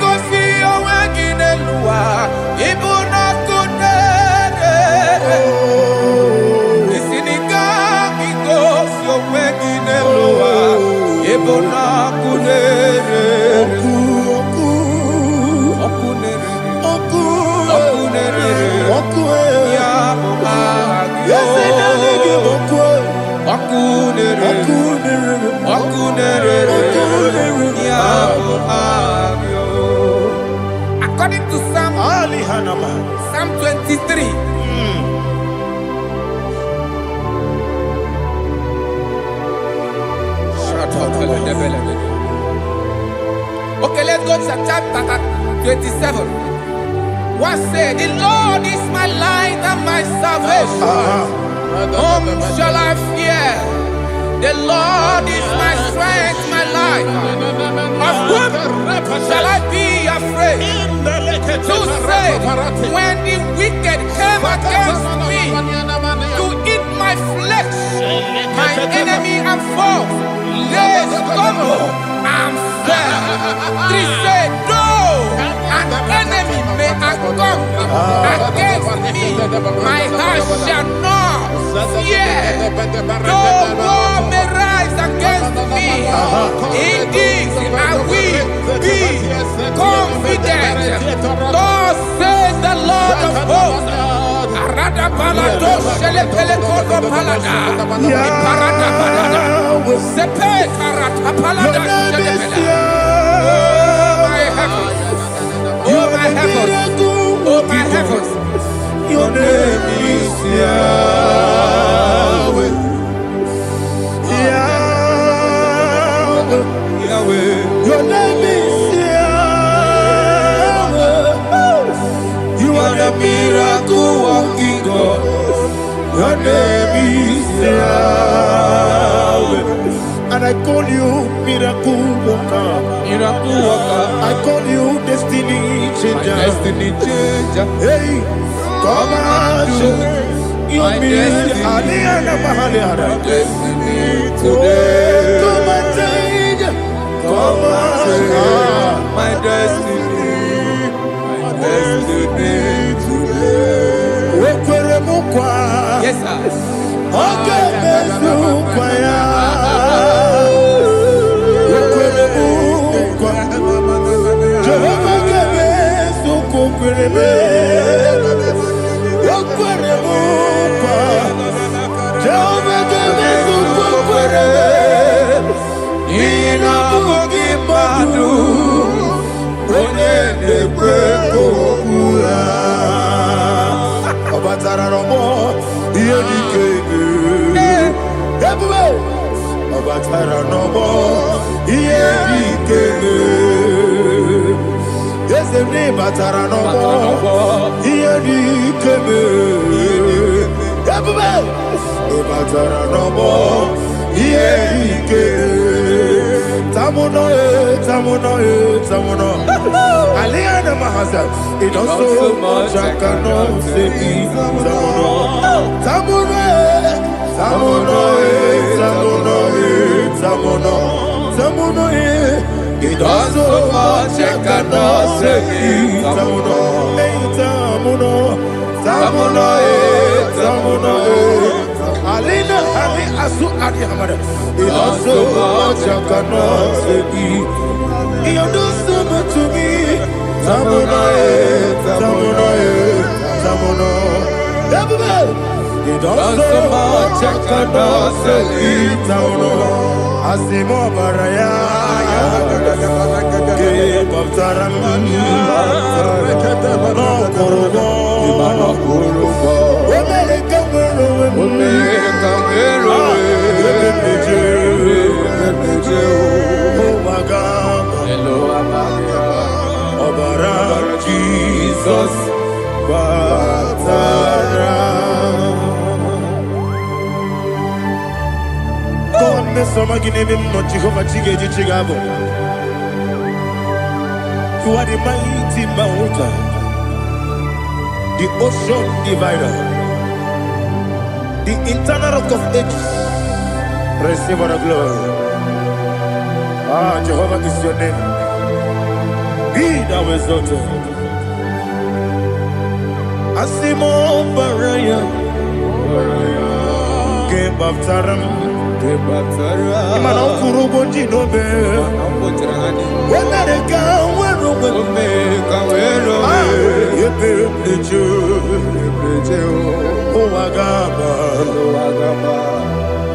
gosi oweginelua ibuna kunere isinika gosi oweginelua ibuna kunere According to Psalm 23. Okay, let's go to chapter 27. What said? The Lord is my light and my salvation. Whom shall I fear? The Lord is my strength, my life. Of whom shall I be afraid? To say, when the wicked came against me to eat my flesh, my enemy and foe, they stumble and fell. 3 say, though an enemy may come against me, my heart shall not fear. Though war may rise against me, in this I will be confident. Thus says the Lord of hosts. Arada balado shele pele kodo palada. Iparada balada. Sepe karata palada shele pele. Oh my heavens, oh my heavens, your name is Yahweh, Yahweh, Yahweh. Your name is Yahweh. You are the miracle working God. Your name is Yahweh. And I call you miracle worker. Miracle worker. I call you destiny changer. My destiny changer. Hey, come on, you mean Aliana Mahaliana. My destiny today. Come and change. Come on, my destiny. My destiny today. Yes, sir. Okay, ikeme. Everybody, ibatara no more. Tamuno, tamuno. Aliana Mahasa, it also much I cannot say. Tamuno, it also much I cannot say. Tamuno, Alina, Ali Asu Adi Hamada. It also much I cannot say. You do so much to me. Tamuno. It also much I cannot say. Tamuno. Asimo Baraya. Give up Taram. No Kurubo. Jesus, God, me some again him not Jehovah Chigabo. You are the mighty mountain, the ocean divider, the eternal rock of ages. Receive all the glory. Jehovah is your name. Be thou exalted. Asimo Baraya, Game of Taram, Imano Kurubonji Nobe, when they come,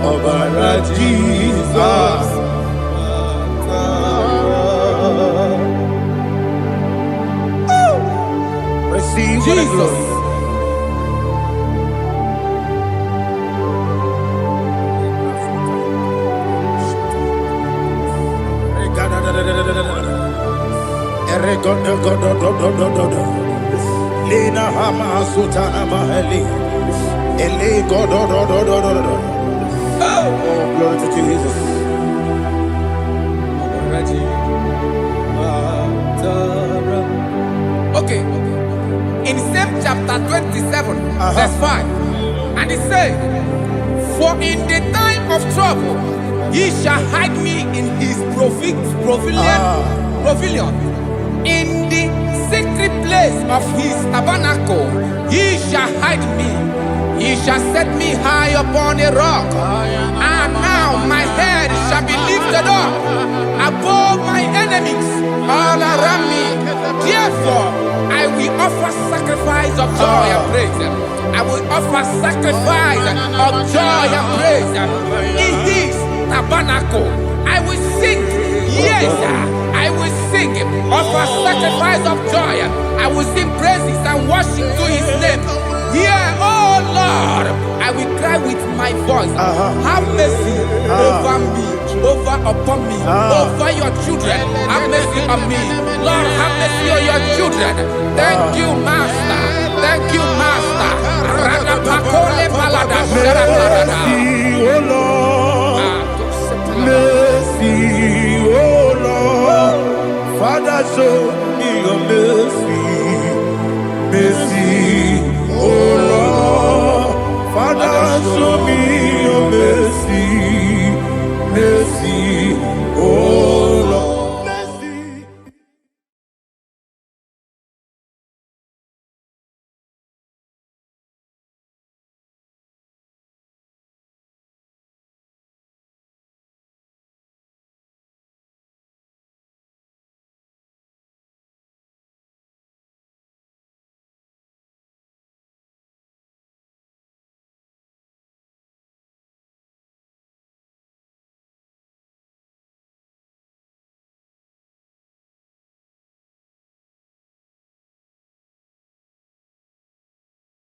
Obara Jesus. Receive Jesus. Lina Hama Sutana Mahali. Ele Godo. Oh, glory to Jesus. Okay. In same chapter 27, verse 5, and it says, for in the time of trouble, he shall hide me in his pavilion. In the secret place of his tabernacle, he shall hide me. He shall set me high upon a rock. And now my head shall be lifted up above my enemies all around me. Therefore, I will offer sacrifice of joy and praise. I will offer sacrifice of joy and praise in his tabernacle. I will sing, yes, I will sing, offer sacrifice of joy. I will sing praises and worship to his name. Here, oh Lord, I will cry with my voice. Have mercy over me, upon me, over your children. Have mercy on me. Lord, have mercy on your children. Thank you, Master. Thank you, Master. Mercy, oh Lord. Mercy, oh Lord. Father, show me your mercy. Mercy.